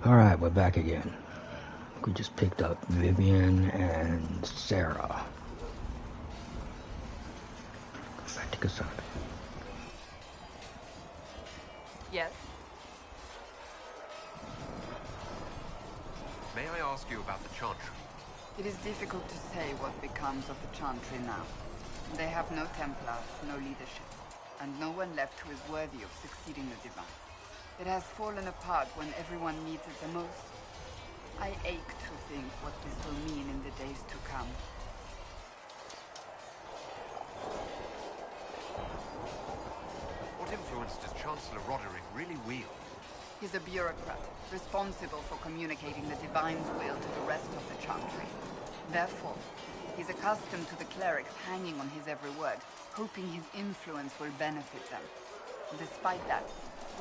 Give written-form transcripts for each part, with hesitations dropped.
Alright, we're back again. We just picked up Vivian and Sarah. Go back to Cassandra. Yes? May I ask you about the Chantry? It is difficult to say what becomes of the Chantry now. They have no Templars, no leadership, and no one left who is worthy of succeeding the Divine. It has fallen apart when everyone needs it the most. I ache to think what this will mean in the days to come. What influence does Chancellor Roderick really wield? He's a bureaucrat, responsible for communicating the Divine's will to the rest of the Chantry. Therefore, he's accustomed to the clerics hanging on his every word, hoping his influence will benefit them. Despite that,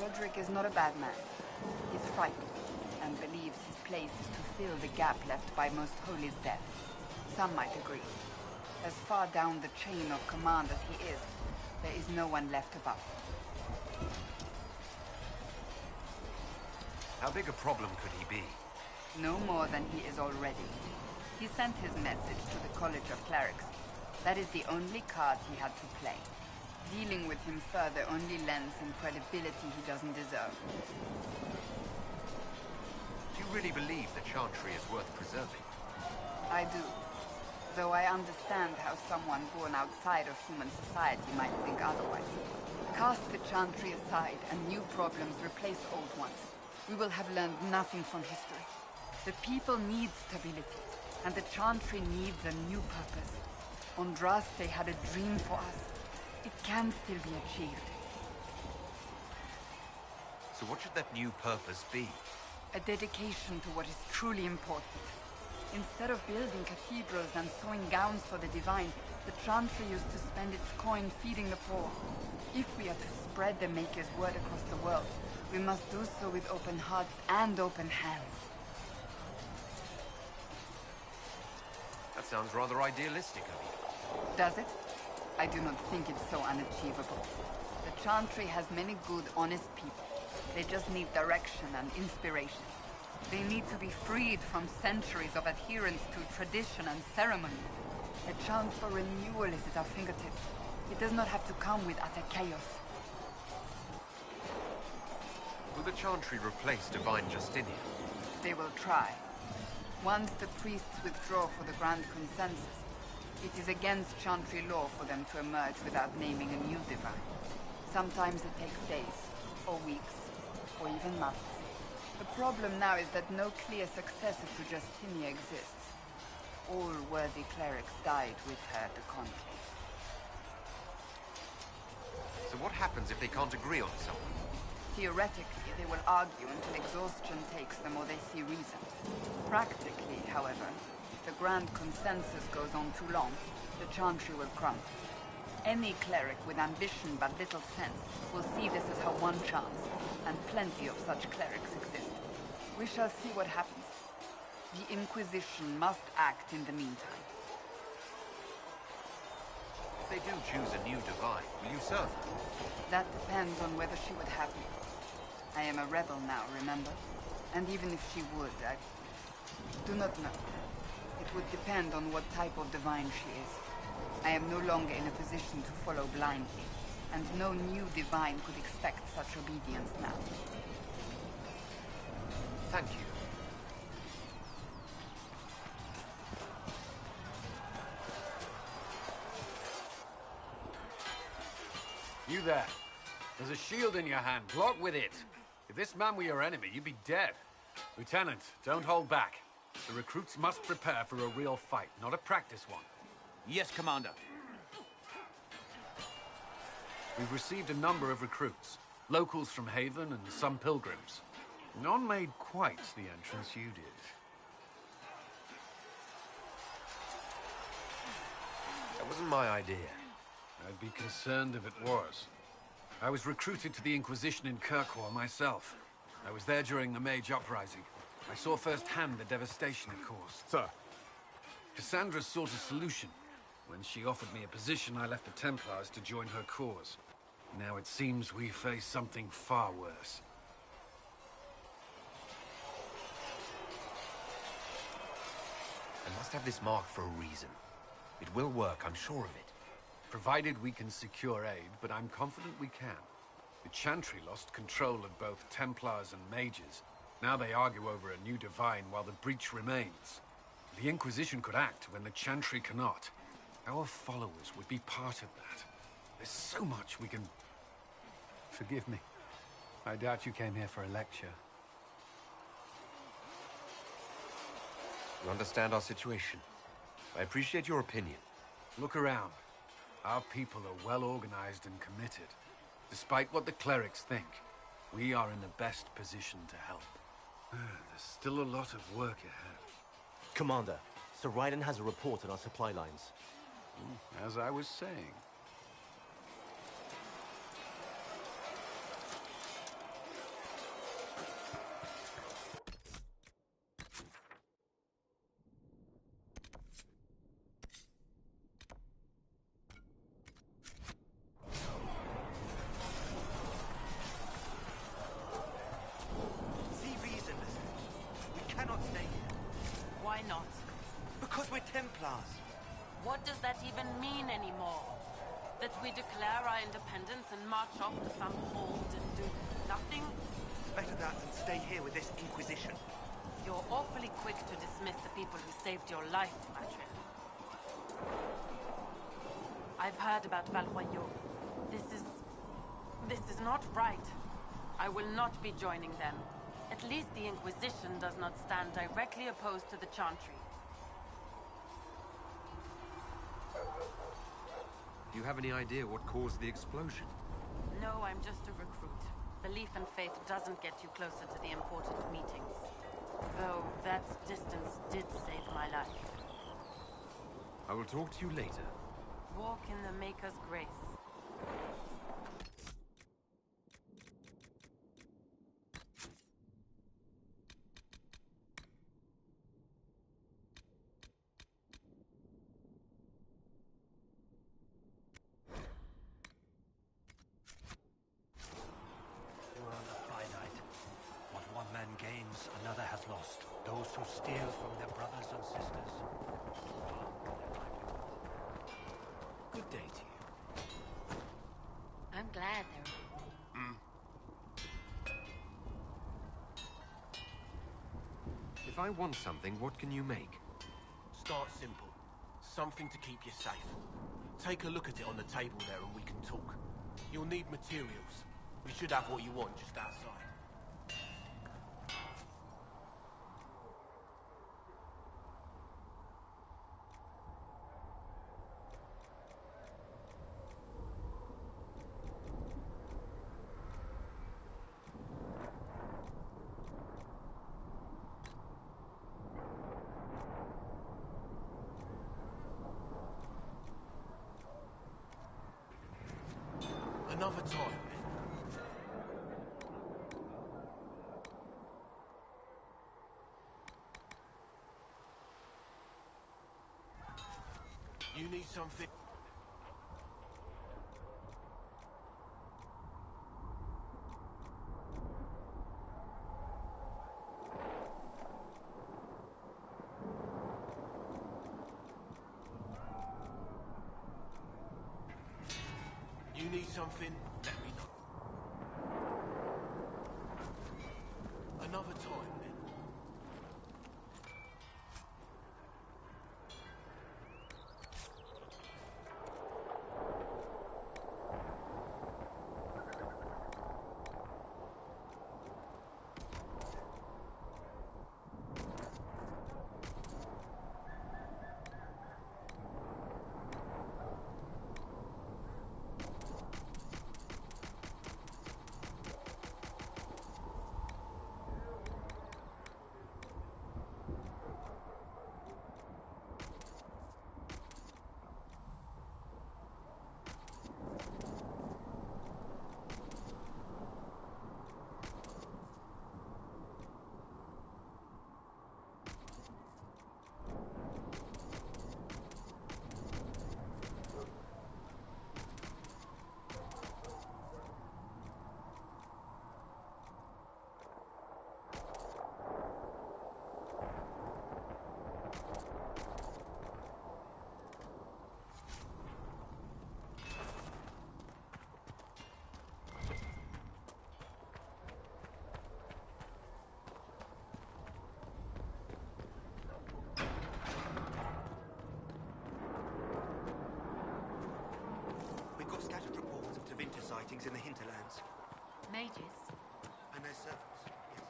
Roderick is not a bad man. He's frightened, and believes his place is to fill the gap left by Most Holy's death. Some might agree. As far down the chain of command as he is, there is no one left above him. How big a problem could he be? No more than he is already. He sent his message to the College of Clerics. That is the only card he had to play. Dealing with him further only lends him credibility he doesn't deserve. Do you really believe the Chantry is worth preserving? I do. Though I understand how someone born outside of human society might think otherwise. Cast the Chantry aside and new problems replace old ones. We will have learned nothing from history. The people need stability, and the Chantry needs a new purpose. Andraste had a dream for us. It can still be achieved. So what should that new purpose be? A dedication to what is truly important. Instead of building cathedrals and sewing gowns for the Divine, the Chantry used to spend its coin feeding the poor. If we are to spread the Maker's word across the world, we must do so with open hearts and open hands. That sounds rather idealistic of you. Does it? I do not think it's so unachievable. The Chantry has many good, honest people. They just need direction and inspiration. They need to be freed from centuries of adherence to tradition and ceremony. A chance for renewal is at our fingertips. It does not have to come with utter chaos. Will the Chantry replace Divine Justinian? They will try. Once the priests withdraw for the Grand Consensus, it is against Chantry law for them to emerge without naming a new Divine. Sometimes it takes days, or weeks, or even months. The problem now is that no clear successor to Justinia exists. All worthy clerics died with her at the conclave. So what happens if they can't agree on someone? Theoretically, they will argue until exhaustion takes them or they see reason. Practically, however, if the Grand Consensus goes on too long, the Chantry will crumble. Any cleric with ambition but little sense will see this as her one chance, and plenty of such clerics exist. We shall see what happens. The Inquisition must act in the meantime. If they do choose a new Divine, will you serve her? That depends on whether she would have me. I am a rebel now, remember? And even if she would, I do not know. It would depend on what type of Divine she is. I am no longer in a position to follow blindly, and no new Divine could expect such obedience now. Thank you. You there. There's a shield in your hand. Block with it. If this man were your enemy, you'd be dead. Lieutenant, don't hold back. The recruits must prepare for a real fight, not a practice one. Yes, Commander. We've received a number of recruits. Locals from Haven and some pilgrims. None made quite the entrance you did. That wasn't my idea. I'd be concerned if it was. I was recruited to the Inquisition in Kirkwall myself. I was there during the Mage Uprising. I saw firsthand the devastation it caused. Sir. Cassandra sought a solution. When she offered me a position, I left the Templars to join her cause. Now it seems we face something far worse. They must have this mark for a reason. It will work, I'm sure of it. Provided we can secure aid, but I'm confident we can. The Chantry lost control of both Templars and Mages. Now they argue over a new divine while the breach remains. The Inquisition could act when the Chantry cannot. Our followers would be part of that. There's so much we can... Forgive me. I doubt you came here for a lecture. You understand our situation. I appreciate your opinion. Look around. Our people are well organized and committed. Despite what the clerics think, we are in the best position to help. There's still a lot of work ahead. Commander, Sir Raiden has a report on our supply lines. As I was saying. See reason, listen. We cannot stay here. Why not? Because we're Templars. What does that even mean anymore? That we declare our independence and march off to some hold and do nothing? Better that than stay here with this Inquisition. You're awfully quick to dismiss the people who saved your life, Matrin. I've heard about Valroyaux. This is not right. I will not be joining them. At least the Inquisition does not stand directly opposed to the Chantry. Do you have any idea what caused the explosion? No, I'm just a recruit. Belief and faith doesn't get you closer to the important meetings. Though that distance did save my life. I will talk to you later. Walk in the Maker's grace. We're under finite. What one man gains, another has lost. Those who steal from their brothers and sisters. Good day to you. I'm glad they're... If I want something, what can you make? Start simple. Something to keep you safe. Take a look at it on the table there and we can talk. You'll need materials. We should have what you want just outside. Another time. You need something? You need something? Let me know. Another time, then. sightings in the hinterlands. Mages? And their servants, yes.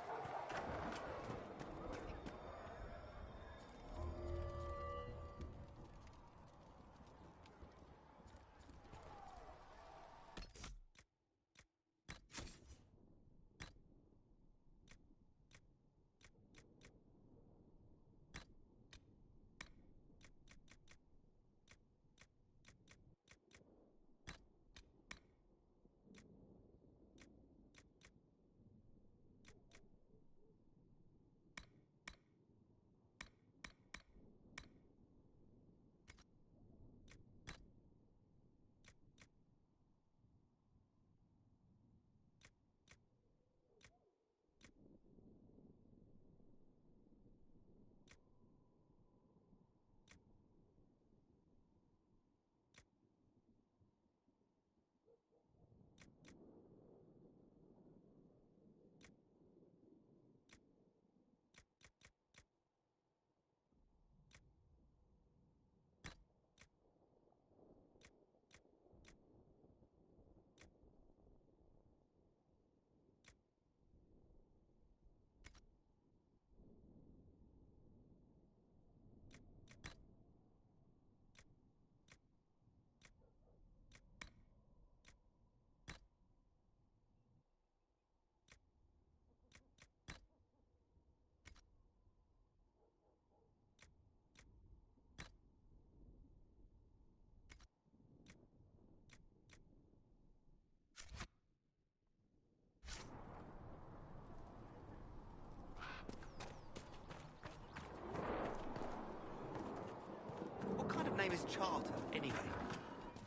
What kind of name is Charter, anyway?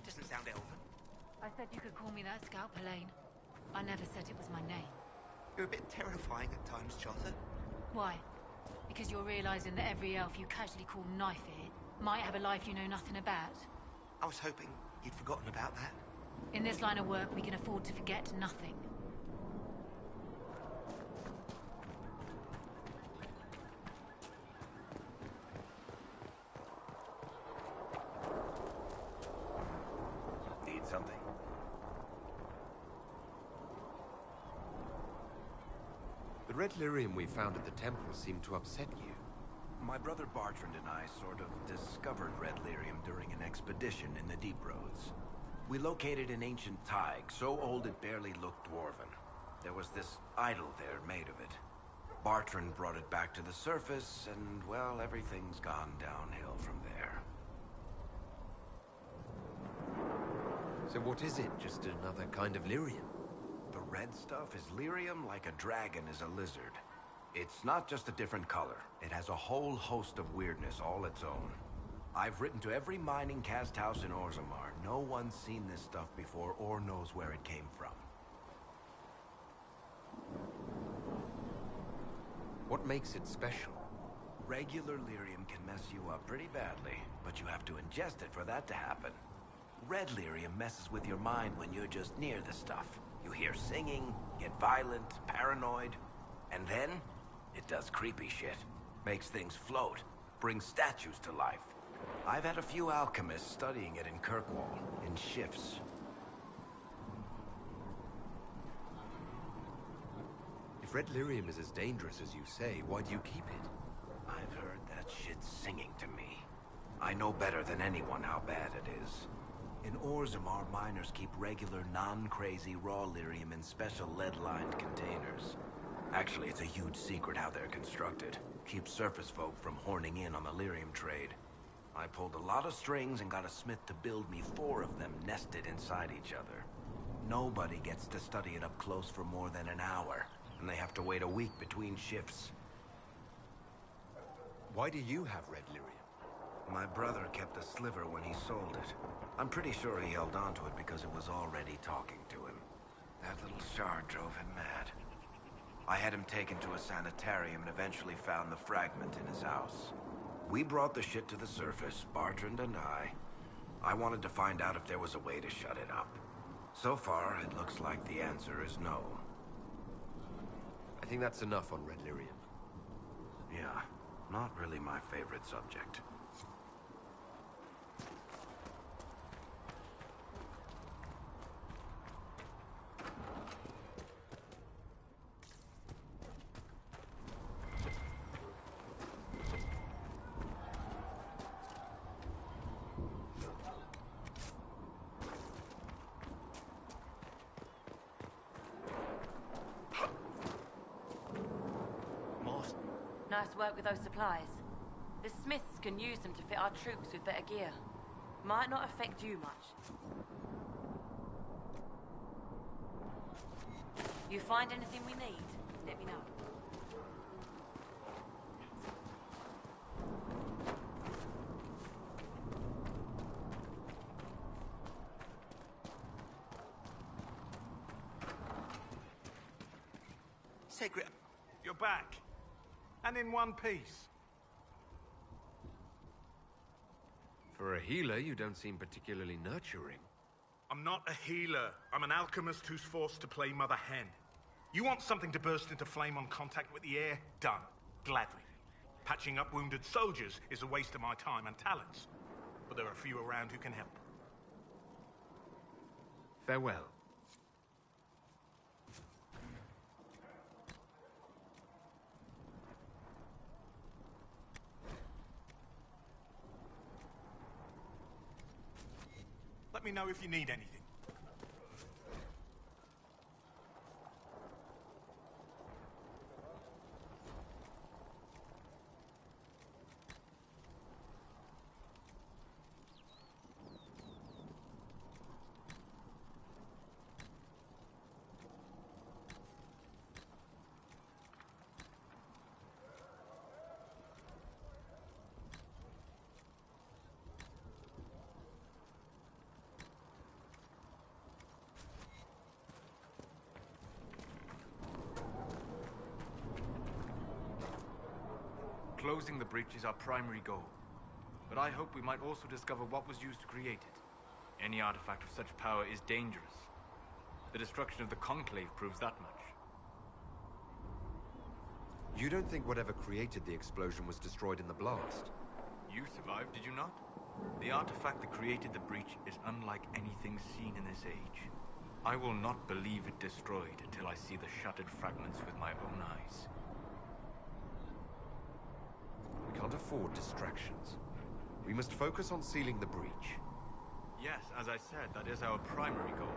Doesn't sound elven. I said you could call me that, Scout Pelaine. I never said it was my name. You're a bit terrifying at times, Charter. Why? Because you're realizing that every elf you casually call Knife here might have a life you know nothing about? I was hoping you'd forgotten about that. In this line of work, we can afford to forget nothing. Need something? The red lyrium we found at the temple seemed to upset you. My brother Bartrand and I sort of discovered red lyrium during an expedition in the Deep Roads. We located an ancient thaig, so old it barely looked dwarven. There was this idol there made of it. Bartrand brought it back to the surface, and, well, everything's gone downhill from there. So what is it? Just another kind of lyrium? The red stuff is lyrium like a dragon is a lizard. It's not just a different color. It has a whole host of weirdness all its own. I've written to every mining cast house in Orzammar. No one's seen this stuff before or knows where it came from. What makes it special? Regular lyrium can mess you up pretty badly, but you have to ingest it for that to happen. Red lyrium messes with your mind when you're just near the stuff. You hear singing, get violent, paranoid, and then it does creepy shit. Makes things float, brings statues to life. I've had a few alchemists studying it in Kirkwall, in shifts. If red lyrium is as dangerous as you say, why do you keep it? I've heard that shit singing to me. I know better than anyone how bad it is. In Orzammar, miners keep regular, non-crazy raw lyrium in special lead-lined containers. Actually, it's a huge secret how they're constructed. Keeps surface folk from horning in on the lyrium trade. I pulled a lot of strings and got a smith to build me 4 of them nested inside each other. Nobody gets to study it up close for more than an hour, and they have to wait a week between shifts. Why do you have red lyrium? My brother kept a sliver when he sold it. I'm pretty sure he held on to it because it was already talking to him. That little shard drove him mad. I had him taken to a sanitarium and eventually found the fragment in his house. We brought the shit to the surface, Bartrand and I. I wanted to find out if there was a way to shut it up. So far, it looks like the answer is no. I think that's enough on red lyrium. Yeah, not really my favorite subject. Nice work with those supplies. The Smiths can use them to fit our troops with better gear. Might not affect you much. You find anything we need, let me know. Secret. You're back. And in one piece. For a healer, you don't seem particularly nurturing. I'm not a healer. I'm an alchemist who's forced to play Mother Hen. You want something to burst into flame on contact with the air? Done. Gladly. Patching up wounded soldiers is a waste of my time and talents. But there are a few around who can help. Farewell. Let me know if you need anything. Closing the breach is our primary goal. But I hope we might also discover what was used to create it. Any artifact of such power is dangerous. The destruction of the Conclave proves that much. You don't think whatever created the explosion was destroyed in the blast? You survived, did you not? The artifact that created the breach is unlike anything seen in this age. I will not believe it destroyed until I see the shattered fragments with my own eyes. We can't afford distractions. We must focus on sealing the breach. Yes, as I said, that is our primary goal.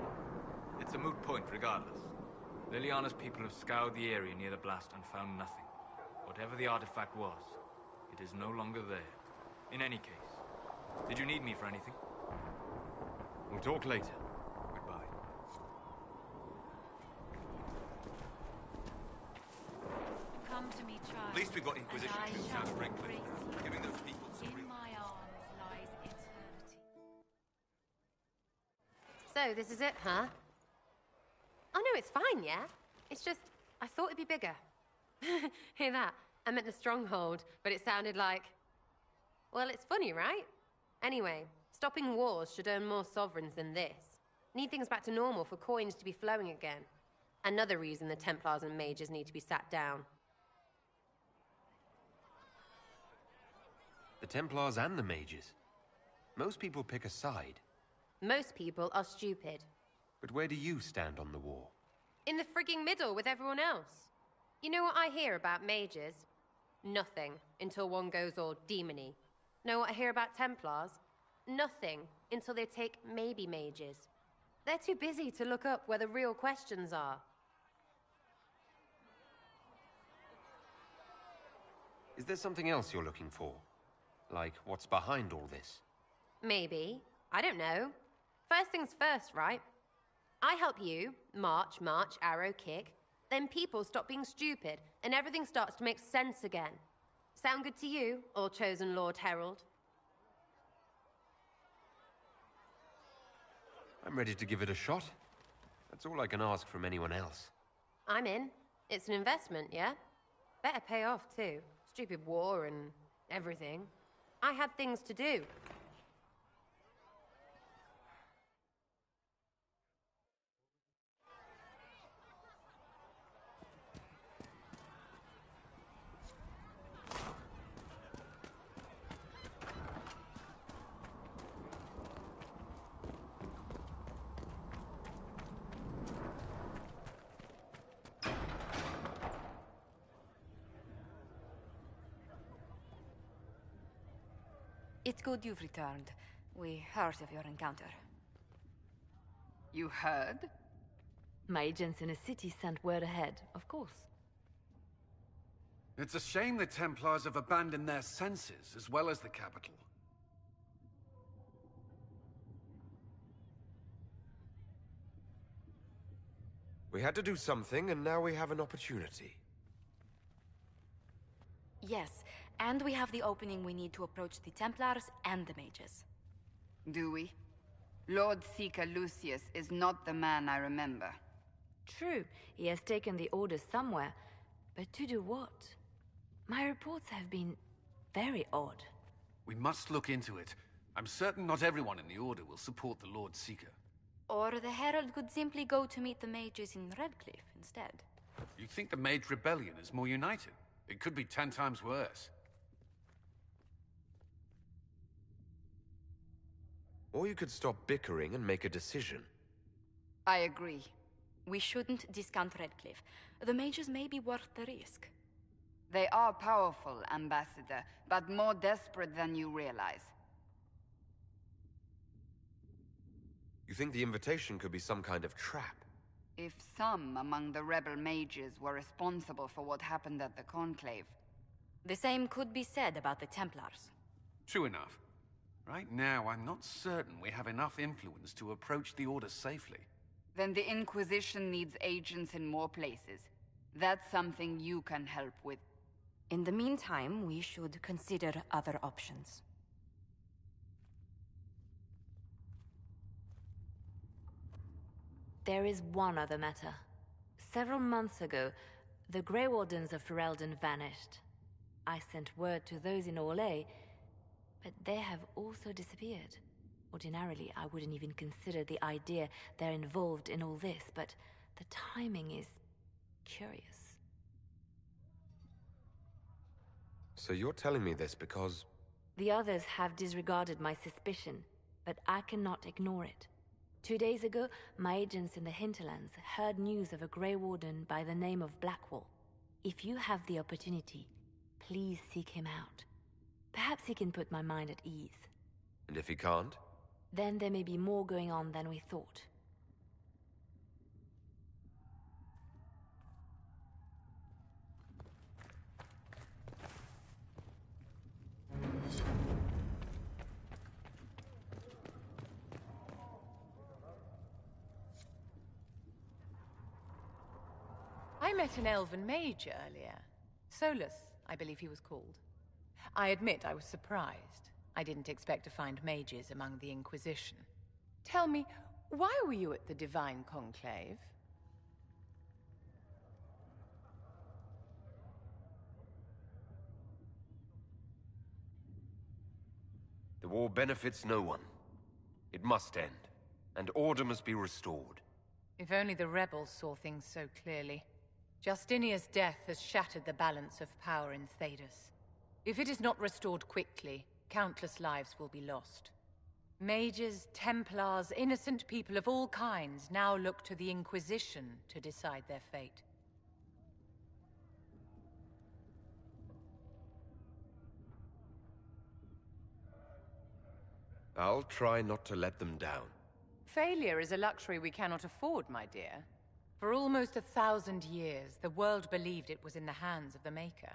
It's a moot point regardless. Liliana's people have scoured the area near the blast and found nothing. Whatever the artifact was, it is no longer there. In any case, did you need me for anything? We'll talk later. Goodbye. Come to me, child. At least we've got Inquisition and I troops shall out of regular. embrace you. Giving those people some In real... my arms lies eternity. So, this is it, huh? Oh no, it's fine, yeah? It's just, I thought it'd be bigger. Hear that? I meant the stronghold, but it sounded like... Well, it's funny, right? Anyway, stopping wars should earn more sovereigns than this. Need things back to normal for coins to be flowing again. Another reason the Templars and mages need to be sat down. The Templars and the mages. Most people pick a side. Most people are stupid. But where do you stand on the war? In the frigging middle with everyone else. You know what I hear about mages? Nothing, until one goes all demony. Know what I hear about Templars? Nothing, until they take maybe mages. They're too busy to look up where the real questions are. Is there something else you're looking for? Like, what's behind all this? Maybe. I don't know. First things first, right? I help you, march, arrow, kick. Then people stop being stupid, and everything starts to make sense again. Sound good to you, all-chosen Lord Herald? I'm ready to give it a shot. That's all I can ask from anyone else. I'm in. It's an investment, yeah? Better pay off, too. Stupid war and everything. I had things to do. It's good you've returned. We heard of your encounter. You heard? My agents in the city sent word ahead, of course. It's a shame the Templars have abandoned their senses, as well as the capital. We had to do something, and now we have an opportunity. Yes, and we have the opening we need to approach the Templars and the mages. Do we? Lord Seeker Lucius is not the man I remember. True, he has taken the orders somewhere, but to do what? My reports have been very odd. We must look into it. I'm certain not everyone in the Order will support the Lord Seeker. Or the Herald could simply go to meet the mages in Redcliffe instead. You think the Mage Rebellion is more united? It could be 10 times worse. Or you could stop bickering and make a decision. I agree. We shouldn't discount Redcliffe. The mages may be worth the risk. They are powerful, Ambassador, but more desperate than you realize. You think the invitation could be some kind of trap? If some among the rebel mages were responsible for what happened at the Conclave. The same could be said about the Templars. True enough. Right now, I'm not certain we have enough influence to approach the Order safely. Then the Inquisition needs agents in more places. That's something you can help with. In the meantime, we should consider other options. There is one other matter. Several months ago, the Grey Wardens of Ferelden vanished. I sent word to those in Orlais, but they have also disappeared. Ordinarily, I wouldn't even consider the idea they're involved in all this, but the timing is curious. So you're telling me this because... The others have disregarded my suspicion, but I cannot ignore it. 2 days ago, my agents in the hinterlands heard news of a Grey Warden by the name of Blackwall. If you have the opportunity, please seek him out. Perhaps he can put my mind at ease. And if he can't? Then there may be more going on than we thought. I met an elven mage earlier. Solus, I believe he was called. I admit I was surprised. I didn't expect to find mages among the Inquisition. Tell me, why were you at the Divine Conclave? The war benefits no one. It must end, and order must be restored. If only the rebels saw things so clearly. Justinia's death has shattered the balance of power in Thedas. If it is not restored quickly, countless lives will be lost. Mages, Templars, innocent people of all kinds now look to the Inquisition to decide their fate. I'll try not to let them down. Failure is a luxury we cannot afford, my dear. For almost 1,000 years, the world believed it was in the hands of the Maker.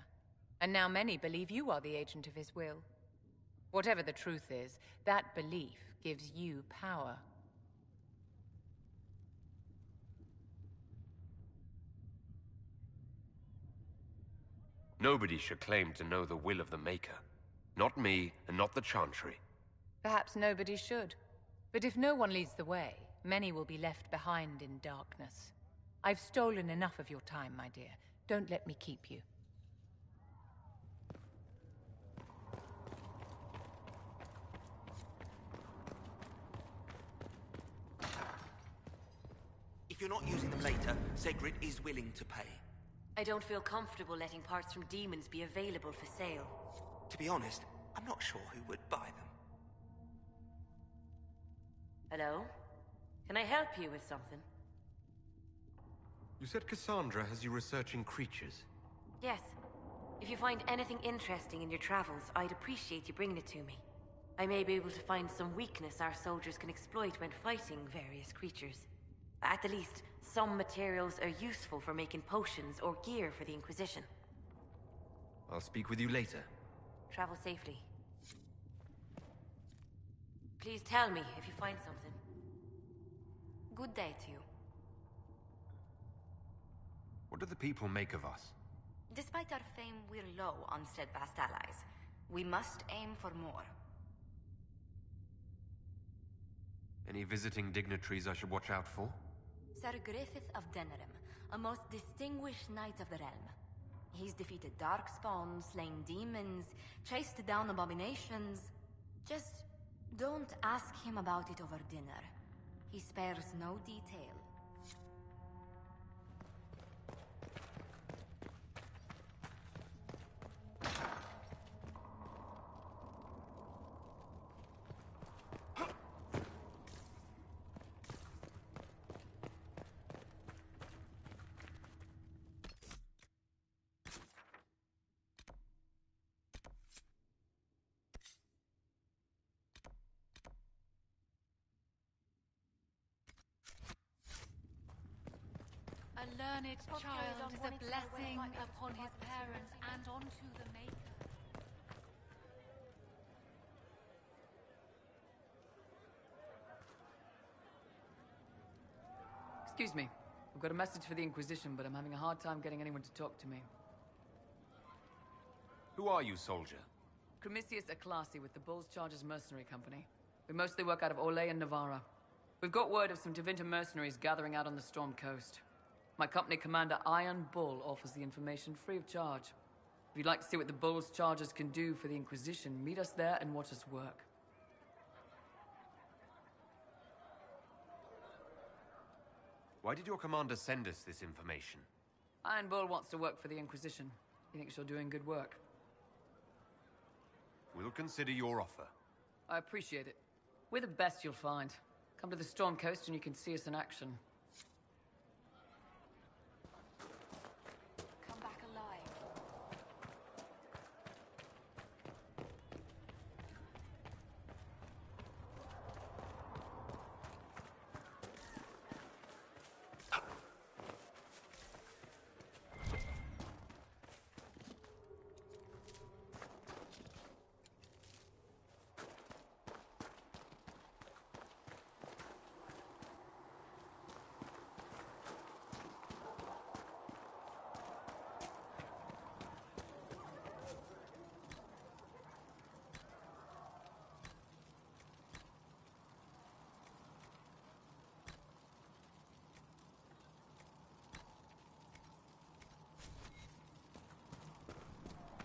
And now many believe you are the agent of his will. Whatever the truth is, that belief gives you power. Nobody should claim to know the will of the Maker. Not me, and not the Chantry. Perhaps nobody should. But if no one leads the way, many will be left behind in darkness. I've stolen enough of your time, my dear. Don't let me keep you. If you're not using them later, Zegrid is willing to pay. I don't feel comfortable letting parts from demons be available for sale. To be honest, I'm not sure who would buy them. Hello? Can I help you with something? You said Cassandra has you researching creatures. Yes. If you find anything interesting in your travels, I'd appreciate you bringing it to me. I may be able to find some weakness our soldiers can exploit when fighting various creatures. At the least, some materials are useful for making potions or gear for the Inquisition. I'll speak with you later. Travel safely. Please tell me if you find something. Good day to you. What do the people make of us? Despite our fame, we're low on steadfast allies. We must aim for more. Any visiting dignitaries I should watch out for? Sir Griffith of Denerim, a most distinguished knight of the realm. He's defeated darkspawn, slain demons, chased down abominations. Just don't ask him about it over dinner. He spares no detail. A learned child is a blessing upon his parents and onto the Maker. Excuse me. I've got a message for the Inquisition, but I'm having a hard time getting anyone to talk to me. Who are you, soldier? Cremisius Aclasi with the Bulls Chargers Mercenary Company. We mostly work out of Olay and Navarra. We've got word of some Tevinter mercenaries gathering out on the Storm Coast. My company commander, Iron Bull, offers the information free of charge. If you'd like to see what the Bulls Chargers can do for the Inquisition, meet us there and watch us work. Why did your commander send us this information? Iron Bull wants to work for the Inquisition. He thinks you're doing good work. We'll consider your offer. I appreciate it. We're the best you'll find. Come to the Storm Coast and you can see us in action. Come back alive.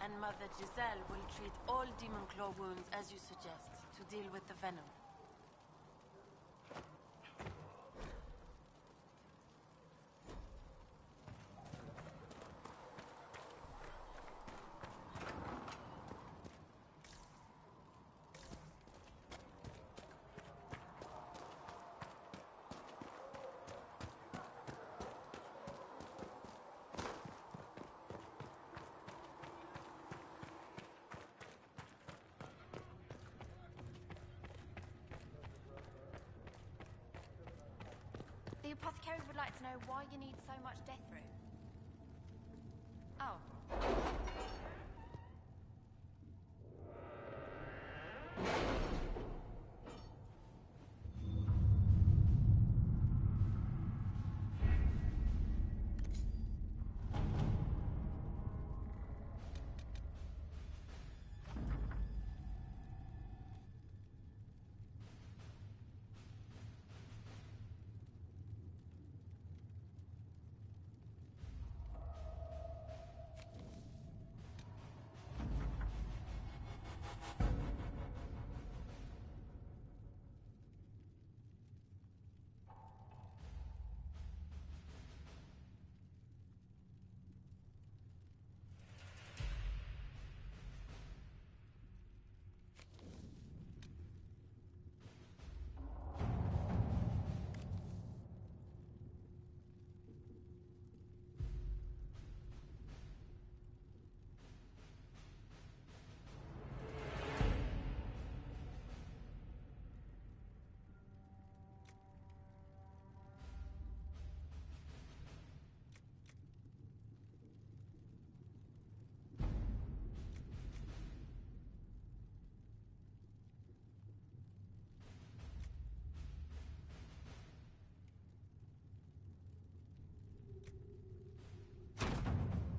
And Mother Giselle will treat all demon claw wounds as you suggest, to deal with the venom. The apothecary would like to know why you need so much death root. Oh.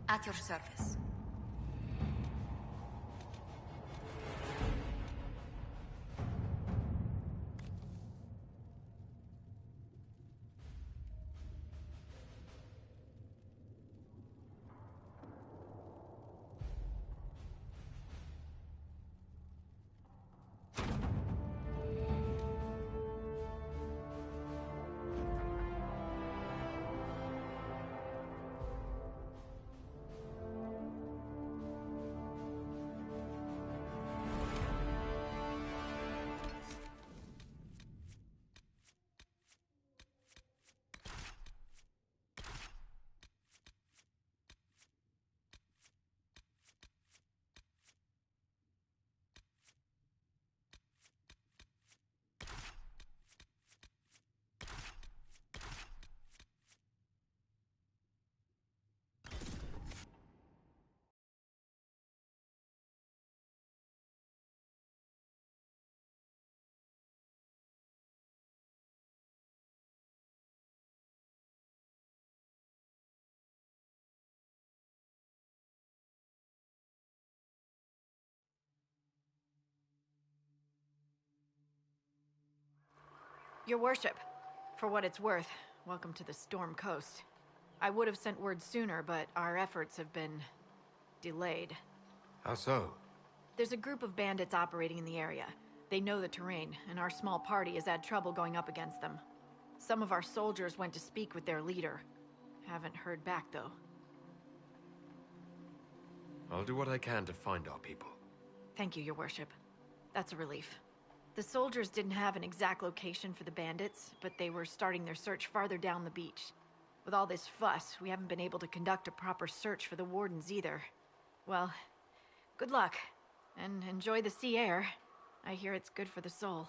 At your service. Your worship, for what it's worth, welcome to the Storm Coast. I would have sent word sooner, but our efforts have been delayed. How so? There's a group of bandits operating in the area. They know the terrain, and our small party has had trouble going up against them. Some of our soldiers went to speak with their leader. Haven't heard back, though. I'll do what I can to find our people. Thank you, Your Worship. That's a relief. The soldiers didn't have an exact location for the bandits, but they were starting their search farther down the beach. With all this fuss, we haven't been able to conduct a proper search for the wardens either. Well, good luck, and enjoy the sea air. I hear it's good for the soul.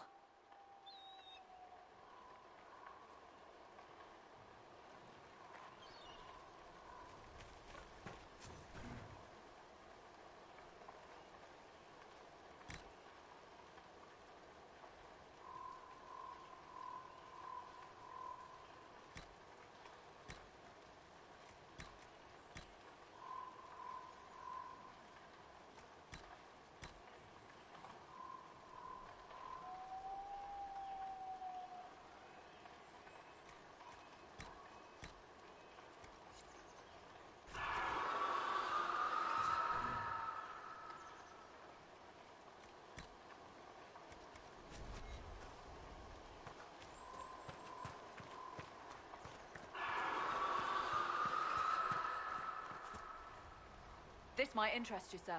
This might interest you, sir.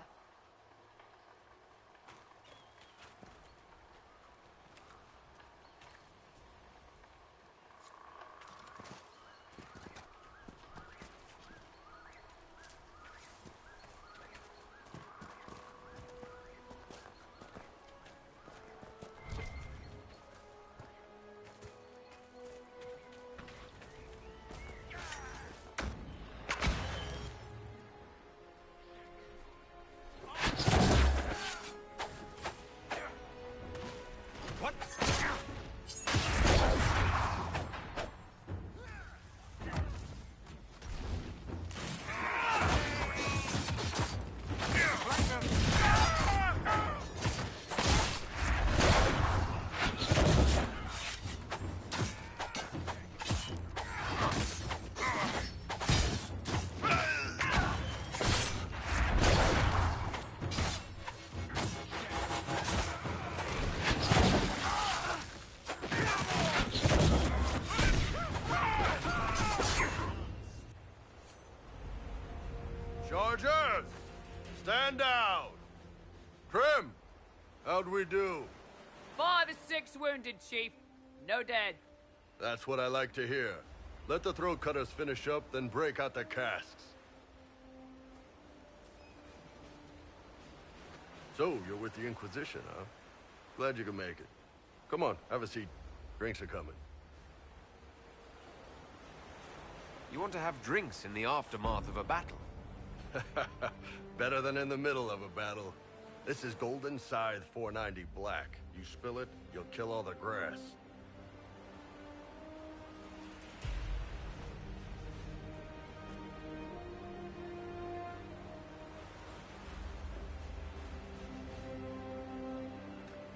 Chargers! Stand down! Trim! How'd we do? 5 or 6 wounded, Chief. No dead. That's what I like to hear. Let the throat cutters finish up, then break out the casks. So, you're with the Inquisition, huh? Glad you could make it. Come on, have a seat. Drinks are coming. You want to have drinks in the aftermath of a battle? Better than in the middle of a battle. This is Golden Scythe 490 Black. You spill it, you'll kill all the grass.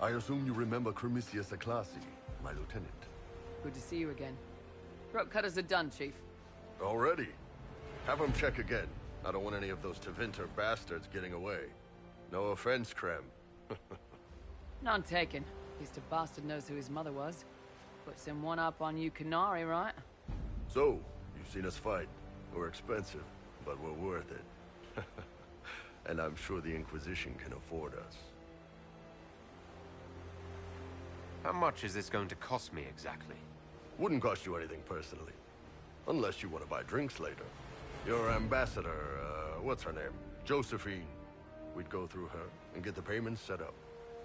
I assume you remember Cremisius Aclassi, my lieutenant. Good to see you again. Throat cutters are done, Chief. Already? Have him check again. I don't want any of those Tevinter bastards getting away. No offense, Krem. None taken. At least a bastard knows who his mother was. Puts him one up on you Canary, right? So, you've seen us fight. We're expensive, but we're worth it. And I'm sure the Inquisition can afford us. How much is this going to cost me exactly? Wouldn't cost you anything personally. Unless you want to buy drinks later. Your ambassador, what's her name? Josephine. We'd go through her and get the payments set up.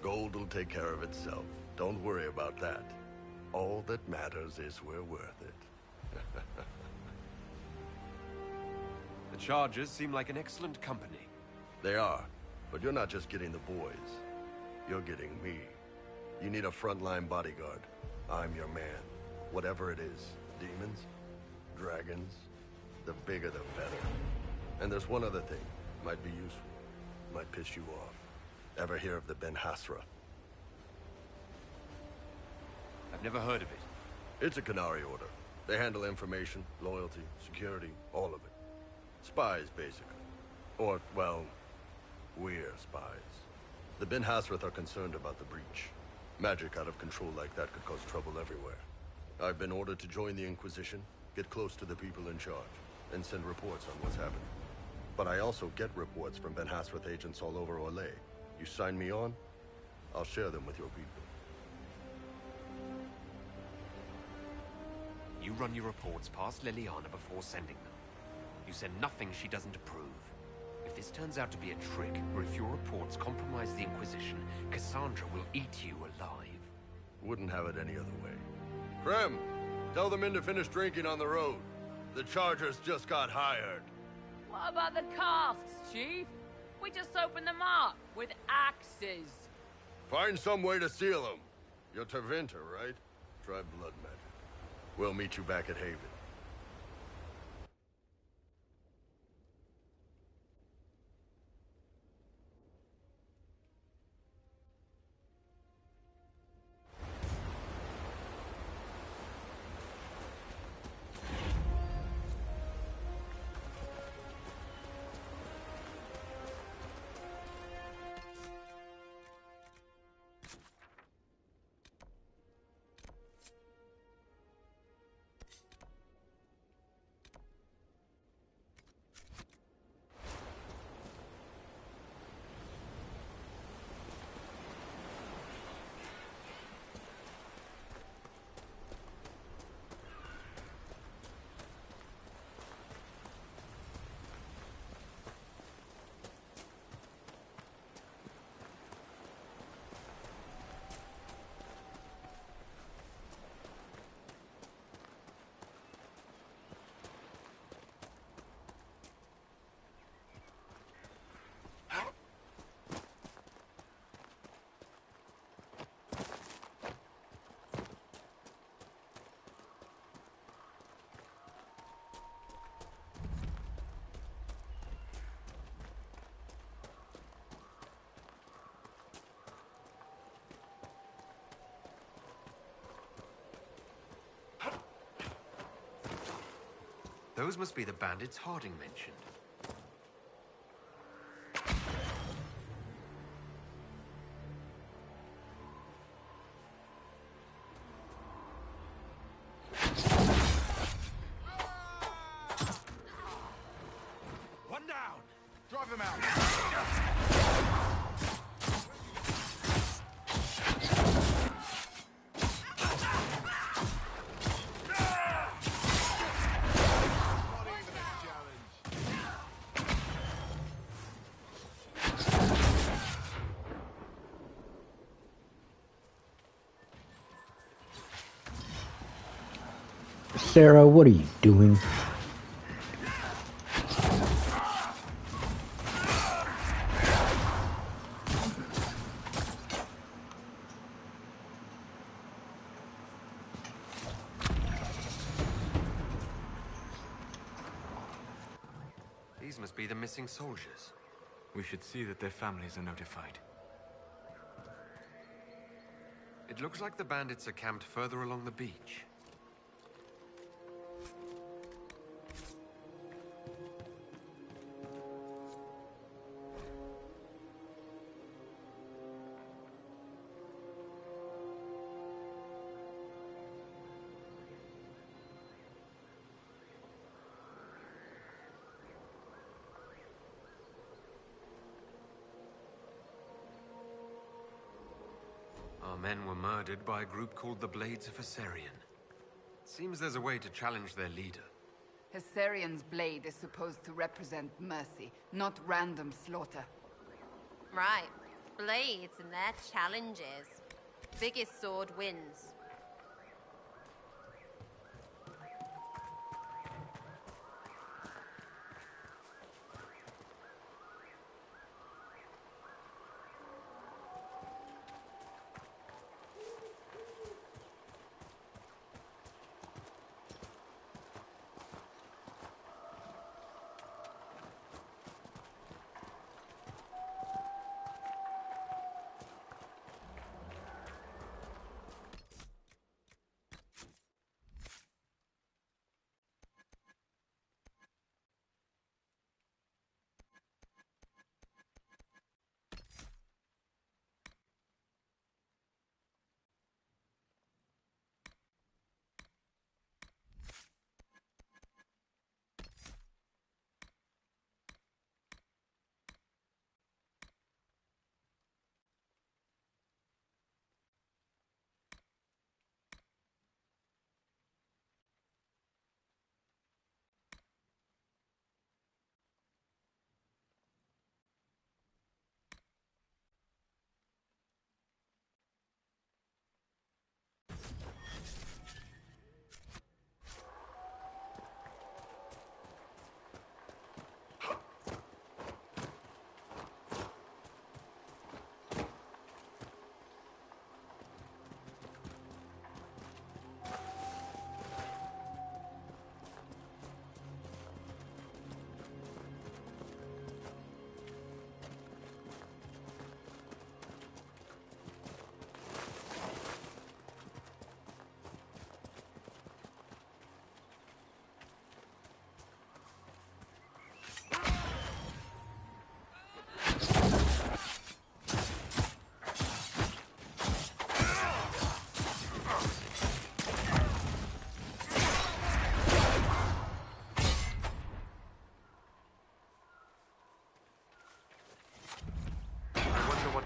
Gold will take care of itself. Don't worry about that. All that matters is we're worth it. The Chargers seem like an excellent company. They are, but you're not just getting the boys. You're getting me. You need a frontline bodyguard. I'm your man. Whatever it is. Demons? Dragons? The bigger the better. And there's one other thing. Might be useful. Might piss you off. Ever hear of the Ben Hasra? I've never heard of it. It's a Canary order. They handle information, loyalty, security, all of it. Spies, basically. Or, well, we're spies. The Ben Hasrath are concerned about the breach. Magic out of control like that could cause trouble everywhere. I've been ordered to join the Inquisition, get close to the people in charge, and send reports on what's happening. But I also get reports from Ben Hasrath agents all over Orlais. You sign me on, I'll share them with your people. You run your reports past Liliana before sending them. You send nothing she doesn't approve. If this turns out to be a trick, or if your reports compromise the Inquisition, Cassandra will eat you alive. Wouldn't have it any other way. Krem, tell the men to finish drinking on the road. The Chargers just got hired. What about the casks, Chief? We just opened them up with axes. Find some way to seal them. You're Tevinter, right? Try blood magic. We'll meet you back at Haven. Those must be the bandits Harding mentioned. One down! Drive him out! Sarah, what are you doing? These must be the missing soldiers. We should see that their families are notified. It looks like the bandits are camped further along the beach. Our men were murdered by a group called the Blades of Hessarian. Seems there's a way to challenge their leader. Hessarian's blade is supposed to represent mercy, not random slaughter. Right. Blades and their challenges. Biggest sword wins.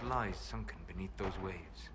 Lies sunken beneath those waves.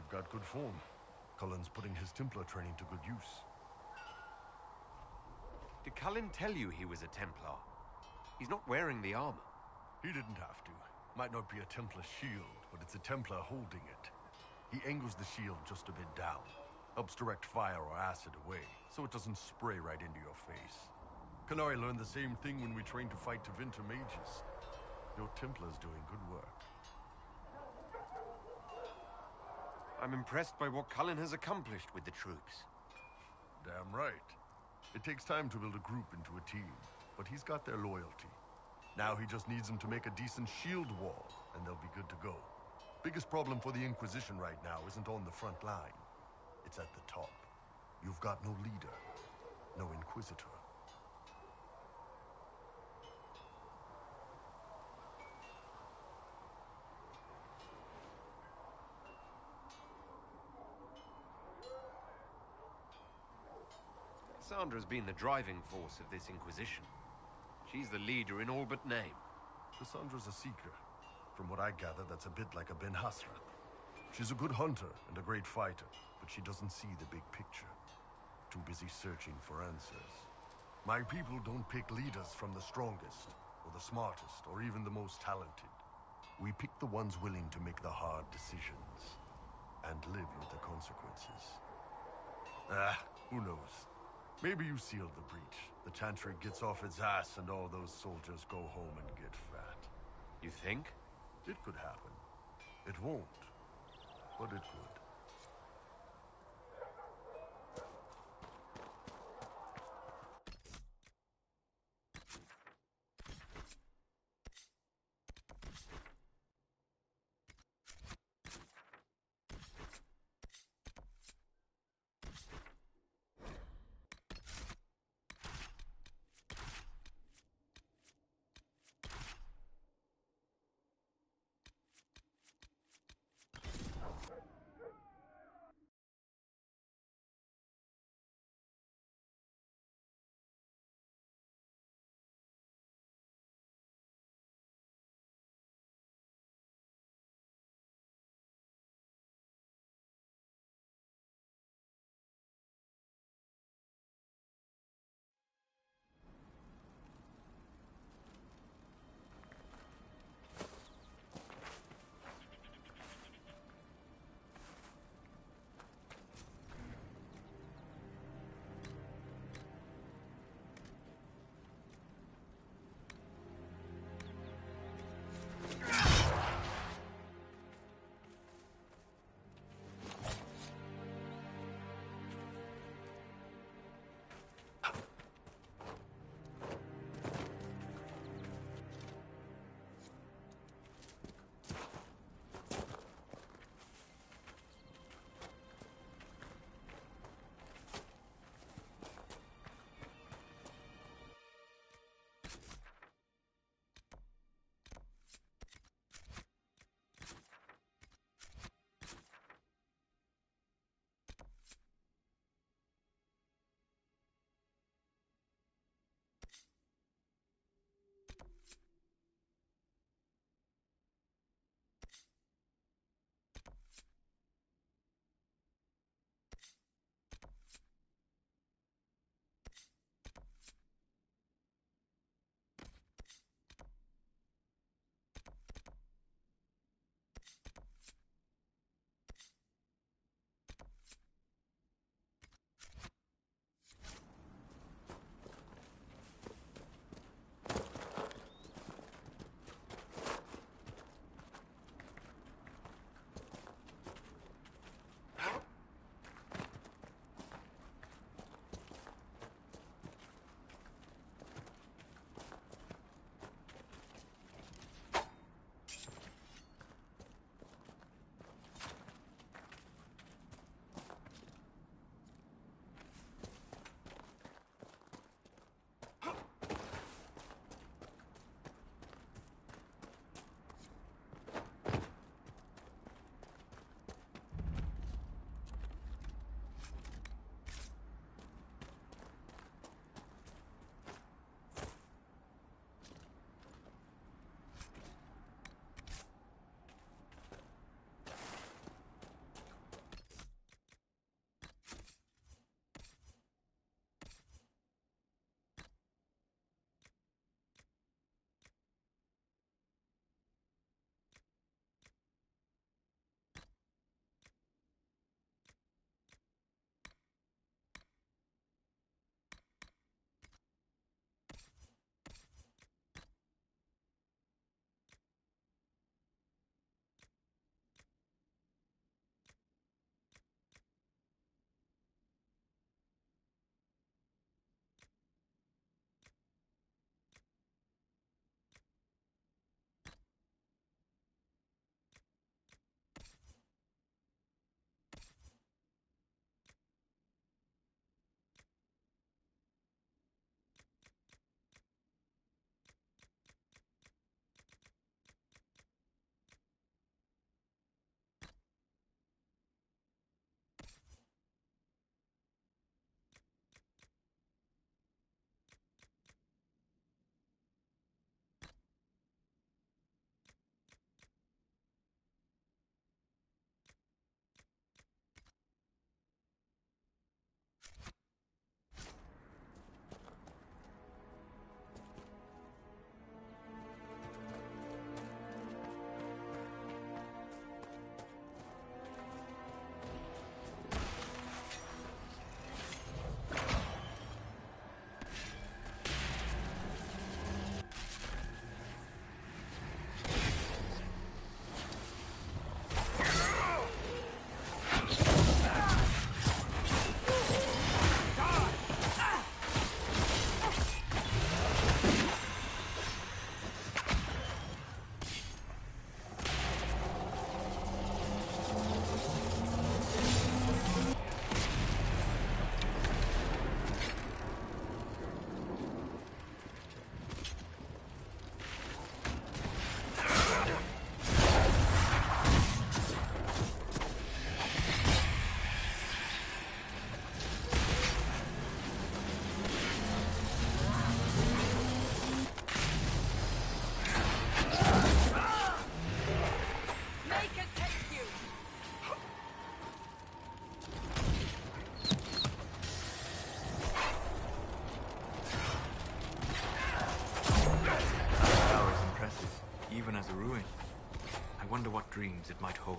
You've got good form. Cullen's putting his Templar training to good use. Did Cullen tell you he was a Templar? He's not wearing the armor. He didn't have to. Might not be a Templar shield, but it's a Templar holding it. He angles the shield just a bit down. Helps direct fire or acid away, so it doesn't spray right into your face. Canary learned the same thing when we trained to fight Tevinter mages. Your Templar's doing good work. I'm impressed by what Cullen has accomplished with the troops. Damn right. It takes time to build a group into a team, but he's got their loyalty. Now he just needs them to make a decent shield wall, and they'll be good to go. Biggest problem for the Inquisition right now isn't on the front line. It's at the top. You've got no leader, no Inquisitor. Cassandra's been the driving force of this Inquisition. She's the leader in all but name. Cassandra's a seeker. From what I gather, that's a bit like a Ben Hasrat. She's a good hunter and a great fighter, but she doesn't see the big picture. Too busy searching for answers. My people don't pick leaders from the strongest, or the smartest, or even the most talented. We pick the ones willing to make the hard decisions, and live with the consequences. Who knows? Maybe you sealed the breach. The Chantry gets off its ass and all those soldiers go home and get fat. You think? It could happen. It won't, but it could. I wonder what dreams it might hold.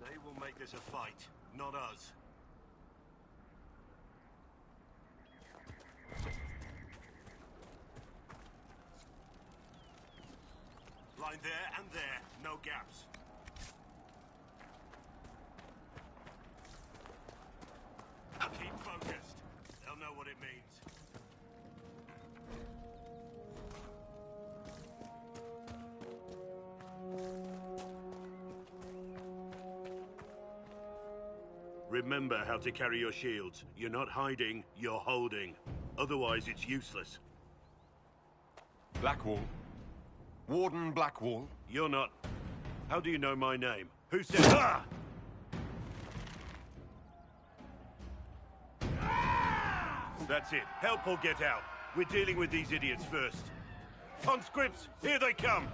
They will make this a fight, not us. Line there and there, no gaps. Keep focused. They'll know what it means. Remember how to carry your shields. You're not hiding, you're holding. Otherwise, it's useless. Blackwall. Warden Blackwall. You're not. How do you know my name? Who said... Ah! That's it. Help or get out. We're dealing with these idiots first. Conscripts, here they come!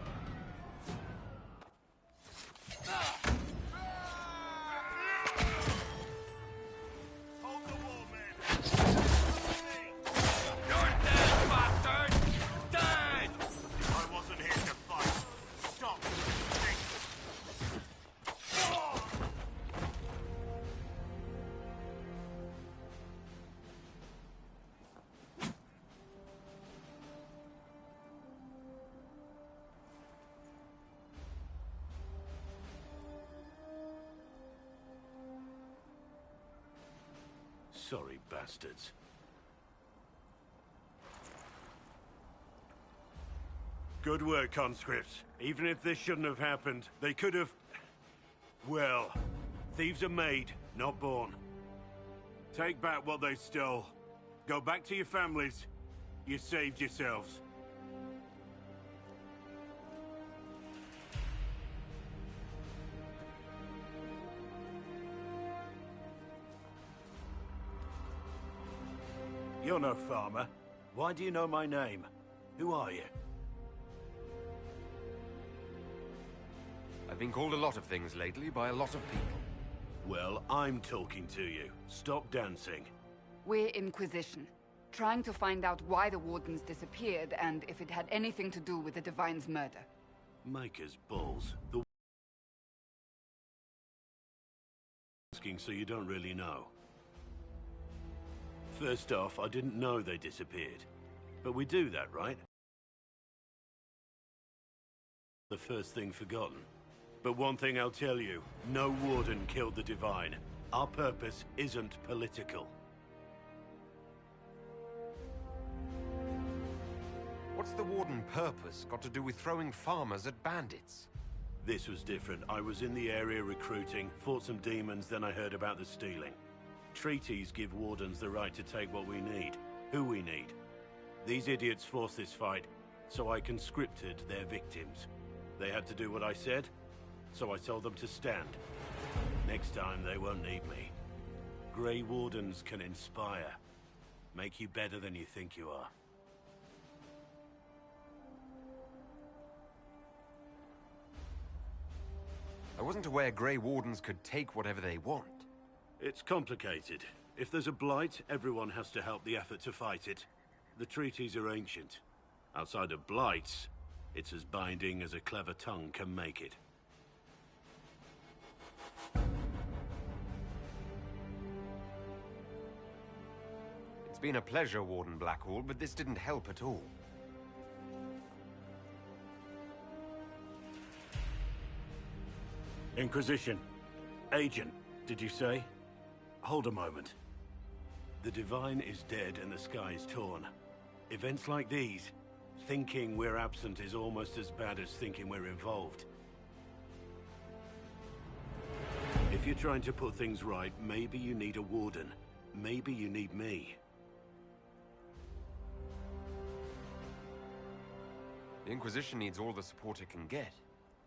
Sorry, bastards. Good work, conscripts. Even if this shouldn't have happened, they could have... Well, thieves are made, not born. Take back what they stole. Go back to your families. You saved yourselves. You're no farmer. Why do you know my name? Who are you? I've been called a lot of things lately by a lot of people. Well, I'm talking to you. Stop dancing. We're Inquisition, trying to find out why the Wardens disappeared and if it had anything to do with the Divine's murder. Maker's balls. The asking so you don't really know. First off, I didn't know they disappeared. But we do that, right? The first thing forgotten. But one thing I'll tell you, no Warden killed the Divine. Our purpose isn't political. What's the Warden purpose got to do with throwing farmers at bandits? This was different. I was in the area recruiting, fought some demons, then I heard about the stealing. Treaties give Wardens the right to take what we need, who we need. These idiots forced this fight, so I conscripted their victims. They had to do what I said, so I told them to stand. Next time, they won't need me. Grey Wardens can inspire. Make you better than you think you are. I wasn't aware Grey Wardens could take whatever they want. It's complicated. If there's a blight, everyone has to help the effort to fight it. The treaties are ancient. Outside of blights, it's as binding as a clever tongue can make it. It's been a pleasure, Warden Blackwall, but this didn't help at all. Inquisition. Agent, did you say? Hold a moment. The Divine is dead and the sky is torn. Events like these, thinking we're absent is almost as bad as thinking we're involved. If you're trying to put things right, maybe you need a Warden. Maybe you need me. The Inquisition needs all the support it can get.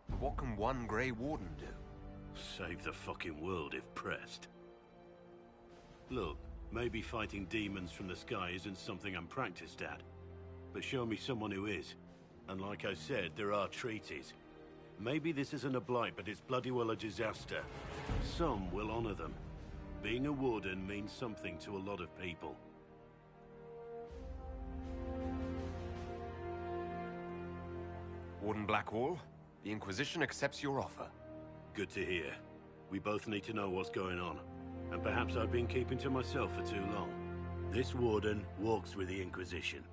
But what can one Grey Warden do? Save the fucking world if pressed. Look, maybe fighting demons from the sky isn't something I'm practiced at. But show me someone who is. And like I said, there are treaties. Maybe this isn't a blight, but it's bloody well a disaster. Some will honor them. Being a Warden means something to a lot of people. Warden Blackwall, the Inquisition accepts your offer. Good to hear. We both need to know what's going on. And perhaps I've been keeping to myself for too long. This Warden walks with the Inquisition.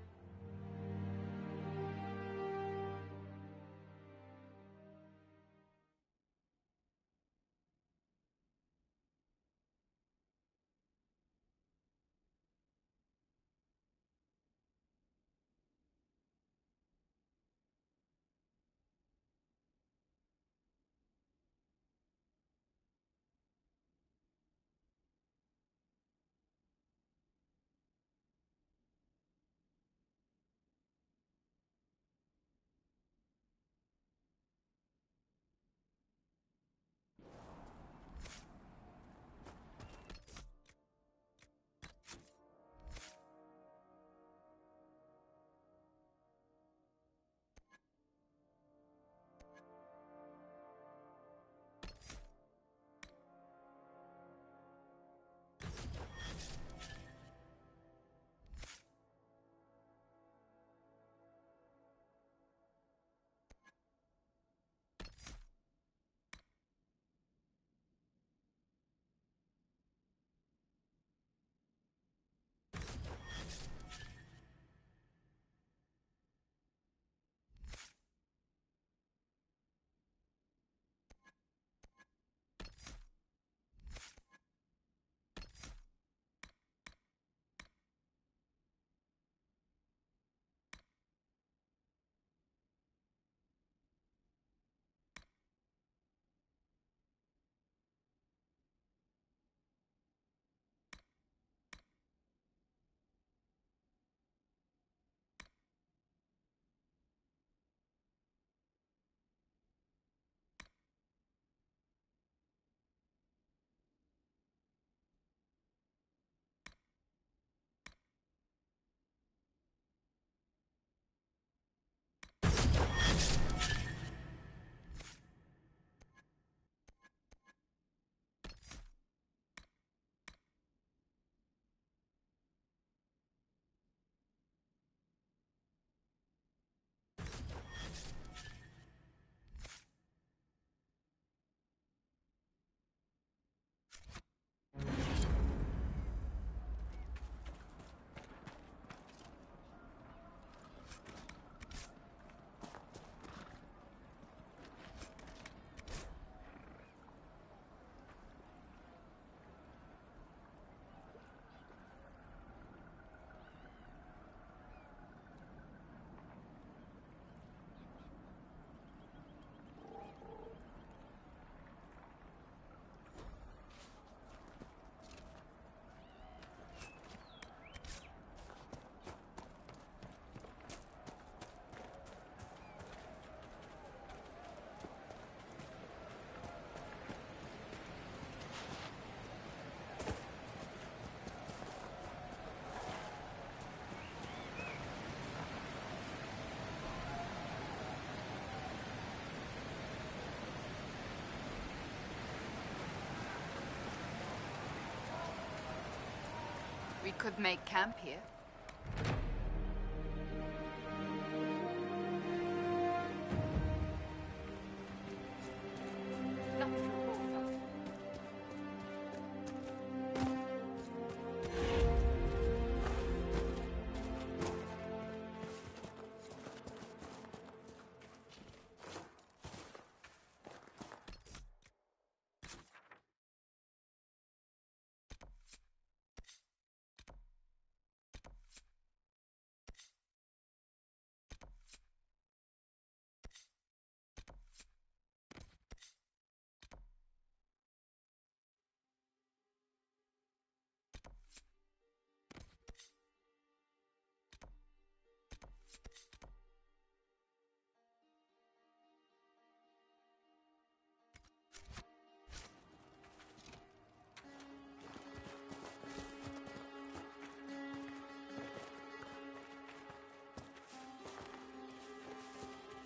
We could make camp here.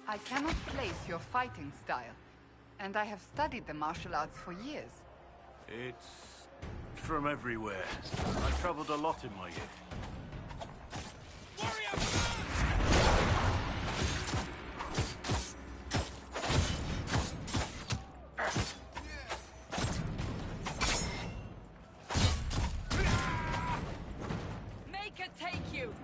I cannot place your fighting style, and I have studied the martial arts for years. It's from everywhere. I traveled a lot in my youth. Make her take you!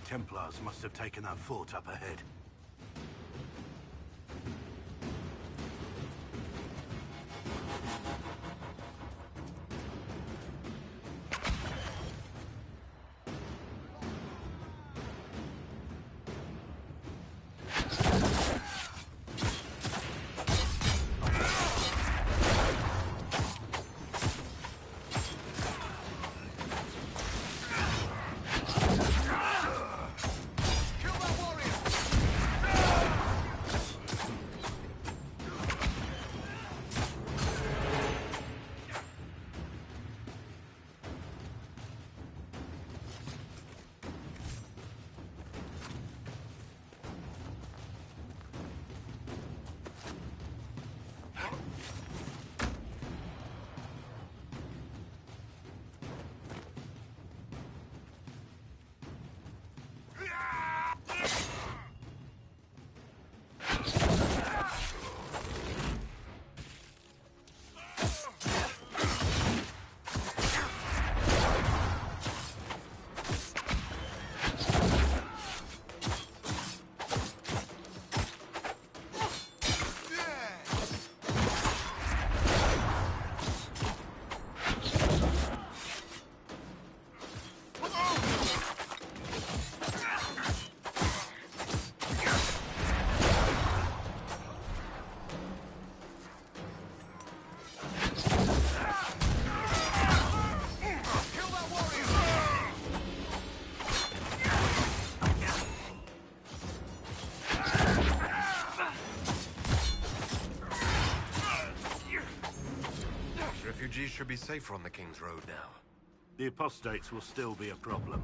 Templars must have taken that fort up ahead. Refugees should be safer on the King's Road now. The apostates will still be a problem.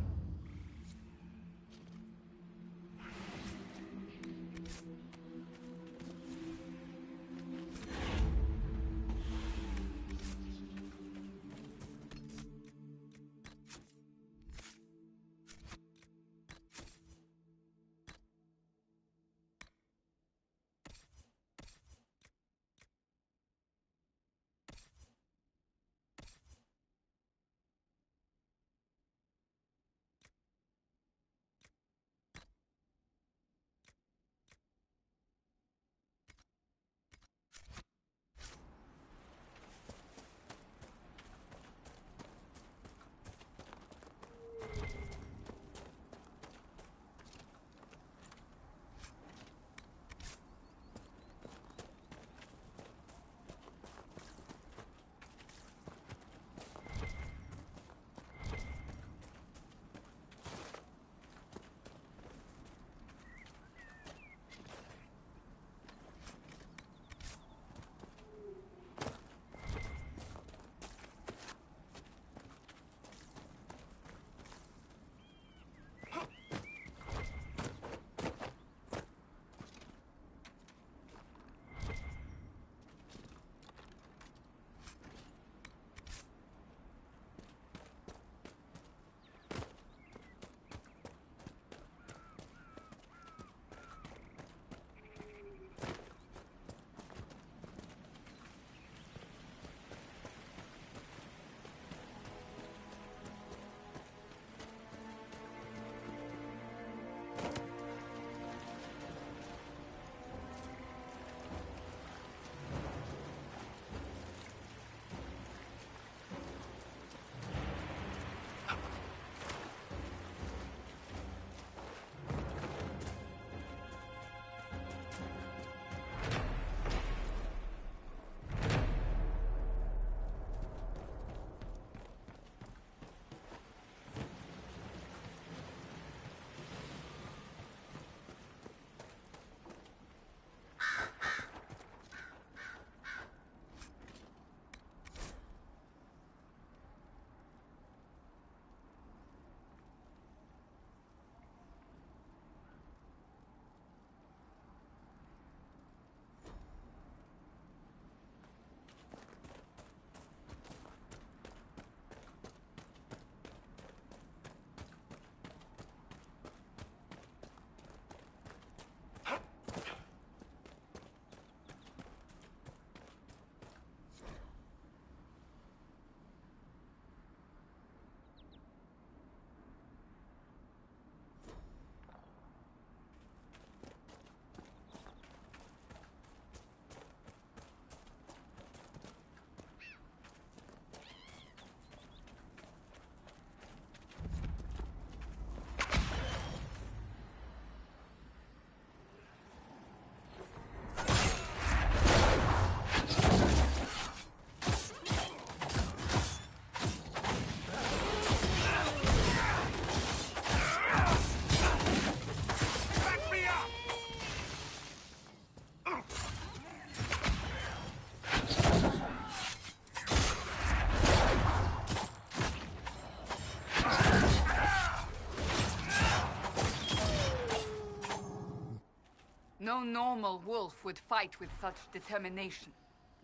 normal wolf would fight with such determination.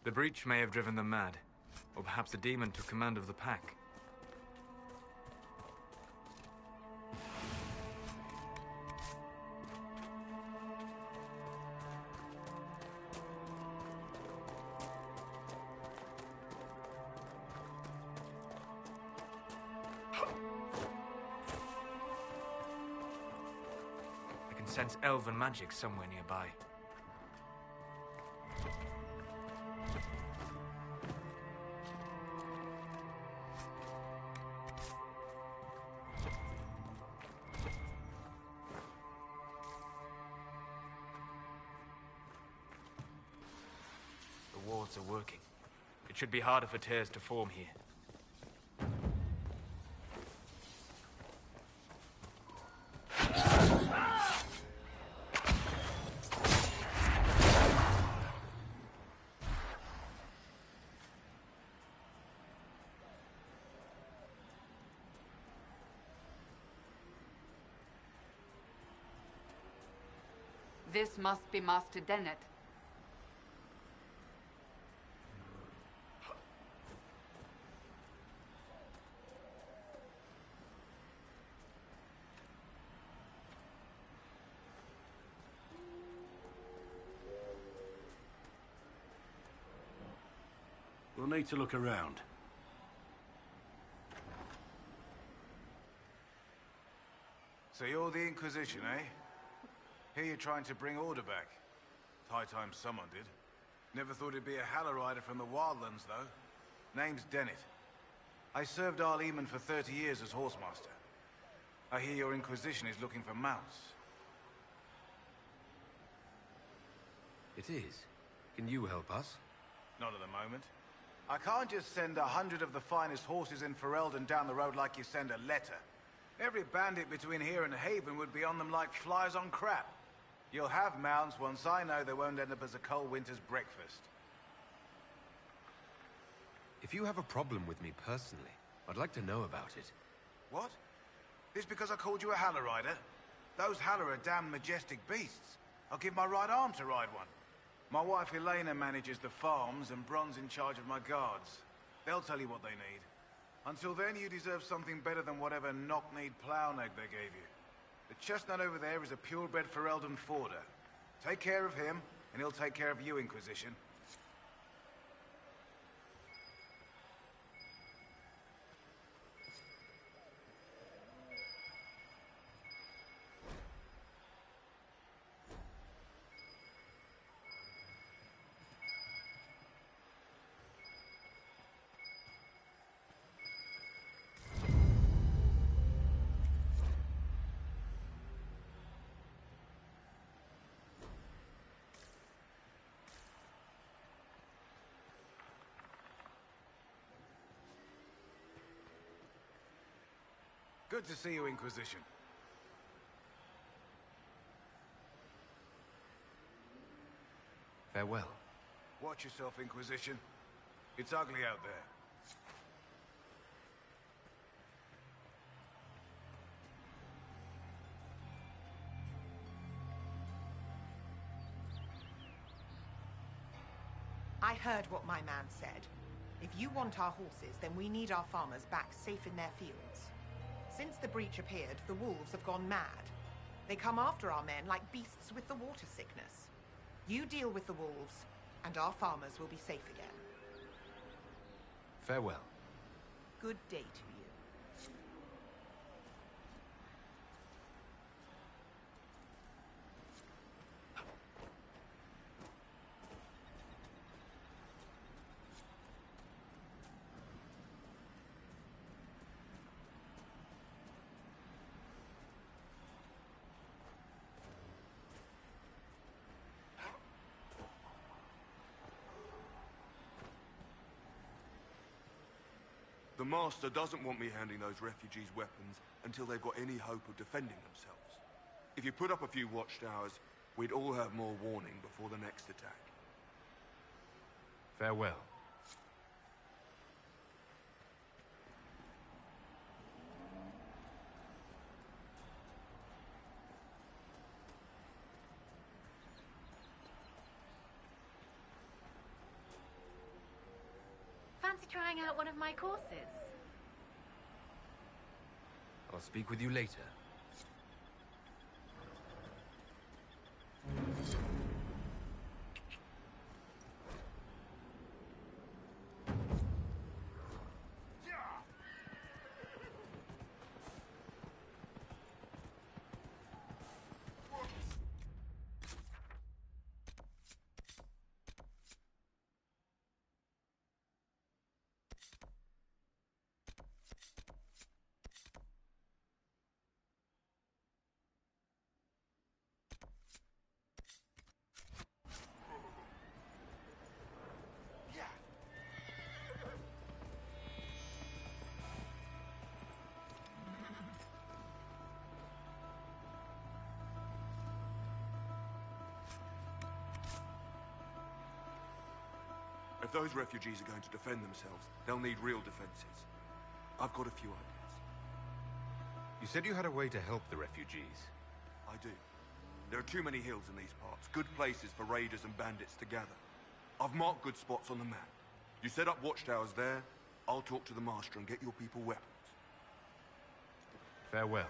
The breach may have driven them mad. Or perhaps the demon took command of the pack. I can sense elven magic somewhere nearby. The wards are working. It should be harder for tears to form here. This must be Master Dennett. We'll need to look around. So you're the Inquisition, eh? Here you're trying to bring order back. It's high time someone did. Never thought it'd be a Hallow-Rider from the Wildlands, though. Name's Dennett. I served Arleman for 30 years as Horsemaster. I hear your Inquisition is looking for mounts. It is. Can you help us? Not at the moment. I can't just send 100 of the finest horses in Ferelden down the road like you send a letter. Every bandit between here and Haven would be on them like flies on crap. You'll have mounts once I know they won't end up as a cold winter's breakfast. If you have a problem with me personally, I'd like to know about it. What? This because I called you a Hallow-Rider? Those Hallow are damn majestic beasts. I'll give my right arm to ride one. My wife Elena manages the farms and Bron's in charge of my guards. They'll tell you what they need. Until then, you deserve something better than whatever knock-kneed plow neck they gave you. The chestnut over there is a purebred Ferelden forder. Take care of him, and he'll take care of you, Inquisition. Good to see you, Inquisition. Farewell. Watch yourself, Inquisition. It's ugly out there. I heard what my man said. If you want our horses, then we need our farmers back safe in their fields. Since the breach appeared, the wolves have gone mad. They come after our men like beasts with the water sickness. You deal with the wolves, and our farmers will be safe again. Farewell. Good day to you. The Master doesn't want me handing those refugees weapons until they've got any hope of defending themselves. If you put up a few watchtowers, we'd all have more warning before the next attack. Farewell. trying out one of my courses? I'll speak with you later. If those refugees are going to defend themselves, they'll need real defenses. I've got a few ideas. You said you had a way to help the refugees. I do. There are too many hills in these parts, good places for raiders and bandits to gather. I've marked good spots on the map. You set up watchtowers there, I'll talk to the Master and get your people weapons. Farewell.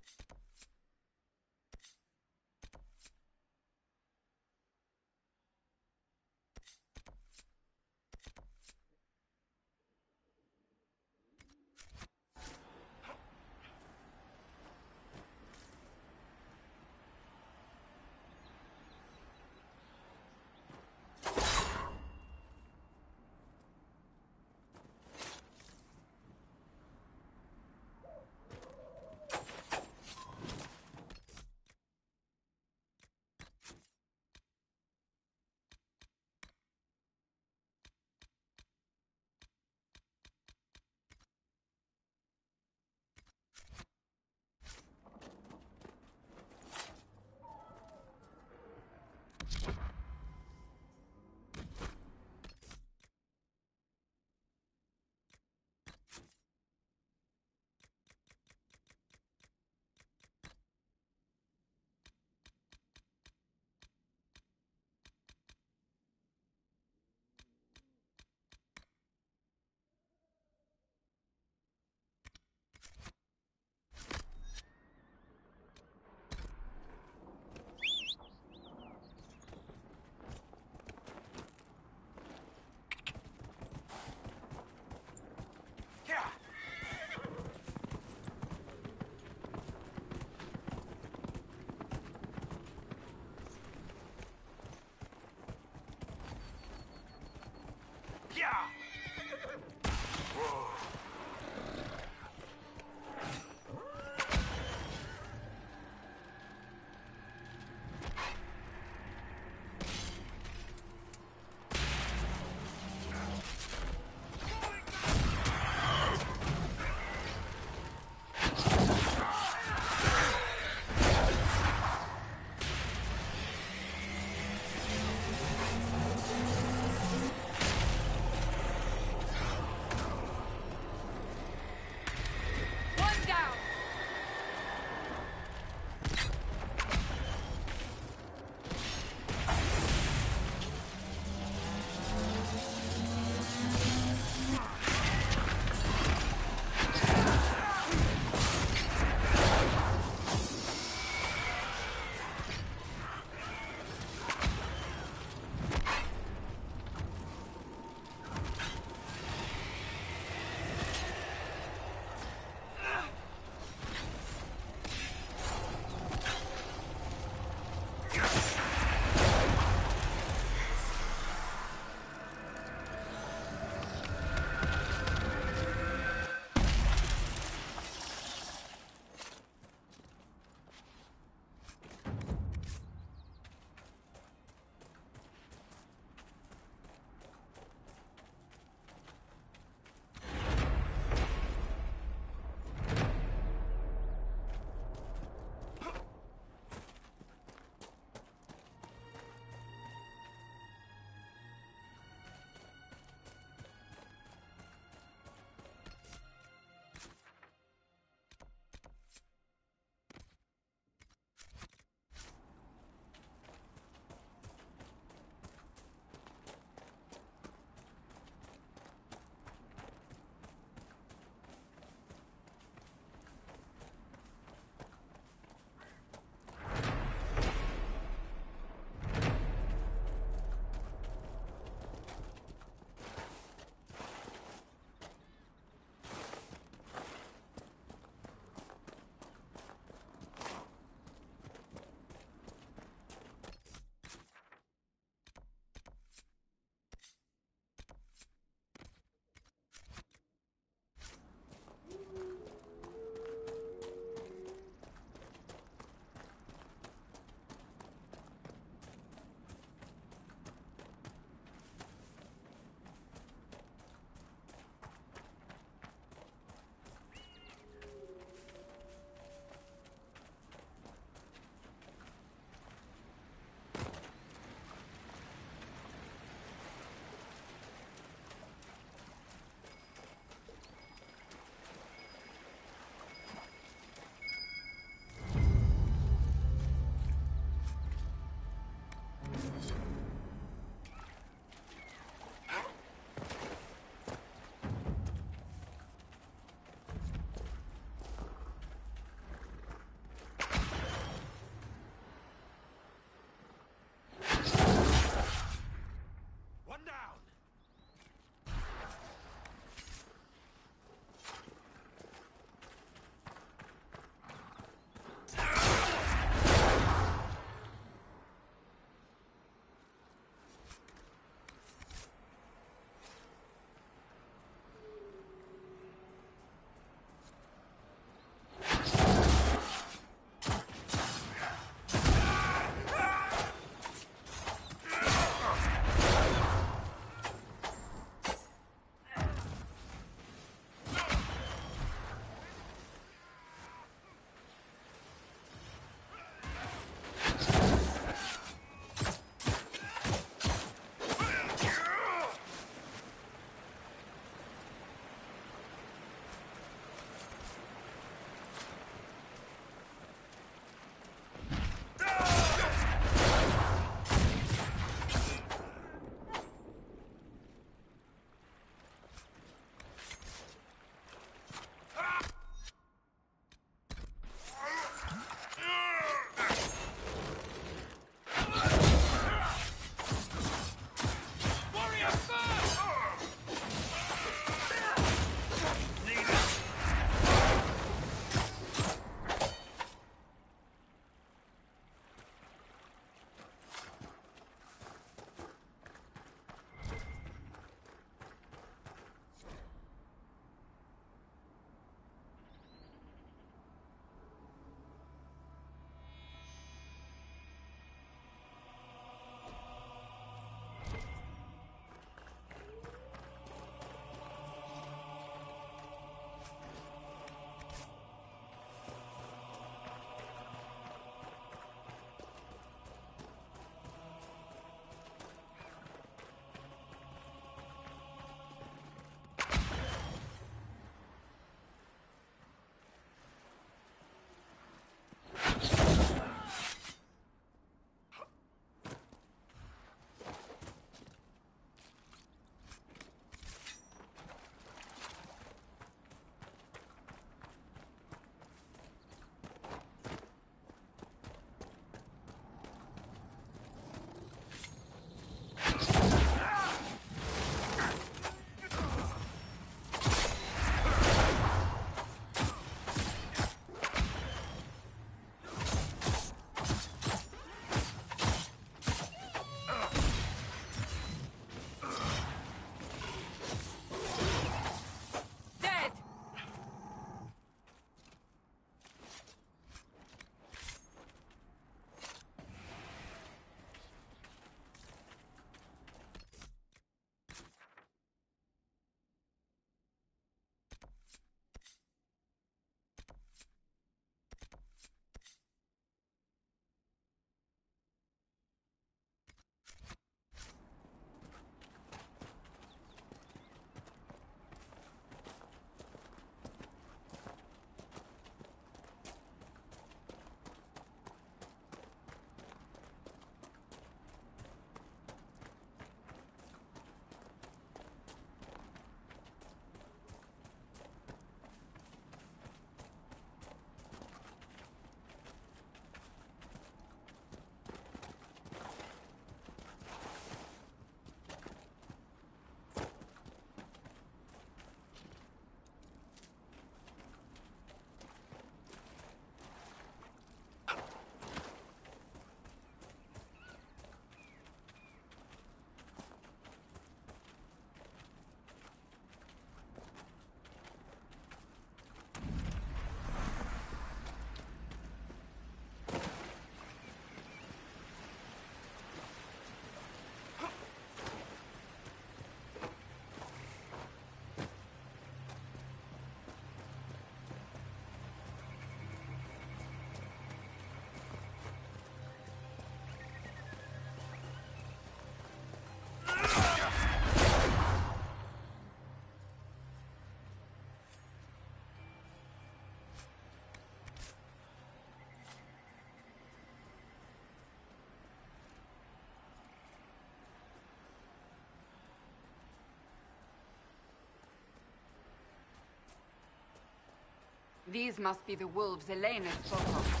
These must be the wolves Elena spoke of.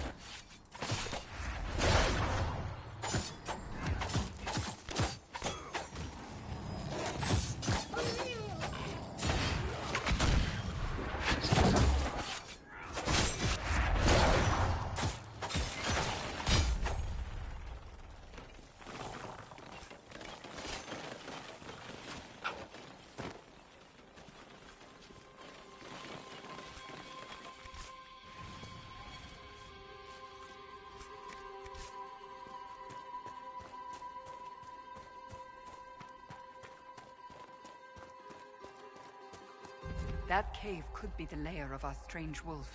That cave could be the lair of our strange wolves.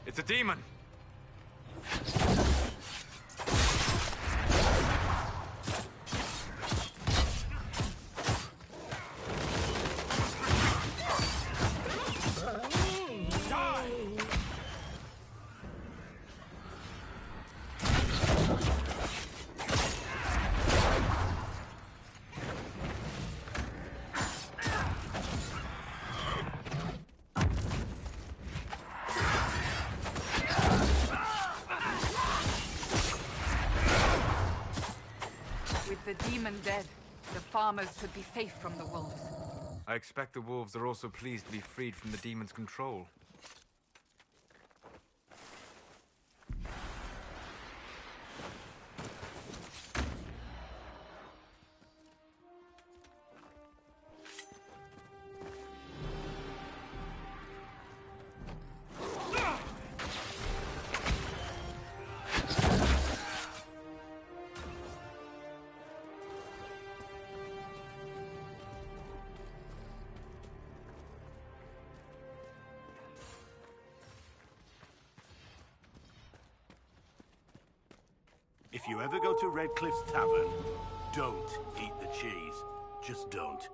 It's a demon! With the demon dead, the farmers could be safe from the wolves. I expect the wolves are also pleased to be freed from the demon's control. If you ever go to Redcliffe's Tavern, don't eat the cheese. Just don't.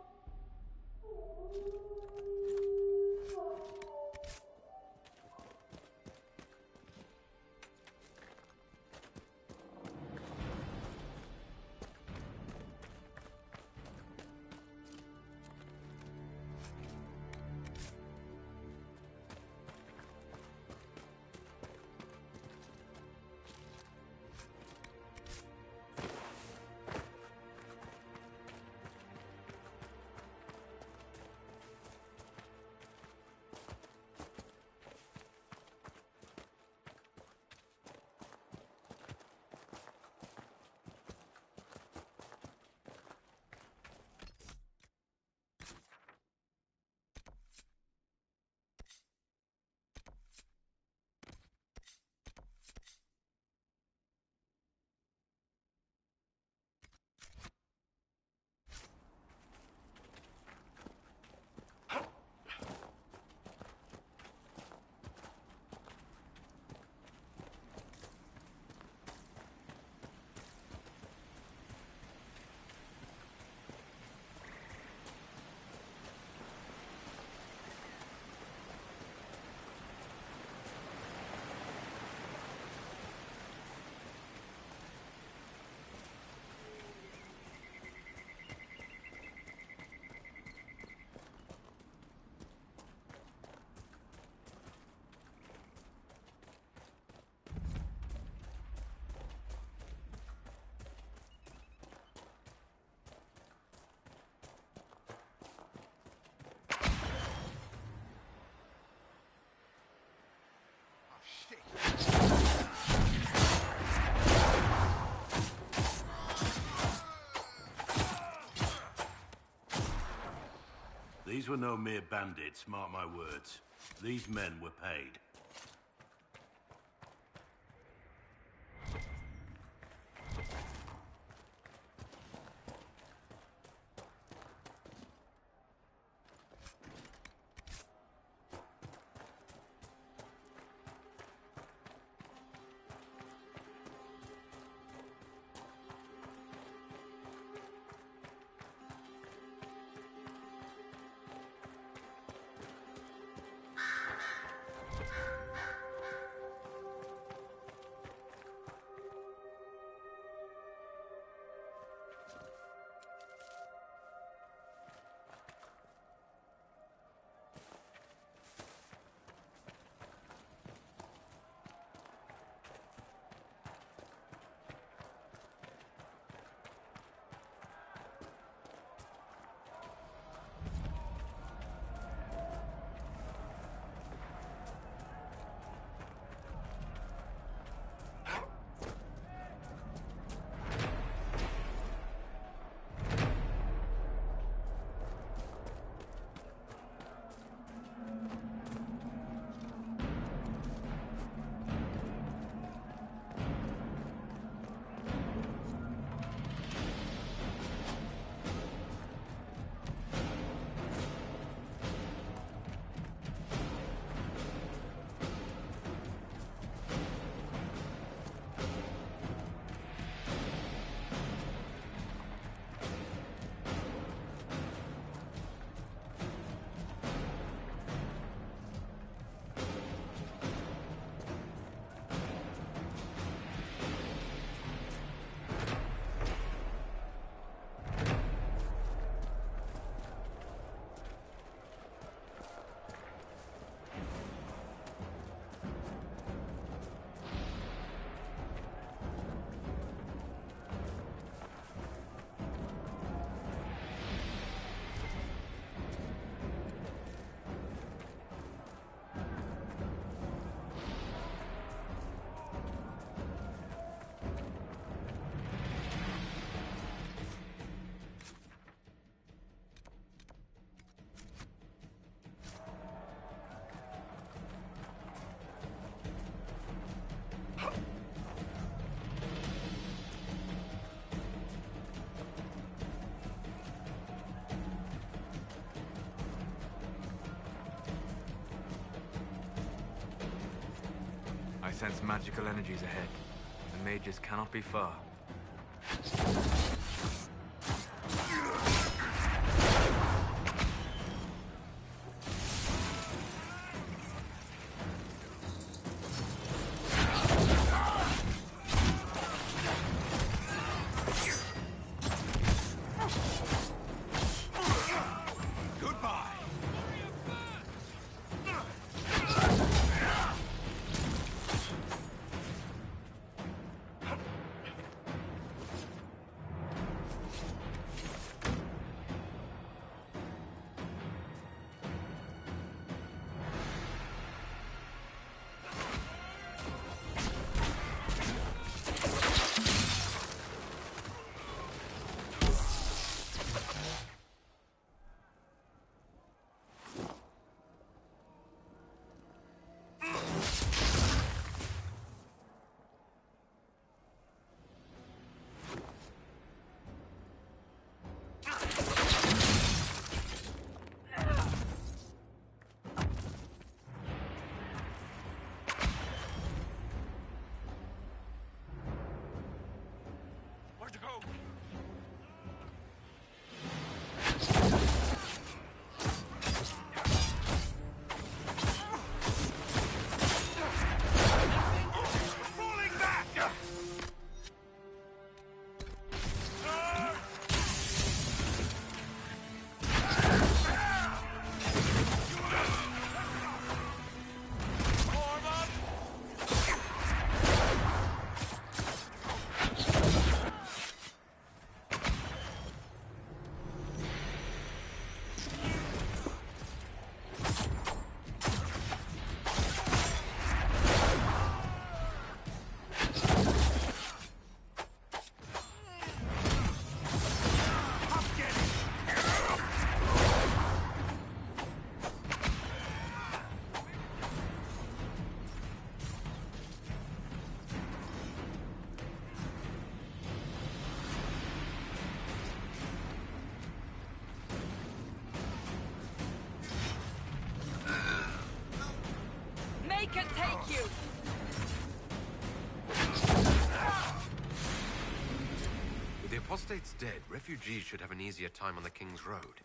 These were no mere bandits, mark my words. These men were paid. I sense magical energies ahead. The mages cannot be far. Can take you! With the apostates dead, refugees should have an easier time on the King's Road.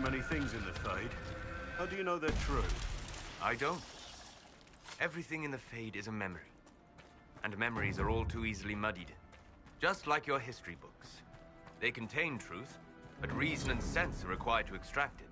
learn many things in the Fade. How do you know they're true? I don't. Everything in the Fade is a memory. And memories are all too easily muddied. Just like your history books. They contain truth, but reason and sense are required to extract it.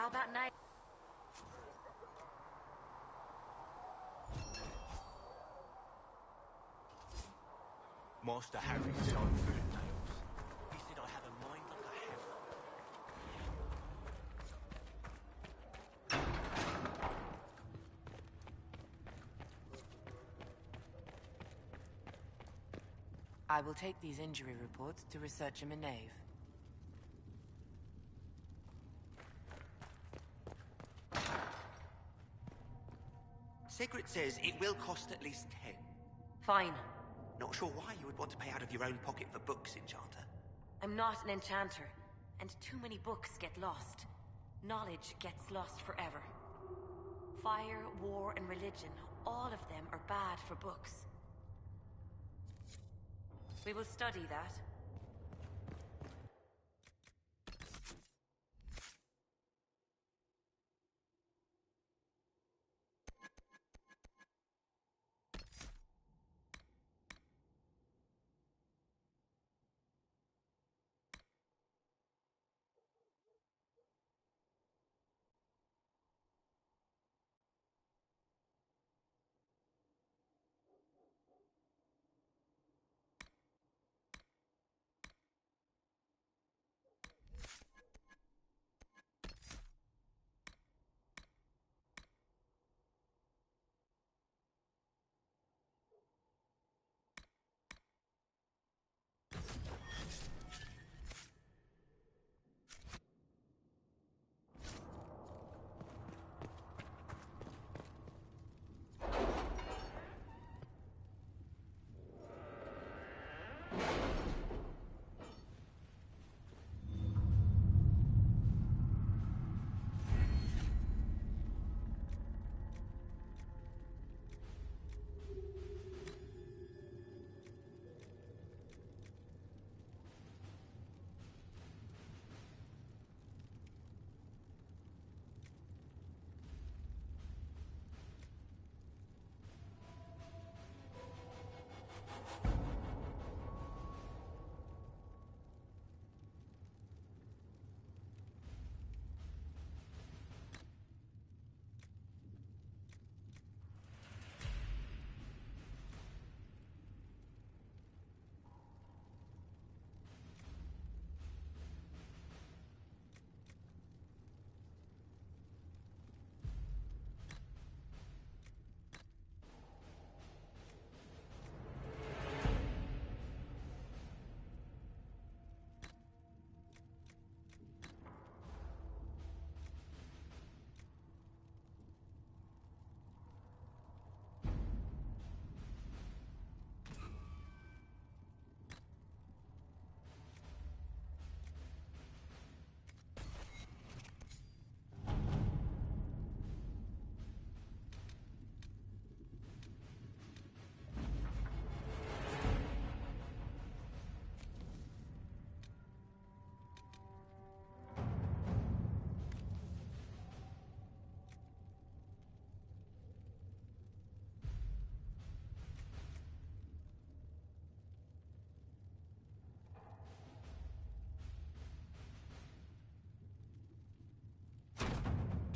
How about night? Master Harry is so full of tales. He said I have a mind like a hammer. I will take these injury reports to researcher Minave. Sigrid says it will cost at least 10. Fine. Not sure why you would want to pay out of your own pocket for books, Enchanter. I'm not an enchanter, and too many books get lost. Knowledge gets lost forever. Fire, war, and religion, all of them are bad for books. We will study that.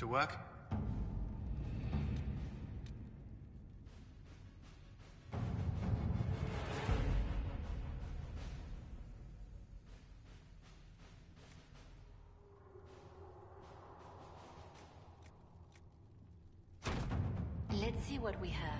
to work? Let's see what we have.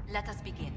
Let us begin.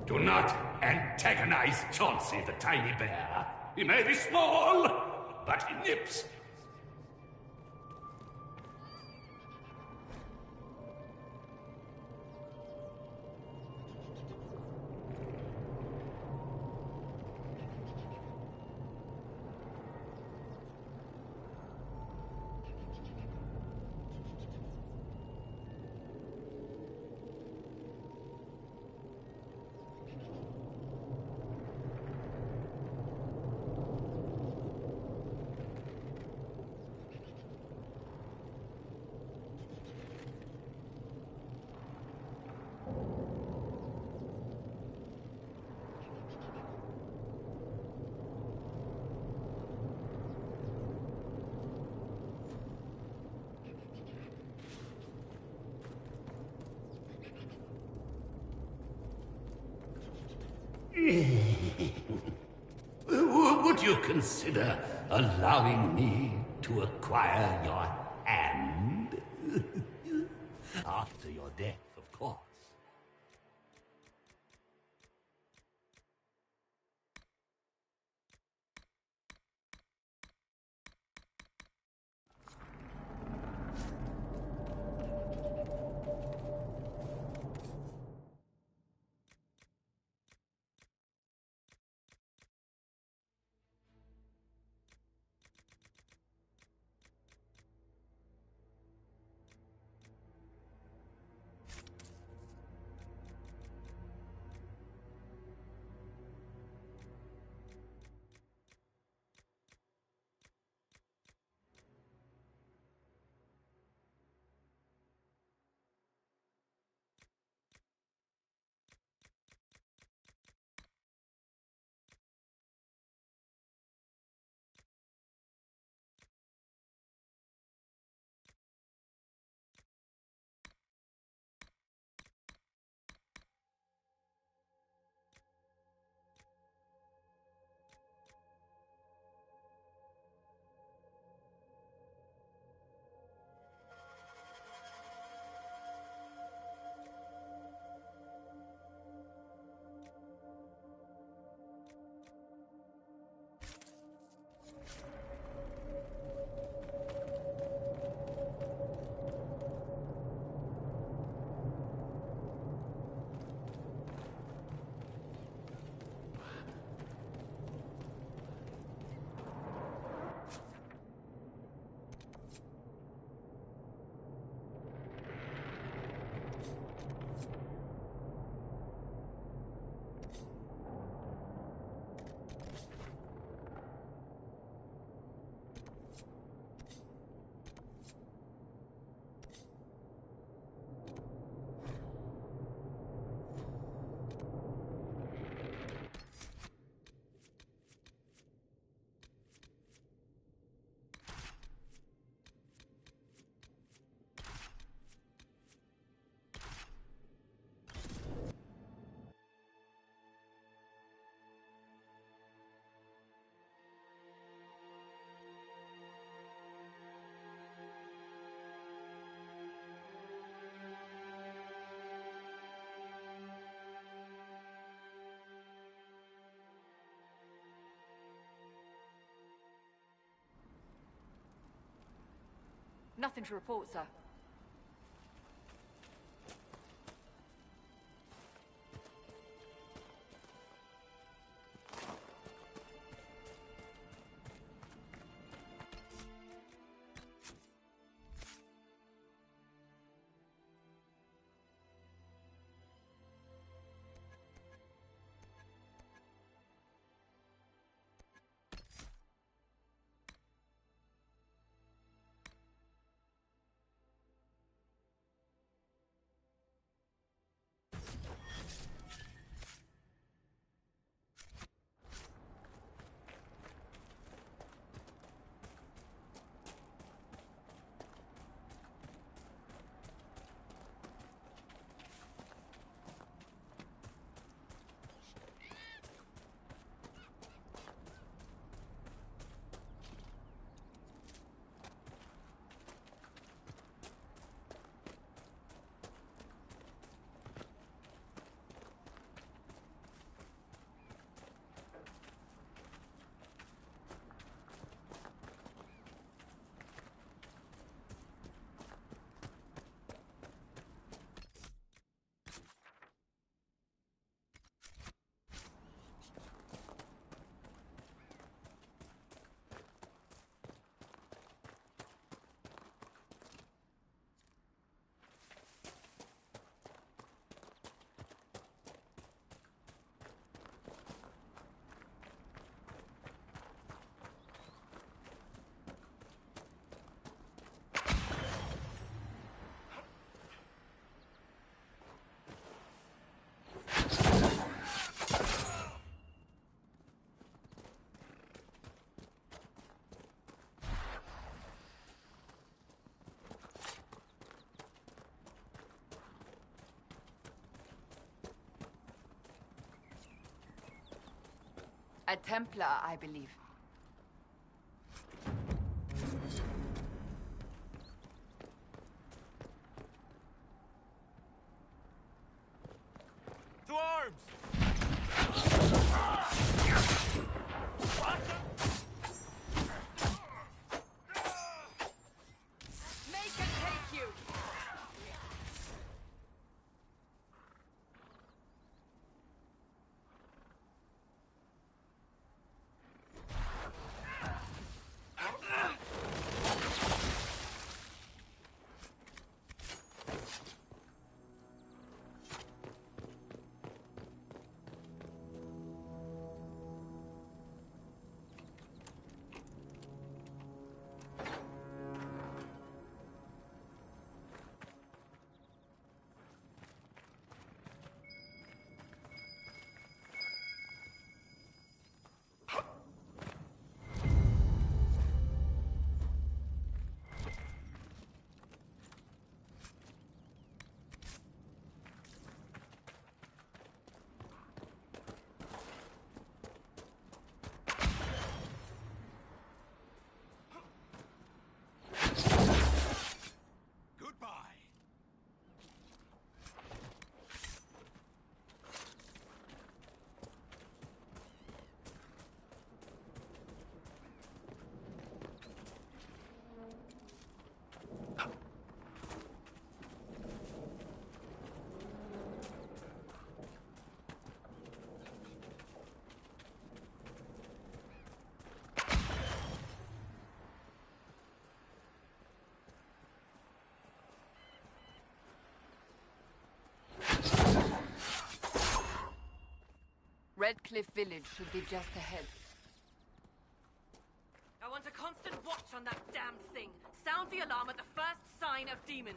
Do not antagonize Chauncey the tiny bear. He may be small, but he nips. Would you consider allowing me to acquire your hand? After your death, of course. Nothing to report, sir. A Templar, I believe. To arms! Make it take you! Redcliffe Village should be just ahead. I want a constant watch on that damned thing. Sound the alarm at the first sign of demons.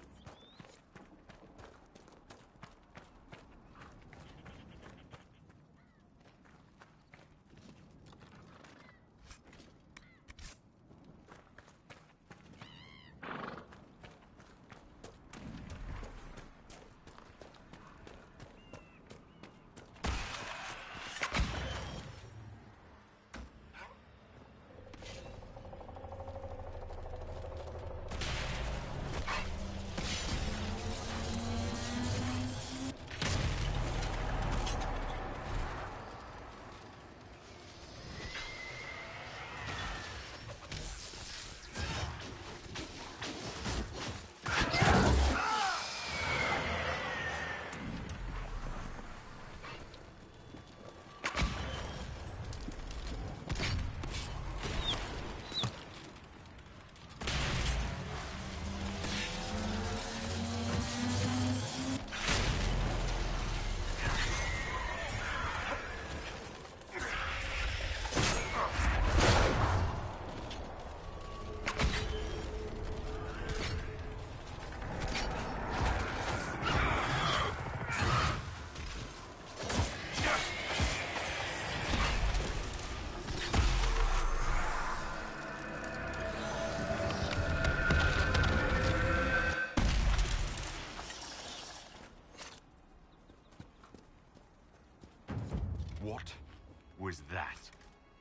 What was that?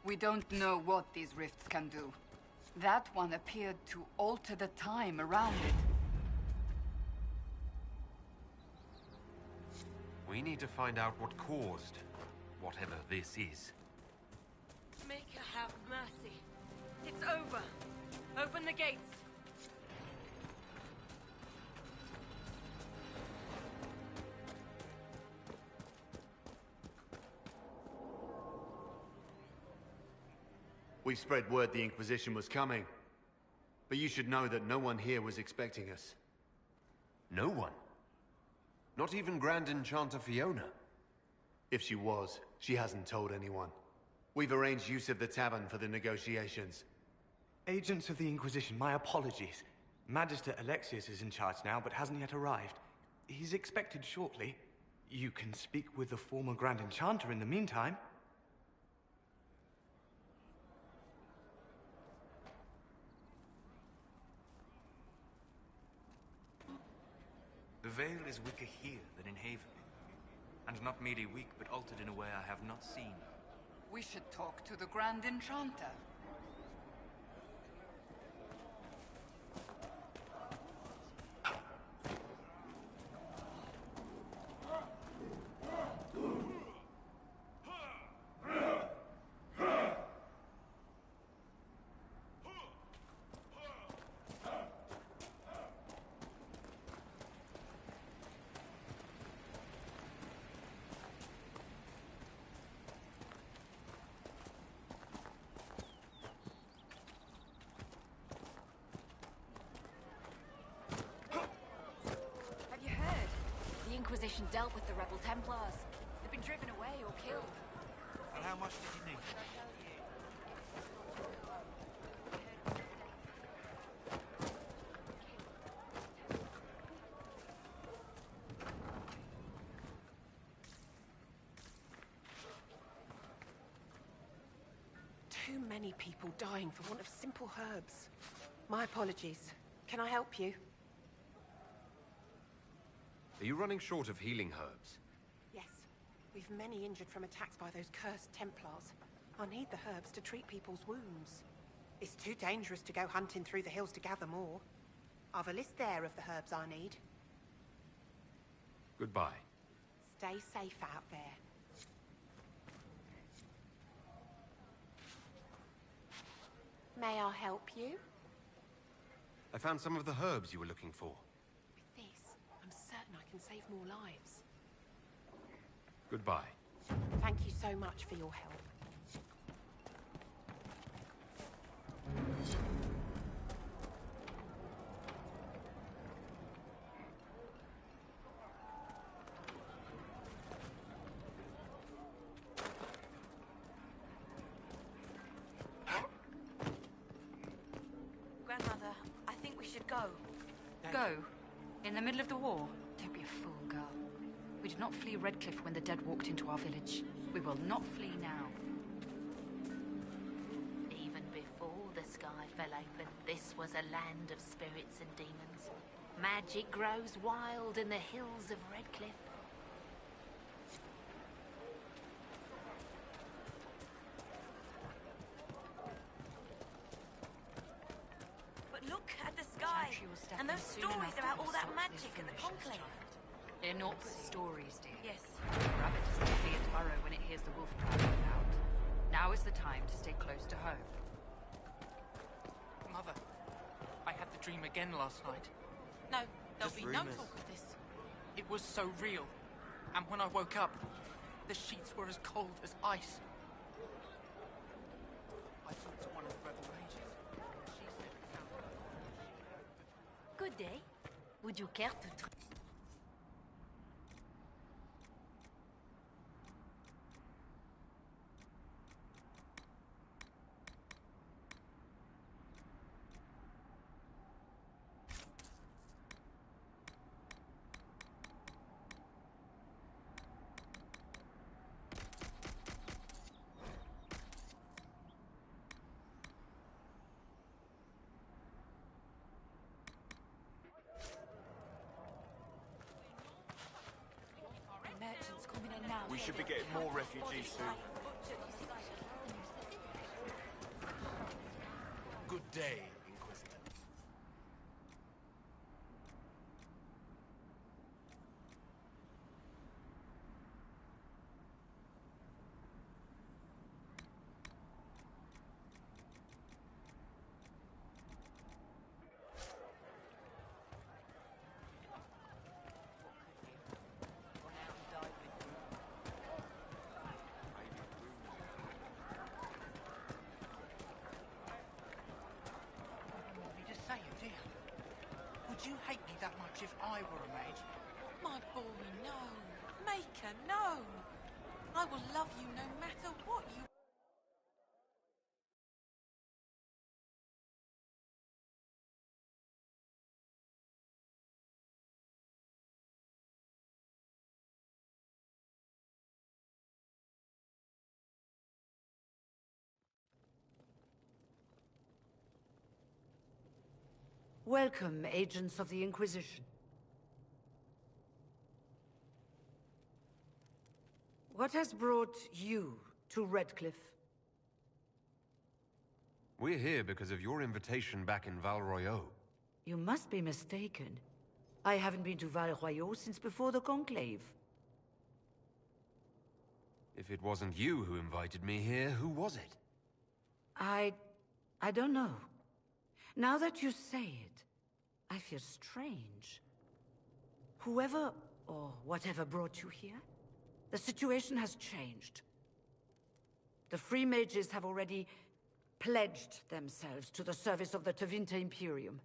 We don't know what these rifts can do. That one appeared to alter the time around it. We need to find out what caused whatever this is. Make her have mercy. It's over. Open the gates. We spread word the Inquisition was coming. But you should know that no one here was expecting us. No one? Not even Grand Enchanter Fiona? If she was, she hasn't told anyone. We've arranged use of the tavern for the negotiations. Agents of the Inquisition, my apologies. Magister Alexius is in charge now, but hasn't yet arrived. He's expected shortly. You can speak with the former Grand Enchanter in the meantime. The veil is weaker here than in Haven. And not merely weak, but altered in a way I have not seen. We should talk to the Grand Enchanter. The Inquisition dealt with the rebel Templars. They've been driven away or killed. And how much did you need? Too many people dying for want of simple herbs. My apologies. Can I help you? Are you running short of healing herbs? Yes. We've many injured from attacks by those cursed Templars. I need the herbs to treat people's wounds. It's too dangerous to go hunting through the hills to gather more. I've a list there of the herbs I need. Goodbye. Stay safe out there. May I help you? I found some of the herbs you were looking for. With this, I'm certain I can save more lives. Goodbye. Thank you so much for your help. Grandmother, I think we should go. Go? In the middle of the war? Don't be a fool, girl. We did not flee Redcliffe when the dead walked into our village. We will not flee now. Even before the sky fell open, this was a land of spirits and demons. Magic grows wild in the hills of Redcliffe. But look at the sky, and those stories about all that magic and the conclave. They're not stories, dear. Yes. The rabbit doesn't flee its burrow when it hears the wolf prowling about. Now is the time to stay close to home. Mother, I had the dream again last night. No, there'll Just be no rumours. talk of this. It was so real. And when I woke up, the sheets were as cold as ice. I talked to one of the rebel rages. She said it sounded... Good day. Would you care to try? We should be getting more refugees soon. Good day, Inquisitor. Would you hate me that much if I were a mage? My boy, no. Maker, no. I will love you no matter what you... Welcome, agents of the Inquisition. What has brought you to Redcliffe? We're here because of your invitation back in Val Royeaux. You must be mistaken. I haven't been to Val Royeaux since before the Conclave. If it wasn't you who invited me here, who was it? I don't know. Now that you say it, I feel strange. Whoever or whatever brought you here, the situation has changed. The Free Mages have already pledged themselves to the service of the Tevinter Imperium.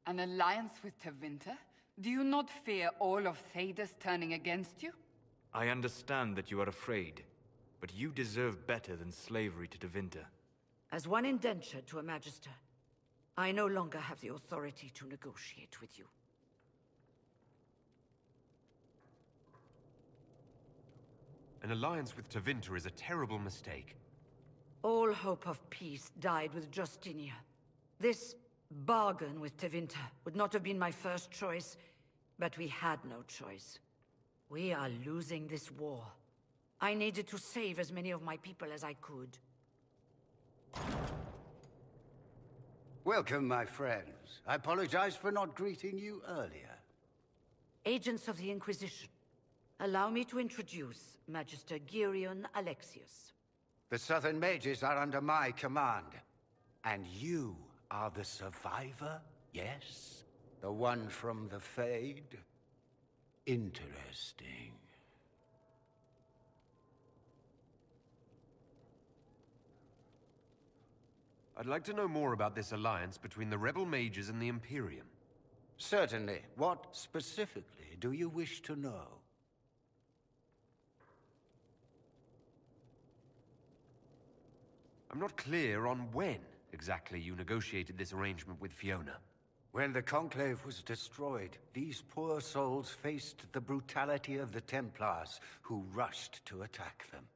An alliance with Tevinter? Do you not fear all of Thedas turning against you? I understand that you are afraid, but you deserve better than slavery to Tevinter. As one indentured to a Magister, I no longer have the authority to negotiate with you. An alliance with Tevinter is a terrible mistake. All hope of peace died with Justinia. This bargain with Tevinter would not have been my first choice, but we had no choice. We are losing this war. I needed to save as many of my people as I could. Welcome, my friends. I apologize for not greeting you earlier. Agents of the Inquisition, allow me to introduce Magister Girion Alexius. The Southern Mages are under my command. And you are the survivor, yes? The one from the Fade? Interesting. I'd like to know more about this alliance between the rebel mages and the Imperium. Certainly. What specifically do you wish to know? I'm not clear on when exactly you negotiated this arrangement with Fiona. When the Conclave was destroyed, these poor souls faced the brutality of the Templars, who rushed to attack them.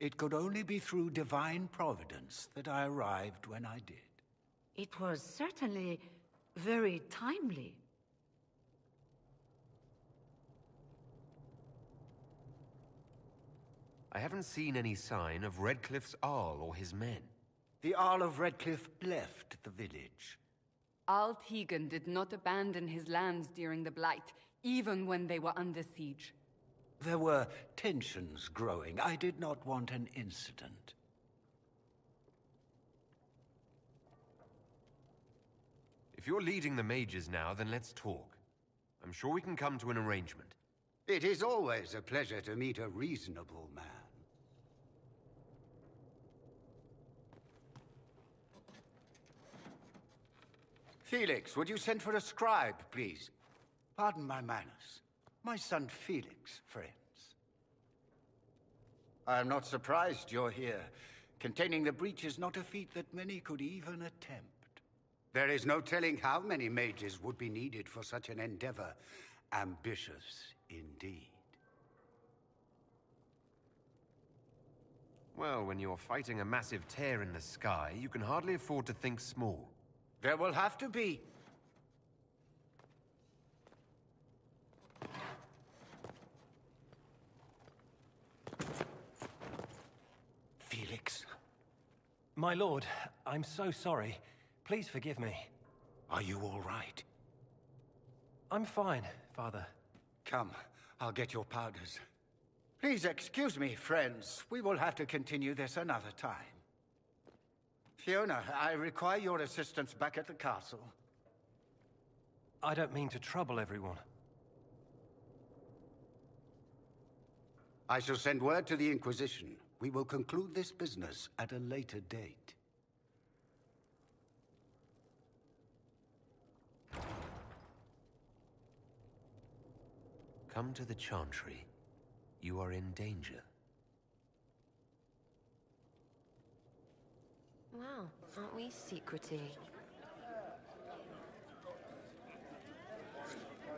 It could only be through divine providence that I arrived when I did. It was certainly very timely. I haven't seen any sign of Redcliffe's Arl or his men. The Arl of Redcliffe left the village. Arl Tegan did not abandon his lands during the Blight, even when they were under siege. There were tensions growing. I did not want an incident. If you're leading the mages now, then let's talk. I'm sure we can come to an arrangement. It is always a pleasure to meet a reasonable man. Felix, would you send for a scribe, please? Pardon my manners. My son Felix, friends. I am not surprised you're here. Containing the breach is not a feat that many could even attempt. There is no telling how many mages would be needed for such an endeavor. Ambitious, indeed. Well, when you're fighting a massive tear in the sky, you can hardly afford to think small. There will have to be. My lord, I'm so sorry. Please forgive me. Are you all right? I'm fine, Father. Come, I'll get your powders. Please excuse me, friends. We will have to continue this another time. Fiona, I require your assistance back at the castle. I don't mean to trouble everyone. I shall send word to the Inquisition. We will conclude this business at a later date. Come to the Chantry. You are in danger. Wow, aren't we secrety?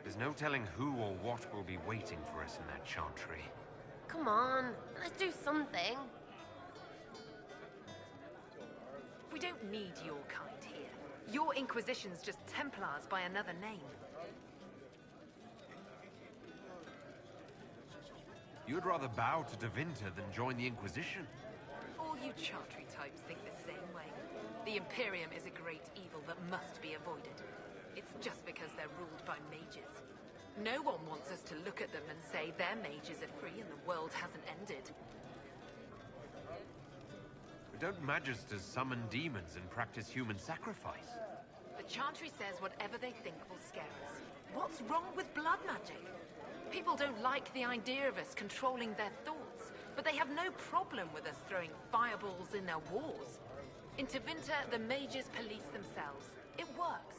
There's no telling who or what will be waiting for us in that Chantry. Come on, let's do something. We don't need your kind here. Your Inquisition's just Templars by another name. You'd rather bow to Devinter than join the Inquisition? All you Chantry types think the same way. The Imperium is a great evil that must be avoided. It's just because they're ruled by mages. No one wants us to look at them and say their mages are free and the world hasn't ended. But don't magisters summon demons and practice human sacrifice? The Chantry says whatever they think will scare us. What's wrong with blood magic? People don't like the idea of us controlling their thoughts, but they have no problem with us throwing fireballs in their wars. In Tevinter, the mages police themselves. It works.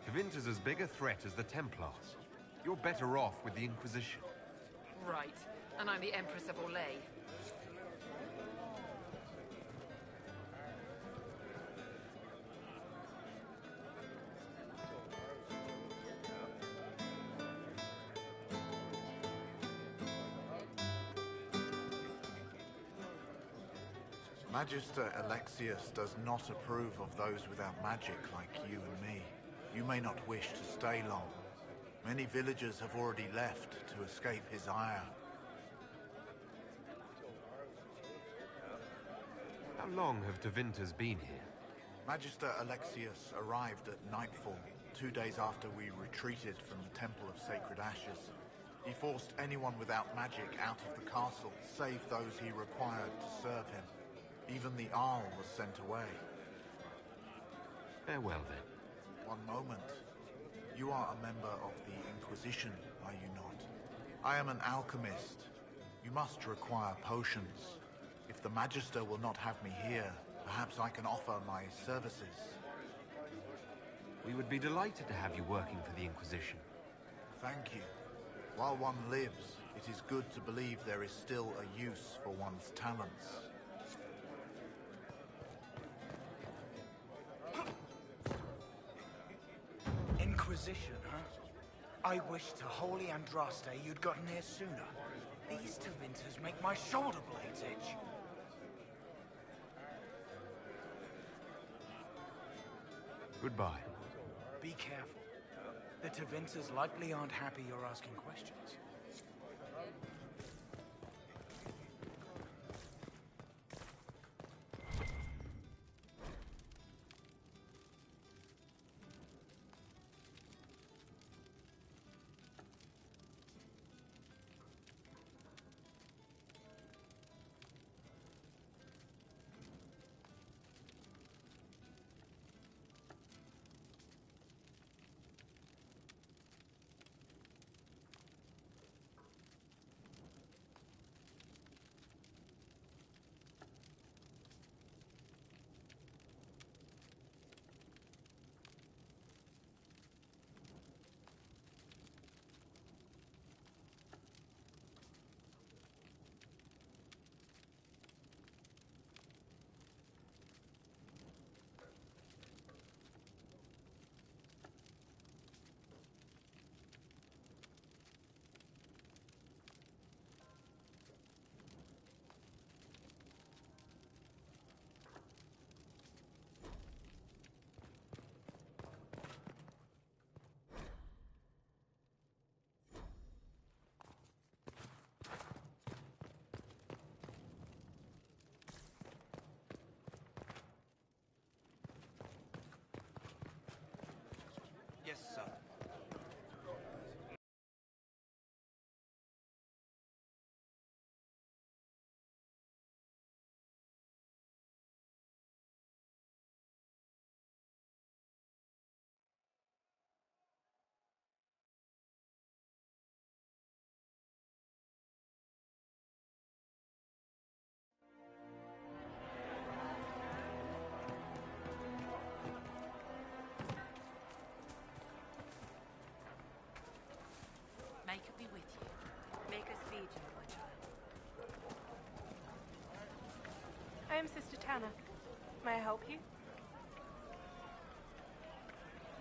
Tevinter's as big a threat as the Templars. You're better off with the Inquisition. Right. And I'm the Empress of Orlais. Magister Alexius does not approve of those without magic like you and me. You may not wish to stay long. Many villagers have already left to escape his ire. How long have Devinters been here? Magister Alexius arrived at nightfall, 2 days after we retreated from the Temple of Sacred Ashes. He forced anyone without magic out of the castle, save those he required to serve him. Even the Arl was sent away. Farewell, then. One moment. You are a member of the Inquisition, are you not? I am an alchemist. You must require potions. If the Magister will not have me here, perhaps I can offer my services. We would be delighted to have you working for the Inquisition. Thank you. While one lives, it is good to believe there is still a use for one's talents. Inquisition, huh? I wish to Holy Andraste you'd gotten here sooner. These Tevinters make my shoulder blades itch. Goodbye. Be careful. The Tevinters likely aren't happy you're asking questions. I am Sister Tanner. May I help you?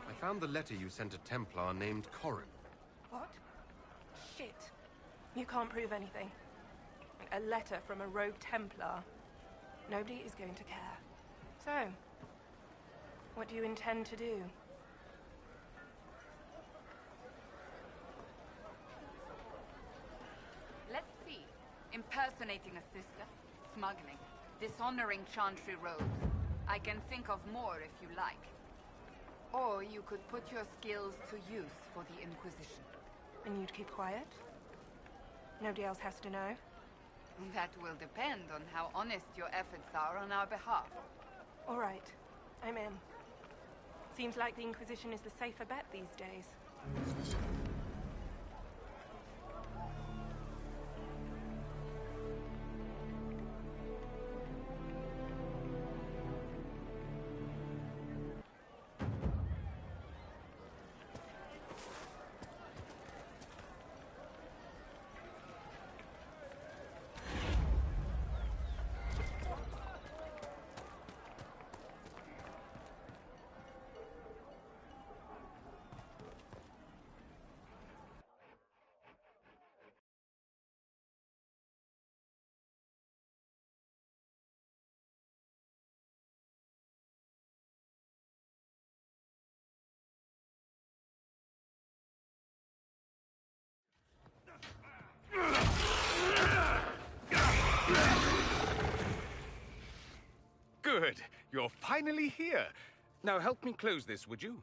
I found the letter you sent a Templar named Corin. What? Shit. You can't prove anything. A letter from a rogue Templar. Nobody is going to care. So, what do you intend to do? Let's see. Impersonating a sister, smuggling, dishonoring Chantry robes. I can think of more if you like. Or you could put your skills to use for the Inquisition. And you'd keep quiet? Nobody else has to know? That will depend on how honest your efforts are on our behalf. All right. I'm in. Seems like the Inquisition is the safer bet these days. Good. You're finally here. Now help me close this, would you?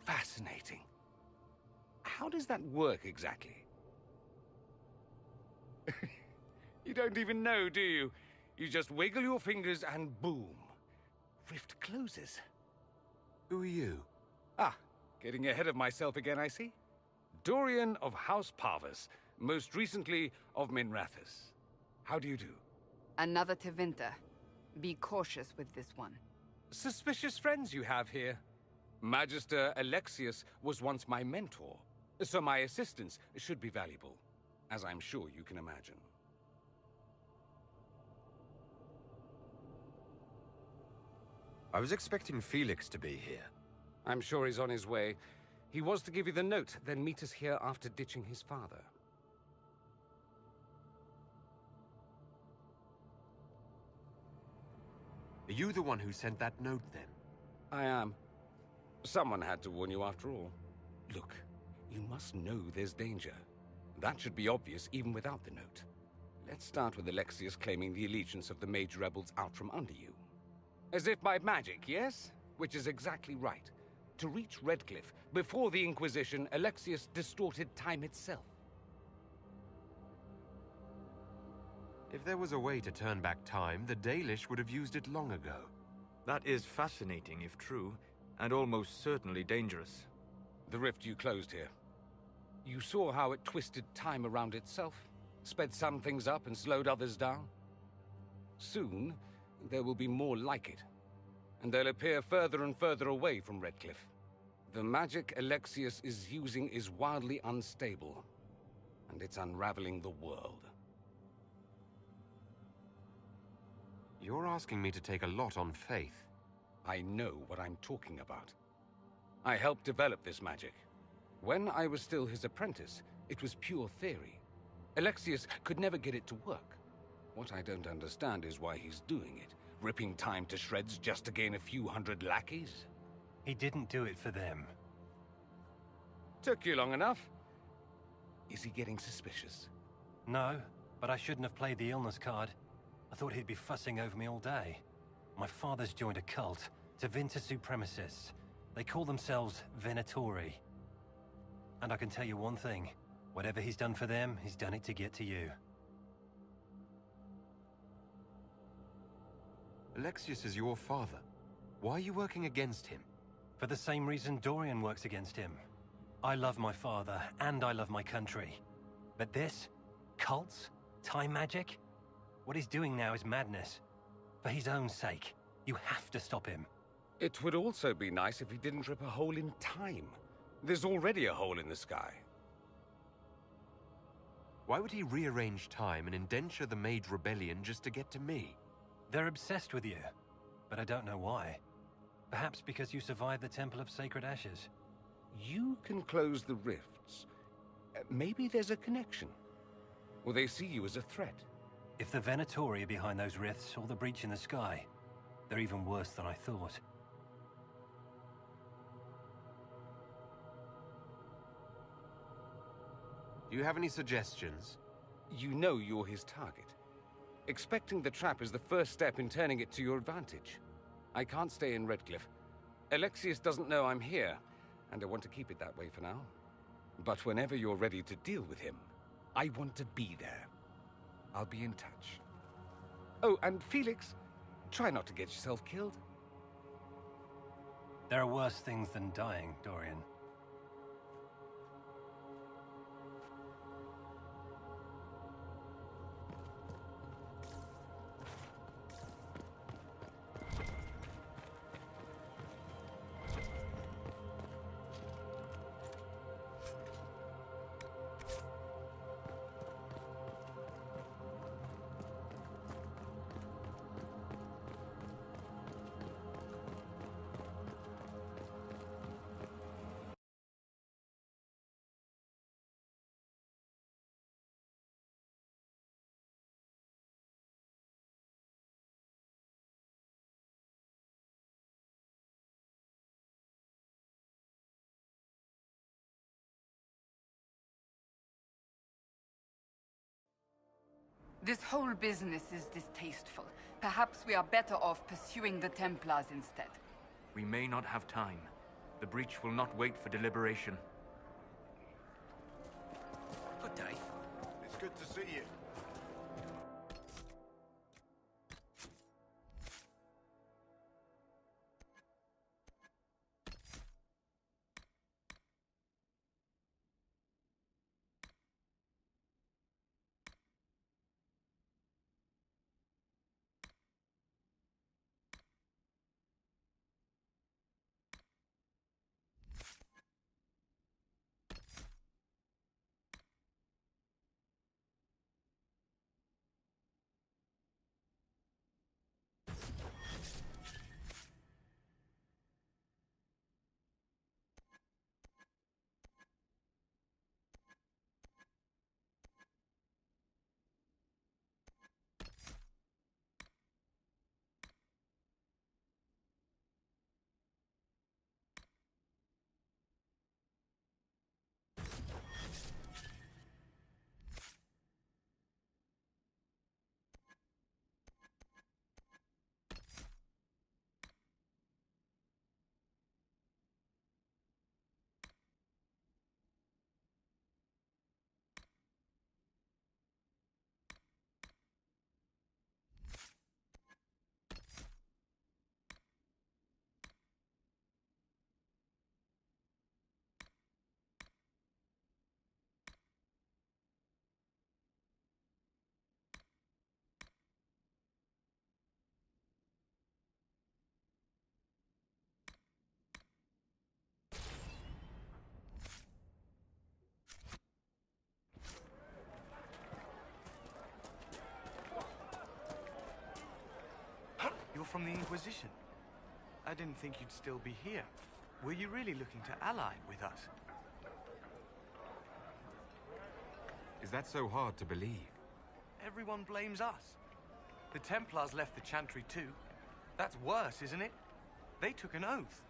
Fascinating. How does that work exactly? You don't even know, do you? You just wiggle your fingers and boom. Rift closes. Who are you? Ah, getting ahead of myself again, I see. Dorian of House Parvus, most recently of Minrathous. How do you do? Another Tevinter. Be cautious with this one. Suspicious friends you have here. Magister Alexius was once my mentor, so my assistance should be valuable, as I'm sure you can imagine. I was expecting Felix to be here. I'm sure he's on his way. He was to give you the note, then meet us here after ditching his father. Are you the one who sent that note, then? I am. Someone had to warn you after all. Look, you must know there's danger. That should be obvious even without the note. Let's start with Alexius claiming the allegiance of the Mage Rebels out from under you. As if by magic, yes? Which is exactly right. To reach Redcliffe, before the Inquisition, Alexius distorted time itself. If there was a way to turn back time, the Dalish would have used it long ago. That is fascinating, if true, and almost certainly dangerous. The rift you closed here. You saw how it twisted time around itself, sped some things up and slowed others down. Soon, there will be more like it, and they'll appear further and further away from Redcliffe. The magic Alexius is using is wildly unstable, and it's unraveling the world. You're asking me to take a lot on faith. I know what I'm talking about. I helped develop this magic. When I was still his apprentice, it was pure theory. Alexius could never get it to work. What I don't understand is why he's doing it, ripping time to shreds just to gain a few hundred lackeys. He didn't do it for them. Took you long enough. Is he getting suspicious? No, but I shouldn't have played the illness card. I thought he'd be fussing over me all day. My father's joined a cult, Tevinter Supremacists. They call themselves Venatori. And I can tell you one thing. Whatever he's done for them, he's done it to get to you. Alexius is your father. Why are you working against him? For the same reason Dorian works against him. I love my father, and I love my country. But this? Cults? Time magic? What he's doing now is madness. For his own sake, you have to stop him. It would also be nice if he didn't rip a hole in time. There's already a hole in the sky. Why would he rearrange time and indenture the Mage Rebellion just to get to me? They're obsessed with you, but I don't know why. Perhaps because you survived the Temple of Sacred Ashes. You can close the rifts. Maybe there's a connection. Or they see you as a threat. If the Venatori are behind those rifts or the breach in the sky, they're even worse than I thought. Do you have any suggestions? You know you're his target. Expecting the trap is the first step in turning it to your advantage. I can't stay in Redcliffe. Alexius doesn't know I'm here, and I want to keep it that way for now. But whenever you're ready to deal with him, I want to be there. I'll be in touch. Oh, and Felix, try not to get yourself killed. There are worse things than dying, Dorian. This whole business is distasteful. Perhaps we are better off pursuing the Templars instead. We may not have time. The breach will not wait for deliberation. Good day. It's good to see you. from the Inquisition. I didn't think you'd still be here. Were you really looking to ally with us? Is that so hard to believe? Everyone blames us. The Templars left the Chantry too. That's worse, isn't it? They took an oath.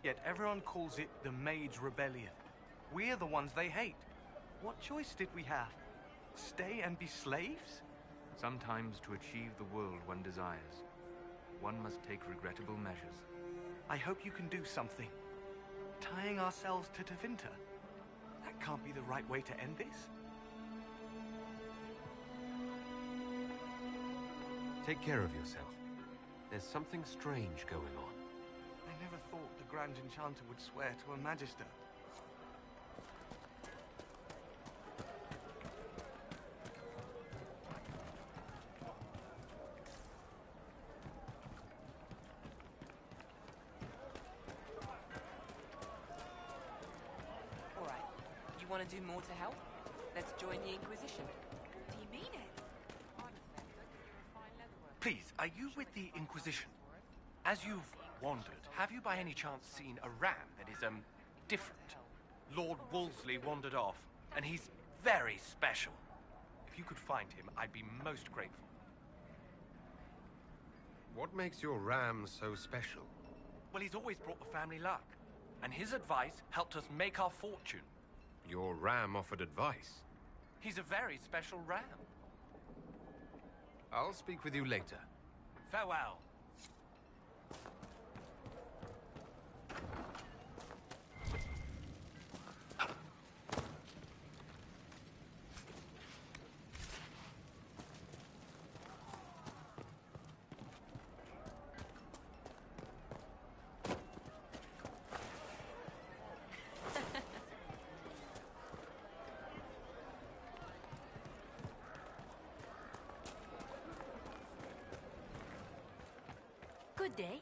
Yet everyone calls it the Mage Rebellion. We're the ones they hate. What choice did we have? Stay and be slaves? Sometimes to achieve the world one desires, one must take regrettable measures. I hope you can do something. Tying ourselves to Tevinter. That can't be the right way to end this. Take care of yourself. There's something strange going on. I never thought the Grand Enchanter would swear to a Magister. All right. You want to do more to help? Let's join the Inquisition. Do you mean it? Please, are you with the Inquisition? As you've wandered, have you by any chance seen a ram that is, different? Lord Wolseley wandered off, and he's very special. If you could find him, I'd be most grateful. What makes your ram so special? Well, he's always brought the family luck, and his advice helped us make our fortune. Your ram offered advice? He's a very special ram. I'll speak with you later. Farewell. Good day.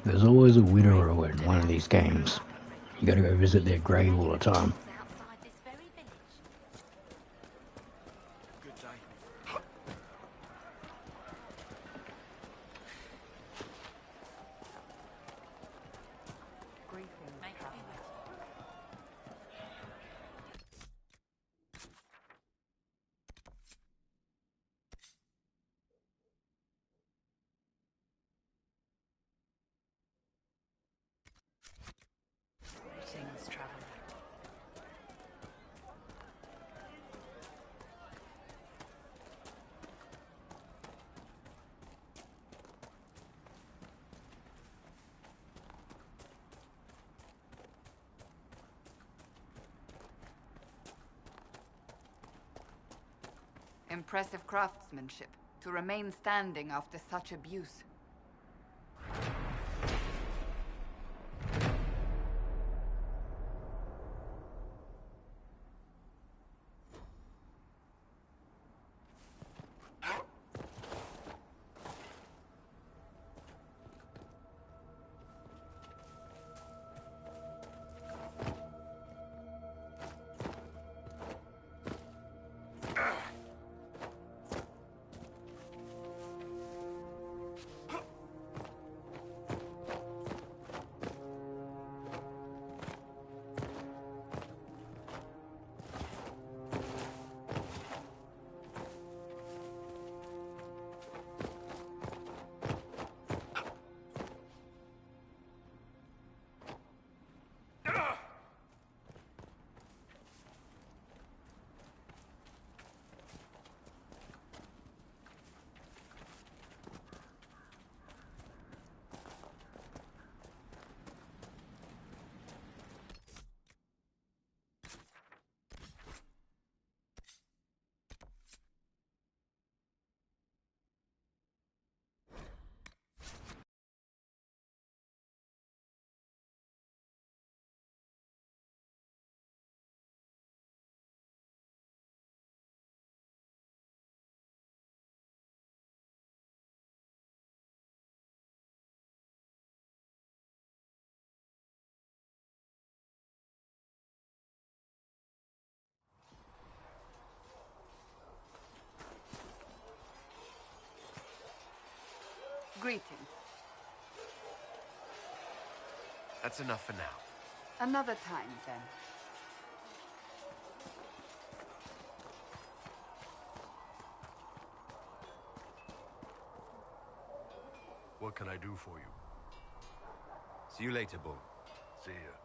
There's always a winner in one of these games. You gotta go visit their grave all the time. Greetings, traveler. Impressive craftsmanship to remain standing after such abuse. Greetings. That's enough for now. Another time, then. What can I do for you? See you later, Bull. See ya.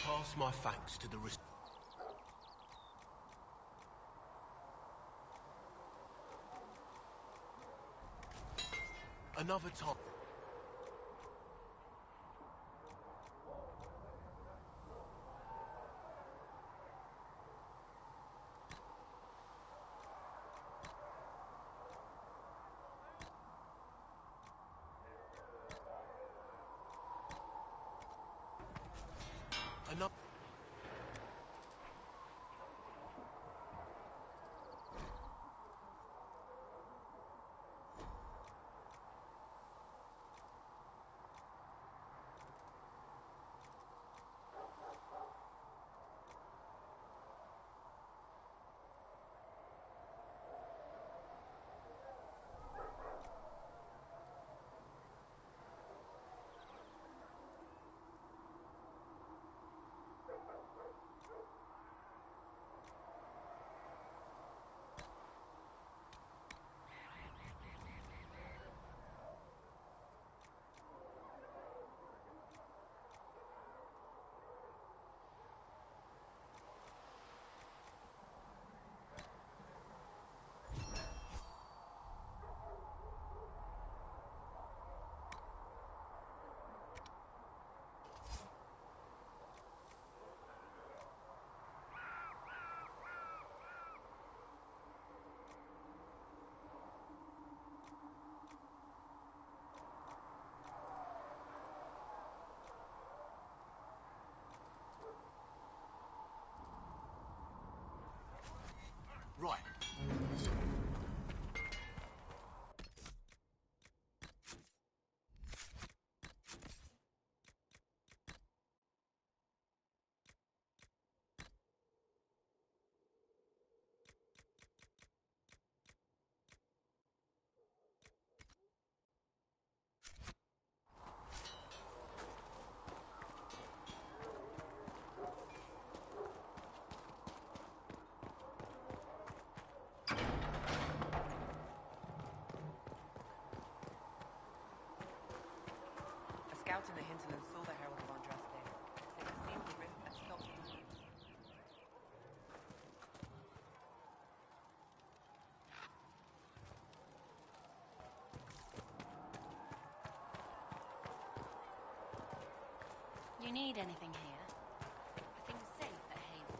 Pass my thanks to the Another time. Another. out in the hinterland saw the Herald of Andraste. They could seal the rift and stop the... You need anything here? Are things safe at Haven?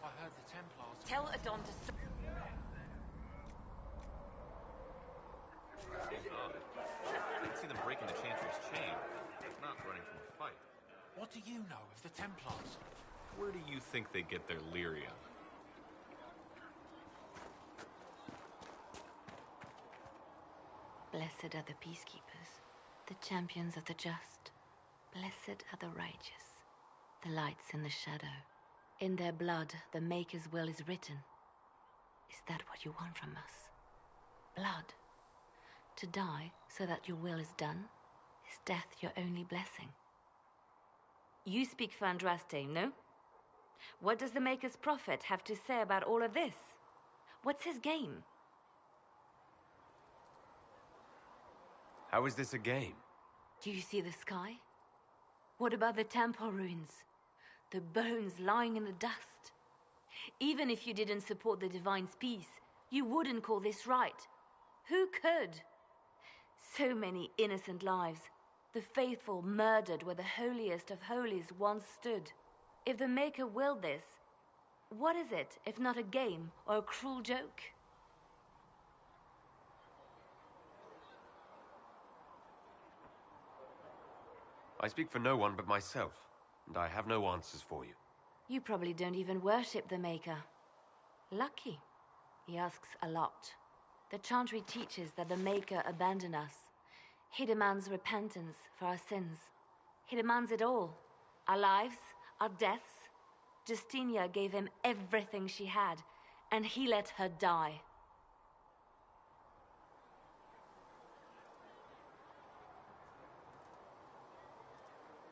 I heard the Templars... Tell Adon to stop. I can see them breaking the Chantry's chain, not running from a fight. What do you know of the Templars? Where do you think they get their lyrium? Blessed are the peacekeepers, the champions of the just. Blessed are the righteous, the lights in the shadow. In their blood, the Maker's will is written. Is that what you want from us? Blood. To die so that your will is done? Is death your only blessing? You speak for Andraste, no? What does the Maker's prophet have to say about all of this? What's his game? How is this a game? Do you see the sky? What about the temple ruins? The bones lying in the dust? Even if you didn't support the Divine's peace, you wouldn't call this right. Who could? So many innocent lives. The faithful murdered where the holiest of holies once stood. If the Maker willed this, what is it if not a game or a cruel joke? I speak for no one but myself, and I have no answers for you. You probably don't even worship the Maker. Lucky. He asks a lot. The Chantry teaches that the Maker abandoned us. He demands repentance for our sins. He demands it all. Our lives, our deaths. Justinia gave him everything she had, and he let her die.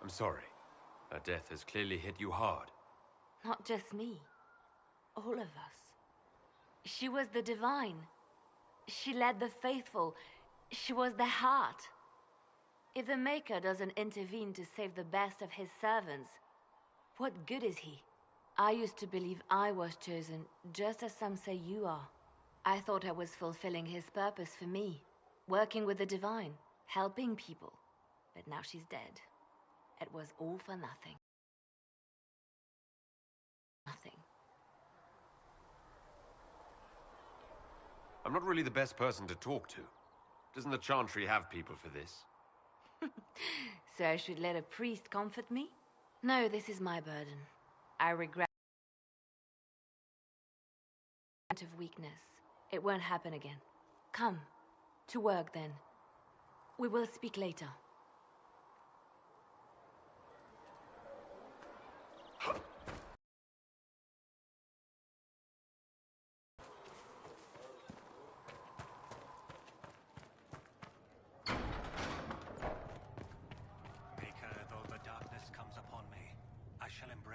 I'm sorry. Her death has clearly hit you hard. Not just me. All of us. She was the Divine. She led the faithful. She was their heart. If the Maker doesn't intervene to save the best of his servants, what good is he? I used to believe I was chosen, just as some say you are. I thought I was fulfilling his purpose for me, working with the Divine, helping people. But now she's dead. It was all for nothing. Nothing. I'm not really the best person to talk to. Doesn't the Chantry have people for this? So I should let a priest comfort me? No, this is my burden. I regret of weakness. It won't happen again. Come, to work then. We will speak later.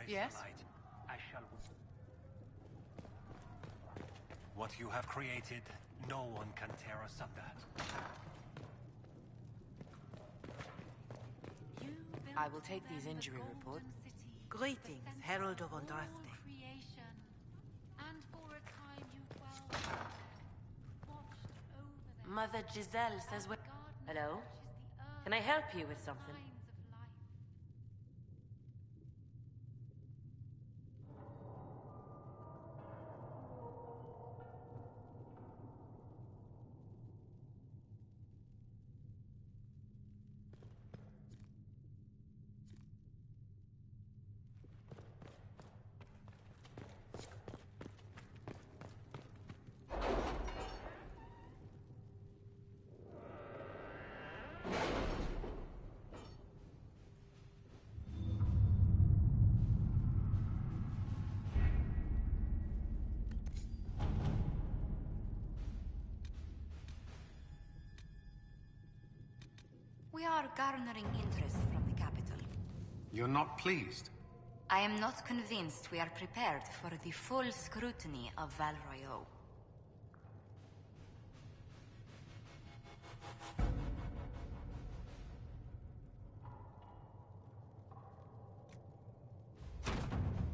Yes? I shall... What you have created, no one can tear asunder. I will take these injury reports. Greetings, Herald of Andraste. Mother Giselle says we... Hello? Can I help you with something? We are garnering interest from the capital. You're not pleased? I am not convinced we are prepared for the full scrutiny of Val Royeaux.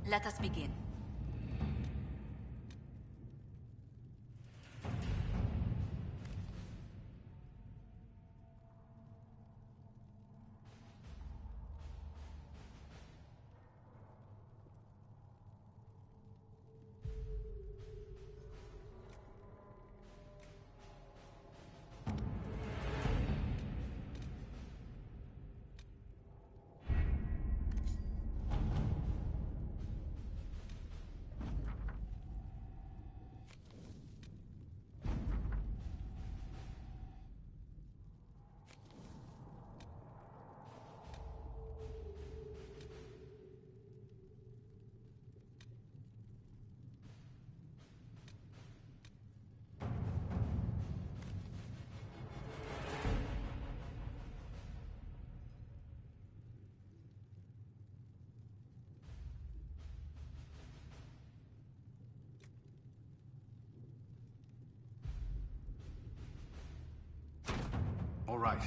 Let us begin. All right.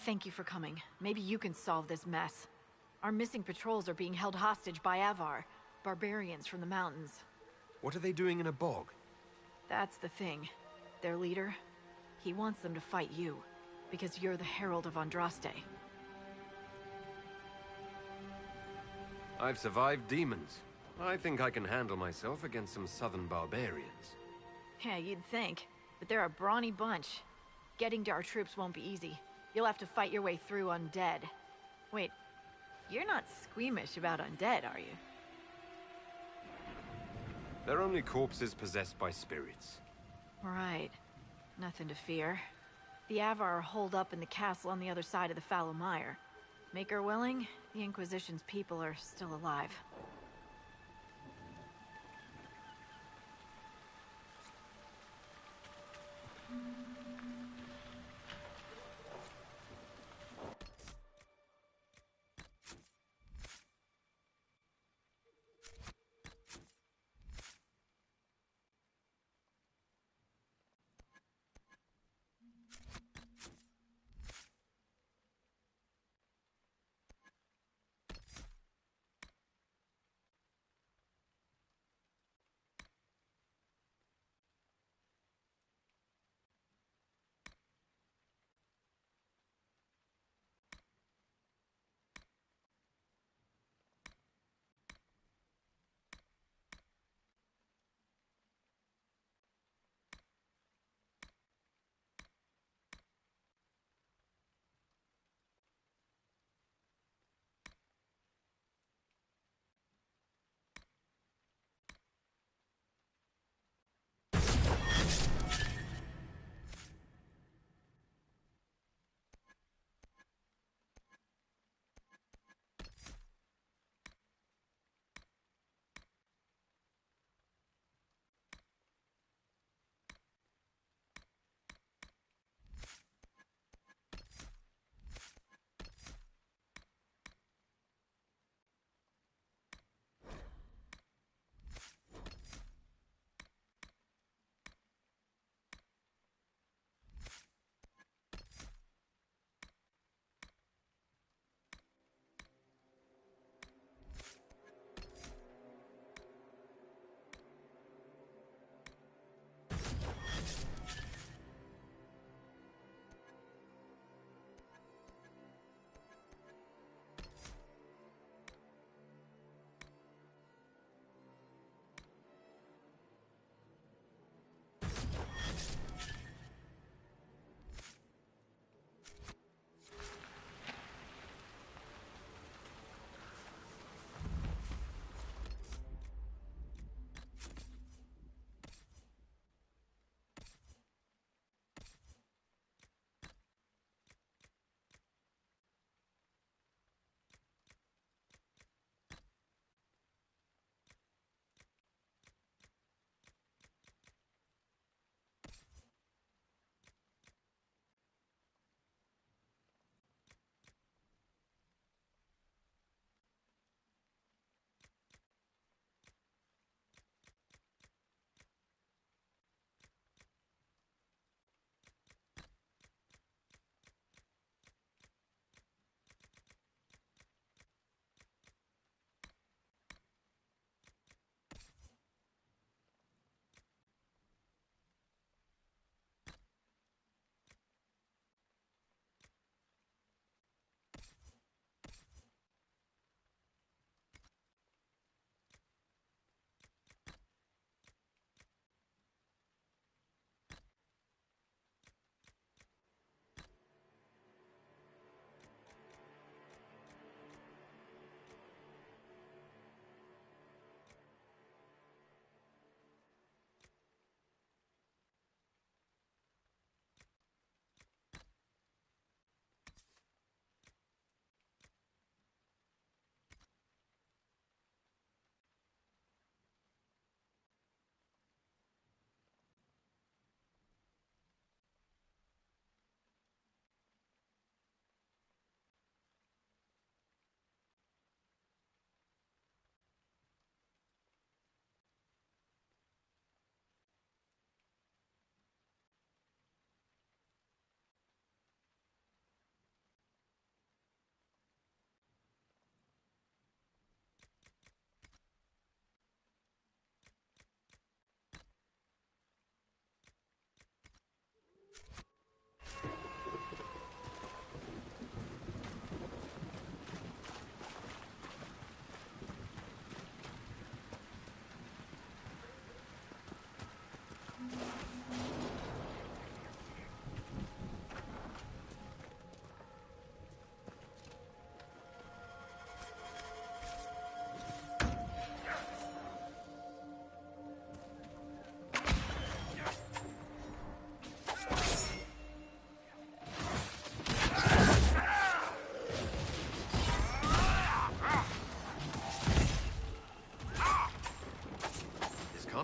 Thank you for coming. Maybe you can solve this mess. Our missing patrols are being held hostage by Avar, barbarians from the mountains. What are they doing in a bog? That's the thing. Their leader, he wants them to fight you, because you're the Herald of Andraste. I've survived demons. I think I can handle myself against some southern barbarians. Yeah, you'd think. But they're a brawny bunch. Getting to our troops won't be easy. You'll have to fight your way through undead. Wait, you're not squeamish about undead, are you? They're only corpses possessed by spirits. Right. Nothing to fear. The Avar are holed up in the castle on the other side of the fallow mire. Make her willing, the Inquisition's people are still alive.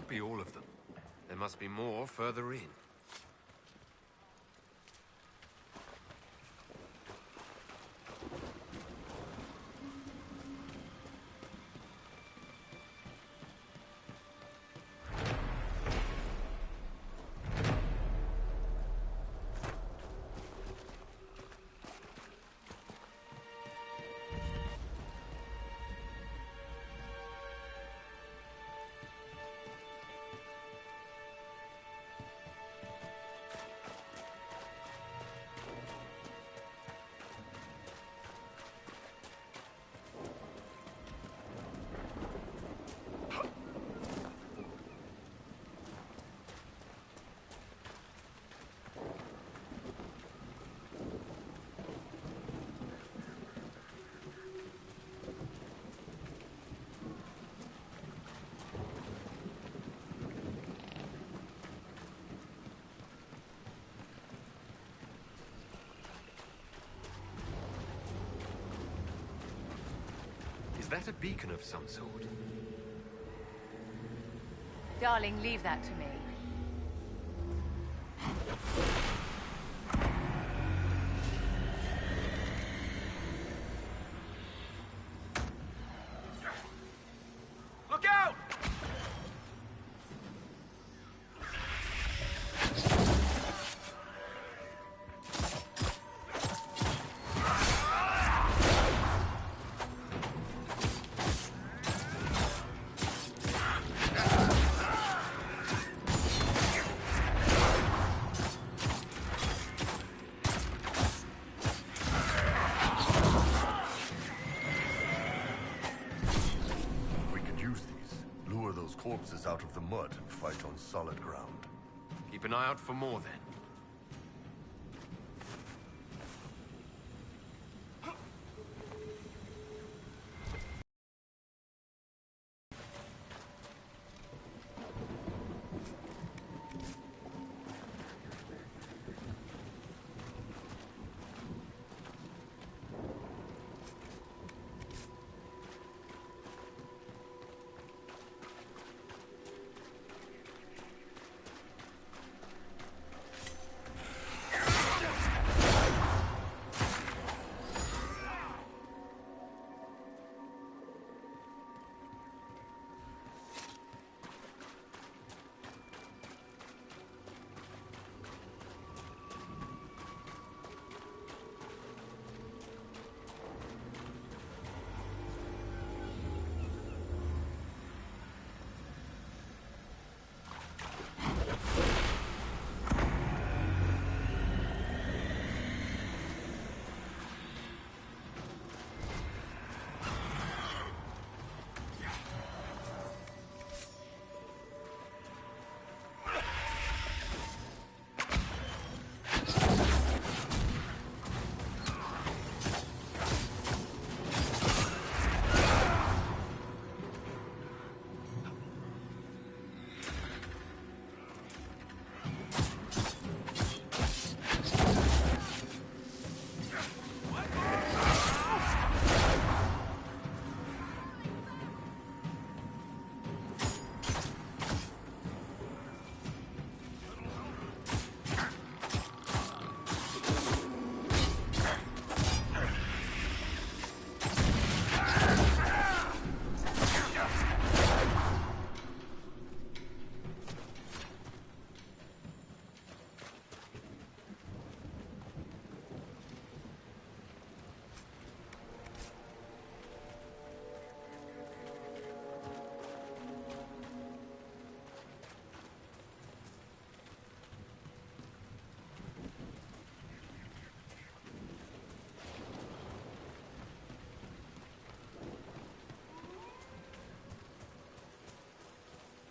can't be all of them. There must be more further in. Is that a beacon of some sort? Darling, leave that to me. Look out! Corpses out of the mud and fight on solid ground. Keep an eye out for more, then.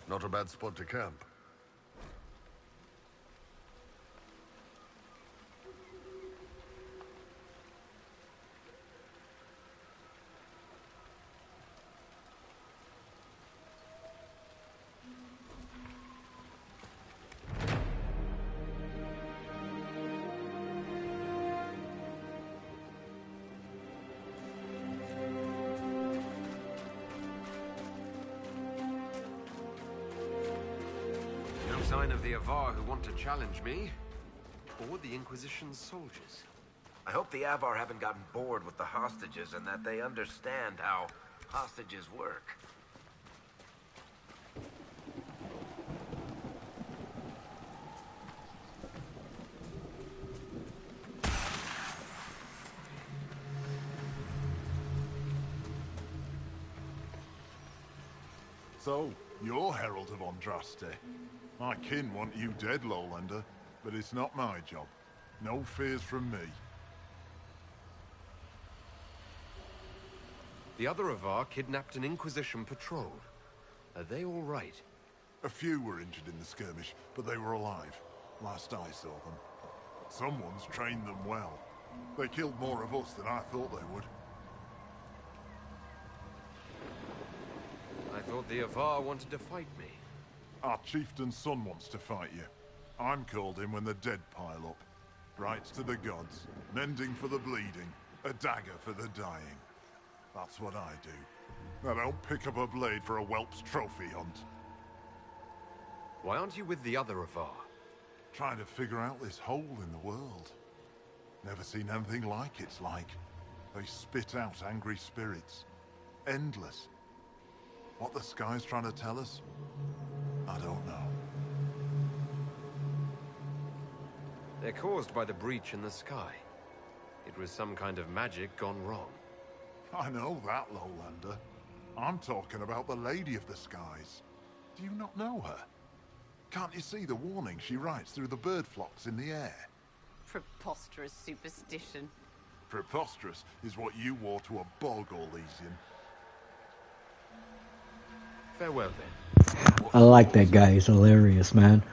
Not a bad spot to camp. sign of the Avar who want to challenge me, or the Inquisition's soldiers. I hope the Avar haven't gotten bored with the hostages and that they understand how hostages work. So, you're Herald of Andraste. My kin want you dead, Lowlander, but it's not my job. No fears from me. The other Avar kidnapped an Inquisition patrol. Are they all right? A few were injured in the skirmish, but they were alive. Last I saw them. Someone's trained them well. They killed more of us than I thought they would. I thought the Avar wanted to fight me. Our chieftain's son wants to fight you. I'm called in when the dead pile up. Rights to the gods, mending for the bleeding, a dagger for the dying. That's what I do. I don't pick up a blade for a whelp's trophy hunt. Why aren't you with the other Avar? Trying to figure out this hole in the world. Never seen anything like it's like. They spit out angry spirits. Endless. What the sky's trying to tell us? I don't know. They're caused by the breach in the sky. It was some kind of magic gone wrong. I know that, Lowlander. I'm talking about the Lady of the Skies. Do you not know her? Can't you see the warning she writes through the bird flocks in the air? Preposterous superstition. Preposterous is what you wore to a bog, Elysian. Farewell, then. I like that guy. He's hilarious, man.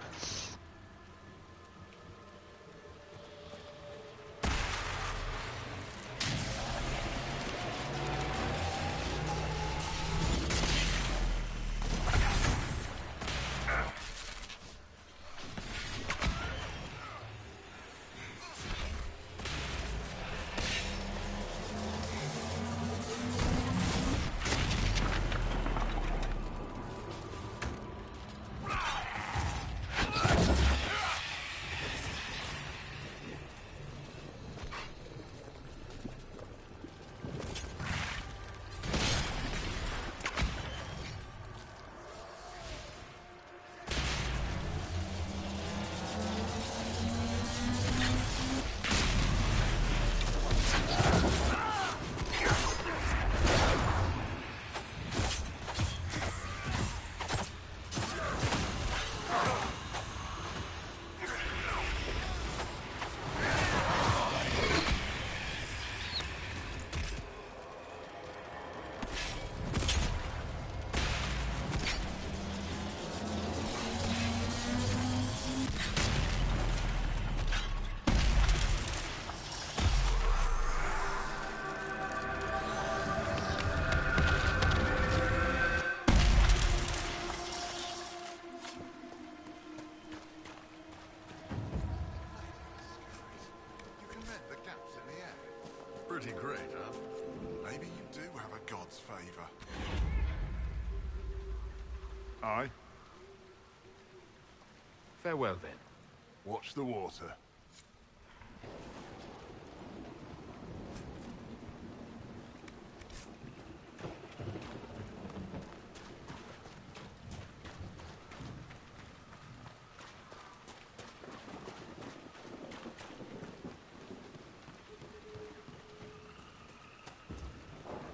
Pretty great, huh? Maybe you do have a god's favor. Aye. Farewell, then. Watch the water.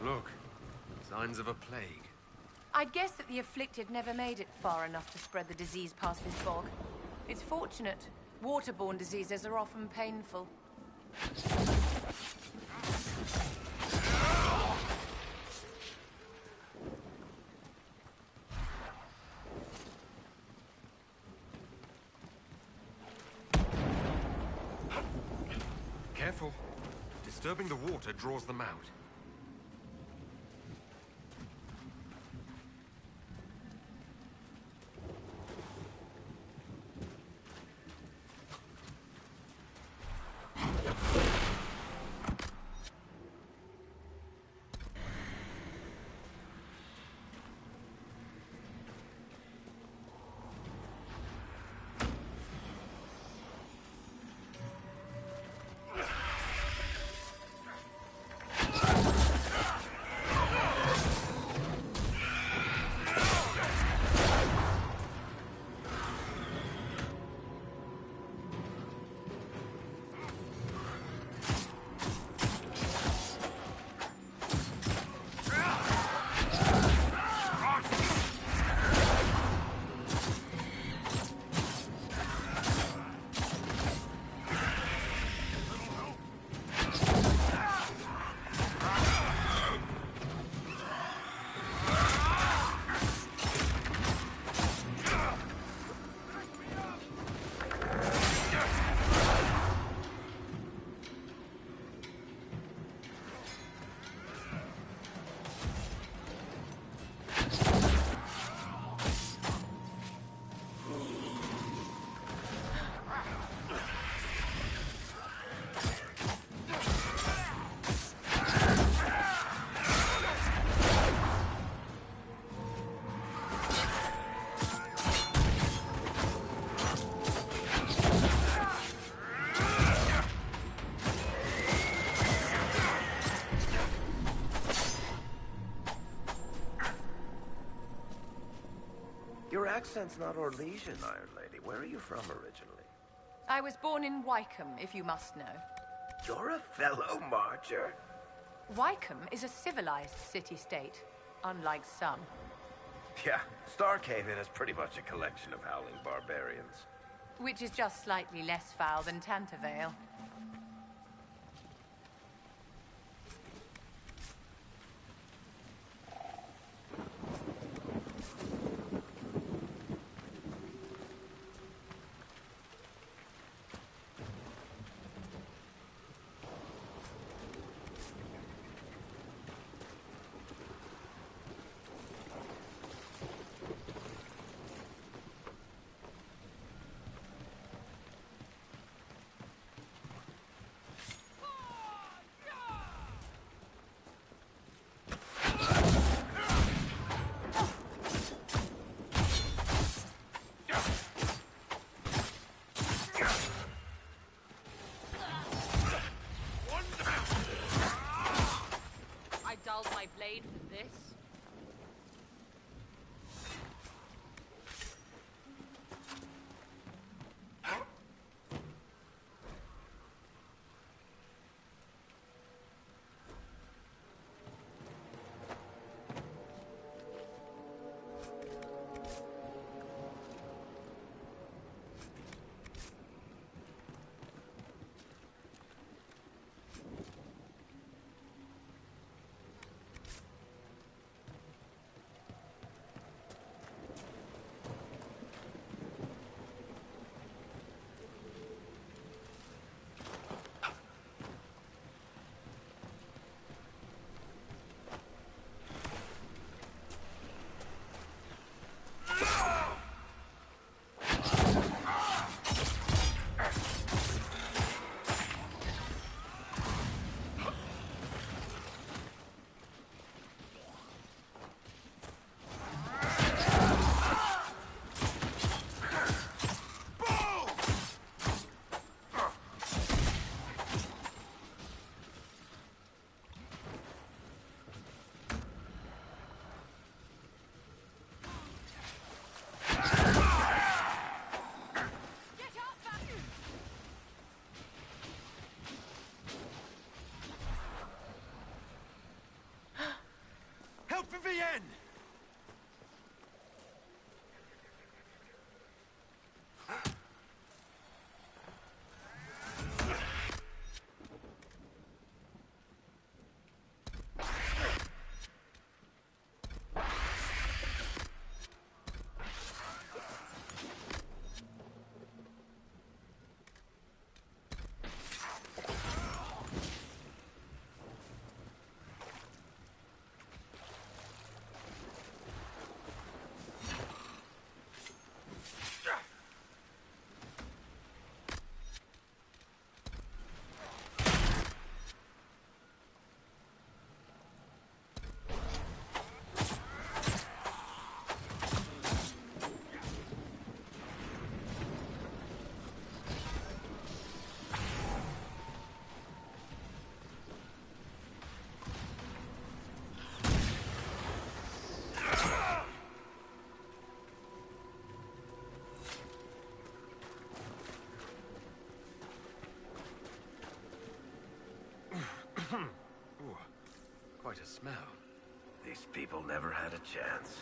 Look, signs of a plague. I'd guess that the afflicted never made it far enough to spread the disease past this bog. It's fortunate. Waterborne diseases are often painful. Careful. Disturbing the water draws them out. Your accent's not Orlesian, Iron Lady. Where are you from originally? I was born in Wycombe, if you must know. You're a fellow marcher? Wycombe is a civilized city-state, unlike some. Yeah, Starkhaven is pretty much a collection of howling barbarians. Which is just slightly less foul than Tantervale. My blade for this. Vivienne! Ooh, quite a smell. These people never had a chance.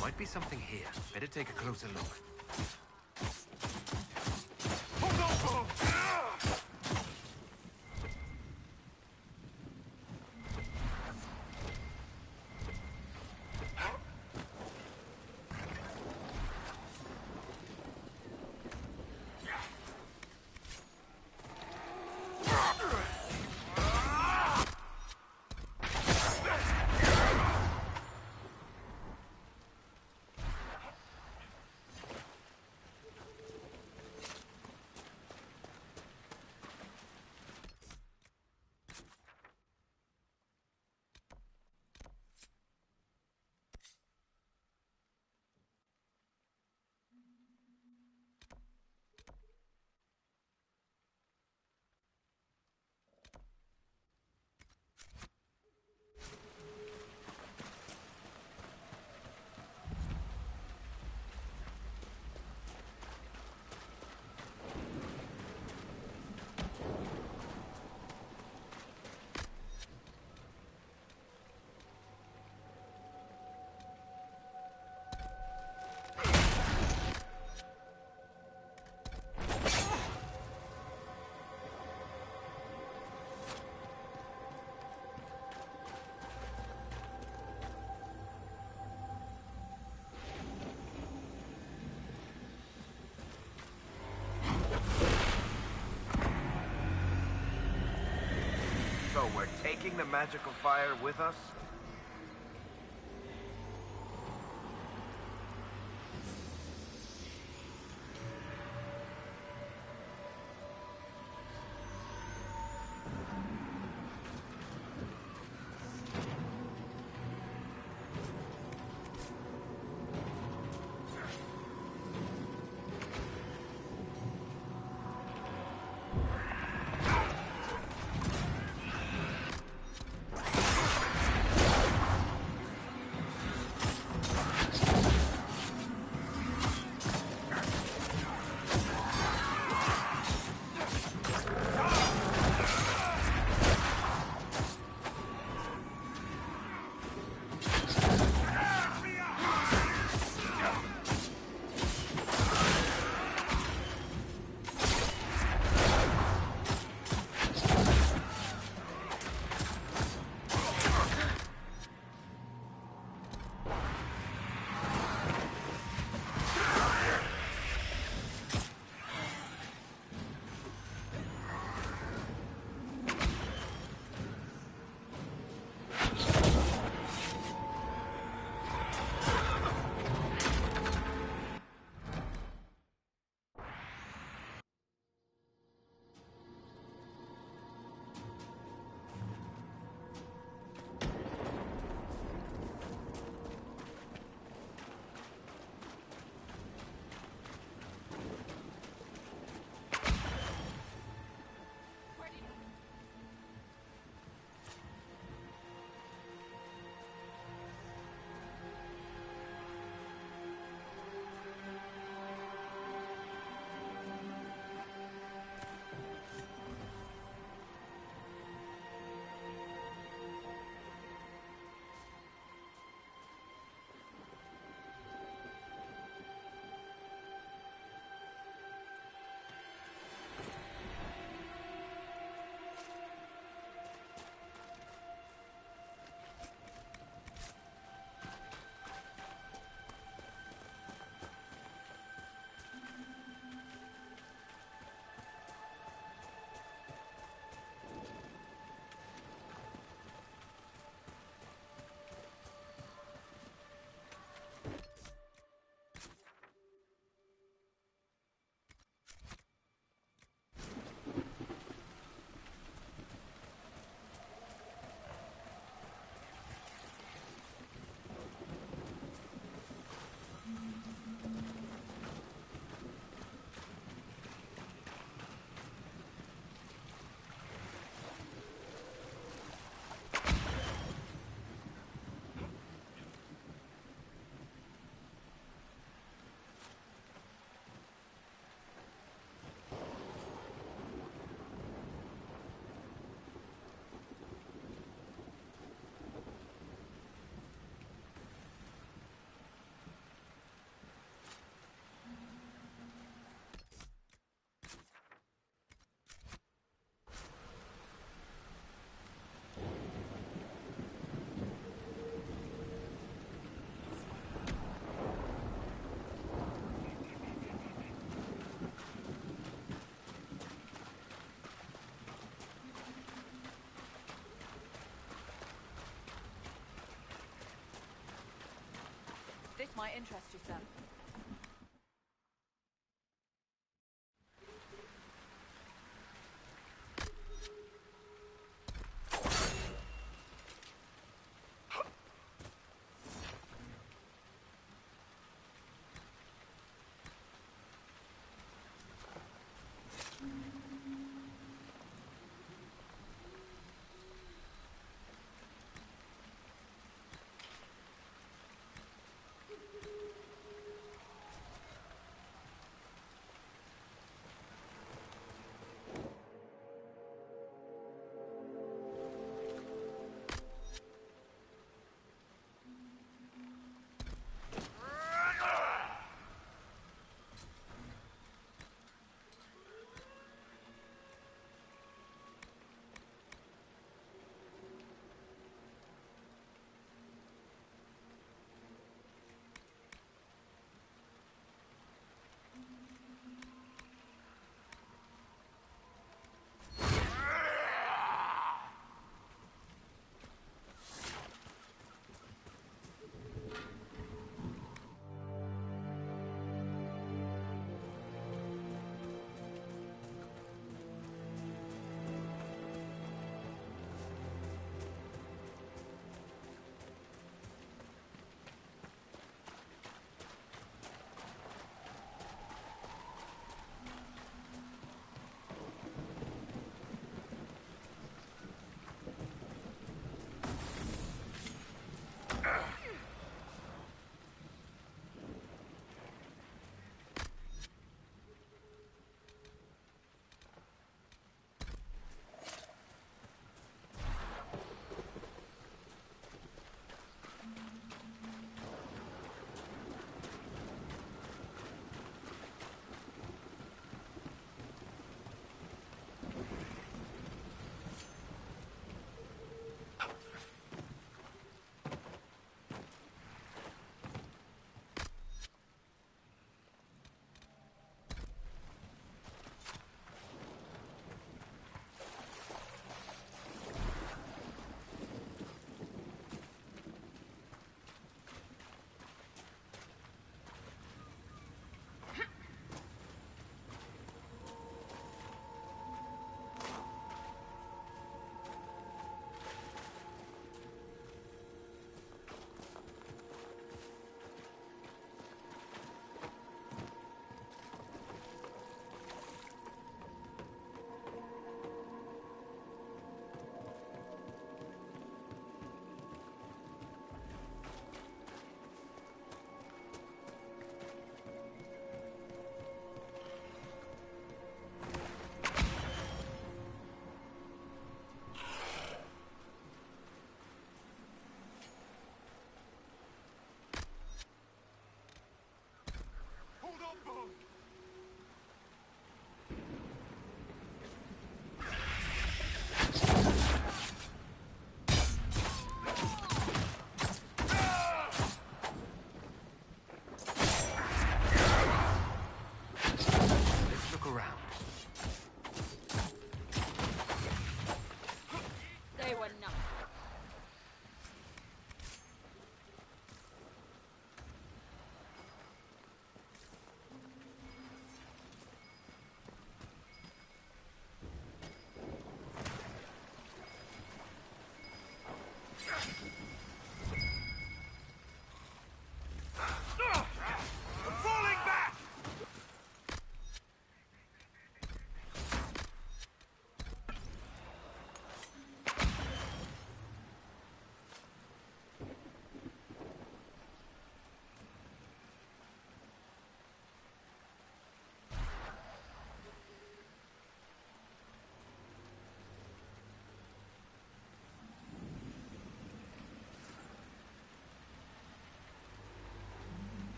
Might be something here. Better take a closer look. So we're taking the magical fire with us? This might interest you, sir.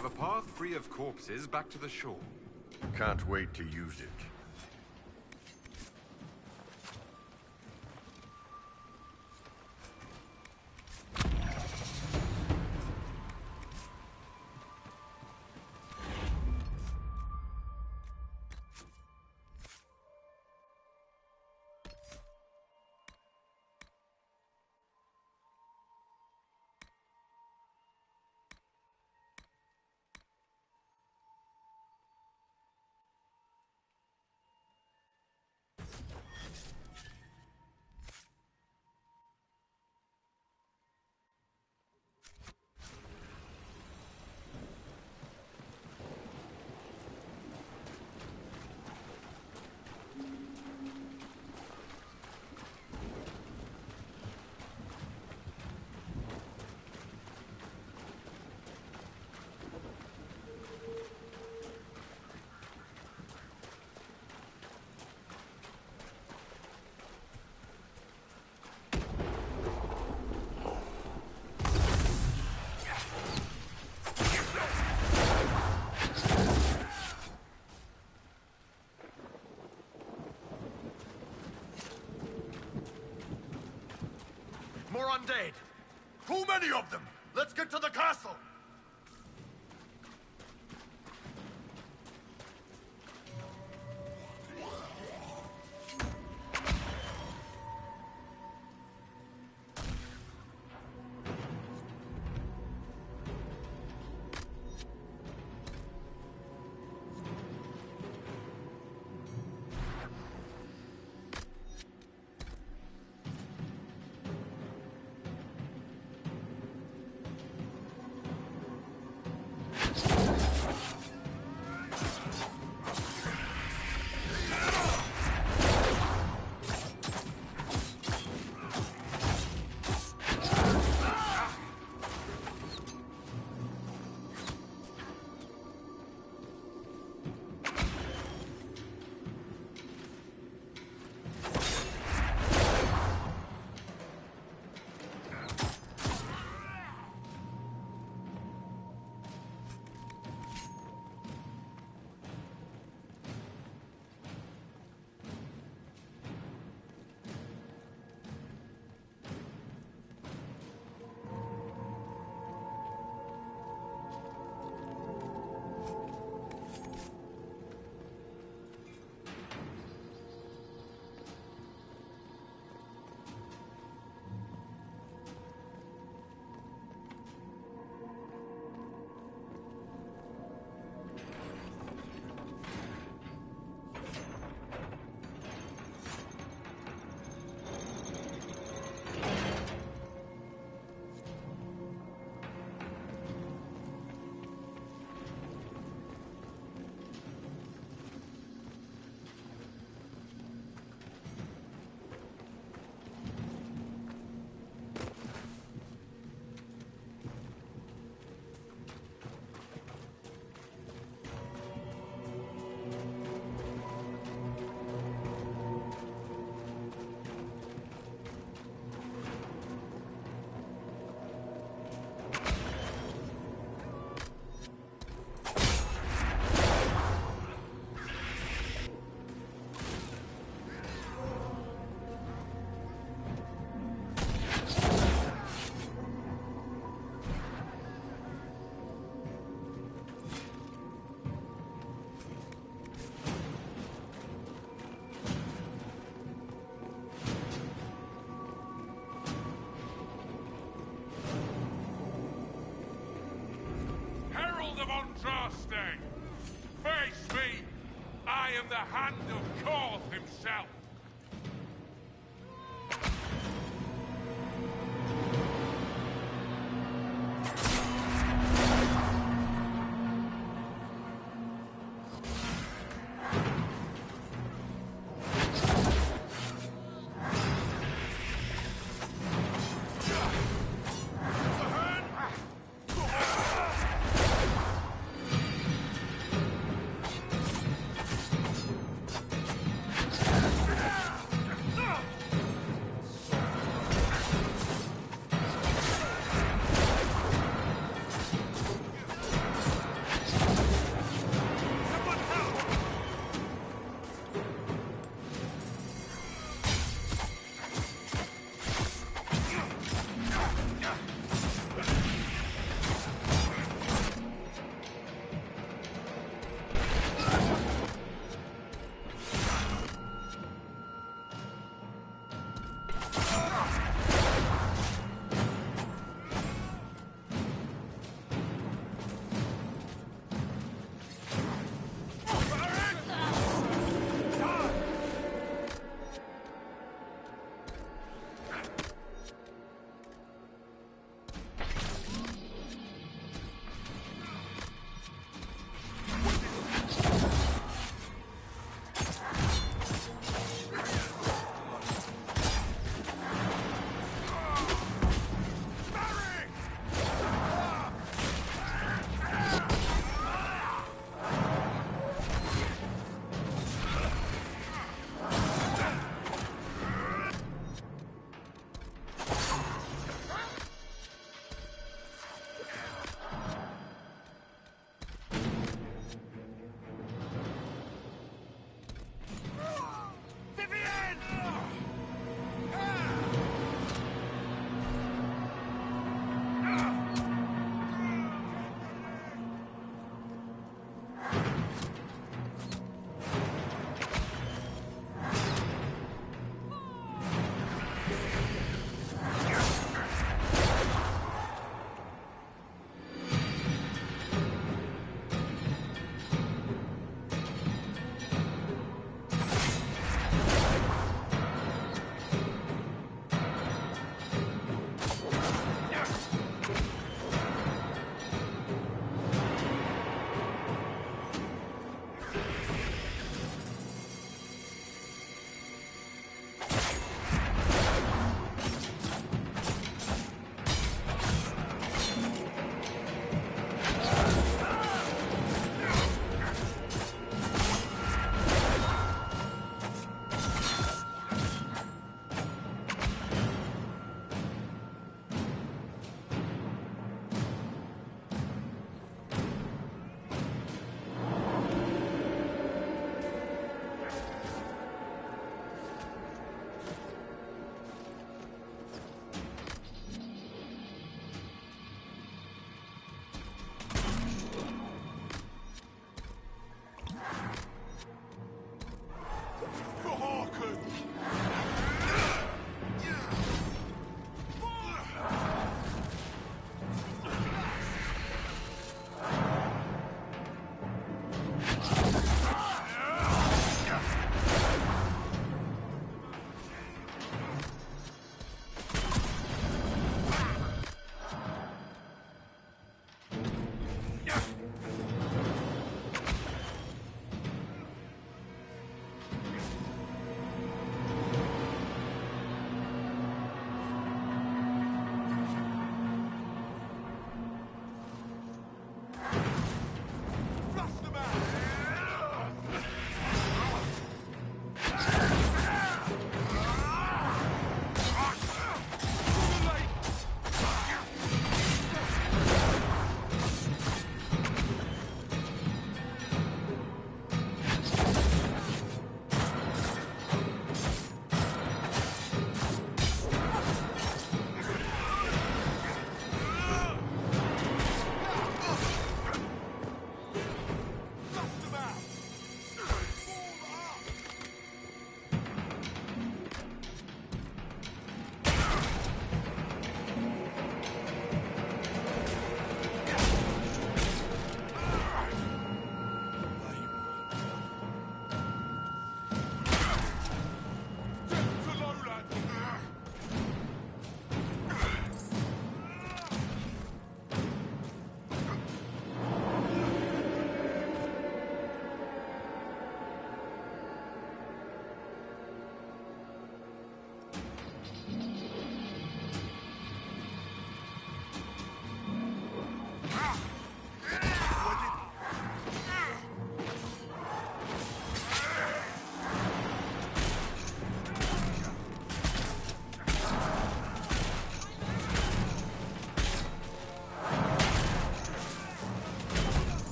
have a path free of corpses back to the shore. Can't wait to use it. More undead! Too many of them! Let's get to the castle! Face me! I am the Hand of Korth himself!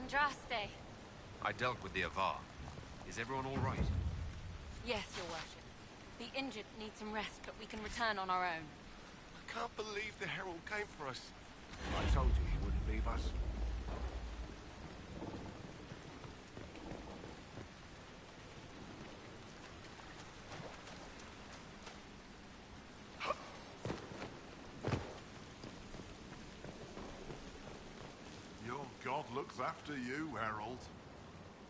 Andraste. I dealt with the Avar. Is everyone all right? Yes, Your Worship. The injured need some rest, but we can return on our own. I can't believe the Herald came for us. I told you he wouldn't leave us. Your god looks after you, Herald.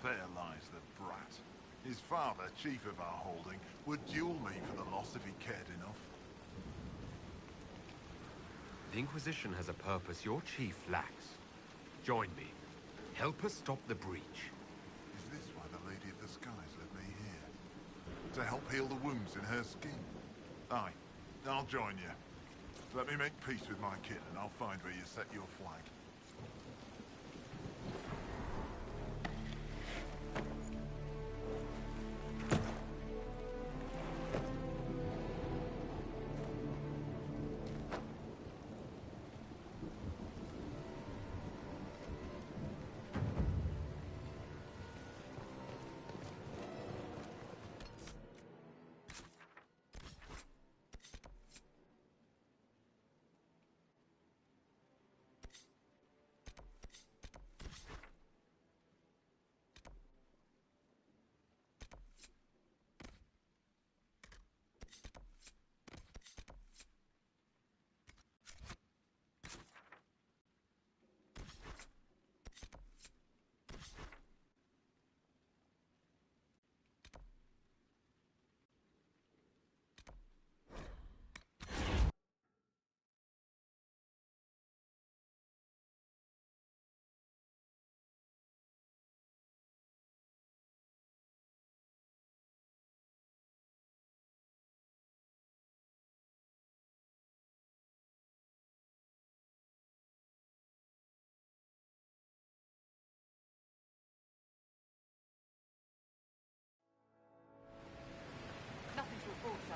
There lies the brat. His father, chief of our holding, would duel me for the loss if he cared enough. The Inquisition has a purpose your chief lacks. Join me. Help us stop the breach. Is this why the Lady of the Skies led me here? To help heal the wounds in her skin? Aye, I'll join you. Let me make peace with my kin and I'll find where you set your flag. Nothing to report, sir.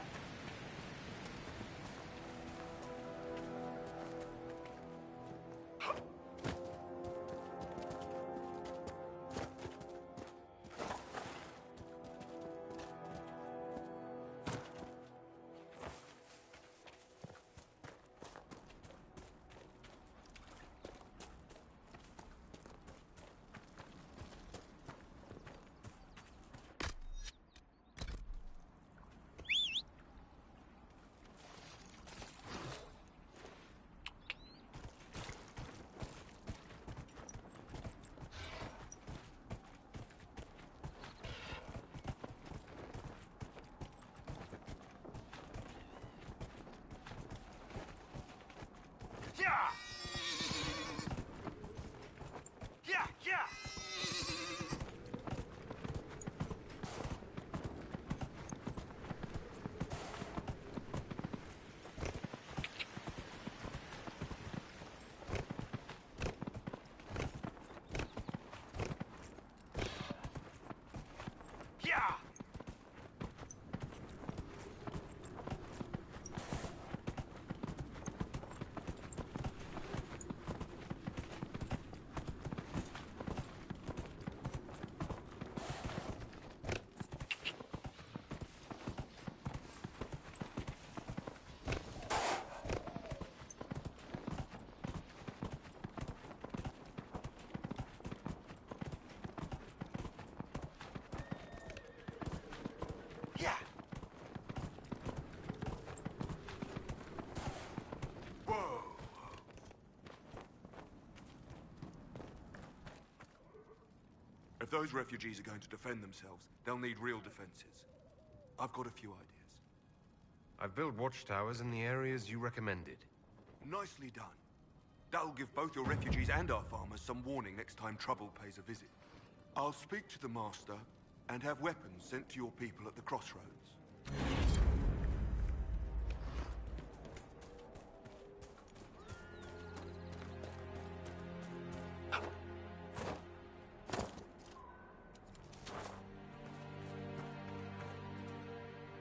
Yeah! Yeah, yeah! Yeah! Yeah! Whoa! If those refugees are going to defend themselves, they'll need real defenses. I've got a few ideas. I've built watchtowers in the areas you recommended. Nicely done. That'll give both your refugees and our farmers some warning next time trouble pays a visit. I'll speak to the Master and have weapons sent to your people at the crossroads.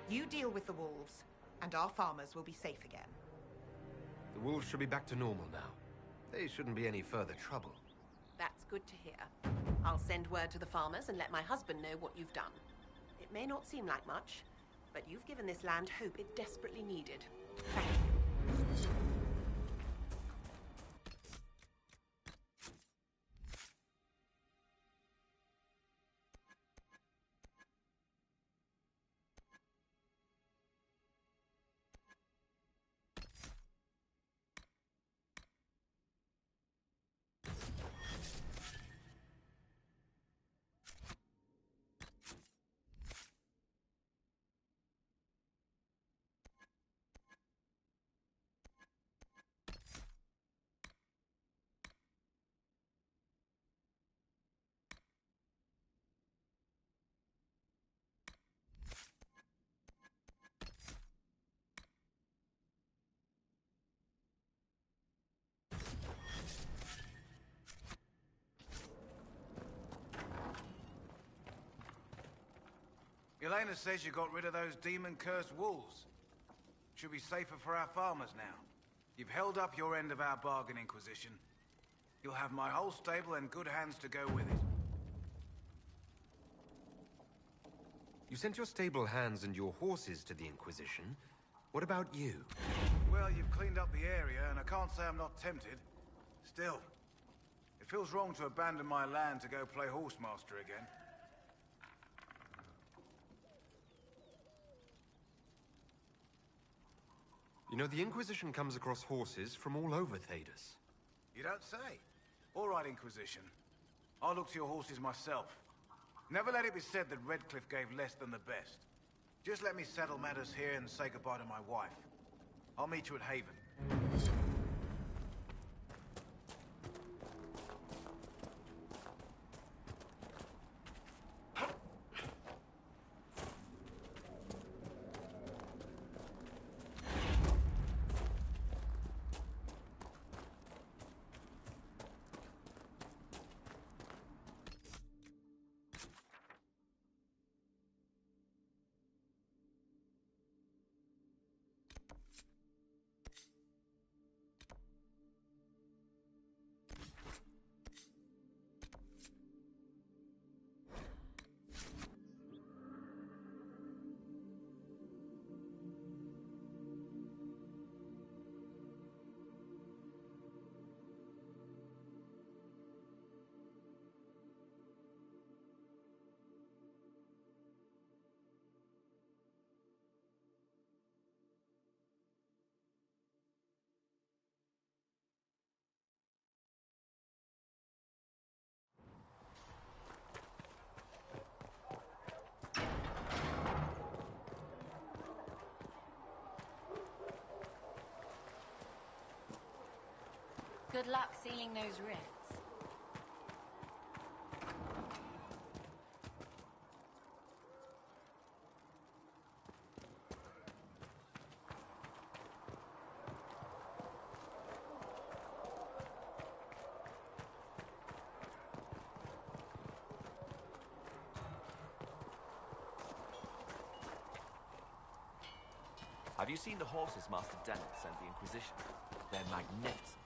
You deal with the wolves, and our farmers will be safe again. The wolves should be back to normal now. They shouldn't be any further trouble. That's good to hear. I'll send word to the farmers and let my husband know what you've done. It may not seem like much, but you've given this land hope it desperately needed. Thank you. Elena says you got rid of those demon-cursed wolves. Should be safer for our farmers now. You've held up your end of our bargain, Inquisition. You'll have my whole stable and good hands to go with it. You sent your stable hands and your horses to the Inquisition. What about you? Well, you've cleaned up the area, and I can't say I'm not tempted. Still, it feels wrong to abandon my land to go play horsemaster again. You know, the Inquisition comes across horses from all over Thedas. You don't say. All right, Inquisition. I'll look to your horses myself. Never let it be said that Redcliffe gave less than the best. Just let me settle matters here and say goodbye to my wife. I'll meet you at Haven. Good luck sealing those rifts. Have you seen the horses Master Dennett sent the Inquisition? They're magnificent.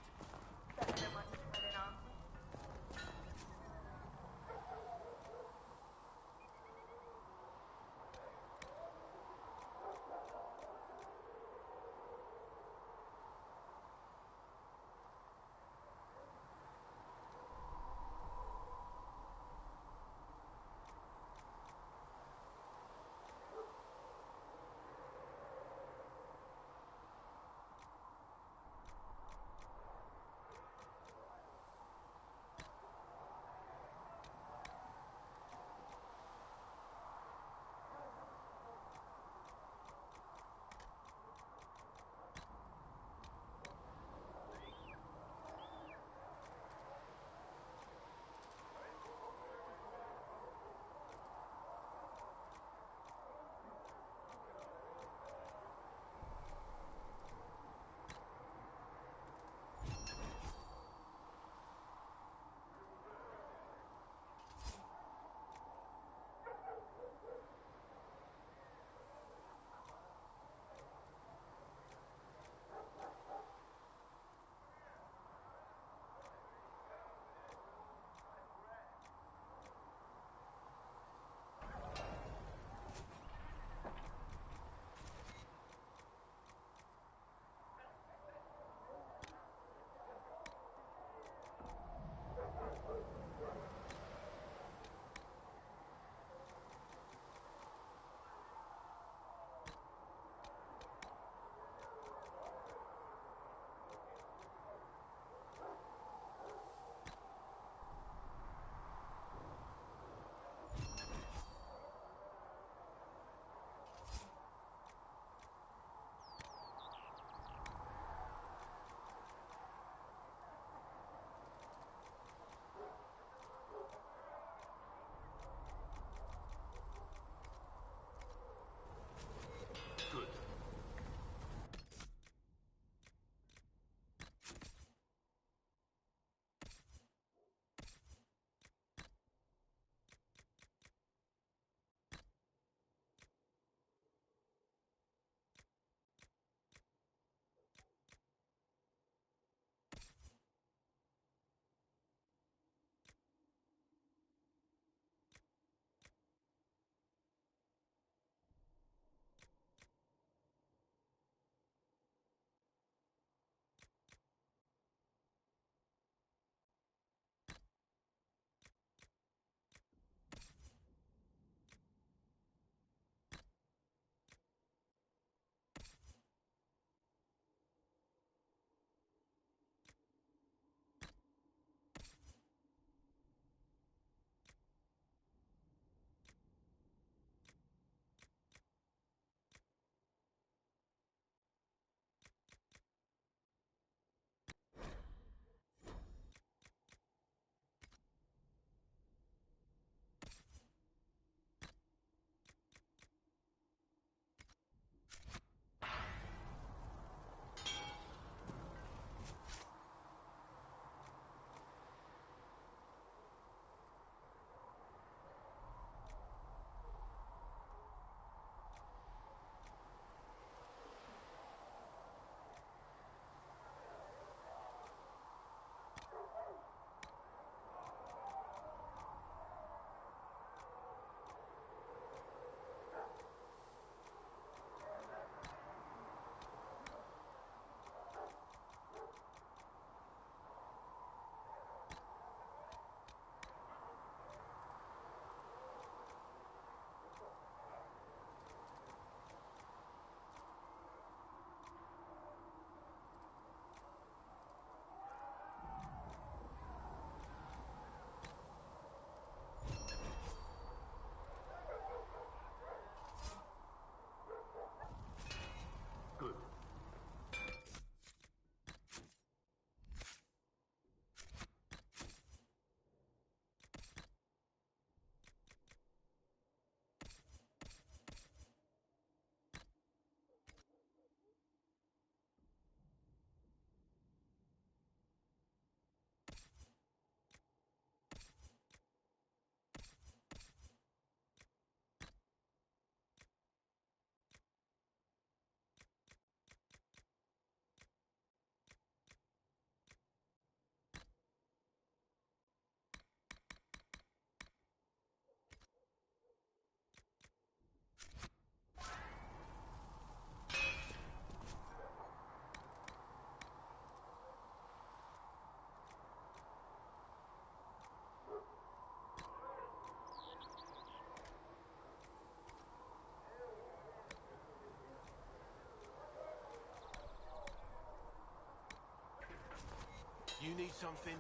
something?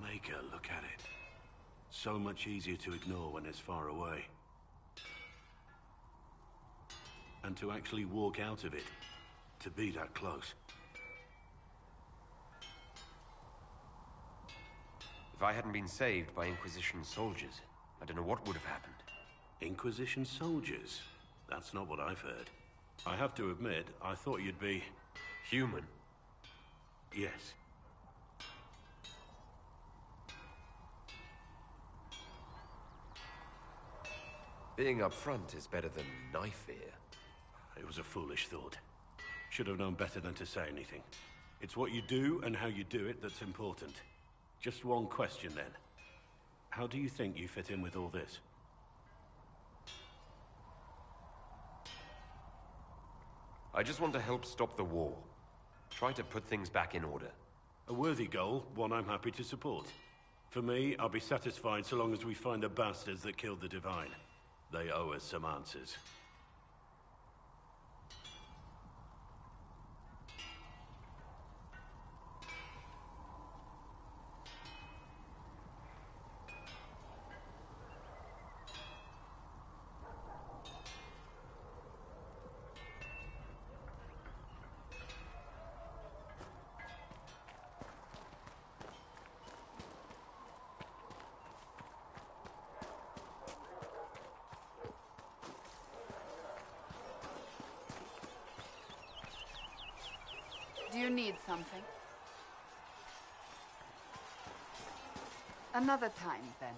Maker, look at it. So much easier to ignore when it's far away. And to actually walk out of it, to be that close. If I hadn't been saved by Inquisition soldiers, I don't know what would have happened. Inquisition soldiers? That's not what I've heard. I have to admit, I thought you'd be... human? Yes. Being up front is better than knife fear. It was a foolish thought. Should have known better than to say anything. It's what you do and how you do it that's important. Just one question then. How do you think you fit in with all this? I just want to help stop the war. Try to put things back in order. A worthy goal, one I'm happy to support. For me, I'll be satisfied so long as we find the bastards that killed the Divine. They owe us some answers. Do you need something? Another time, then.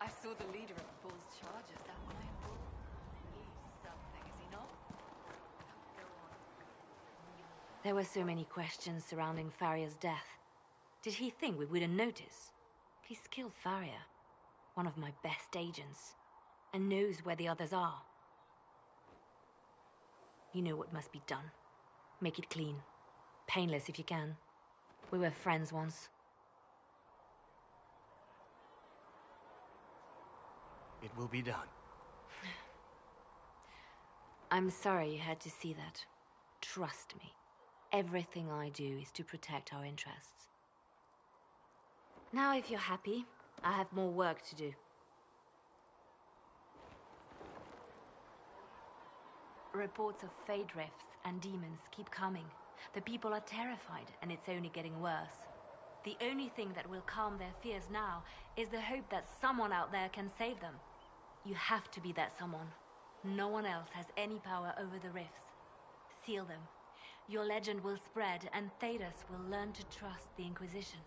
I saw the leader of the Bull's charges, that Lion Bull. He's something, is he not? Go on. There were so many questions surrounding Farria's death. Did he think we wouldn't notice? He's killed Farria, one of my best agents, and knows where the others are. You know what must be done. Make it clean. Painless if you can. We were friends once. It will be done. I'm sorry you had to see that. Trust me. Everything I do is to protect our interests. Now, if you're happy, I have more work to do. Reports of fade rifts and demons keep coming. The people are terrified, and it's only getting worse. The only thing that will calm their fears now is the hope that someone out there can save them. You have to be that someone. No one else has any power over the rifts. Seal them. Your legend will spread, and Thedas will learn to trust the Inquisition.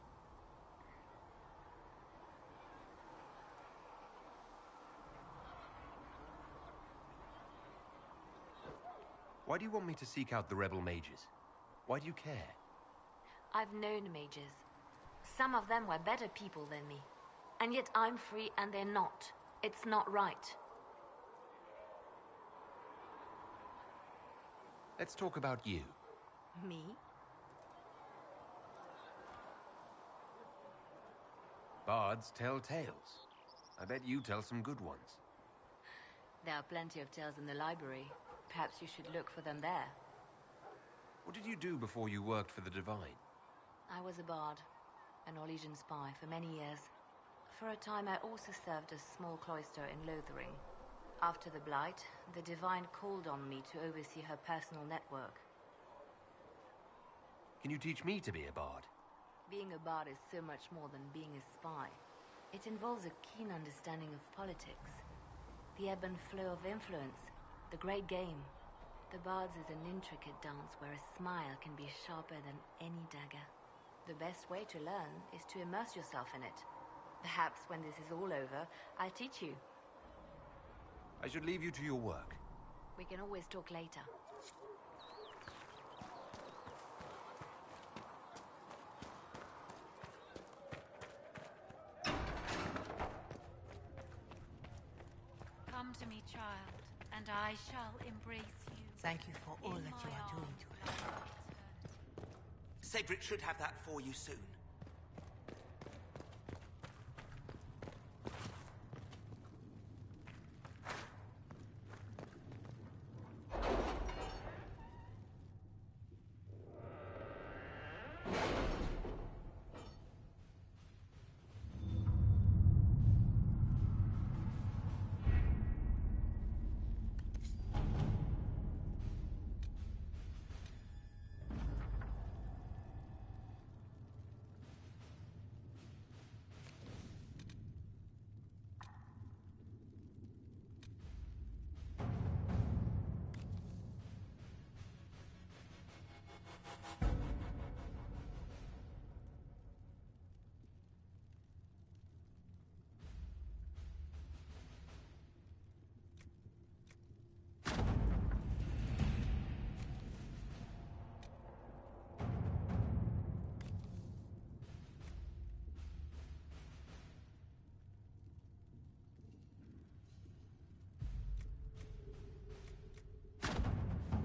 Why do you want me to seek out the rebel mages? Why do you care? I've known mages. Some of them were better people than me. And yet I'm free and they're not. It's not right. Let's talk about you. Me? Bards tell tales. I bet you tell some good ones. There are plenty of tales in the library. Perhaps you should look for them there. What did you do before you worked for the Divine? I was a bard, an Orlesian spy for many years. For a time I also served a small cloister in Lothering. After the Blight, the Divine called on me to oversee her personal network. Can you teach me to be a bard? Being a bard is so much more than being a spy. It involves a keen understanding of politics, the ebb and flow of influence, the great game. The Bards is an intricate dance where a smile can be sharper than any dagger. The best way to learn is to immerse yourself in it. Perhaps when this is all over, I'll teach you. I should leave you to your work. We can always talk later. child, and I shall embrace you. Thank you for all that you are doing to her. Cedric should have that for you soon.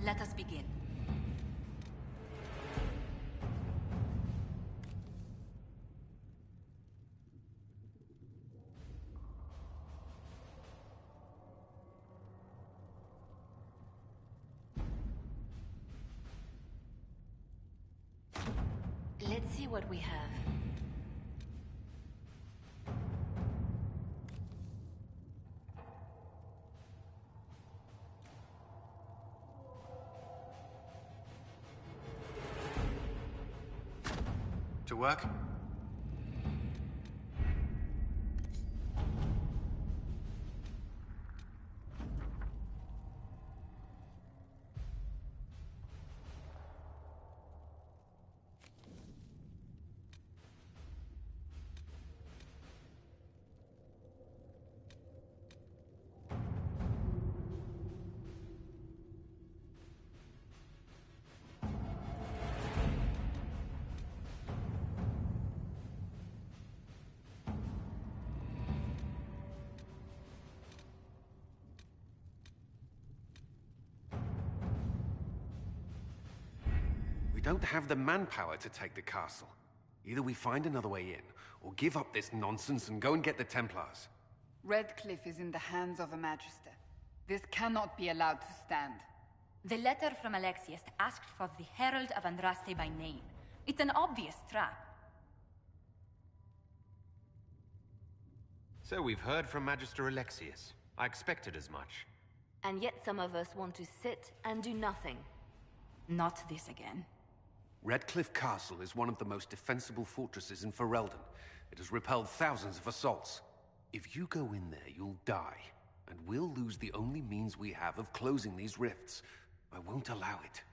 Let us begin. Let's see what we have. To work? We don't have the manpower to take the castle. Either we find another way in, or give up this nonsense and go and get the Templars. Redcliffe is in the hands of a Magister. This cannot be allowed to stand. The letter from Alexius asked for the Herald of Andraste by name. It's an obvious trap. So we've heard from Magister Alexius. I expected as much. And yet some of us want to sit and do nothing. Not this again. Redcliffe Castle is one of the most defensible fortresses in Ferelden. It has repelled thousands of assaults. If you go in there, you'll die. And we'll lose the only means we have of closing these rifts. I won't allow it.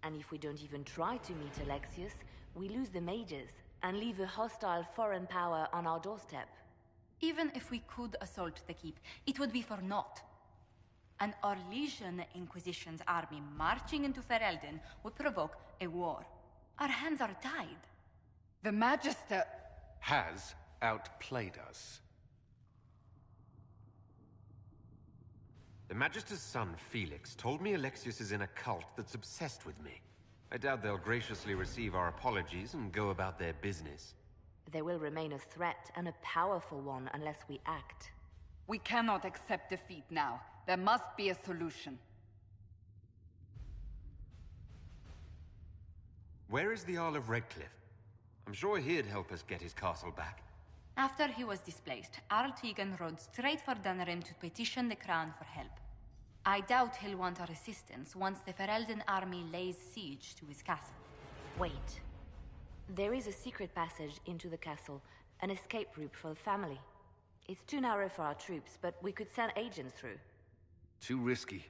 And if we don't even try to meet Alexius, we lose the mages and leave a hostile foreign power on our doorstep. Even if we could assault the keep, it would be for naught. An Orlesian Inquisition's army marching into Ferelden would provoke a war. Our hands are tied. The Magister has outplayed us. The Magister's son, Felix, told me Alexius is in a cult that's obsessed with me. I doubt they'll graciously receive our apologies and go about their business. They will remain a threat, and a powerful one, unless we act. We cannot accept defeat now. There must be a solution. Where is the Jarl of Redcliffe? I'm sure he'd help us get his castle back. After he was displaced, Arl Tegan rode straight for Dunrim to petition the Crown for help. I doubt he'll want our assistance once the Ferelden army lays siege to his castle. Wait. There is a secret passage into the castle, an escape route for the family. It's too narrow for our troops, but we could send agents through. Too risky.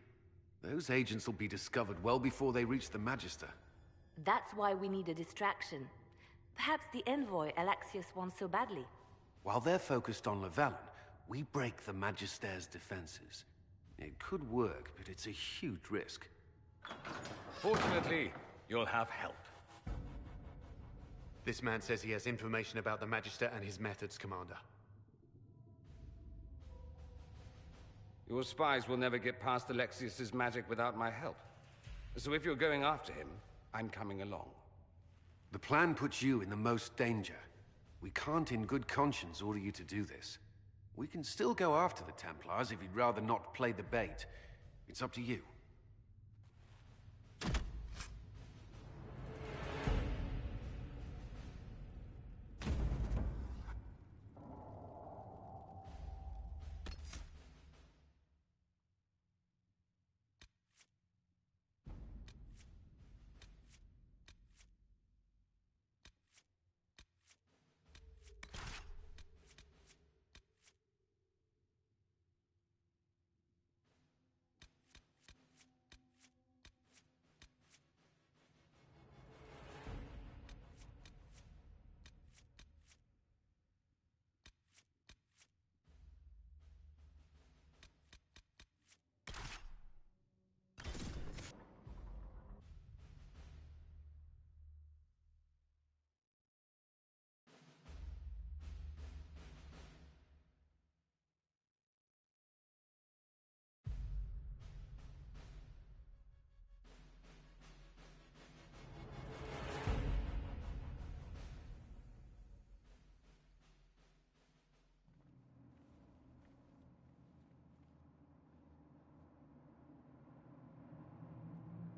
Those agents will be discovered well before they reach the Magister. That's why we need a distraction. Perhaps the envoy Alexius wants so badly. While they're focused on Llewellyn, we break the Magister's defenses. It could work, but it's a huge risk. Fortunately, you'll have help. This man says he has information about the Magister and his methods, Commander. Your spies will never get past Alexius's magic without my help. So if you're going after him, I'm coming along. The plan puts you in the most danger. We can't in good conscience order you to do this. We can still go after the Templars if you'd rather not play the bait. It's up to you.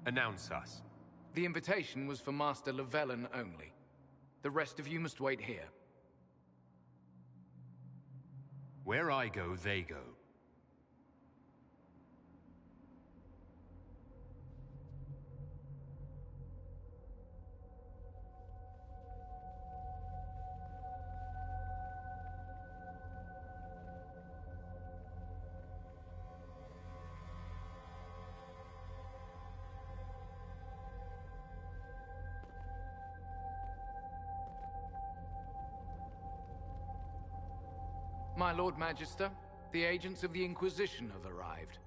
Announce us. The invitation was for Master Llewellyn only. The rest of you must wait here. Where I go, they go. My Lord Magister, the agents of the Inquisition have arrived.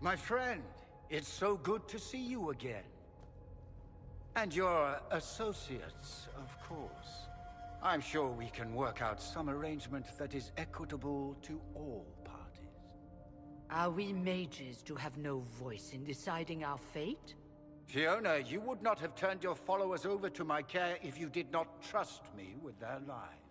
My friend, it's so good to see you again. And your associates, of course. I'm sure we can work out some arrangement that is equitable to all parties. Are we mages to have no voice in deciding our fate? Fiona, you would not have turned your followers over to my care if you did not trust me with their lives.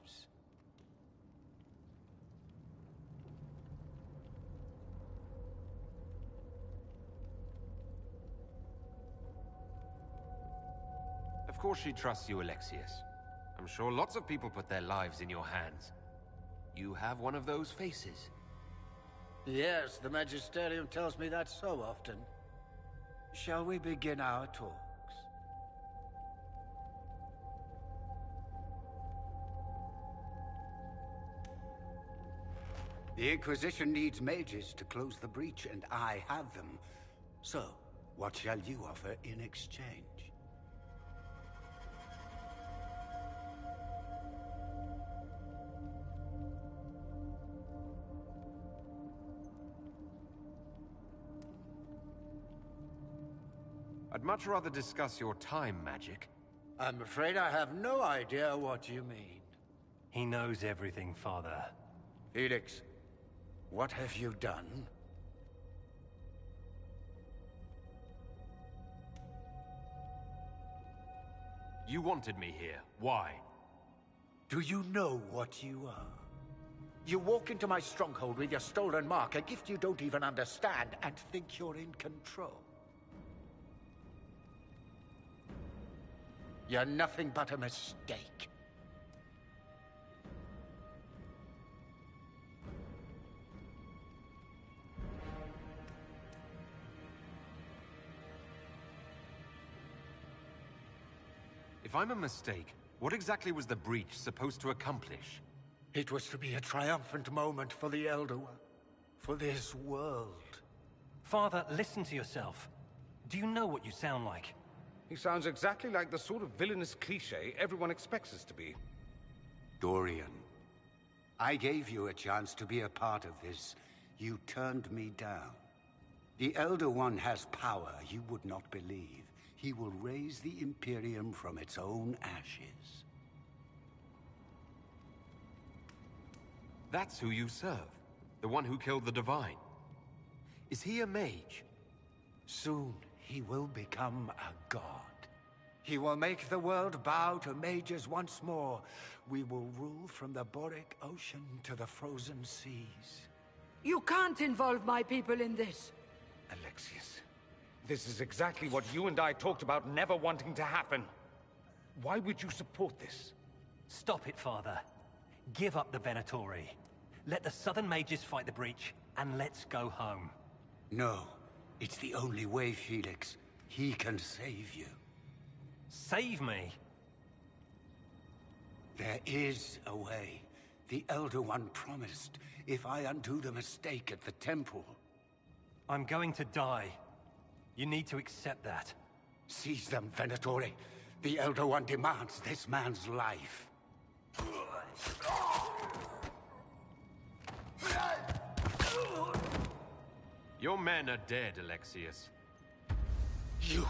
Of course she trusts you, Alexius. I'm sure lots of people put their lives in your hands. You have one of those faces. Yes, the Magisterium tells me that so often. Shall we begin our talks? The Inquisition needs mages to close the breach, and I have them. So, what shall you offer in exchange? I'd much rather discuss your time magic. I'm afraid I have no idea what you mean. He knows everything, Father. Felix, what have you done? You wanted me here. Why? Do you know what you are? You walk into my stronghold with your stolen mark, a gift you don't even understand, and think you're in control. You're nothing but a mistake. If I'm a mistake, what exactly was the breach supposed to accomplish? It was to be a triumphant moment for the Elder One. For this world. Father, listen to yourself. Do you know what you sound like? He sounds exactly like the sort of villainous cliché everyone expects us to be. Dorian, I gave you a chance to be a part of this. You turned me down. The Elder One has power you would not believe. He will raise the Imperium from its own ashes. That's who you serve. The one who killed the Divine. Is he a mage? Soon he will become a god. He will make the world bow to mages once more. We will rule from the Boric Ocean to the frozen seas. You can't involve my people in this. Alexius, this is exactly what you and I talked about never wanting to happen. Why would you support this? Stop it, Father. Give up the Venatori. Let the Southern Mages fight the breach, and let's go home. No. It's the only way, Felix. He can save you. Save me? There is a way. The Elder One promised, if I undo the mistake at the temple. I'm going to die. You need to accept that. Seize them, Venatori. The Elder One demands this man's life. Your men are dead, Alexius. You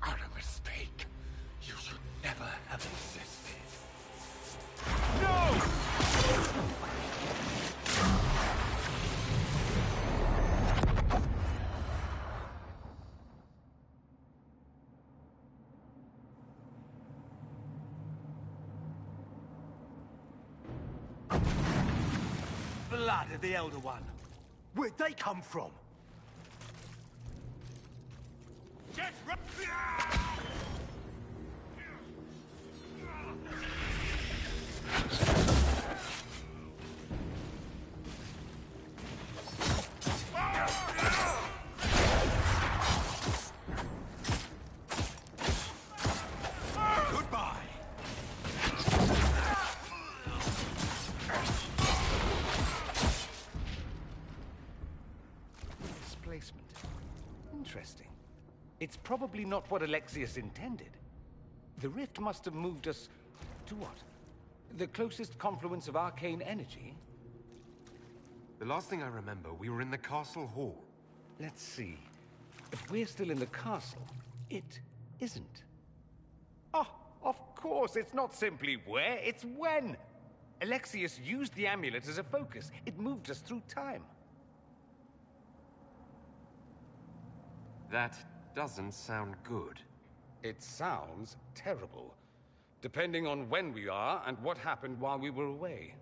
are a mistake. You should never have existed. No! Blood of the Elder One. Where'd they come from? Get right! Displacement. Interesting. It's probably not what Alexius intended. The rift must have moved us to what? The closest confluence of arcane energy? The last thing I remember, we were in the castle hall. Let's see. If we're still in the castle, it isn't. Oh, of course, it's not simply where, it's when. Alexius used the amulet as a focus. It moved us through time. That doesn't sound good. It sounds terrible. Depending on when we are and what happened while we were away.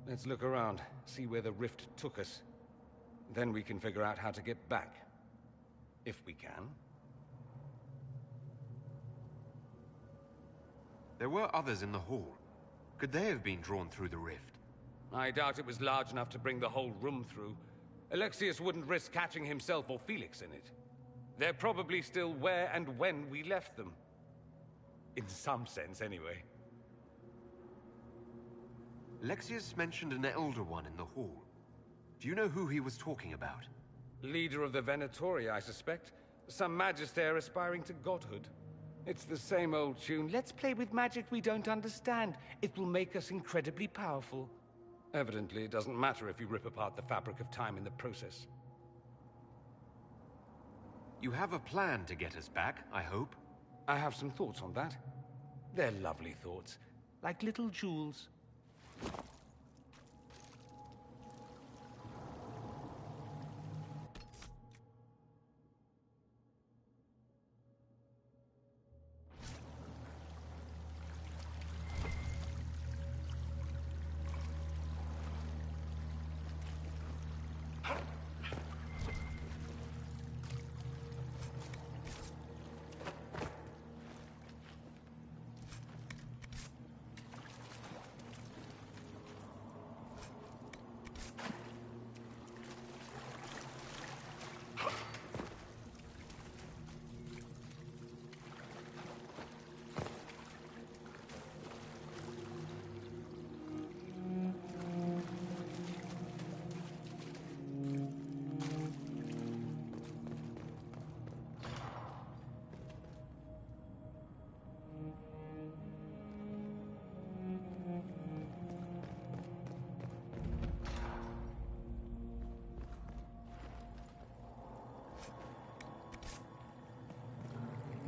Let's look around, see where the rift took us. Then we can figure out how to get back. If we can. There were others in the hall. Could they have been drawn through the rift? I doubt it was large enough to bring the whole room through. Alexius wouldn't risk catching himself or Felix in it. They're probably still where and when we left them. In some sense, anyway. Alexius mentioned an Elder One in the hall. Do you know who he was talking about? Leader of the Venatori, I suspect. Some magister aspiring to godhood. It's the same old tune. Let's play with magic we don't understand. It will make us incredibly powerful. Evidently, it doesn't matter if you rip apart the fabric of time in the process. You have a plan to get us back, I hope? I have some thoughts on that. They're lovely thoughts, like little jewels.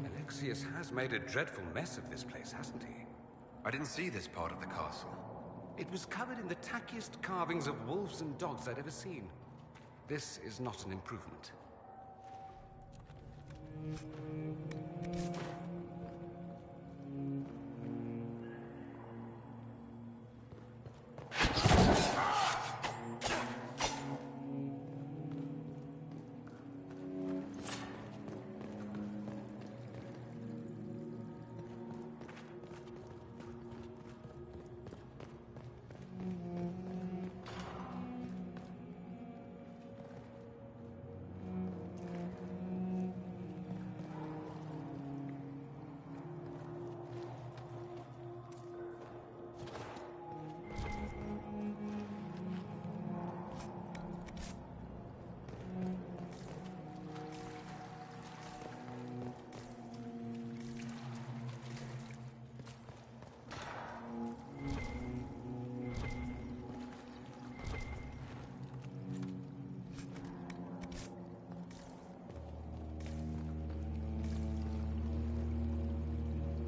Alexius has made a dreadful mess of this place, hasn't he? I didn't see this part of the castle. It was covered in the tackiest carvings of wolves and dogs I'd ever seen. This is not an improvement.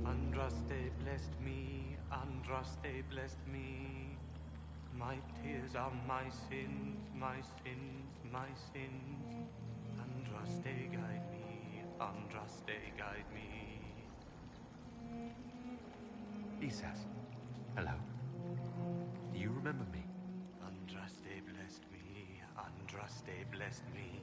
Andraste blessed me, Andraste blessed me. My tears are my sins, my sins, my sins. Andraste guide me, Andraste guide me. Isas, hello. Do you remember me? Andraste blessed me, Andraste blessed me.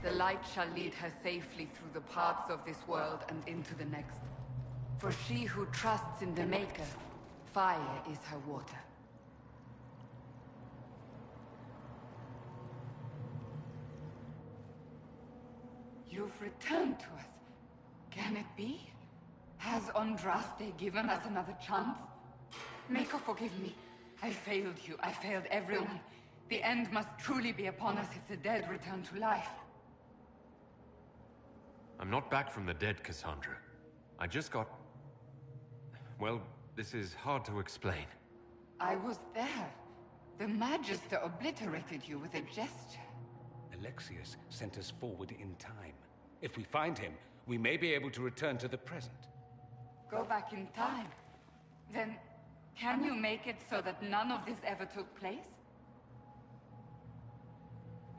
The light shall lead her safely through the paths of this world and into the next. For she who trusts in the Maker, fire is her water. You've returned to us. Can it be? Has Andraste given us another chance? Maker, forgive me. I failed you. I failed everyone. The end must truly be upon us if the dead return to life. I'm not back from the dead, Cassandra. I just got... Well, this is hard to explain. I was there. The Magister obliterated you with a gesture. Alexius sent us forward in time. If we find him, we may be able to return to the present. Go back in time? Then, can you make it so that none of this ever took place?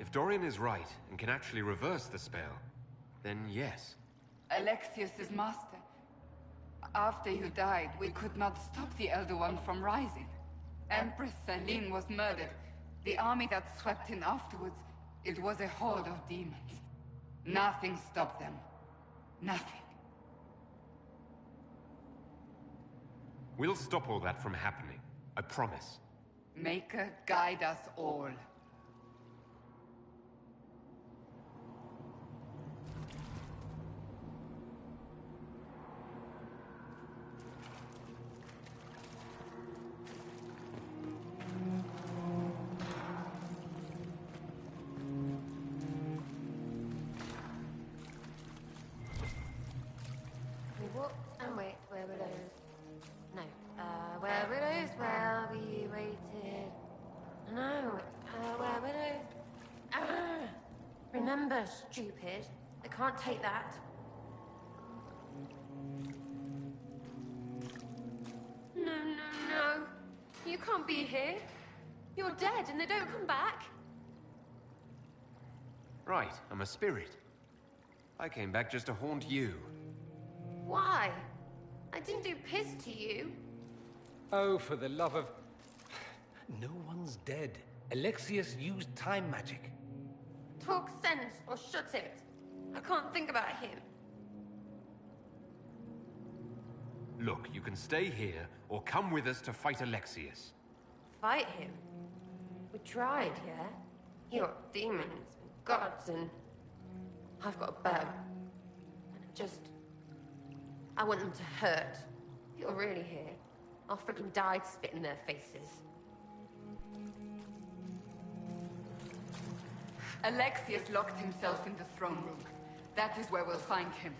If Dorian is right and can actually reverse the spell, then yes. Alexius is master. After you died, we could not stop the Elder One from rising. Empress Celine was murdered. The army that swept in afterwards, it was a horde of demons. Nothing stopped them. Nothing. We'll stop all that from happening. I promise. Maker, guide us all. We walked and wait where widows... No, where widows well we waited. No, where widows... Remember, stupid. I can't take that. No, no, no. You can't be here. You're dead and they don't come back. Right, I'm a spirit. I came back just to haunt you. Why? I didn't do piss to you. Oh, for the love of... No one's dead. Alexius used time magic. Talk sense or shut it. I can't think about him. Look, you can stay here or come with us to fight Alexius. Fight him? We tried, yeah? You got demons and gods and... I've got a bow. And I want them to hurt. If you're really here, I'll freaking die to spit in their faces. Alexius locked himself in the throne room. That is where we'll find him.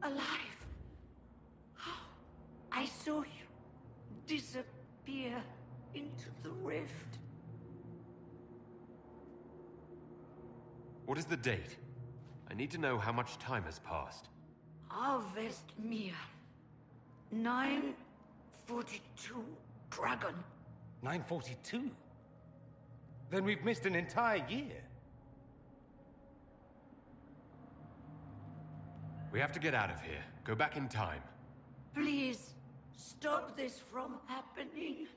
Alive. How? I saw you disappear into the rift. What is the date? I need to know how much time has passed. Harvest Mir. 942 Dragon. 942? Then we've missed an entire year. We have to get out of here. Go back in time. Please, stop this from happening.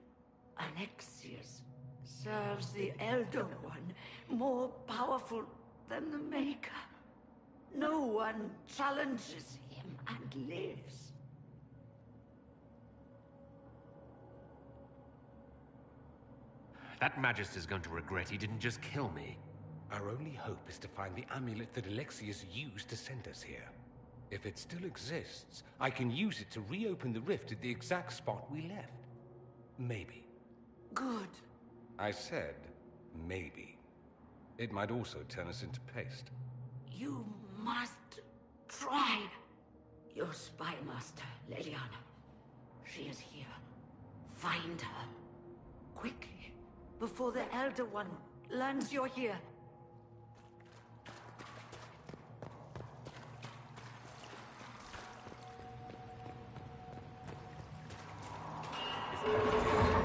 Alexius serves the Elder One, more powerful than the Maker. No one challenges him and lives. That Magister's going to regret he didn't just kill me. Our only hope is to find the amulet that Alexius used to send us here. If it still exists, I can use it to reopen the rift at the exact spot we left. Maybe. Good. I said, maybe. It might also turn us into paste. You must try. Your spy master, Leliana. She is here. Find her. Quickly. Before the Elder One learns you're here.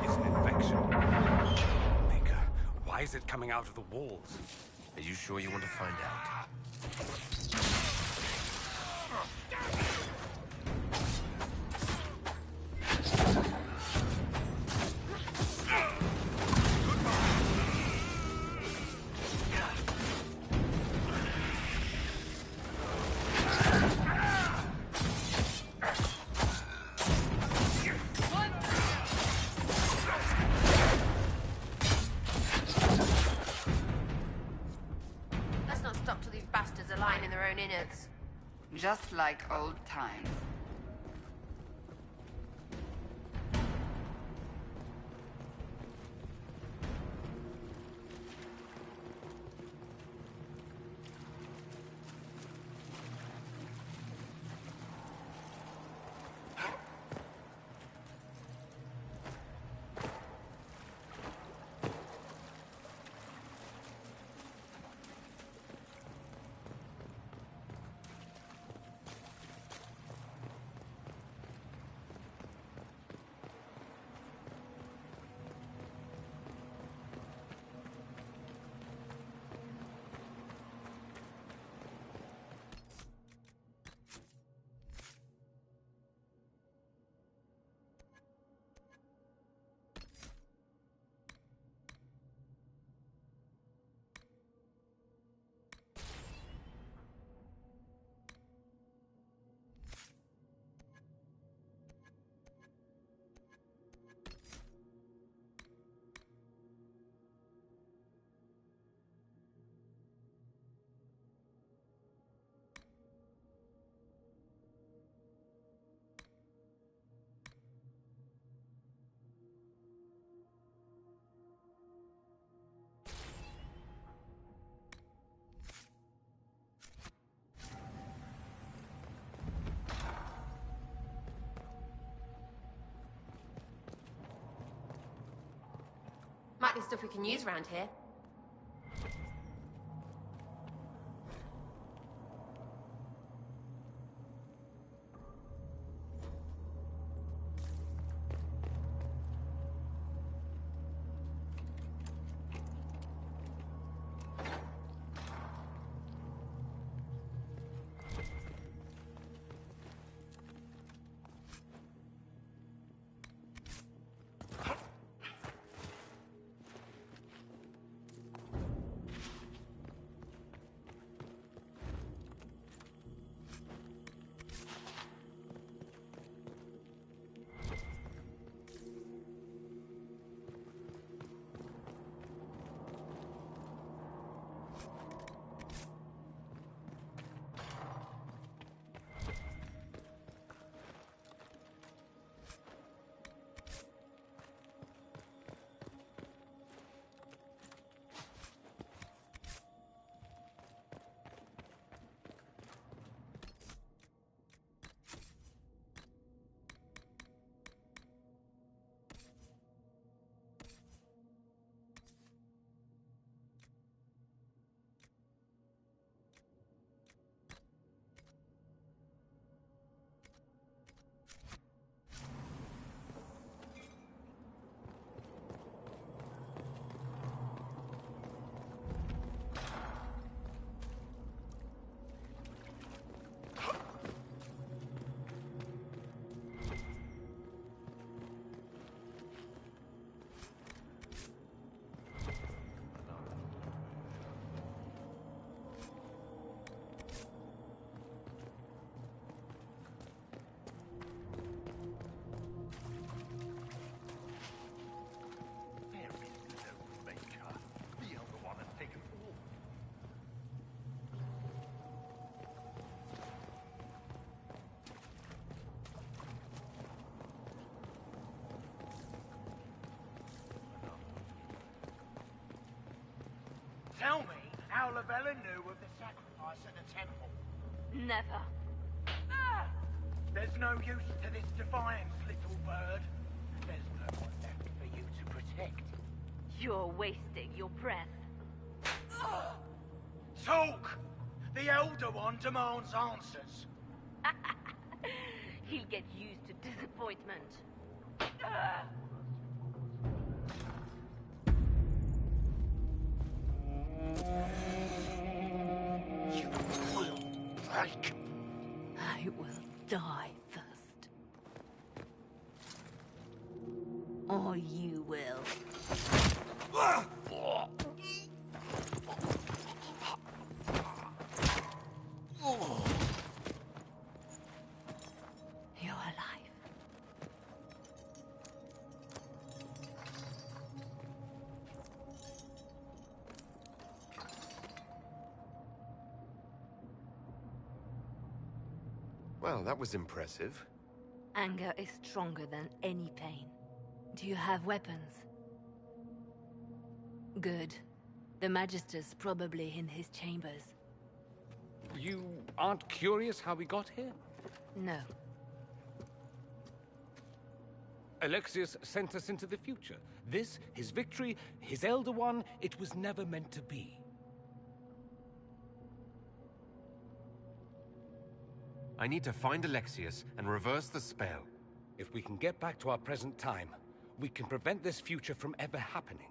It's an infection. Baker, why is it coming out of the walls? Are you sure you want to find out? Let's not stop till these bastards are lying in their own innards. Just like old times. Might be stuff we can use around here. Tell me how Lavella knew of the sacrifice at the temple. Never. Ah! There's no use to this defiance, little bird. There's no one left for you to protect. You're wasting your breath. Talk! The Elder One demands answers. He'll get used to disappointment. Or you will. You're alive. Well, that was impressive. Anger is stronger than any pain. Do you have weapons? Good. The Magister's probably in his chambers. You aren't curious how we got here? No. Alexius sent us into the future. This, his victory, his Elder One, it was never meant to be. I need to find Alexius and reverse the spell. If we can get back to our present time, we can prevent this future from ever happening.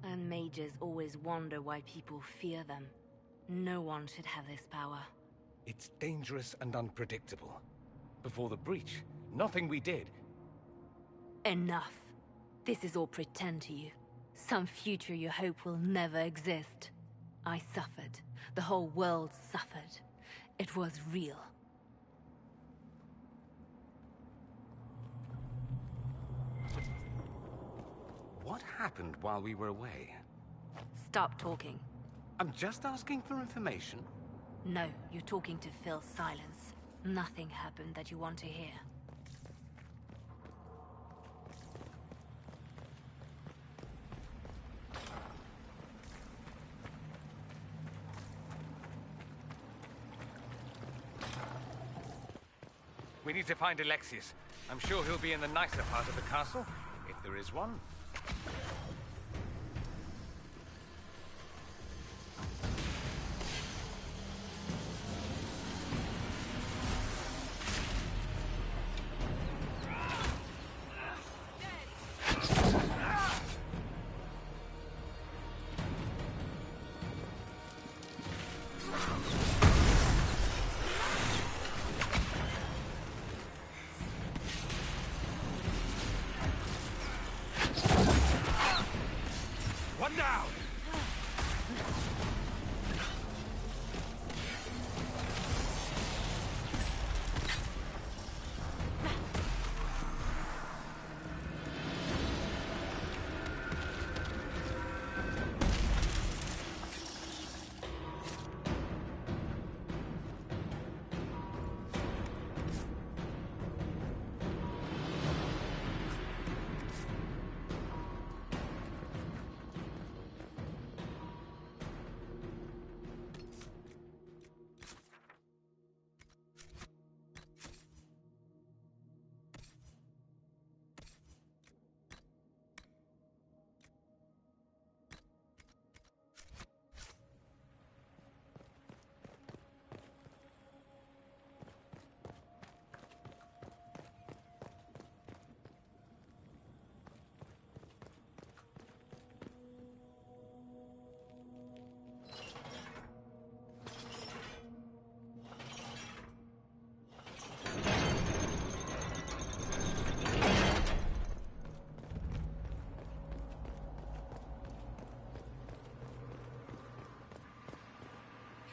And mages always wonder why people fear them. No one should have this power. It's dangerous and unpredictable. Before the breach, nothing we did. Enough. This is all pretend to you. Some future you hope will never exist. I suffered. The whole world suffered. It was real. What happened while we were away? Stop talking. I'm just asking for information. No, you're talking to fill silence. Nothing happened that you want to hear. We need to find Alexius. I'm sure he'll be in the nicer part of the castle, if there is one. One down!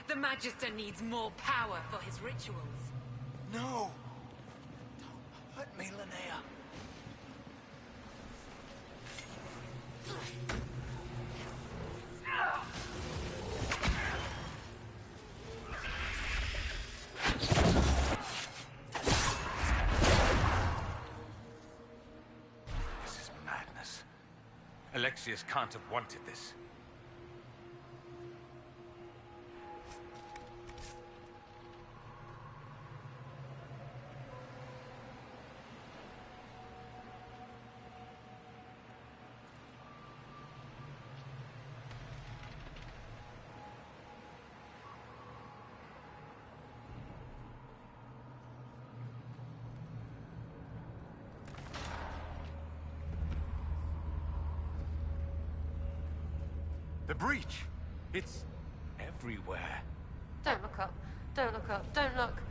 The Magister needs more power for his rituals. No! Don't hurt me, Linnea. This is madness. Alexius can't have wanted this. The breach! It's everywhere. Don't look up. Don't look up. Don't look.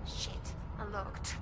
Shit. I looked.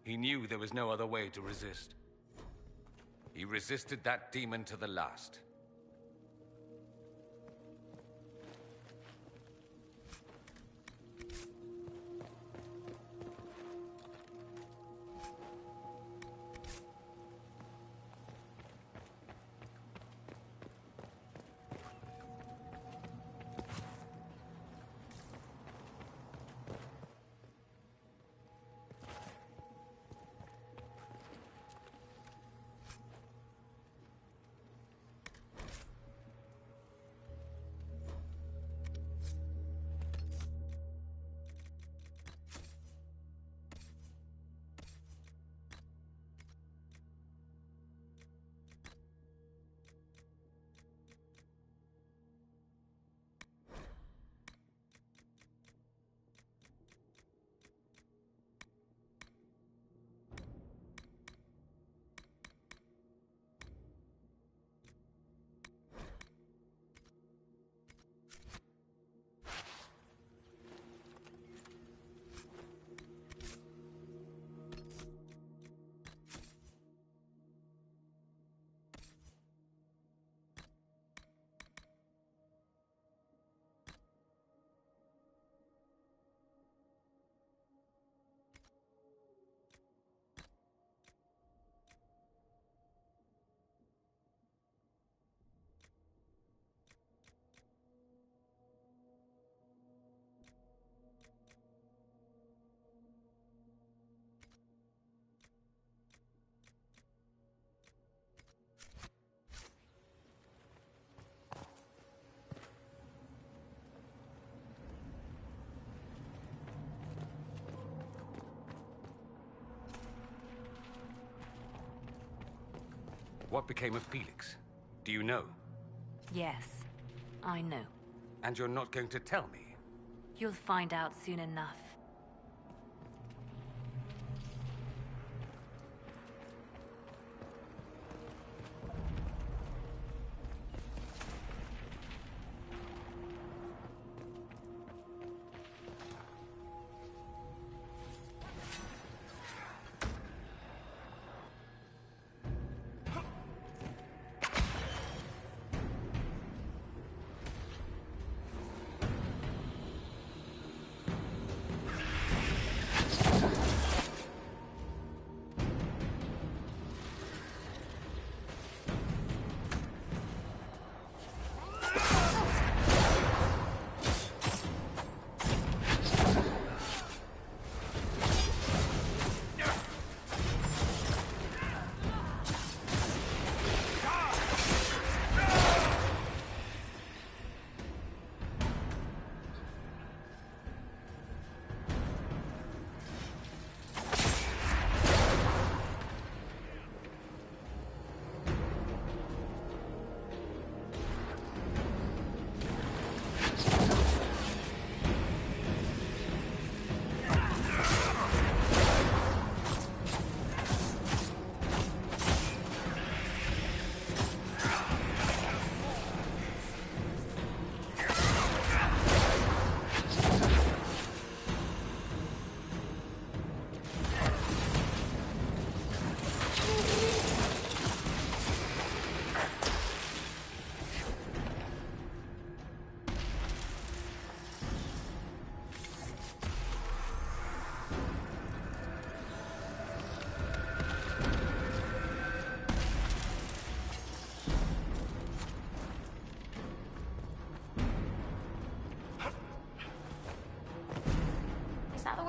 He knew there was no other way to resist. He resisted that demon to the last. What became of Felix? Do you know? Yes, I know. And you're not going to tell me? You'll find out soon enough.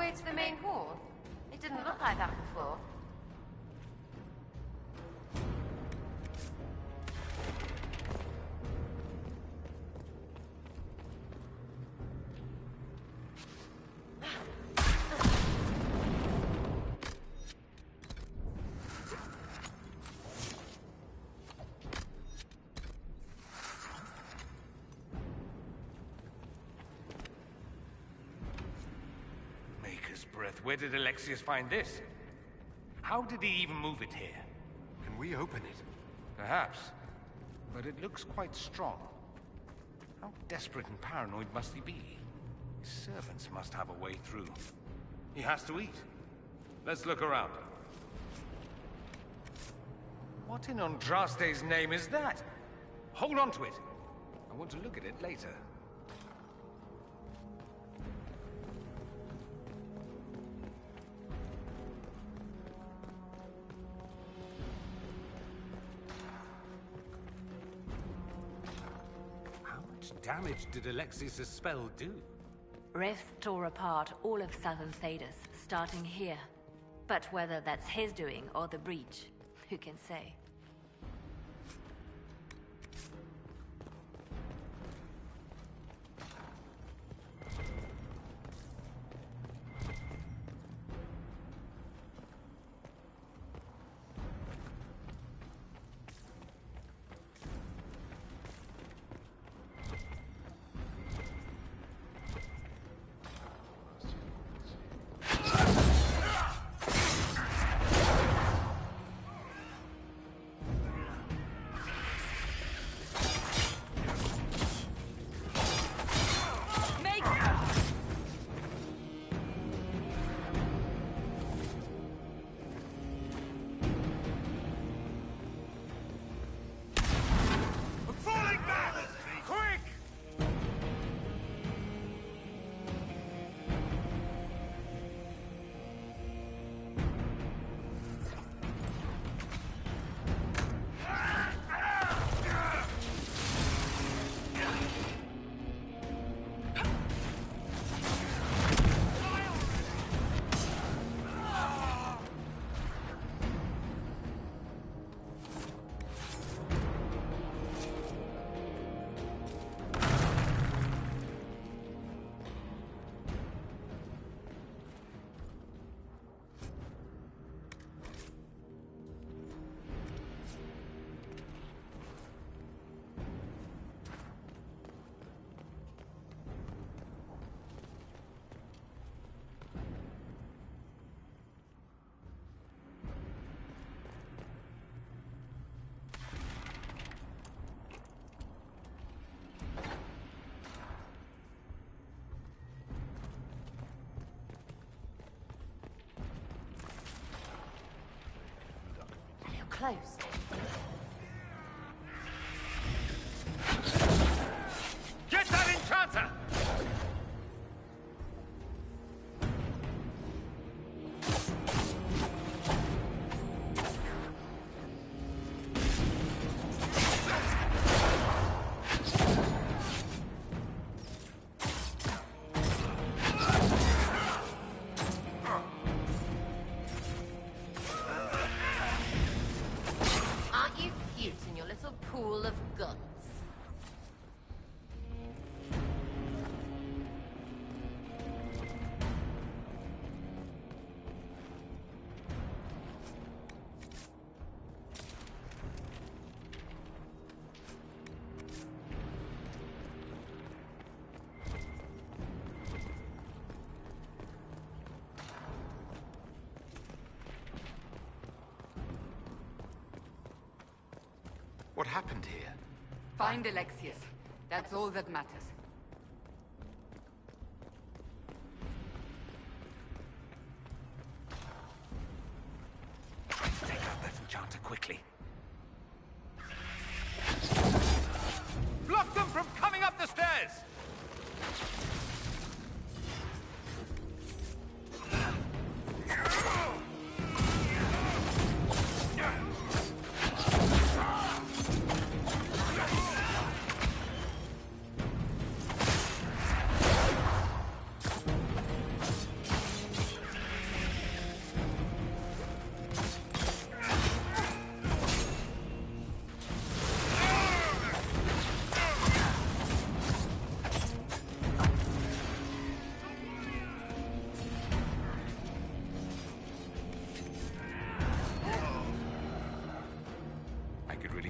To the main hall? It didn't look like that before. Breath. Where did Alexius find this? How did he even move it here? Can we open it? Perhaps. But it looks quite strong. How desperate and paranoid must he be? His servants must have a way through. He has to eat. Let's look around. What in Andraste's name is that? Hold on to it. I want to look at it later. How much damage did Alexius' spell do? Rifts tore apart all of southern Thedas, starting here. But whether that's his doing or the breach, who can say? Close. Get that enchanter! Pool of guts. What happened here? Find Alexius. That's all that matters. Take out that enchanter quickly. Block them from coming up the stairs!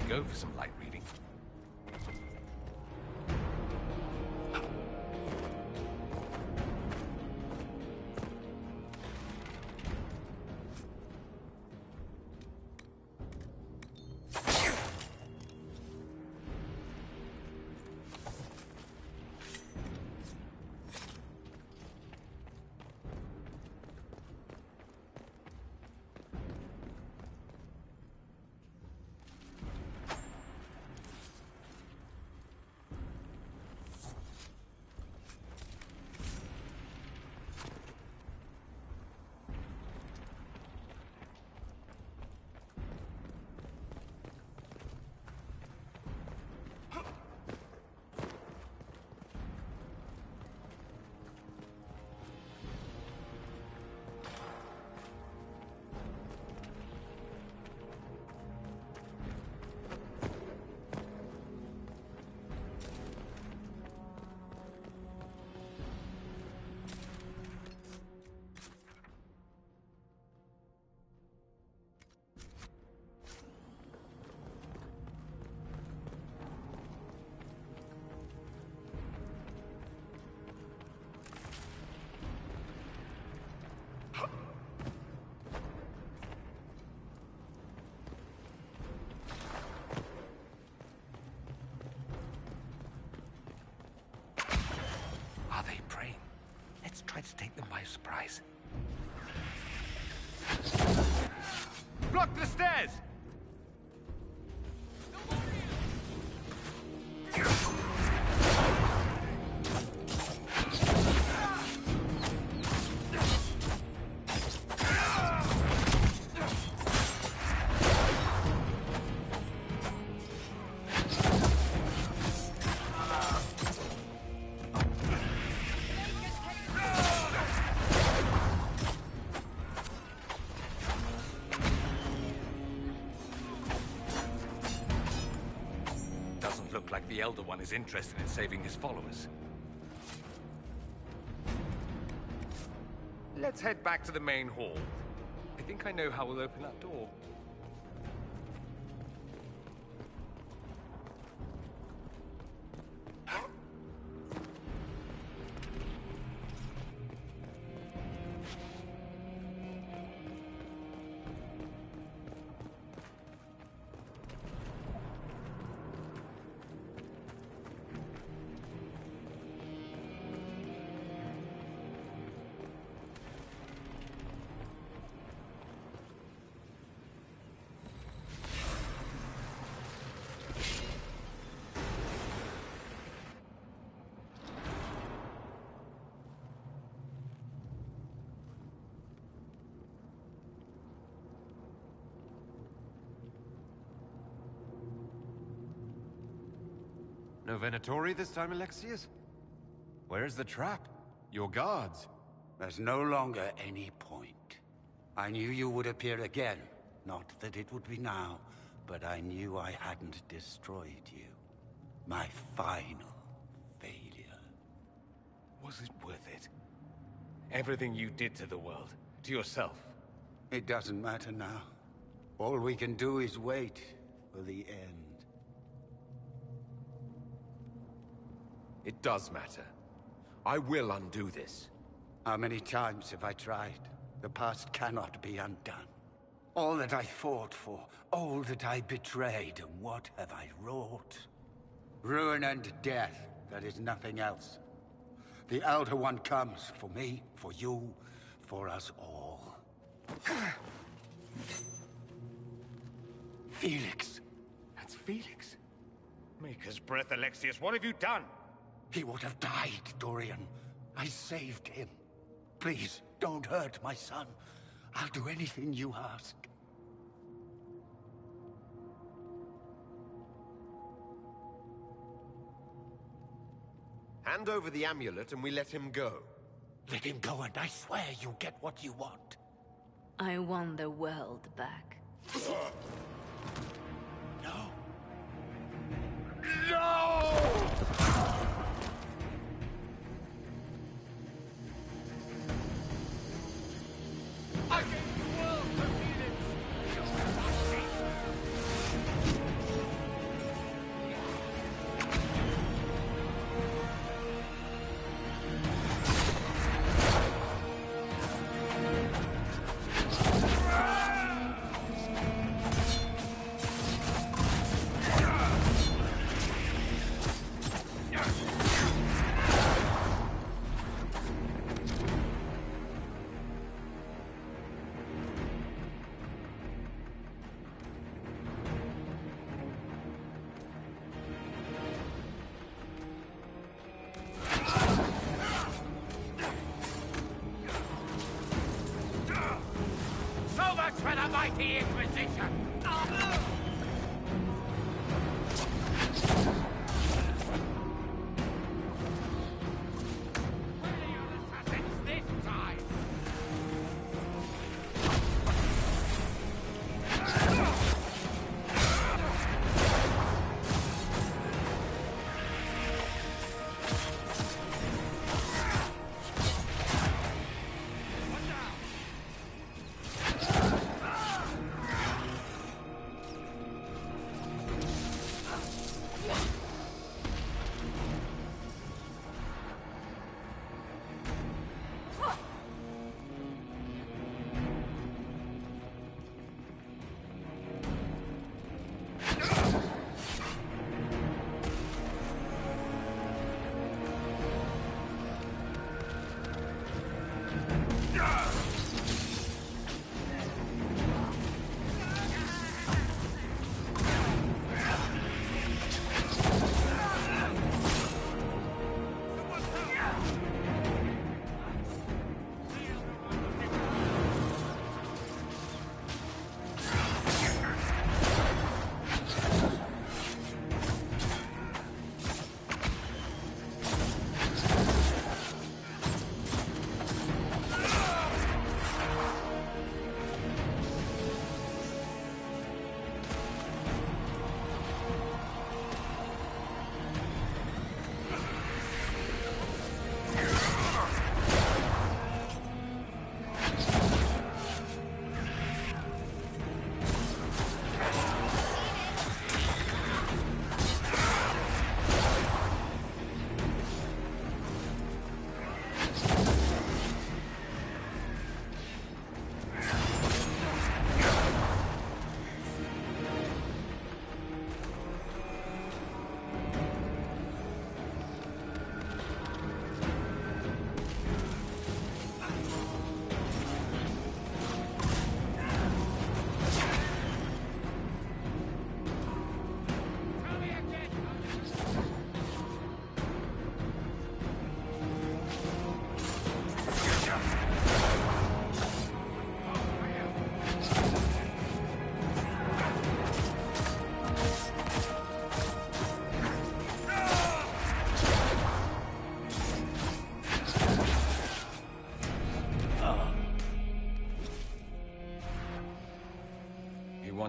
Go for some light reading. the stairs! Doesn't look like the Elder One is interested in saving his followers. Let's head back to the main hall. I think I know how we'll open that door. No Venatori this time, Alexius? Where's the trap? Your guards? There's no longer any point. I knew you would appear again. Not that it would be now, but I knew I hadn't destroyed you. My final failure. Was it worth it? Everything you did to the world, to yourself. It doesn't matter now. All we can do is wait for the end. It does matter. I will undo this. How many times have I tried? The past cannot be undone. All that I fought for, all that I betrayed, and what have I wrought? Ruin and death, there is nothing else. The Elder One comes for me, for you, for us all. Felix. That's Felix. Maker's breath, Alexius, what have you done? He would have died, Dorian. I saved him. Please, don't hurt my son. I'll do anything you ask. Hand over the amulet and we let him go. Let him go and I swear you'll get what you want. I want the world back. No. No! I gave the world for Felix.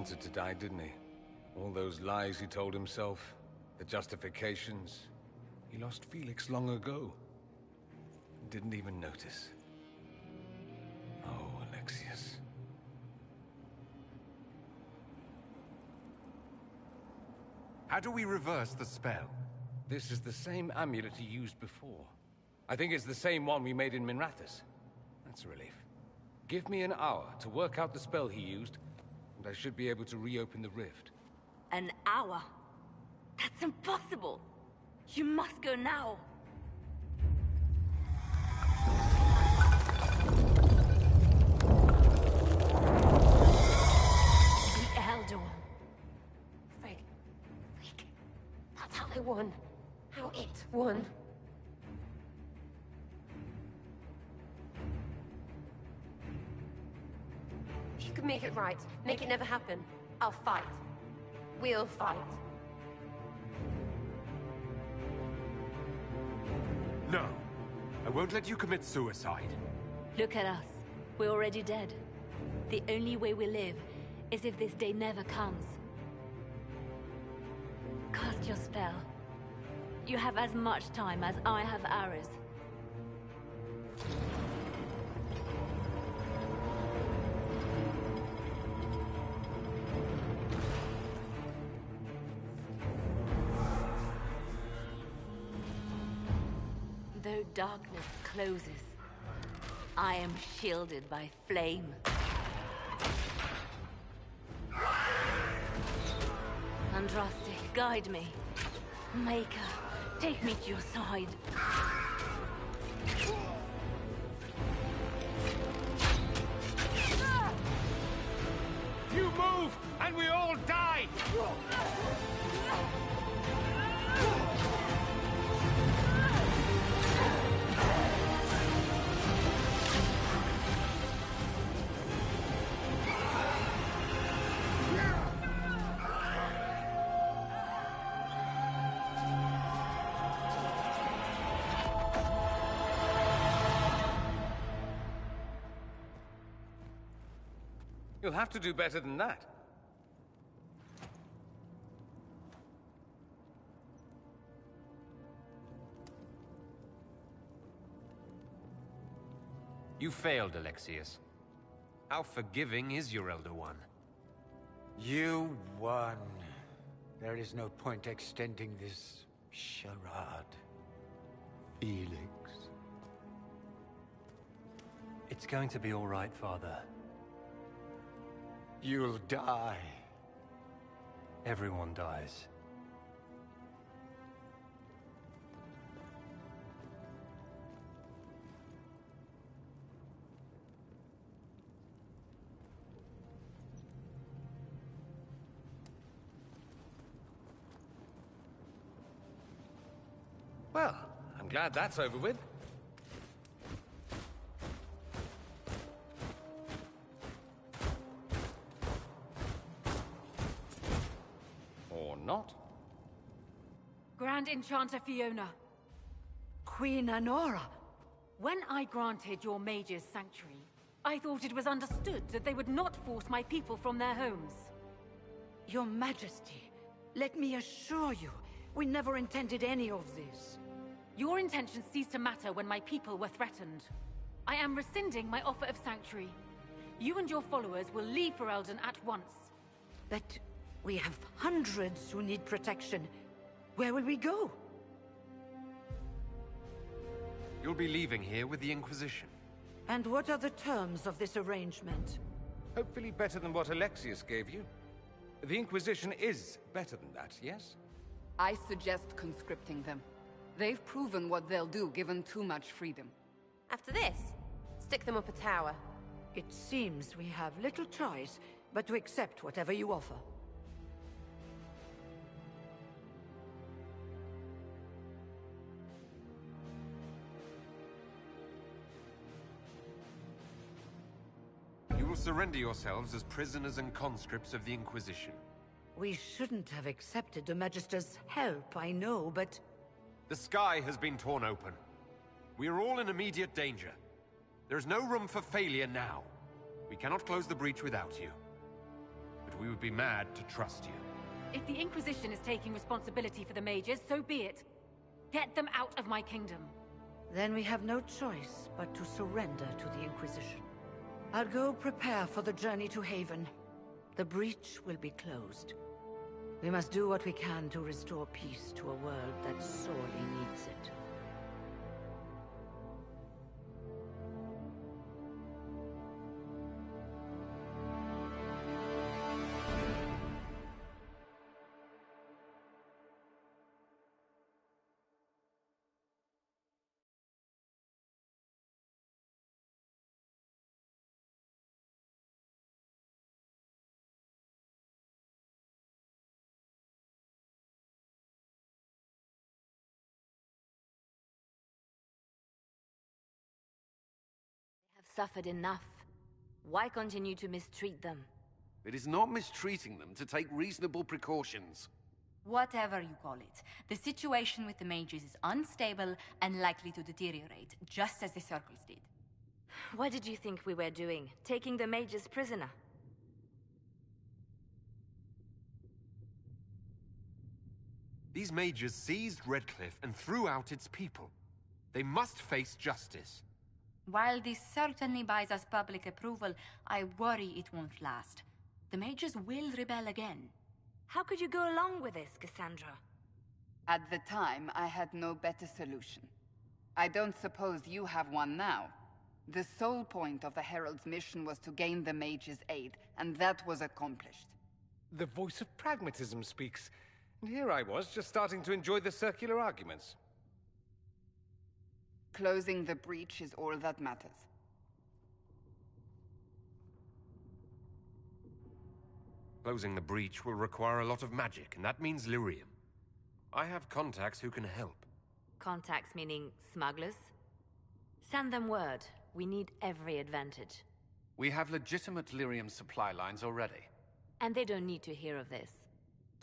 wanted to die, didn't he? All those lies he told himself, the justifications. He lost Felix long ago. Didn't even notice. Oh, Alexius. How do we reverse the spell? This is the same amulet he used before. I think it's the same one we made in Minrathous. That's a relief. Give me an hour to work out the spell he used, and I should be able to reopen the rift. An hour? That's impossible! You must go now! The Elder One. Frigg. That's how they won. How it won. If you could make it right, make it never happen, I'll fight. We'll fight. No. I won't let you commit suicide. Look at us. We're already dead. The only way we live is if this day never comes. Cast your spell. You have as much time as I have hours. Though darkness closes, I am shielded by flame. Andraste, guide me. Maker, take me to your side. You move, and we all die! You'll have to do better than that. You failed, Alexius. How forgiving is your Elder One? You won. There is no point extending this charade. Felix. It's going to be all right, Father. You'll die. Everyone dies. Well, I'm glad that's over with. Or not. Grand Enchanter Fiona. Queen Anora. When I granted your mage's sanctuary, I thought it was understood that they would not force my people from their homes. Your Majesty, let me assure you, we never intended any of this. Your intentions ceased to matter when my people were threatened. I am rescinding my offer of sanctuary. You and your followers will leave Ferelden at once. But we have hundreds who need protection. Where will we go? You'll be leaving here with the Inquisition. And what are the terms of this arrangement? Hopefully better than what Alexius gave you. The Inquisition is better than that, yes? I suggest conscripting them. They've proven what they'll do given too much freedom. After this, stick them up a tower. It seems we have little choice but to accept whatever you offer. You will surrender yourselves as prisoners and conscripts of the Inquisition. We shouldn't have accepted the Magister's help, I know, but... The sky has been torn open. We are all in immediate danger. There is no room for failure now. We cannot close the breach without you. But we would be mad to trust you. If the Inquisition is taking responsibility for the mages, so be it. Get them out of my kingdom. Then we have no choice but to surrender to the Inquisition. I'll go prepare for the journey to Haven. The breach will be closed. We must do what we can to restore peace to a world that sorely needs it. Suffered enough. Why continue to mistreat them? It is not mistreating them to take reasonable precautions. Whatever you call it, the situation with the mages is unstable and likely to deteriorate, just as the circles did. What did you think we were doing? Taking the mages prisoner? These mages seized Redcliffe and threw out its people. They must face justice. While this certainly buys us public approval, I worry it won't last. The mages will rebel again. How could you go along with this, Cassandra? At the time, I had no better solution. I don't suppose you have one now. The sole point of the Herald's mission was to gain the mage's aid, and that was accomplished. The voice of pragmatism speaks. And here I was, just starting to enjoy the circular arguments. Closing the breach is all that matters. Closing the breach will require a lot of magic, and that means lyrium. I have contacts who can help. Contacts meaning smugglers? Send them word. We need every advantage. We have legitimate lyrium supply lines already. And they don't need to hear of this.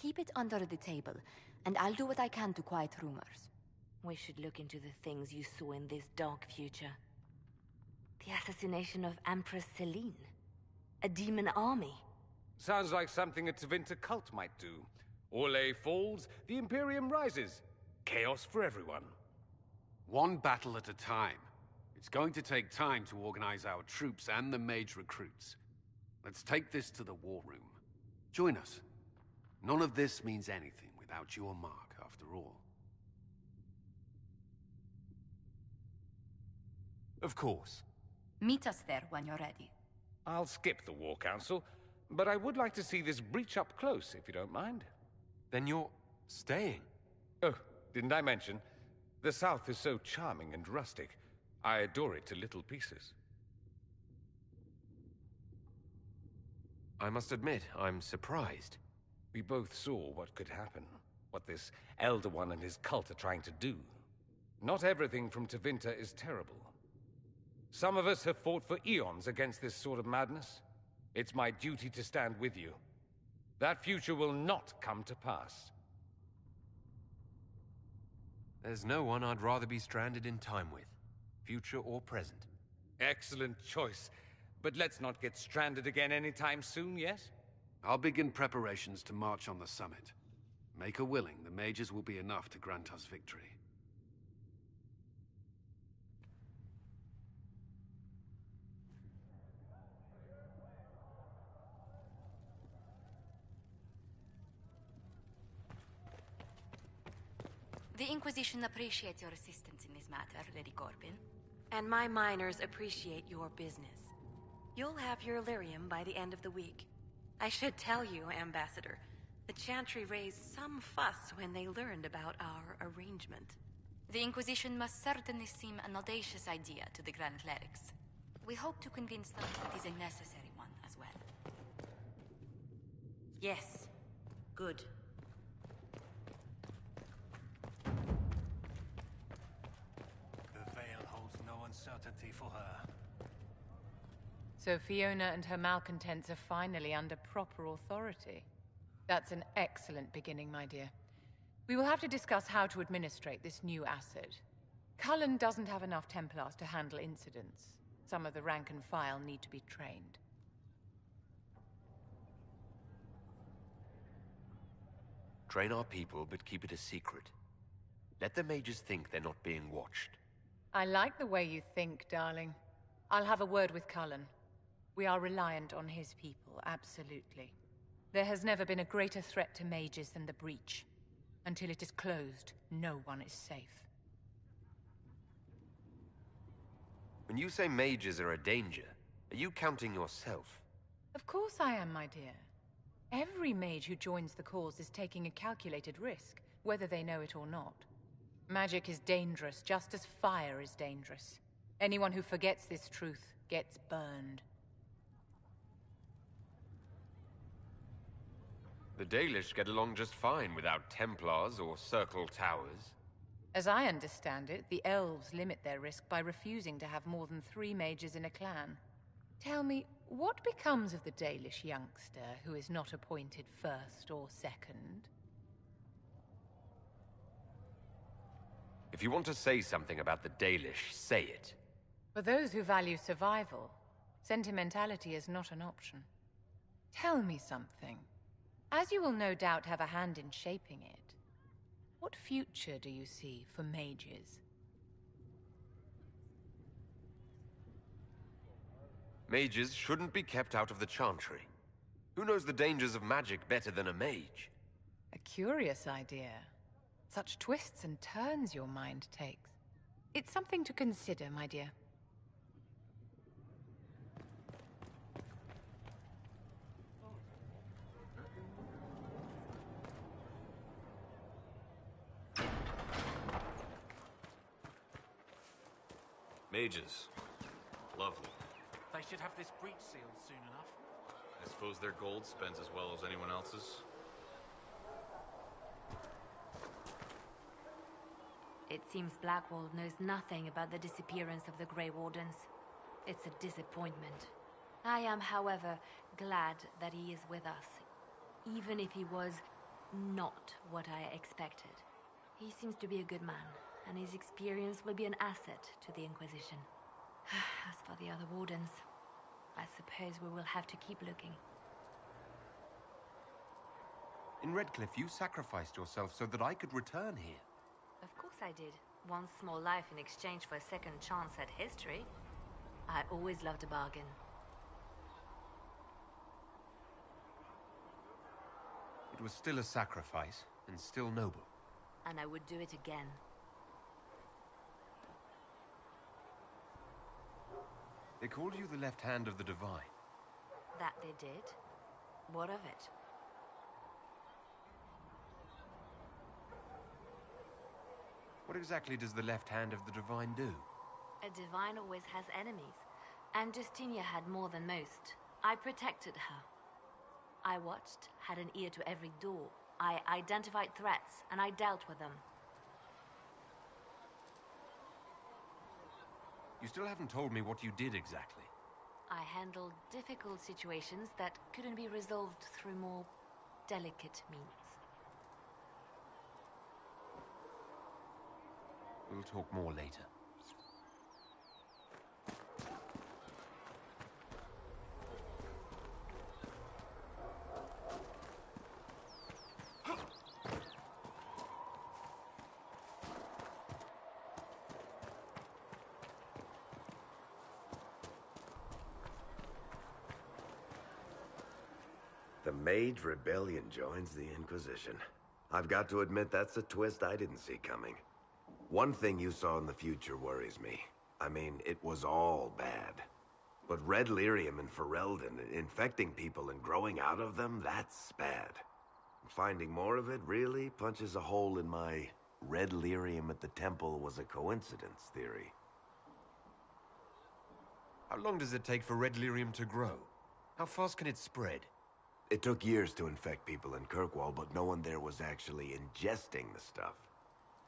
Keep it under the table, and I'll do what I can to quiet rumors. We should look into the things you saw in this dark future. The assassination of Empress Celine. A demon army. Sounds like something a Tevinter cult might do. Orlais falls, the Imperium rises. Chaos for everyone. One battle at a time. It's going to take time to organize our troops and the mage recruits. Let's take this to the war room. Join us. None of this means anything without your mark, after all. Of course. Meet us there when you're ready. I'll skip the War Council, but I would like to see this breach up close, if you don't mind. Then you're staying? Oh, didn't I mention? The South is so charming and rustic. I adore it to little pieces. I must admit, I'm surprised. We both saw what could happen. What this Elder One and his cult are trying to do. Not everything from Tevinter is terrible. Some of us have fought for eons against this sort of madness. It's my duty to stand with you. That future will not come to pass. There's no one I'd rather be stranded in time with, future or present. Excellent choice. But let's not get stranded again anytime soon, yes? I'll begin preparations to march on the summit. Make her willing, the mages will be enough to grant us victory. The Inquisition appreciates your assistance in this matter, Lady Corbin. And my miners appreciate your business. You'll have your lyrium by the end of the week. I should tell you, Ambassador, the Chantry raised some fuss when they learned about our arrangement. The Inquisition must certainly seem an audacious idea to the Grand Clerics. We hope to convince them it is a necessary one as well. Yes. Good. The veil holds no uncertainty for her. So Fiona and her malcontents are finally under proper authority. That's an excellent beginning, my dear. We will have to discuss how to administrate this new acid. Cullen doesn't have enough Templars to handle incidents. Some of the rank and file need to be trained. Train our people, but keep it a secret. Let the mages think they're not being watched. I like the way you think, darling. I'll have a word with Cullen. We are reliant on his people, absolutely. There has never been a greater threat to mages than the Breach. Until it is closed, no one is safe. When you say mages are a danger, are you counting yourself? Of course I am, my dear. Every mage who joins the cause is taking a calculated risk, whether they know it or not. Magic is dangerous, just as fire is dangerous. Anyone who forgets this truth gets burned. The Dalish get along just fine without Templars or Circle Towers. As I understand it, the elves limit their risk by refusing to have more than 3 mages in a clan. Tell me, what becomes of the Dalish youngster who is not appointed first or second? If you want to say something about the Dalish, say it. For those who value survival, sentimentality is not an option. Tell me something. As you will no doubt have a hand in shaping it, what future do you see for mages? Mages shouldn't be kept out of the Chantry. Who knows the dangers of magic better than a mage? A curious idea. Such twists and turns your mind takes. It's something to consider, my dear. Mages. Lovely. They should have this breach sealed soon enough. I suppose their gold spends as well as anyone else's. It seems Blackwall knows nothing about the disappearance of the Grey Wardens. It's a disappointment. I am, however, glad that he is with us, even if he was not what I expected. He seems to be a good man, and his experience will be an asset to the Inquisition. As for the other Wardens, I suppose we will have to keep looking. In Redcliffe, you sacrificed yourself so that I could return here. Of course I did. One small life in exchange for a second chance at history. I always loved a bargain. It was still a sacrifice, and still noble. And I would do it again. They called you the left hand of the Divine. That they did? What of it? What exactly does the left hand of the Divine do? A Divine always has enemies, and Justinia had more than most. I protected her. I watched, had an ear to every door. I identified threats, and I dealt with them. You still haven't told me what you did exactly. I handled difficult situations that couldn't be resolved through more delicate means. We'll talk more later. The Mage Rebellion joins the Inquisition. I've got to admit that's a twist I didn't see coming. One thing you saw in the future worries me. I mean, it was all bad. But Red Lyrium and Ferelden, infecting people and growing out of them, that's bad. Finding more of it really punches a hole in my Red Lyrium at the temple was a coincidence theory. How long does it take for Red Lyrium to grow? How fast can it spread? It took years to infect people in Kirkwall, but no one there was actually ingesting the stuff.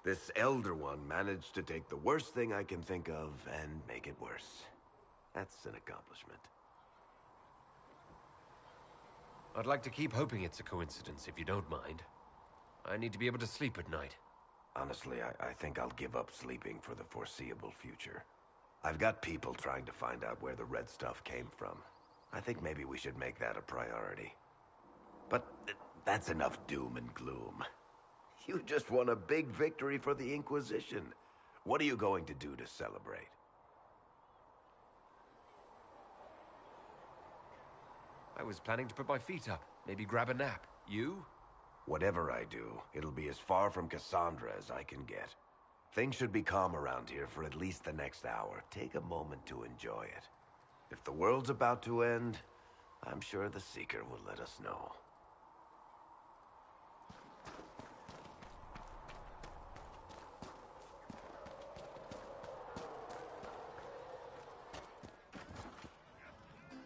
This Elder One managed to take the worst thing I can think of and make it worse. That's an accomplishment. I'd like to keep hoping it's a coincidence, if you don't mind. I need to be able to sleep at night. Honestly, I think I'll give up sleeping for the foreseeable future. I've got people trying to find out where the red stuff came from. I think maybe we should make that a priority. But that's enough doom and gloom. You just won a big victory for the Inquisition. What are you going to do to celebrate? I was planning to put my feet up, maybe grab a nap. You? Whatever I do, it'll be as far from Cassandra as I can get. Things should be calm around here for at least the next hour. Take a moment to enjoy it. If the world's about to end, I'm sure the Seeker will let us know.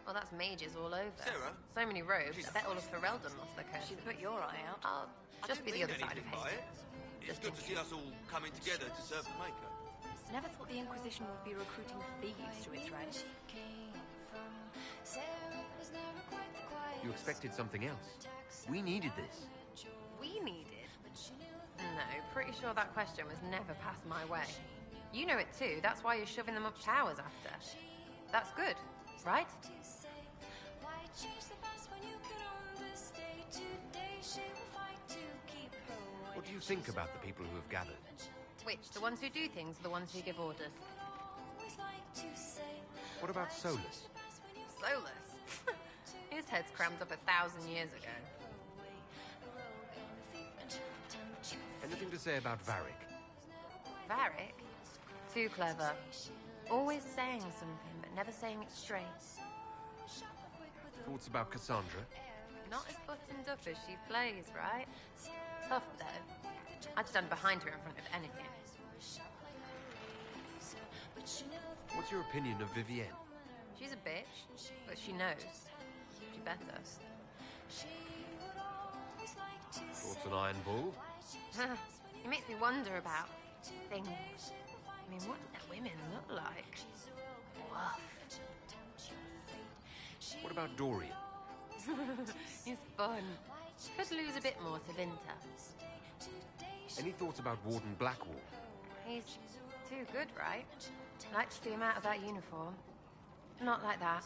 Well, that's mages all over. Sarah? So many robes. I bet all of Ferelden lost their curses. She'd put your eye out. I'll just be the other side of by Hastings. it. It's good to see us all coming together to serve the Maker. Never thought the Inquisition would be recruiting thieves to its ranks. You expected something else. We needed this. We needed? No, pretty sure that question was never passed my way. You know it too. That's why you're shoving them up towers after. That's good, right? What do you think about the people who have gathered? Which? The ones who do things or the ones who give orders? What about Solus? Solus? His head's crammed up 1,000 years ago. Anything to say about Varric? Varric? Too clever. Always saying something, but never saying it straight. Thoughts about Cassandra? Not as buttoned up as she plays, right? Tough, though. I'd stand behind her in front of anything. What's your opinion of Vivienne? She's a bitch, but she knows. She better. Thoughts on Iron Bull? It makes me wonder about things. I mean, what do the women look like? Woof. What about Dorian? He's fun. Could lose a bit more to Vinter. Any thoughts about Warden Blackwall? He's too good, right? Like to see him out of that uniform. Not like that.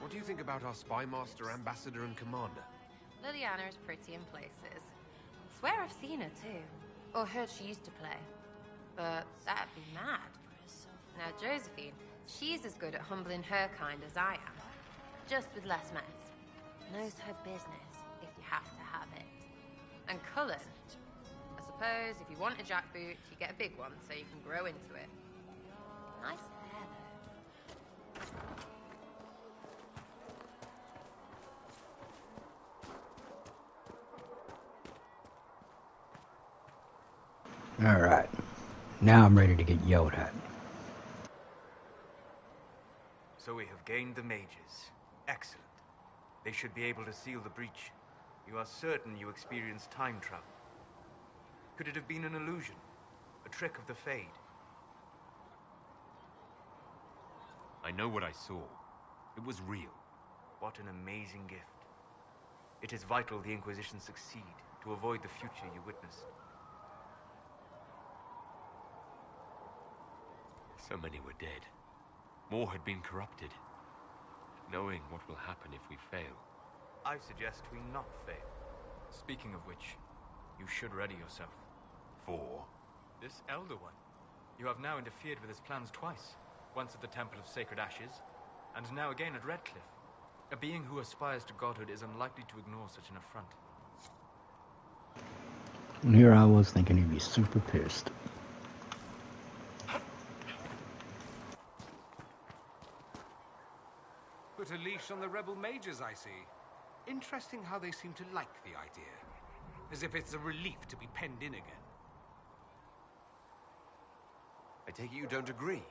What do you think about our spy master, ambassador, and commander? Liliana is pretty in places. Swear I've seen her too. Or heard she used to play. But that'd be mad. Now Josephine, she's as good at humbling her kind as I am. Just with less mess. Knows her business, if you have to have it. And Cullen, I suppose if you want a jackboot, you get a big one so you can grow into it. Nice hair, though. Alright. Now I'm ready to get yelled at. So we have gained the mages. Excellent. They should be able to seal the breach. You are certain you experienced time travel. Could it have been an illusion? A trick of the Fade? I know what I saw. It was real. What an amazing gift. It is vital the Inquisition succeed to avoid the future you witnessed. So many were dead. More had been corrupted. Knowing what will happen if we fail. I suggest we not fail. Speaking of which, you should ready yourself. For? This Elder One. You have now interfered with his plans twice. Once at the Temple of Sacred Ashes, and now again at Redcliffe. A being who aspires to godhood is unlikely to ignore such an affront. And here I was thinking he'd be super pissed. Put a leash on the rebel mages, I see. Interesting how they seem to like the idea. As if it's a relief to be penned in again. I take it you don't agree?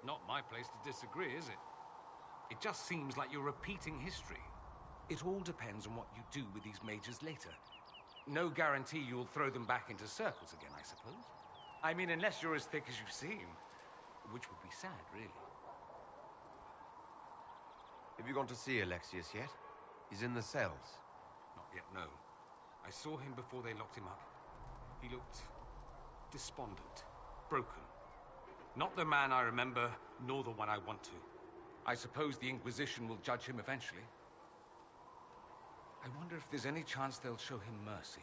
Not my place to disagree, is it? It just seems like you're repeating history. It all depends on what you do with these mages later. No guarantee you'll throw them back into circles again, I suppose. I mean, unless you're as thick as you seem. Which would be sad, really. Have you gone to see Alexius yet? He's in the cells. Not yet, no. I saw him before they locked him up. He looked despondent, broken. Not the man I remember, nor the one I want to. I suppose the Inquisition will judge him eventually. I wonder if there's any chance they'll show him mercy.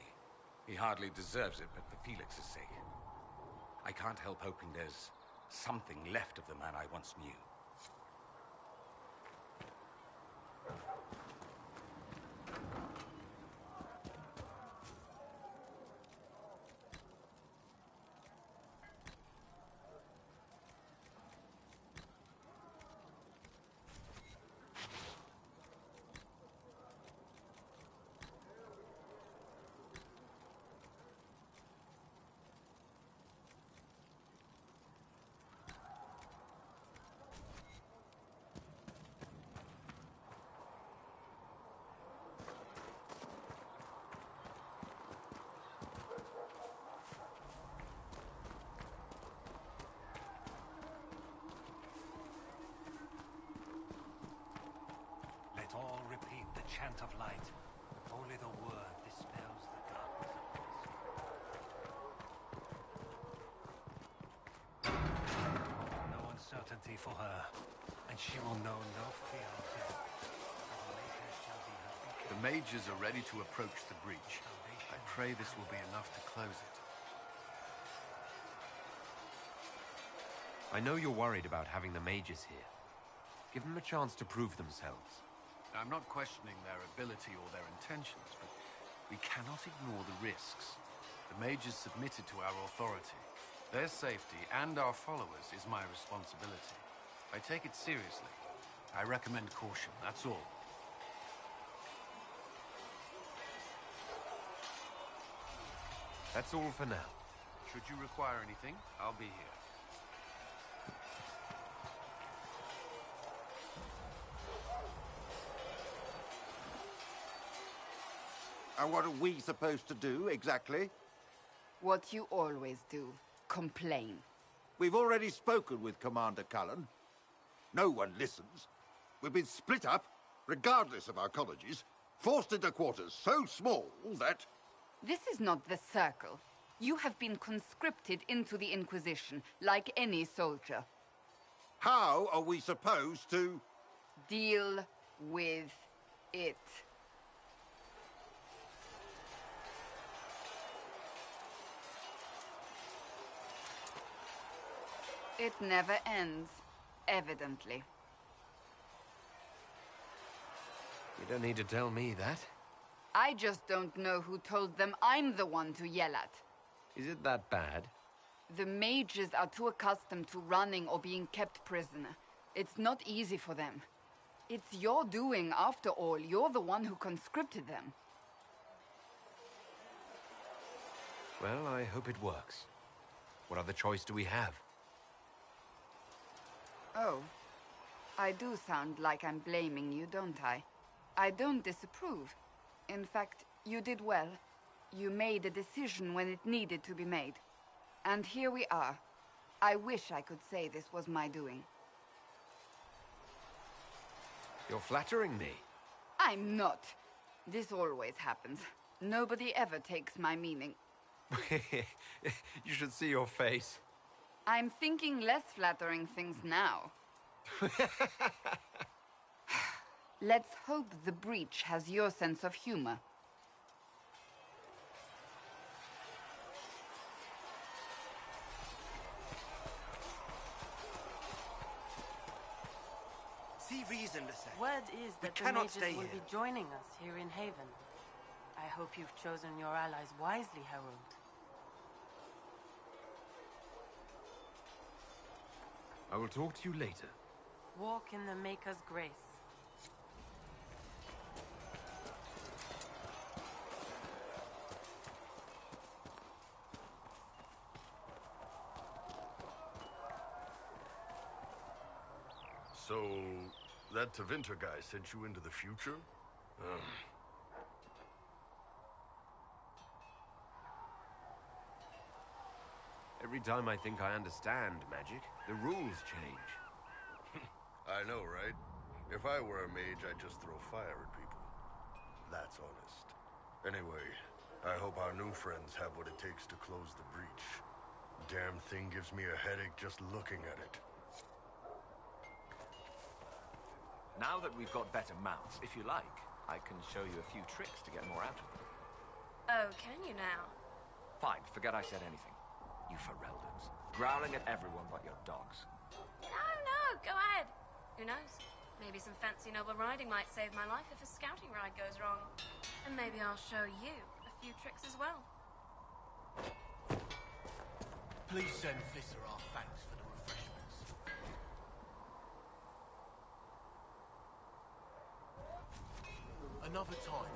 He hardly deserves it, but for Felix's sake. I can't help hoping there's something left of the man I once knew. Let all repeat the chant of light. Only the word dispels the darkness of this. No uncertainty for her, and she will know no fear of death. The mages are ready to approach the breach. I pray this will be enough to close it. I know you're worried about having the mages here. Give them a chance to prove themselves. I'm not questioning their ability or their intentions, but we cannot ignore the risks. The mages submitted to our authority. Their safety and our followers is my responsibility. I take it seriously. I recommend caution, that's all. That's all for now. Should you require anything, I'll be here. And what are we supposed to do, exactly? What you always do. Complain. We've already spoken with Commander Cullen. No one listens. We've been split up, regardless of our colleges, forced into quarters so small that... This is not the Circle. You have been conscripted into the Inquisition, like any soldier. How are we supposed to... Deal with it. It never ends, evidently. You don't need to tell me that. I just don't know who told them I'm the one to yell at. Is it that bad? The mages are too accustomed to running or being kept prisoner. It's not easy for them. It's your doing, after all. You're the one who conscripted them. Well, I hope it works. What other choice do we have? Oh. I do sound like I'm blaming you, don't I? I don't disapprove. In fact, you did well. You made a decision when it needed to be made. And here we are. I wish I could say this was my doing. You're flattering me. I'm not. This always happens. Nobody ever takes my meaning. You should see your face. I'm thinking less flattering things now. Let's hope the breach has your sense of humor. See reason, Lisette. Word is that the cannot mages stay will here. be joining us here in Haven. I hope you've chosen your allies wisely, Herald. I will talk to you later. Walk in the Maker's grace. So, that Tevinter guy sent you into the future? Every time I think I understand magic, the rules change. I know, right? If I were a mage, I'd just throw fire at people. That's honest. Anyway, I hope our new friends have what it takes to close the breach. Damn thing gives me a headache just looking at it. Now that we've got better mounts, if you like, I can show you a few tricks to get more out of them. Oh, can you now? Fine, forget I said anything. You Fereldans, growling at everyone but your dogs. No, go ahead. Who knows? Maybe some fancy noble riding might save my life if a scouting ride goes wrong. And maybe I'll show you a few tricks as well. Please send Visser our thanks for the refreshments. Another time.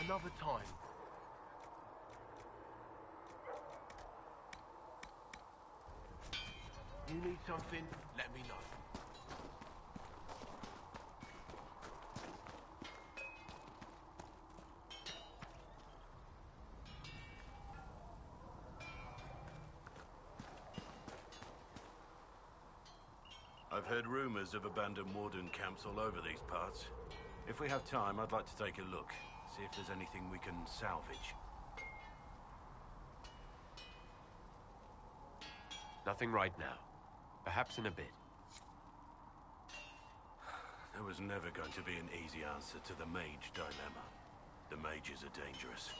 Another time. You need something, let me know. I've heard rumors of abandoned warden camps all over these parts. If we have time, I'd like to take a look. See if there's anything we can salvage. Nothing right now. Perhaps in a bit. There was never going to be an easy answer to the mage dilemma. The mages are dangerous.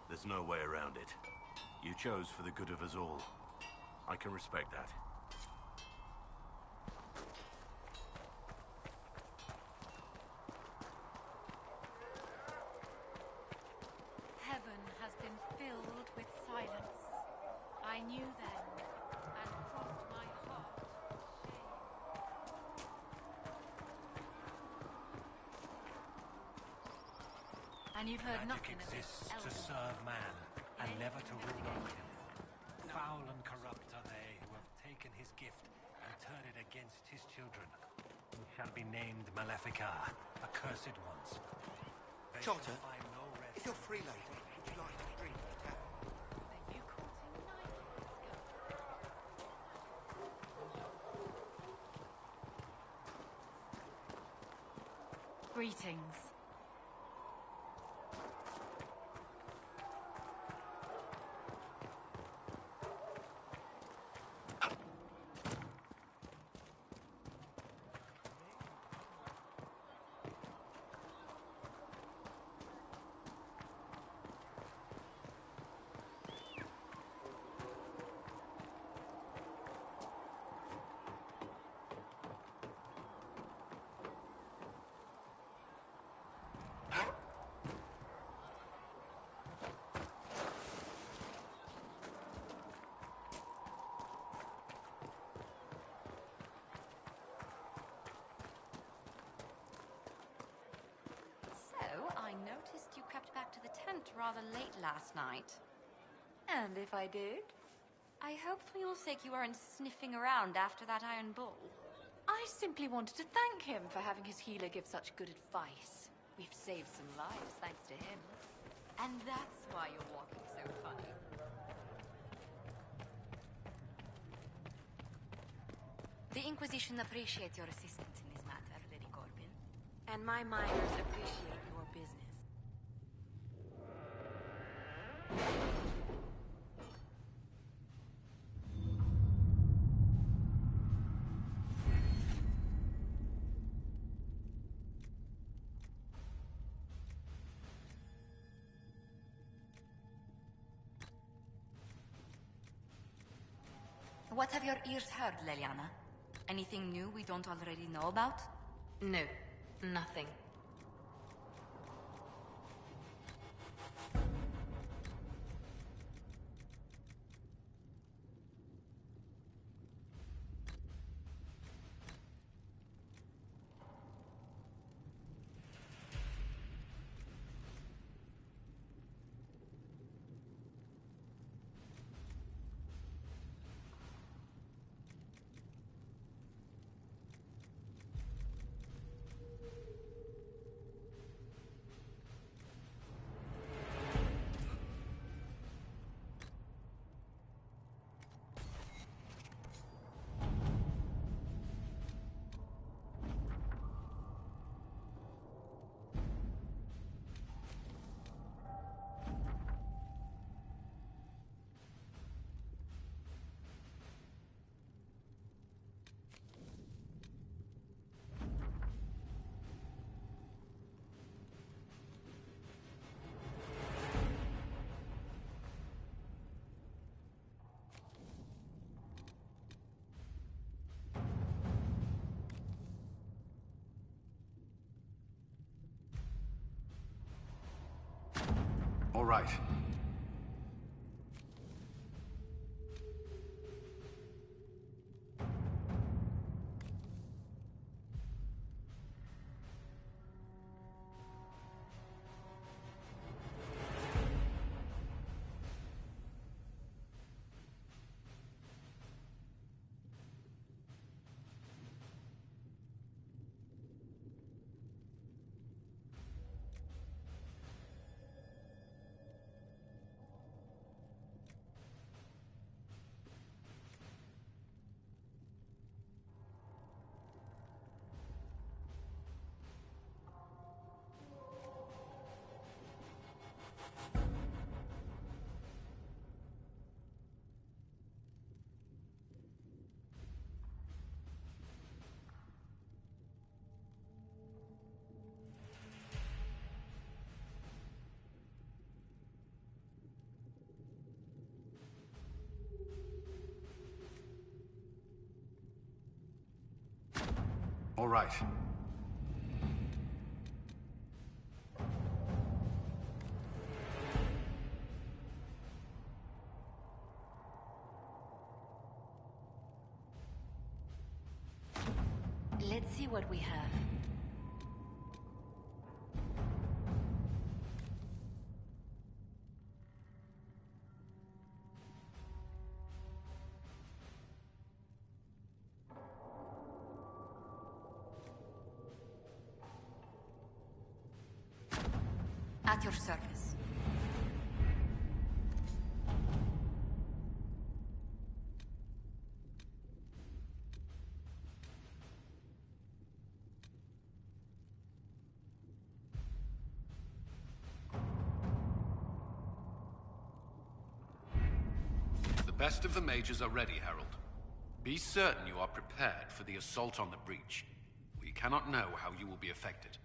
There's no way around it. You chose for the good of us all. I can respect that. Heaven has been filled with silence. I knew then, and crossed my heart with shame. And you've heard Magic nothing of this exists to elven serve man, and never to rule over him. Foul and corrupt are they who have taken his gift and turned it against his children, who shall be named Malefica, accursed ones. They shall Charter, find no rest. if you're free later, would you like to drink at the tavern? Are you courting night? Greetings. back to the tent rather late last night. And if I did? I hope for your sake you weren't sniffing around after that iron bull. I simply wanted to thank him for having his healer give such good advice. We've saved some lives thanks to him. And that's why you're walking so funny. The Inquisition appreciates your assistance in this matter, Lady Corbin. And my miners appreciate your business. What have your ears heard, Leliana? Anything new we don't already know about? No, nothing. All right. All right. Let's see what we have. At your service. The best of the mages are ready, Herald. Be certain you are prepared for the assault on the breach. We cannot know how you will be affected.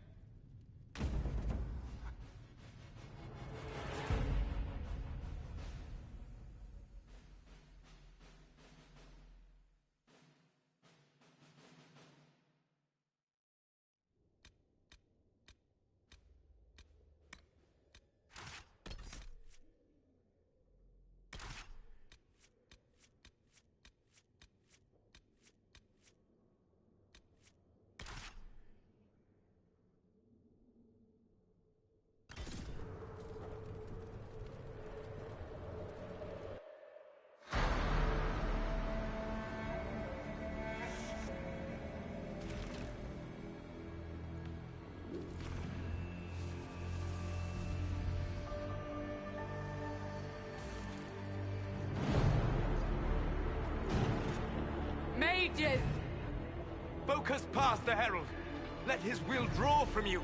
mages! Focus past the Herald. Let his will draw from you.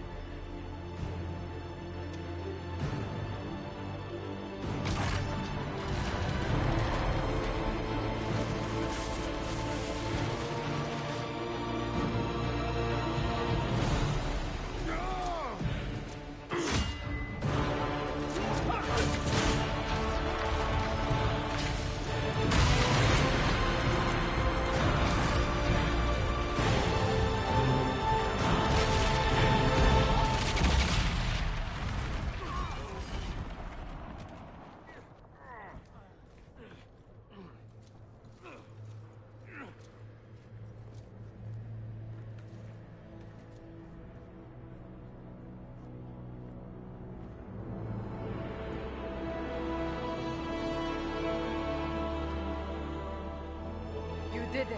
You did it.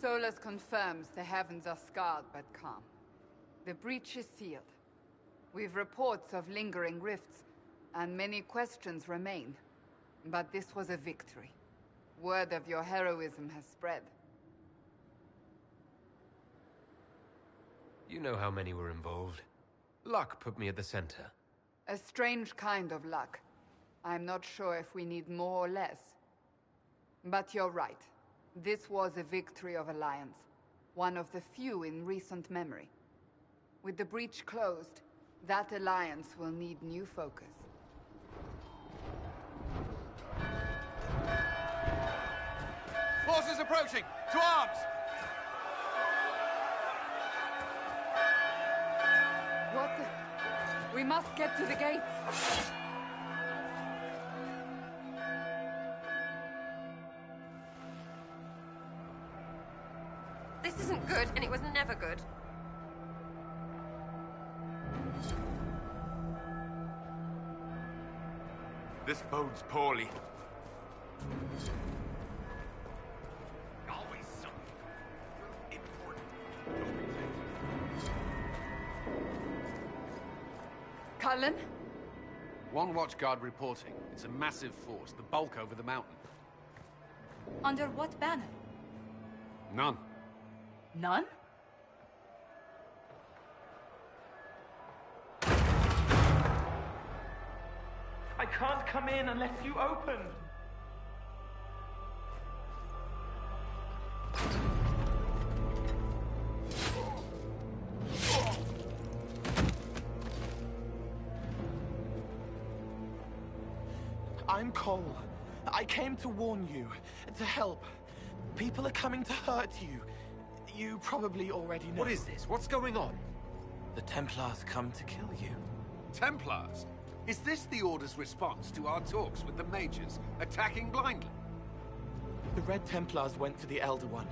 Solus confirms the heavens are scarred but calm. The breach is sealed. We've reports of lingering rifts, and many questions remain. But this was a victory. Word of your heroism has spread. You know how many were involved. Luck put me at the center. A strange kind of luck. I'm not sure if we need more or less. But you're right. This was a victory of Alliance. One of the few in recent memory. With the breach closed, that alliance will need new focus. Forces approaching! To arms! What the... We must get to the gates! This isn't good, and it was never good. This bodes poorly. Always something important. Cullen? One watchguard reporting. It's a massive force, the bulk over the mountain. Under what banner? None. None? I can't come in unless you open. I'm Cole. I came to warn you, to help. People are coming to hurt you. You probably already know. What is this? What's going on? The Templars come to kill you. Templars? Is this the Order's response to our talks with the mages, attacking blindly? The Red Templars went to the Elder One.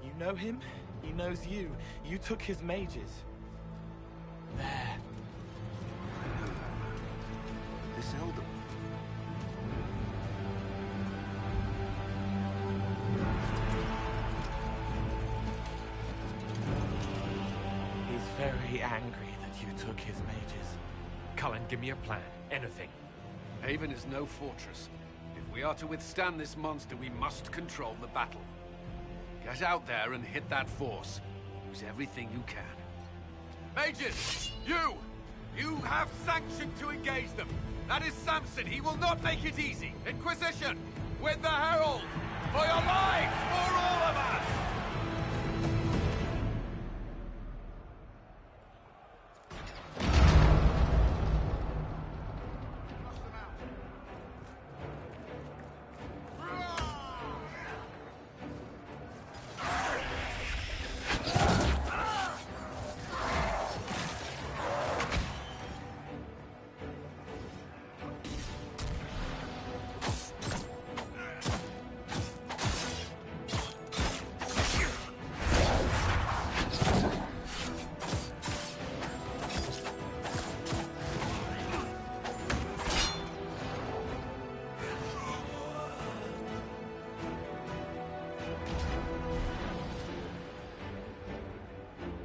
You know him, he knows you. You took his mages. There. I know that man. This Elder One. He's very angry that you took his mages. Cullen, give me a plan. Anything. Haven is no fortress. If we are to withstand this monster, we must control the battle. Get out there and hit that force. Use everything you can. Mages! You! You have sanction to engage them! That is Samson! He will not make it easy! Inquisition! With the Herald! For your lives! For all of us!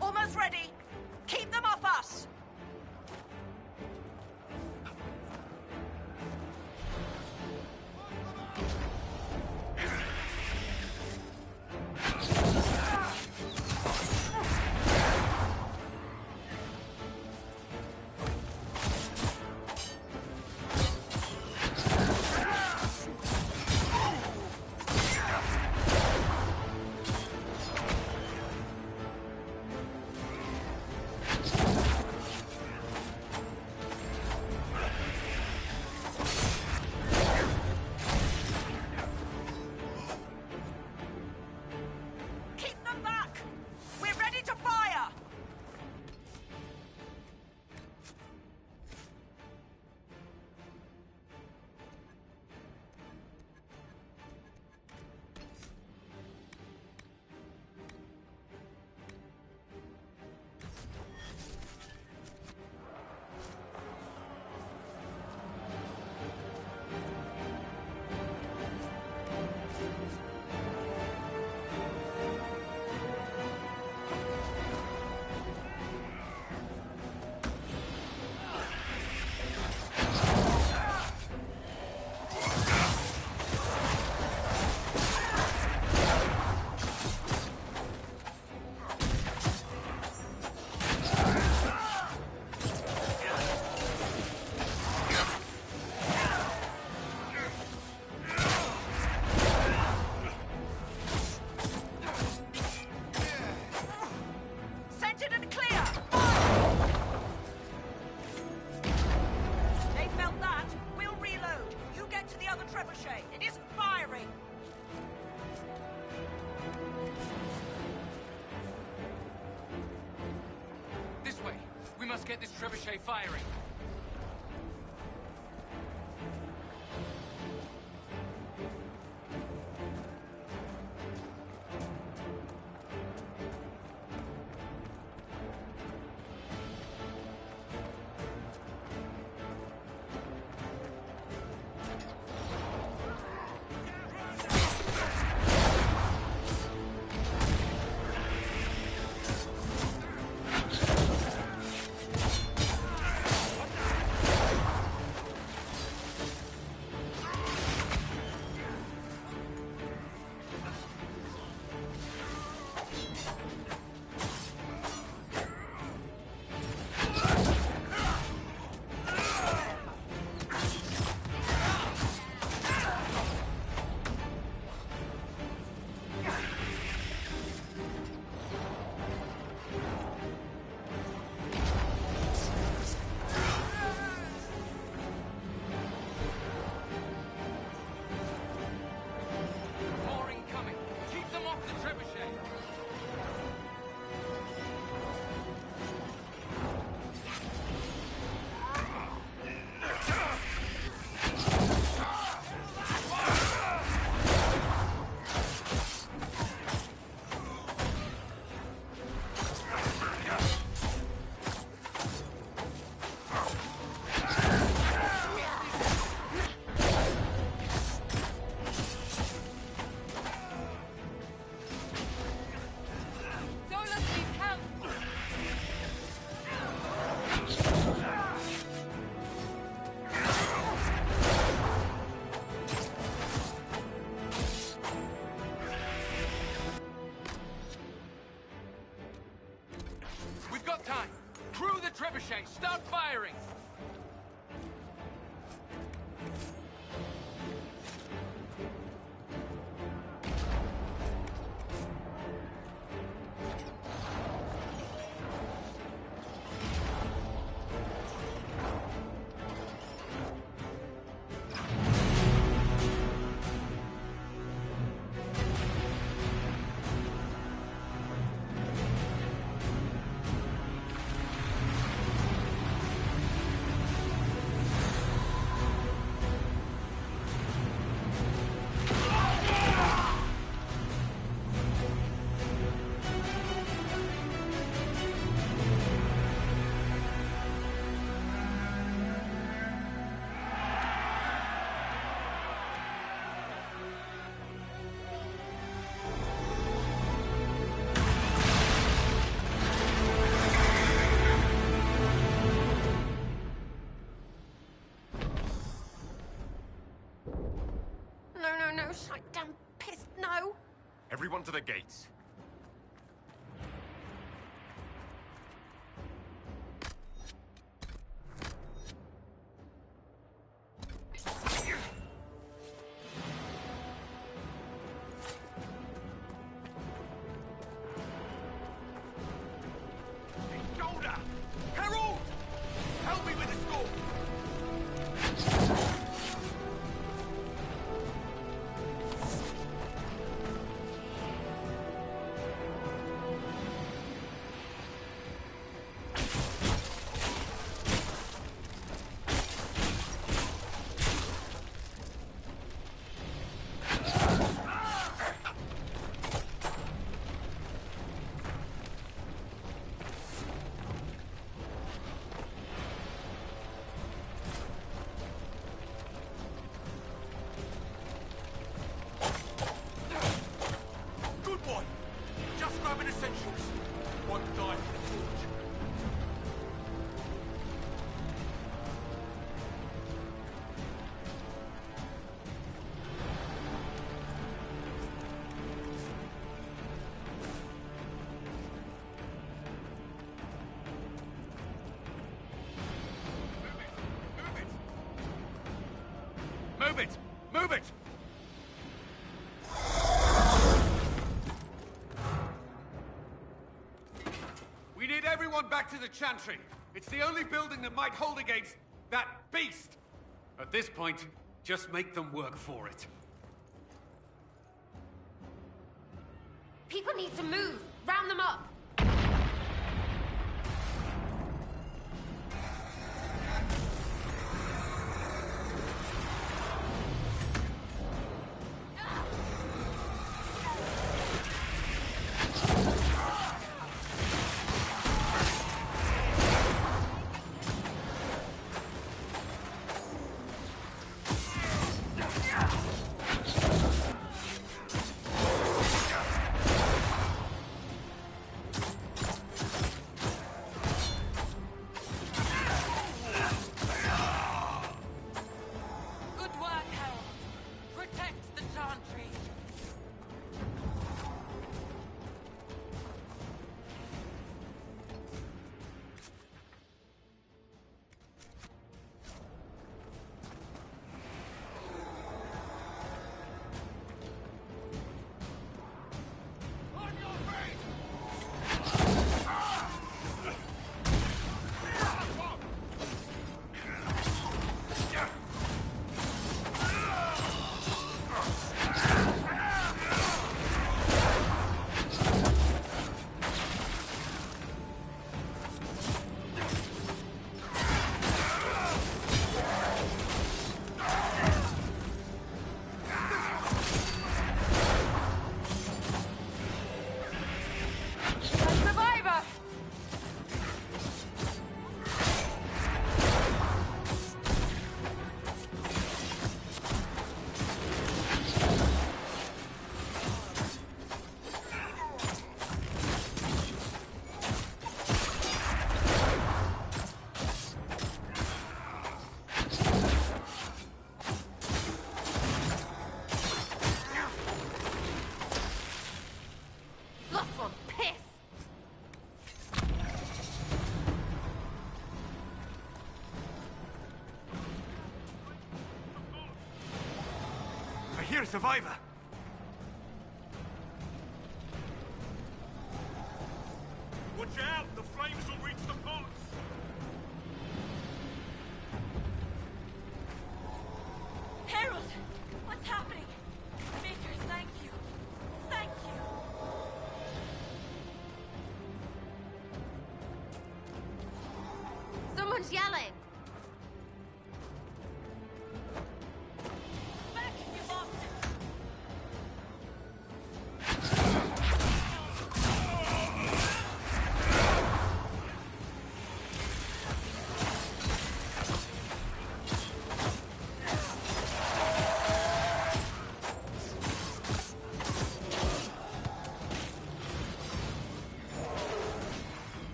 Almost ready. Keep them off us. Keep them back. We're ready to fire. Centered and clear. They felt that. We'll reload. You get to the other trebuchet. It isn't firing. This way. We must get this trebuchet firing. More incoming. Keep them off the trebuchet. We've got time. Crew the trebuchet. Start firing. onto the gates. Shoulder! Harold! Help me with the score! Good one! Just grabbing essentials. Won't die for the forge. Move it! Move it! We need everyone back to the Chantry. It's the only building that might hold against that beast. At this point, just make them work for it. People need to move! Round them up! Good work, Harold. Protect the Chantry. Survivor! Lost one, piss! I hear a survivor. Watch out! The flames will reach the boats! Harold! What's happening? Maker, thank you. Thank you. Someone's yelling! Back, you bastard!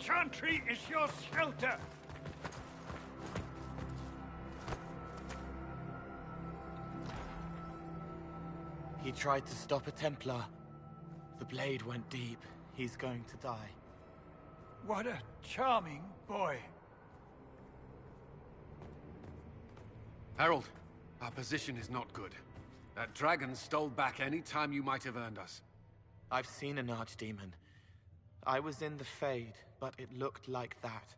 Chantry is your shelter! He tried to stop a Templar. The blade went deep. He's going to die. What a charming boy. Herald, our position is not good. That dragon stole back any time you might have earned us. I've seen an archdemon. I was in the Fade, but it looked like that.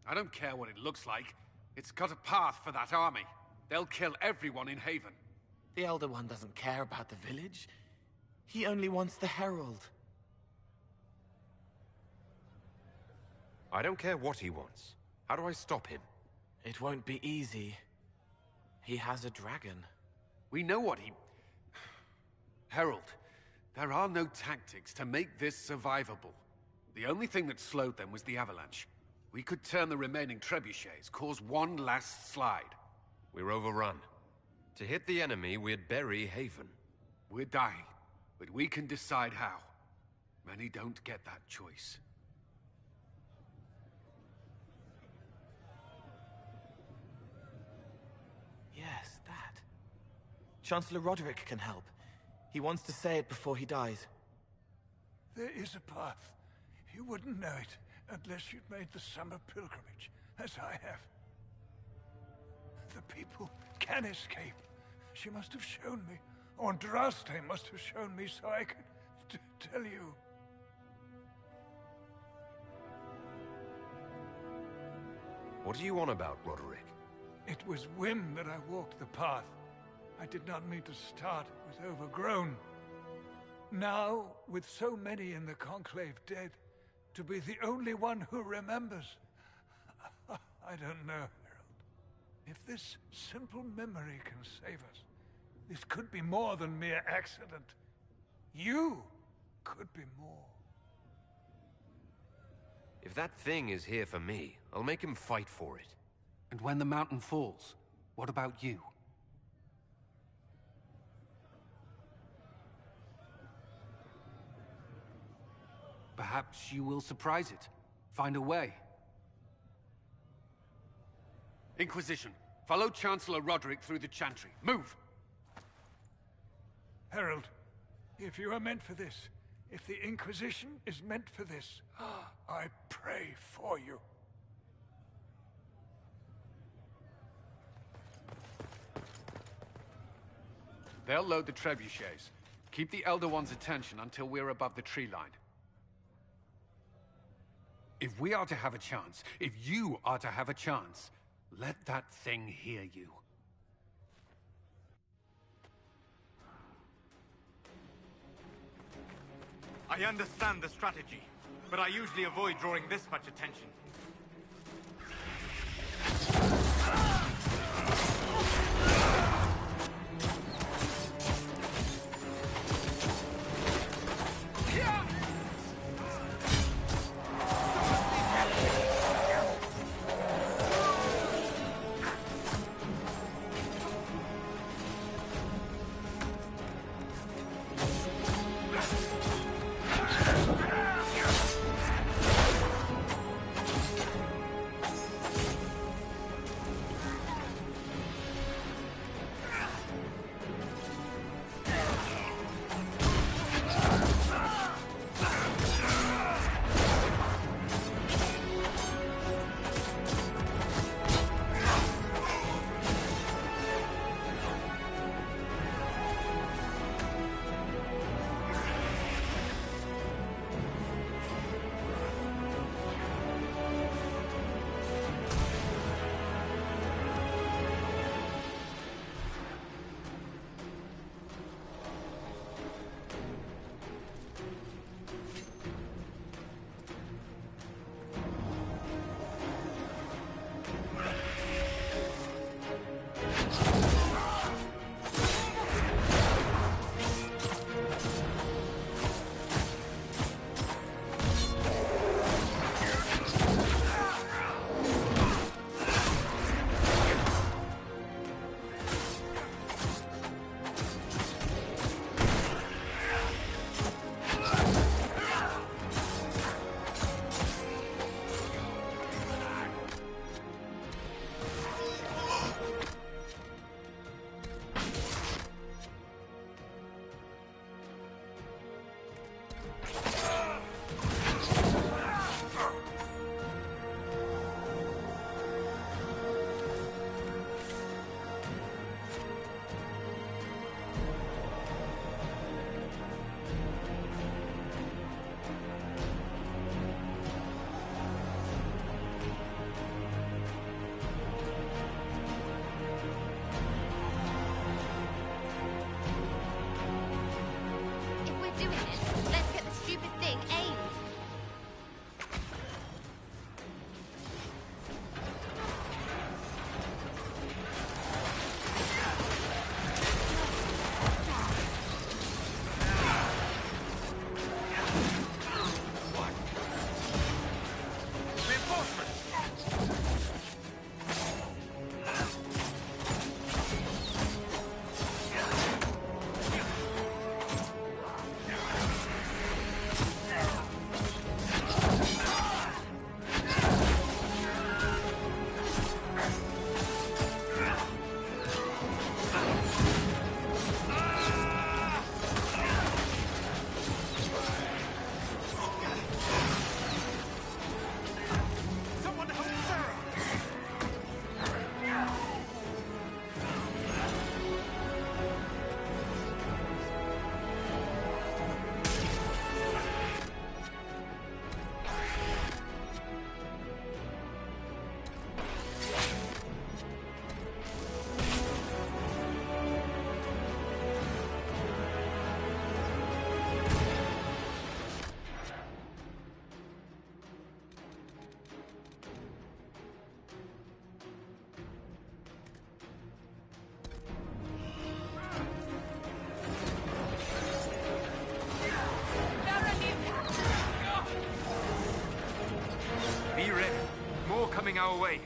I don't care what it looks like. It's got a path for that army. They'll kill everyone in Haven. The Elder One doesn't care about the village. He only wants the Herald. I don't care what he wants. How do I stop him? It won't be easy. He has a dragon. We know what he... Herald, there are no tactics to make this survivable. The only thing that slowed them was the avalanche. We could turn the remaining trebuchets, cause one last slide. We're overrun. To hit the enemy, we'd bury Haven. We're dying, but we can decide how. Many don't get that choice. Yes, that. Chancellor Roderick can help. He wants to say it before he dies. There is a path. You wouldn't know it unless you'd made the summer pilgrimage, as I have. The people can escape. She must have shown me. Or Andraste must have shown me so I could tell you. What are you on about, Roderick? It was whim that I walked the path. I did not mean to start. It was overgrown. Now, with so many in the Conclave dead, to be the only one who remembers... I don't know, Herald. If this simple memory can save us, this could be more than mere accident. You could be more. If that thing is here for me, I'll make him fight for it. And when the mountain falls, what about you? Perhaps you will surprise it. Find a way. Inquisition, follow Chancellor Roderick through the Chantry. Move! Herald, if you are meant for this, if the Inquisition is meant for this, I pray for you. They'll load the trebuchets. Keep the Elder One's attention until we're above the tree line. If we are to have a chance, if you are to have a chance, let that thing hear you. I understand the strategy, but I usually avoid drawing this much attention. coming our way.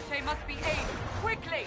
They must be aimed quickly!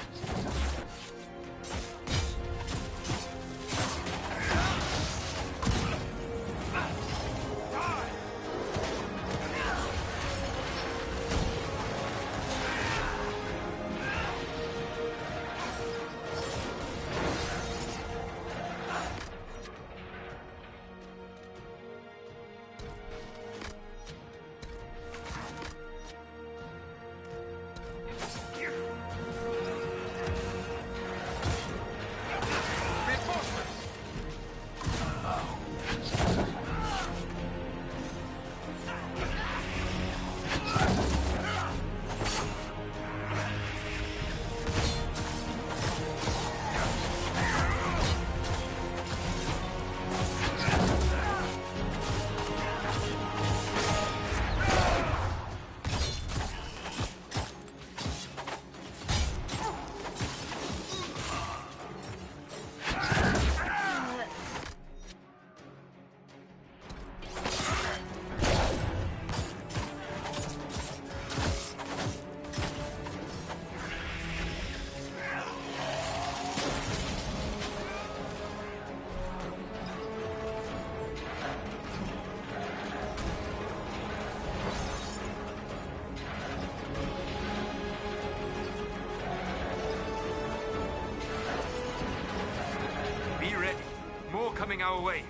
Coming our way.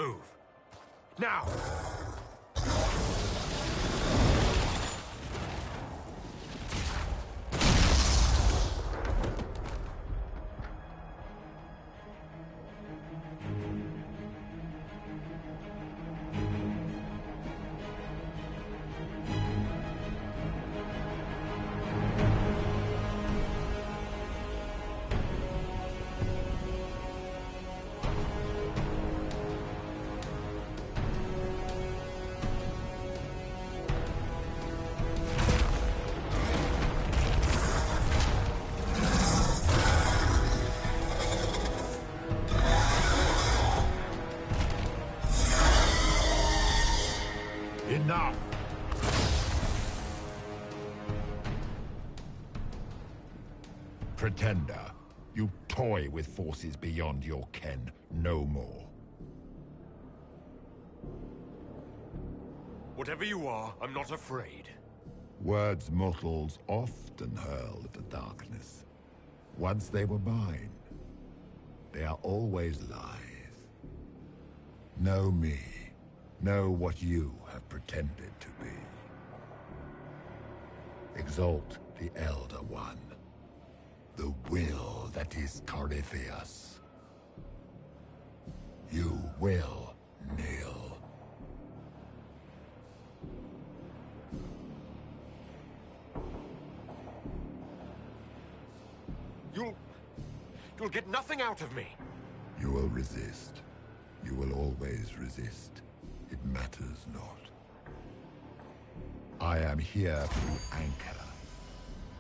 Move. Now! Enough! Pretender, you toy with forces beyond your ken, no more. Whatever you are, I'm not afraid. Words mortals often hurl at the darkness. Once they were mine, they are always lies. Know me. Know what you have pretended to be. Exalt the Elder One. The will that is Corypheus. You will kneel. You'll get nothing out of me. You will resist. You will always resist. It matters not. I am here to anchor.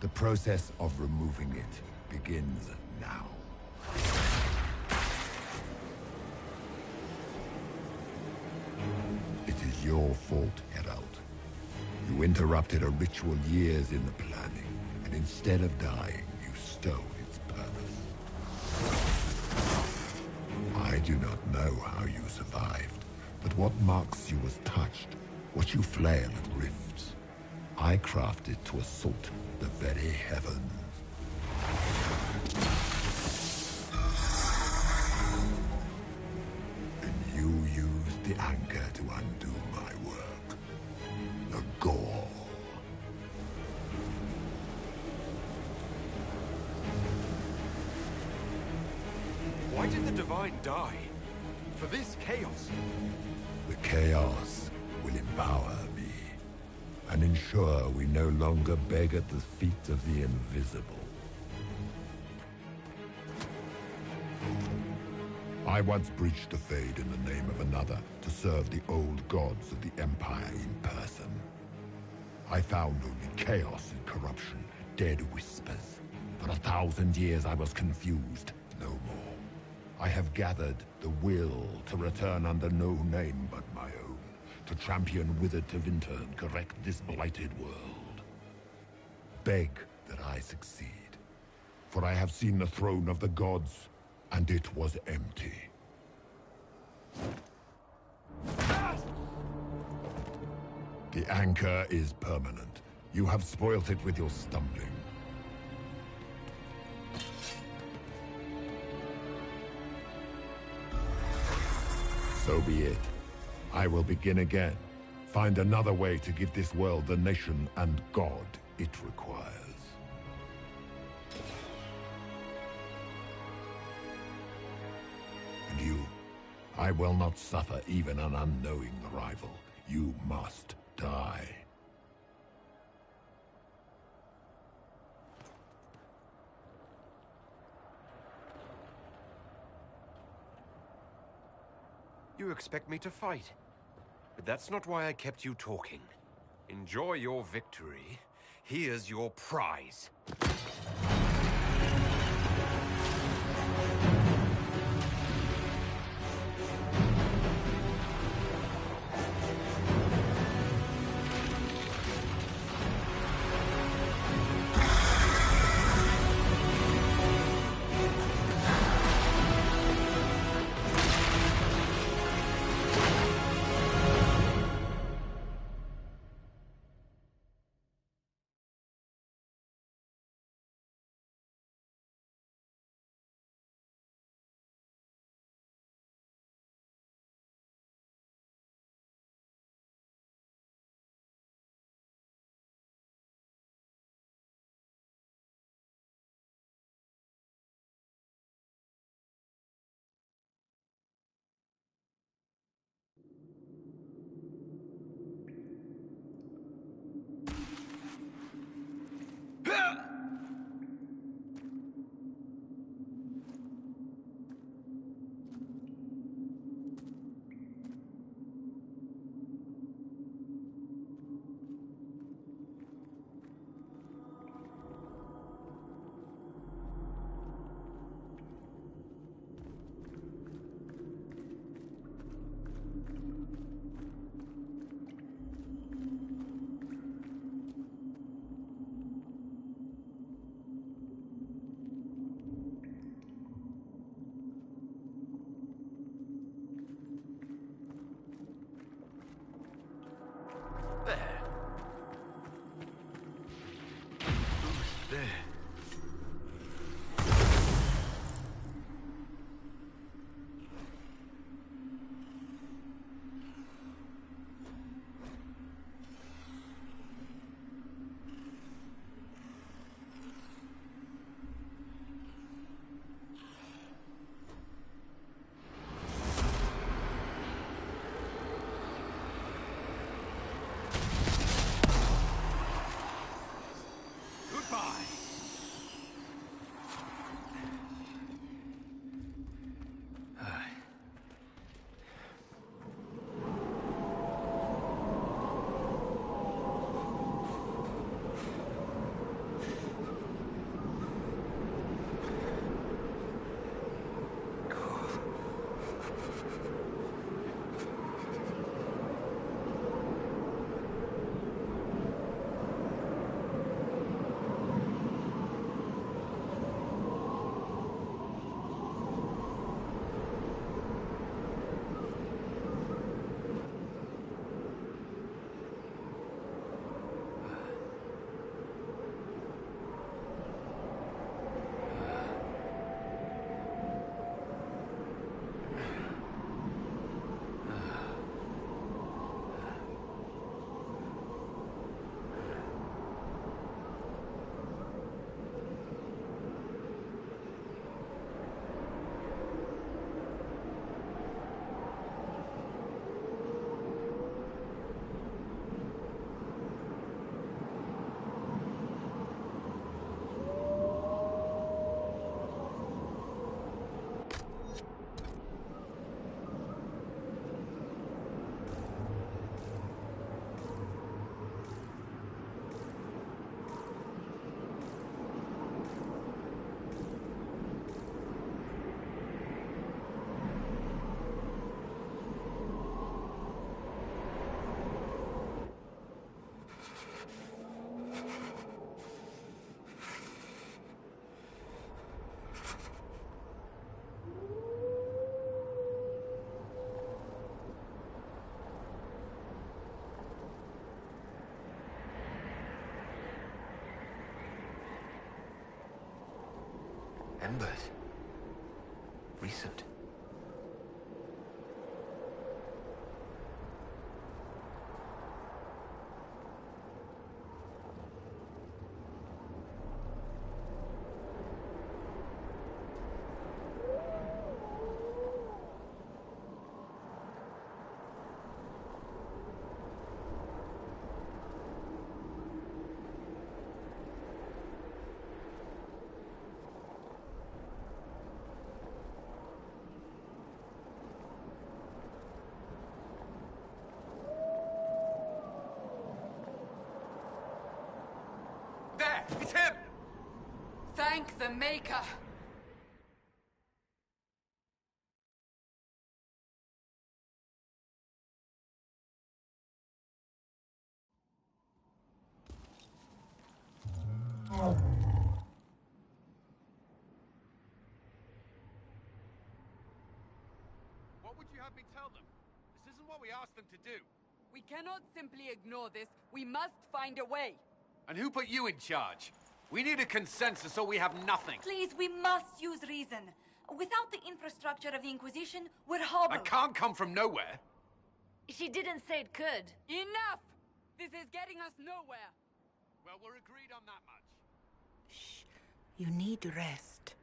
The process of removing it begins now. It is your fault, Herald. You interrupted a ritual years in the planning, and instead of dying, you stole its purpose. I do not know how you survived, but what marks you as touched, what you flail at rifts, I crafted to assault the very heavens. And you used the anchor to undo my work. The gore. Why did the Divine die? For this chaos? The chaos will empower me, and ensure we no longer beg at the feet of the invisible. I once breached the Fade in the name of another to serve the old gods of the Empire in person. I found only chaos and corruption, dead whispers. For 1,000 years I was confused, no more. I have gathered the will to return under no name but my own, to champion withered to winter and correct this blighted world. Beg that I succeed, for I have seen the throne of the gods, and it was empty. The anchor is permanent. You have spoilt it with your stumbling. So be it. I will begin again. Find another way to give this world the nation and God it requires. And you, I will not suffer even an unknowing rival. You must die. You expect me to fight. But that's not why I kept you talking. Enjoy your victory. Here's your prize. Embers. Recent. There! It's him! Thank the Maker! What would you have me tell them? This isn't what we asked them to do. We cannot simply ignore this. We must find a way. And who put you in charge? We need a consensus or we have nothing. Please, we must use reason. Without the infrastructure of the Inquisition, we're hobbled. I can't come from nowhere. She didn't say it could. Enough! This is getting us nowhere. Well, we're agreed on that much. You need rest.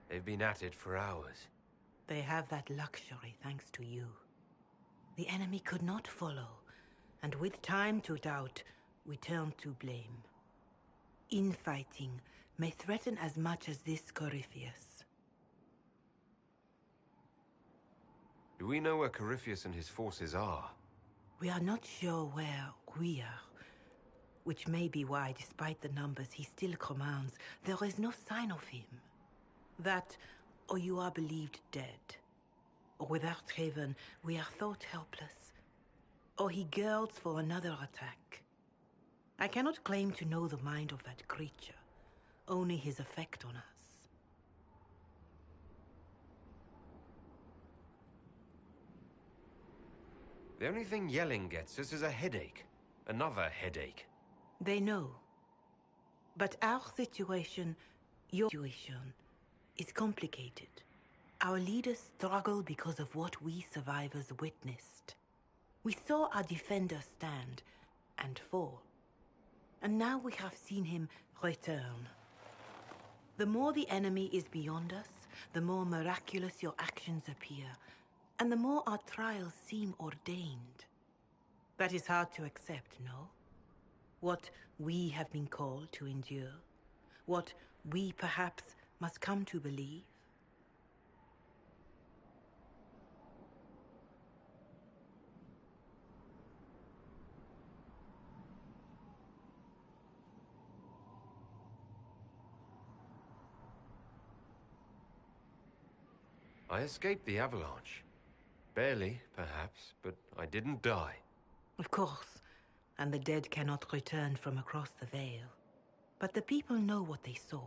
They've been at it for hours. They have that luxury thanks to you. The enemy could not follow, and with time to doubt, we turn to blame. Infighting may threaten as much as this Corypheus. Do we know where Corypheus and his forces are? We are not sure where we are, which may be why, despite the numbers he still commands, there is no sign of him. That, or you are believed dead. Or without Haven, we are thought helpless. Or he girds for another attack. I cannot claim to know the mind of that creature, only his effect on us. The only thing yelling gets us is a headache. Another headache. They know. But our situation, your situation, is complicated. Our leaders struggle because of what we survivors witnessed. We saw our defender stand and fall. And now we have seen him return. The more the enemy is beyond us, the more miraculous your actions appear, and the more our trials seem ordained. That is hard to accept, no? What we have been called to endure, what we perhaps must come to believe. I escaped the avalanche. Barely, perhaps, but I didn't die. Of course, and the dead cannot return from across the veil. But the people know what they saw.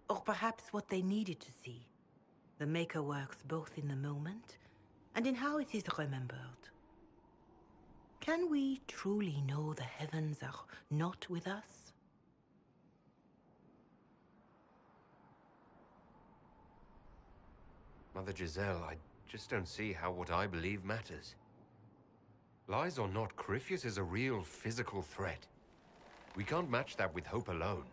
Or perhaps what they needed to see. The Maker works both in the moment and in how it is remembered. Can we truly know the heavens are not with us? Mother Giselle, I just don't see how what I believe matters. Lies or not, Corypheus is a real physical threat. We can't match that with hope alone.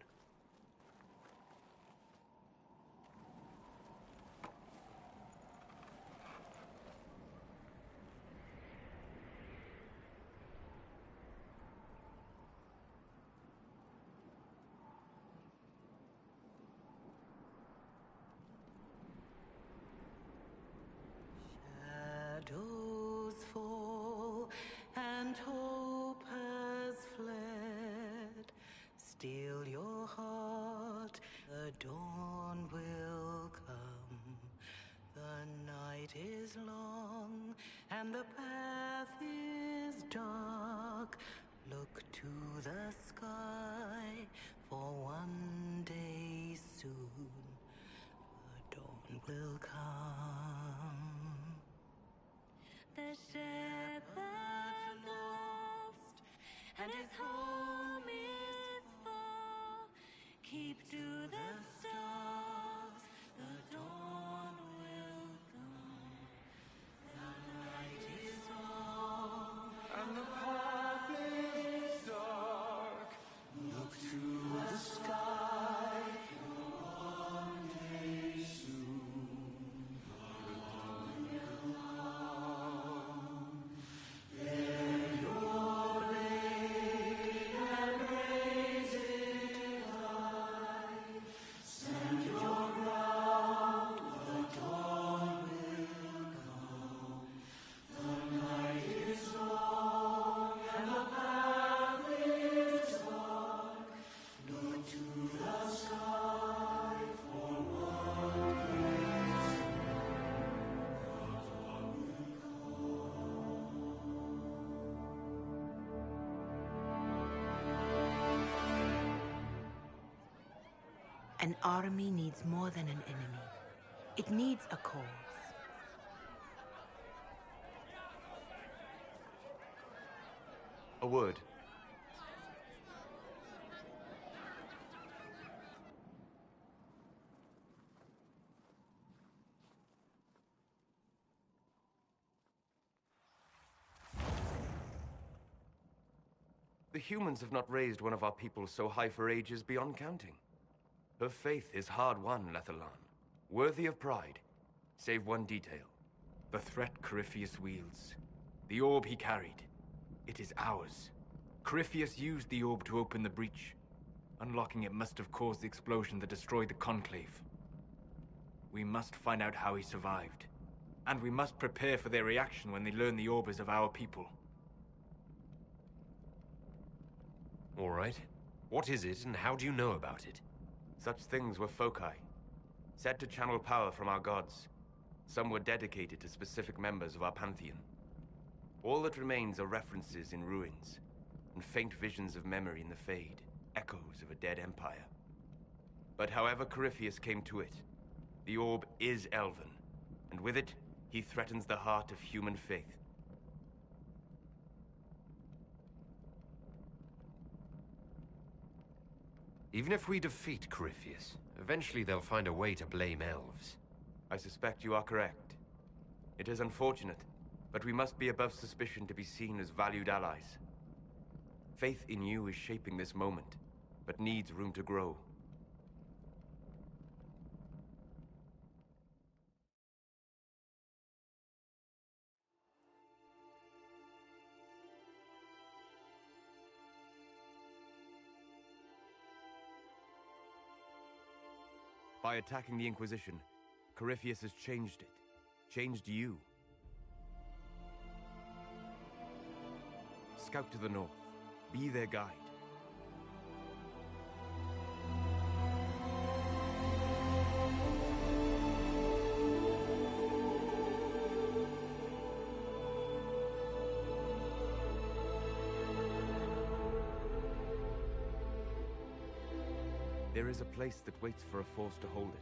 Shadows fall and hope has fled. Still your heart, the dawn will come. The night is long and the path is dark. Look to the sky, for one day soon the dawn will come. The shepherd's lost, and his home is far. Keep to the stars. An army needs more than an enemy. It needs a cause. A word. The humans have not raised one of our people so high for ages beyond counting. Her faith is hard-won, Lethalan. Worthy of pride, save one detail. The threat Corypheus wields. The orb he carried. It is ours. Corypheus used the orb to open the breach. Unlocking it must have caused the explosion that destroyed the Conclave. We must find out how he survived. And we must prepare for their reaction when they learn the orb is of our people. All right. What is it, and how do you know about it? Such things were foci, said to channel power from our gods. Some were dedicated to specific members of our pantheon. All that remains are references in ruins, and faint visions of memory in the Fade, echoes of a dead empire. But however Corypheus came to it, the orb is elven, and with it, he threatens the heart of human faith. Even if we defeat Corypheus, eventually they'll find a way to blame elves. I suspect you are correct. It is unfortunate, but we must be above suspicion to be seen as valued allies. Faith in you is shaping this moment, but needs room to grow. By attacking the Inquisition, Corypheus has changed it. Changed you. Scout to the north. Be their guide. There is a place that waits for a force to hold it.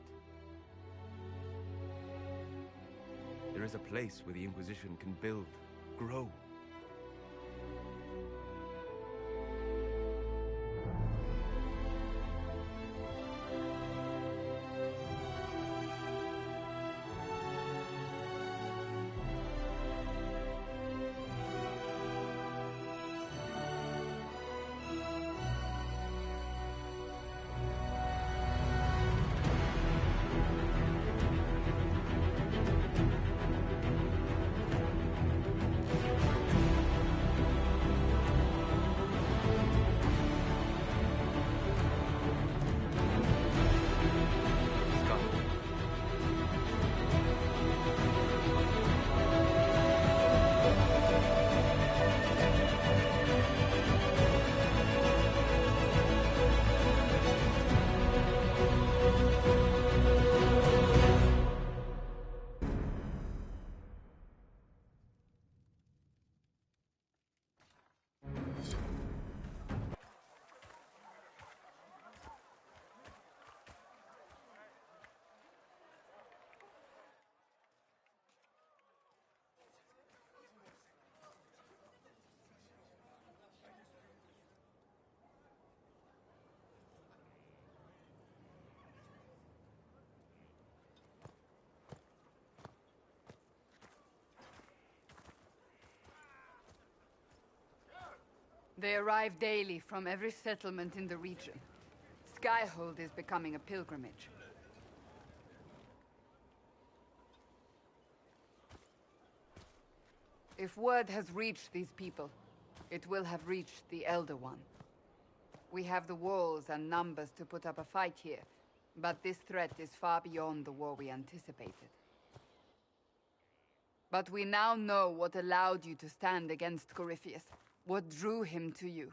There is a place where the Inquisition can build, grow. They arrive daily from every settlement in the region. Skyhold is becoming a pilgrimage. If word has reached these people, it will have reached the Elder One. We have the walls and numbers to put up a fight here, but this threat is far beyond the war we anticipated. But we now know what allowed you to stand against Corypheus. What drew him to you?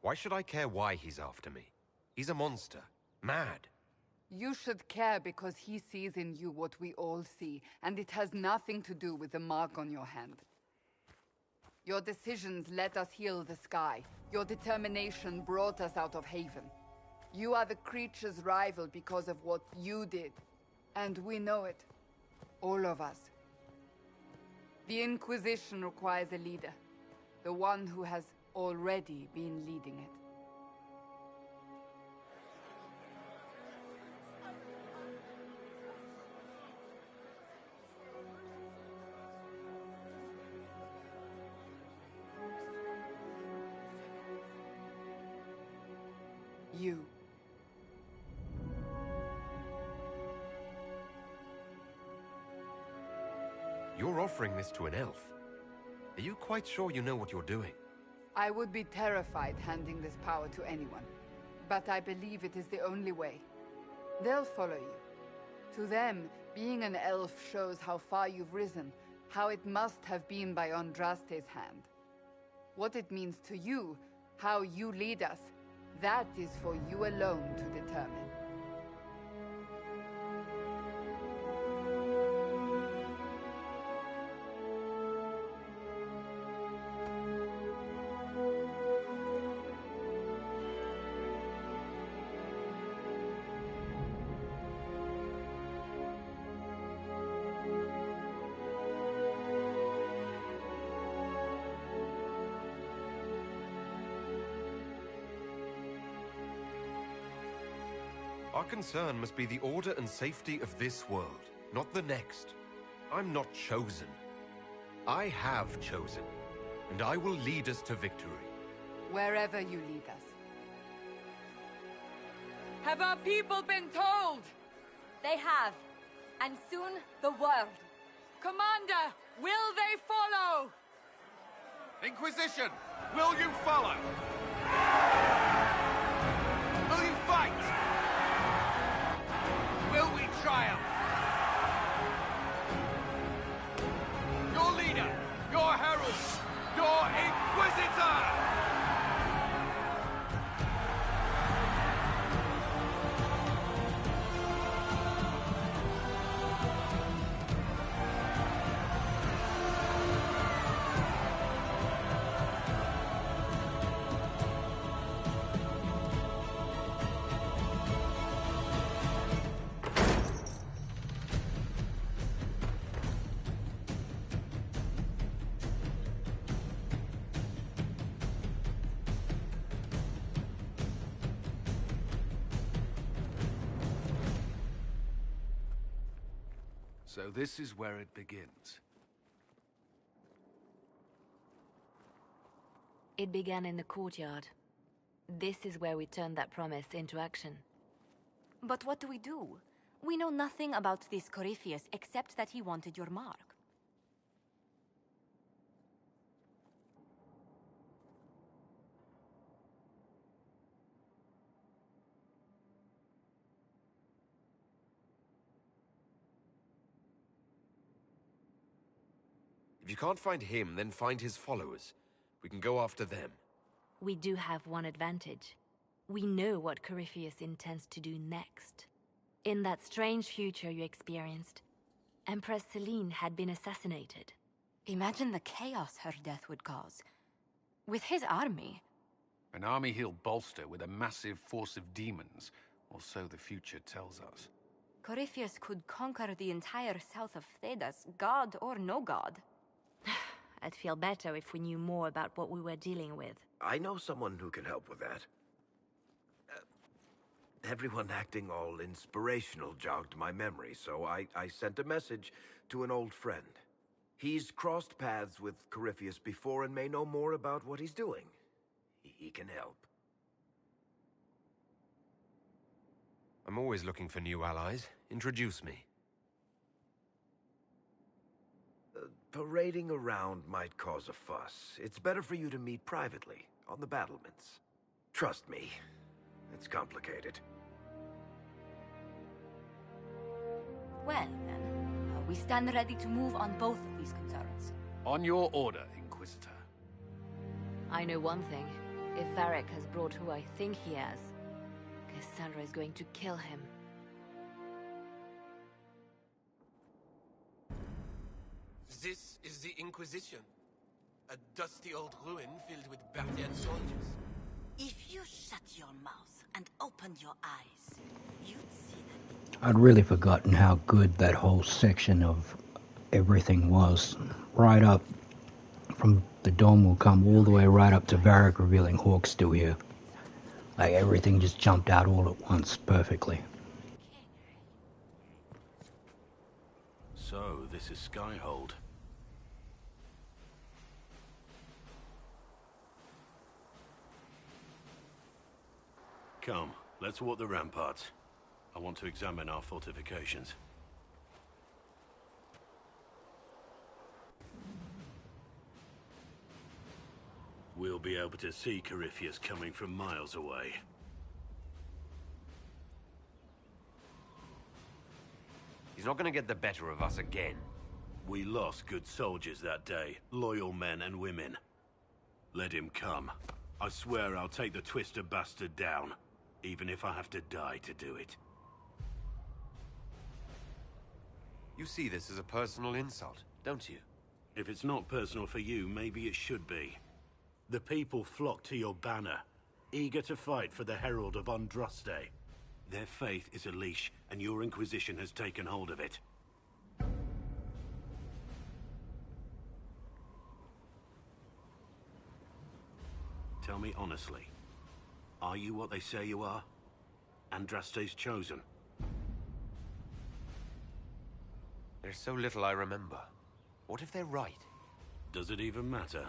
Why should I care why he's after me? He's a monster. Mad. You should care because he sees in you what we all see, and it has nothing to do with the mark on your hand. Your decisions let us heal the sky. Your determination brought us out of Haven. You are the creature's rival because of what you did. And we know it. All of us. The Inquisition requires a leader. The one who has already been leading it. You. You're offering this to an elf. Are you quite sure you know what you're doing? I would be terrified handing this power to anyone. But I believe it is the only way. They'll follow you. To them, being an elf shows how far you've risen, how it must have been by Andraste's hand. What it means to you, how you lead us, that is for you alone to determine. Our concern must be the order and safety of this world, not the next. I'm not chosen. I have chosen, and I will lead us to victory. Wherever you lead us. Have our people been told? They have. And soon, the world. Commander, will they follow? Inquisition, will you follow? Will you fight? Will we triumph? Your leader, your herald, your Inquisitor! So this is where it begins. It began in the courtyard. This is where we turned that promise into action. But what do we do? We know nothing about this Corypheus except that he wanted your mark. If you can't find him, then find his followers. We can go after them. We do have one advantage. We know what Corypheus intends to do next. In that strange future you experienced, Empress Celine had been assassinated. Imagine the chaos her death would cause. With his army. An army he'll bolster with a massive force of demons, or so the future tells us. Corypheus could conquer the entire south of Thedas, god or no god. I'd feel better if we knew more about what we were dealing with. I know someone who can help with that. Everyone acting all inspirational jogged my memory, so I sent a message to an old friend. He's crossed paths with Corypheus before and may know more about what he's doing. He can help. I'm always looking for new allies. Introduce me. Parading around might cause a fuss. It's better for you to meet privately, on the battlements. Trust me, it's complicated. Well, then, we stand ready to move on both of these concerns. On your order, Inquisitor. I know one thing. If Varric has brought who I think he has, Cassandra is going to kill him. This is the Inquisition. A dusty old ruin filled with battered soldiers. If you shut your mouth and opened your eyes, you'd see that. I'd really forgotten how good that whole section of everything was. Right up from the dome will come all the way right up to Varric revealing Hawk's still here. Like everything just jumped out all at once perfectly. So, this is Skyhold. Come, let's walk the ramparts. I want to examine our fortifications. We'll be able to see Corypheus coming from miles away. He's not gonna get the better of us again. We lost good soldiers that day, loyal men and women. Let him come. I swear I'll take the Twister bastard down, even if I have to die to do it. You see this as a personal insult, don't you? If it's not personal for you, maybe it should be. The people flock to your banner, eager to fight for the Herald of Andraste. Their faith is a leash, and your Inquisition has taken hold of it. Tell me honestly, are you what they say you are? Andraste's chosen? There's so little I remember. What if they're right? Does it even matter?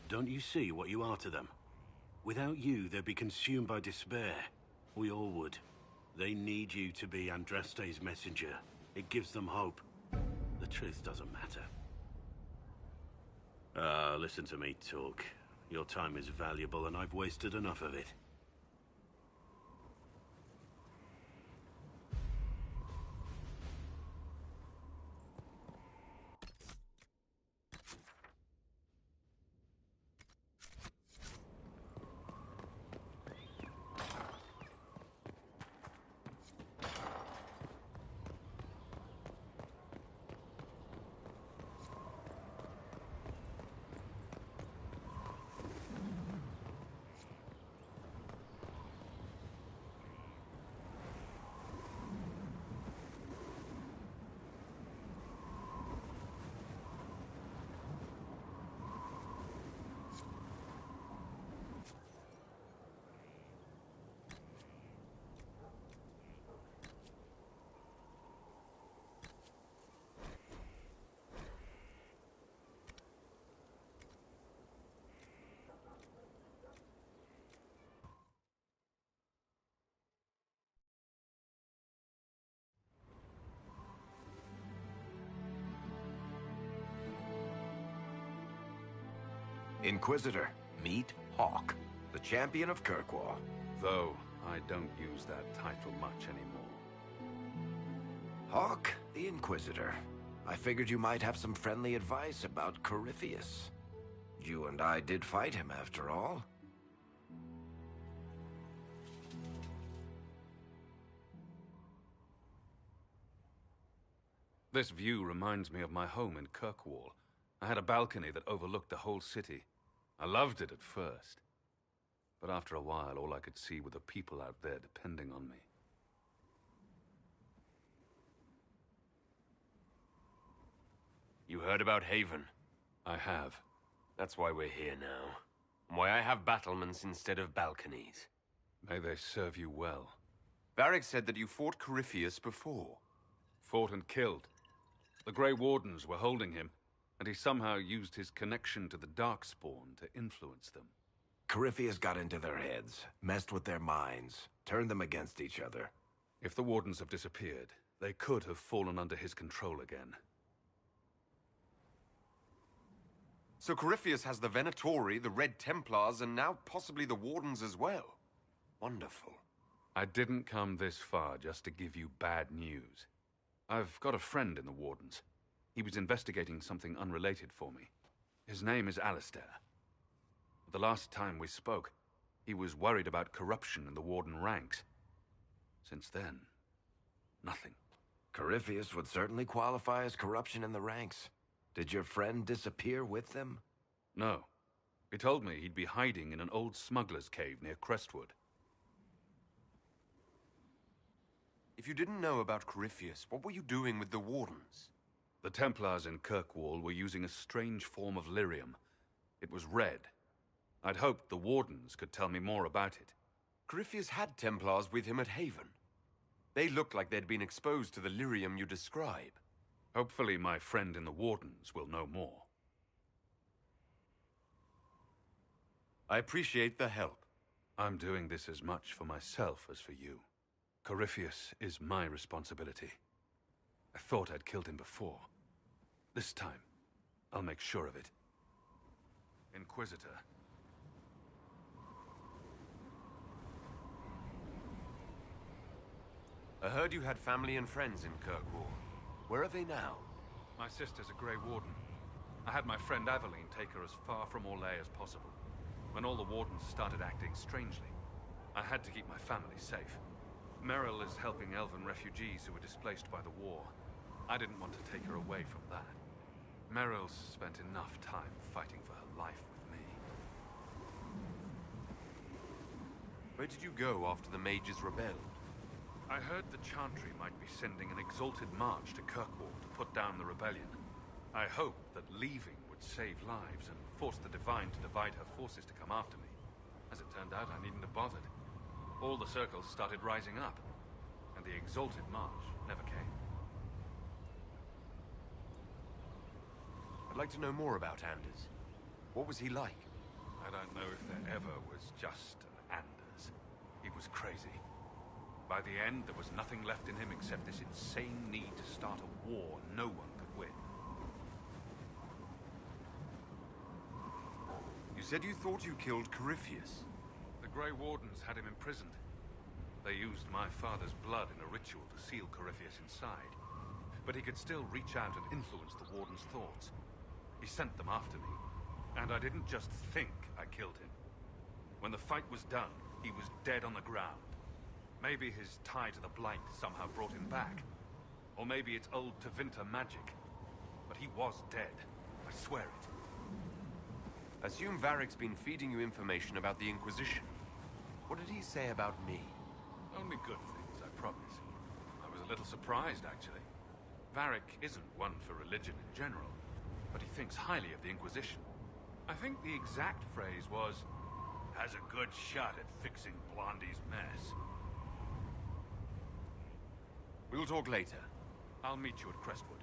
Don't you see what you are to them? Without you, they'd be consumed by despair. We all would. They need you to be Andraste's messenger. It gives them hope. The truth doesn't matter. Listen to me talk. Your time is valuable, and I've wasted enough of it. Inquisitor, meet Hawk, the champion of Kirkwall. Though, I don't use that title much anymore. Hawk, the Inquisitor. I figured you might have some friendly advice about Corypheus. You and I did fight him, after all. This view reminds me of my home in Kirkwall. I had a balcony that overlooked the whole city. I loved it at first. But after a while, all I could see were the people out there depending on me. You heard about Haven? I have. That's why we're here now. And why I have battlements instead of balconies. May they serve you well. Varric said that you fought Corypheus before. Fought and killed. The Grey Wardens were holding him, and he somehow used his connection to the Darkspawn to influence them. Corypheus got into their heads, messed with their minds, turned them against each other. If the Wardens have disappeared, they could have fallen under his control again. So Corypheus has the Venatori, the Red Templars, and now possibly the Wardens as well. Wonderful. I didn't come this far just to give you bad news. I've got a friend in the Wardens. He was investigating something unrelated for me. His name is Alistair. The last time we spoke, he was worried about corruption in the Warden ranks. Since then, nothing. Corypheus would certainly qualify as corruption in the ranks. Did your friend disappear with them? No. He told me he'd be hiding in an old smuggler's cave near Crestwood. If you didn't know about Corypheus, what were you doing with the Wardens? The Templars in Kirkwall were using a strange form of lyrium. It was red. I'd hoped the Wardens could tell me more about it. Corypheus had Templars with him at Haven. They looked like they'd been exposed to the lyrium you describe. Hopefully my friend in the Wardens will know more. I appreciate the help. I'm doing this as much for myself as for you. Corypheus is my responsibility. I thought I'd killed him before. This time, I'll make sure of it. Inquisitor. I heard you had family and friends in Kirkwall. Where are they now? My sister's a Grey Warden. I had my friend Aveline take her as far from Orlais as possible. When all the Wardens started acting strangely, I had to keep my family safe. Meryl is helping elven refugees who were displaced by the war. I didn't want to take her away from that. Meryl's spent enough time fighting for her life with me. Where did you go after the mages rebelled? I heard the Chantry might be sending an exalted march to Kirkwall to put down the rebellion. I hoped that leaving would save lives and force the Divine to divide her forces to come after me. As it turned out, I needn't have bothered. All the circles started rising up, and the exalted march never came. I'd like to know more about Anders. What was he like? I don't know if there ever was just an Anders. He was crazy. By the end, there was nothing left in him except this insane need to start a war no one could win. You said you thought you killed Corypheus. The Grey Wardens had him imprisoned. They used my father's blood in a ritual to seal Corypheus inside. But he could still reach out and influence the Warden's thoughts. He sent them after me. And I didn't just think I killed him. When the fight was done, he was dead on the ground. Maybe his tie to the Blight somehow brought him back. Or maybe it's old Tevinter magic. But he was dead. I swear it. I assume Varric's been feeding you information about the Inquisition. What did he say about me? Only good things, I promise. I was a little surprised, actually. Varric isn't one for religion in general, but he thinks highly of the Inquisition. I think the exact phrase was, has a good shot at fixing Blondie's mess. We'll talk later. I'll meet you at Crestwood.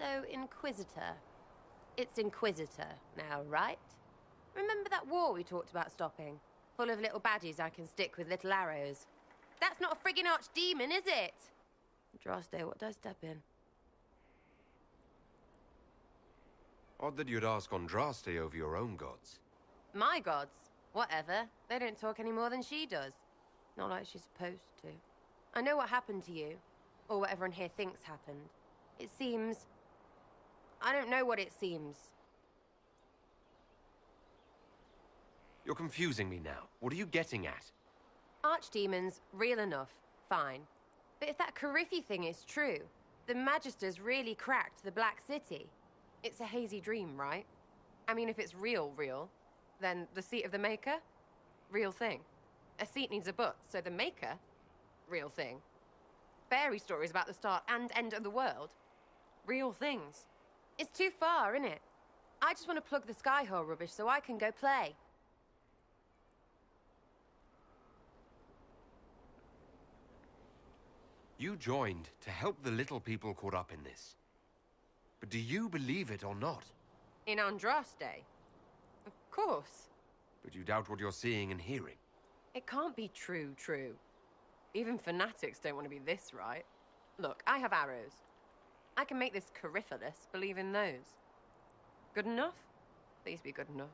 So, Inquisitor. It's Inquisitor now, right? Remember that war we talked about stopping? Full of little baddies I can stick with little arrows. That's not a friggin' archdemon, is it? Droste, what did I step in? Odd that you'd ask Andraste over your own gods. My gods? Whatever. They don't talk any more than she does. Not like she's supposed to. I know what happened to you. Or what everyone here thinks happened. It seems... I don't know what it seems. You're confusing me now. What are you getting at? Archdemons, real enough. Fine. But if that Corypheus thing is true, the Magisters really cracked the Black City. It's a hazy dream, right? I mean, if it's real, then the seat of the Maker? Real thing. A seat needs a butt, so the Maker? Real thing. Fairy stories about the start and end of the world? Real things. It's too far, isn't it? I just want to plug the Skyhole rubbish so I can go play. You joined to help the little people caught up in this. But do you believe it or not? In Andraste? Of course. But you doubt what you're seeing and hearing. It can't be true. Even fanatics don't want to be this right. Look, I have arrows. I can make this Corypheus believe in those. Good enough? Please be good enough.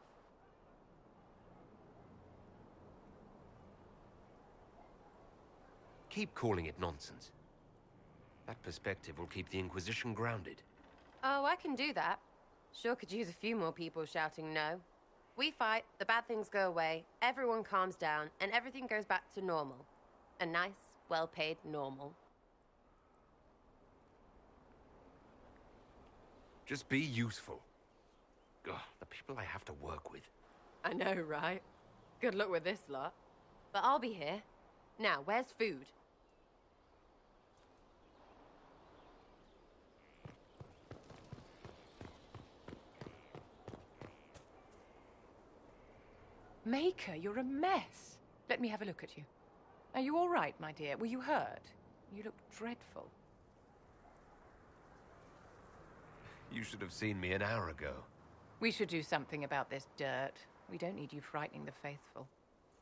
Keep calling it nonsense. That perspective will keep the Inquisition grounded. Oh, I can do that. Sure could use a few more people shouting no. We fight, the bad things go away, everyone calms down, and everything goes back to normal. A nice, well-paid normal. Just be useful. Ugh, the people I have to work with. I know, right? Good luck with this lot. But I'll be here. Now, where's food? Maker, you're a mess. Let me have a look at you. Are you all right, my dear? Were you hurt? You look dreadful. You should have seen me an hour ago. We should do something about this dirt. We don't need you frightening the faithful.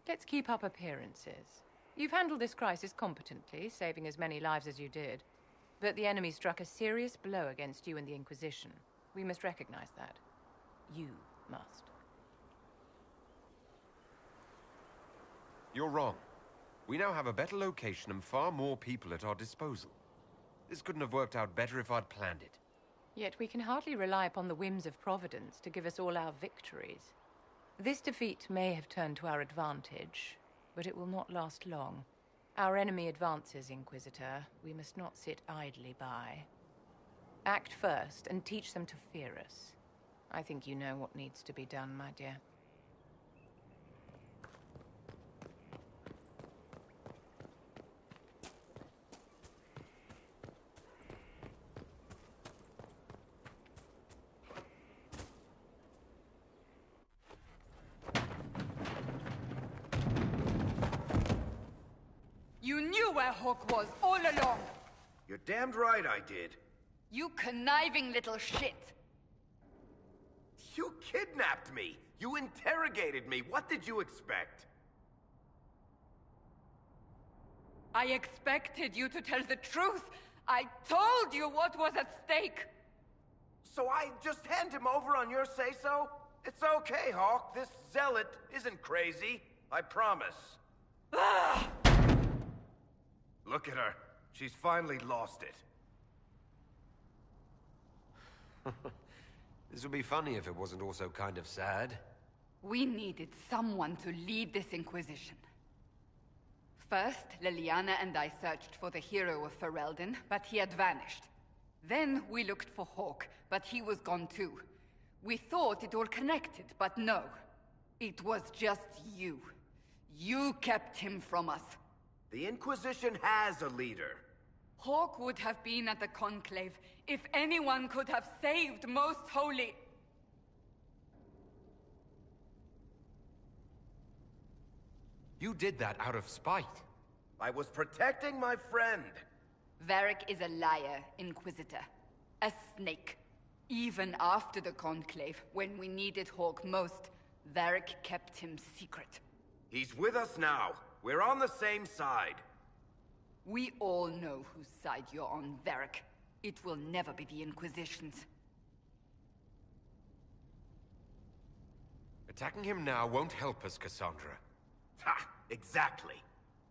Let's keep up appearances. You've handled this crisis competently, saving as many lives as you did. But the enemy struck a serious blow against you and the Inquisition. We must recognize that. You must. You're wrong. We now have a better location and far more people at our disposal. This couldn't have worked out better if I'd planned it. Yet we can hardly rely upon the whims of Providence to give us all our victories. This defeat may have turned to our advantage, but it will not last long. Our enemy advances, Inquisitor. We must not sit idly by. Act first and teach them to fear us. I think you know what needs to be done, my dear. You knew where Hawk was all along! You're damned right I did. You conniving little shit! You kidnapped me! You interrogated me! What did you expect? I expected you to tell the truth! I told you what was at stake! So I just hand him over on your say-so? It's okay, Hawk. This zealot isn't crazy. I promise. Look at her. She's finally lost it. This would be funny if it wasn't also kind of sad. We needed someone to lead this Inquisition. First, Liliana and I searched for the hero of Ferelden, but he had vanished. Then we looked for Hawk, but he was gone too. We thought it all connected, but no. It was just you. You kept him from us. The Inquisition has a leader. Hawk would have been at the Conclave if anyone could have saved Most Holy. You did that out of spite. I was protecting my friend. Varric is a liar, Inquisitor. A snake. Even after the Conclave, when we needed Hawk most, Varric kept him secret. He's with us now. We're on the same side. We all know whose side you're on, Varric. It will never be the Inquisition's. Attacking him now won't help us, Cassandra. Ha! Exactly.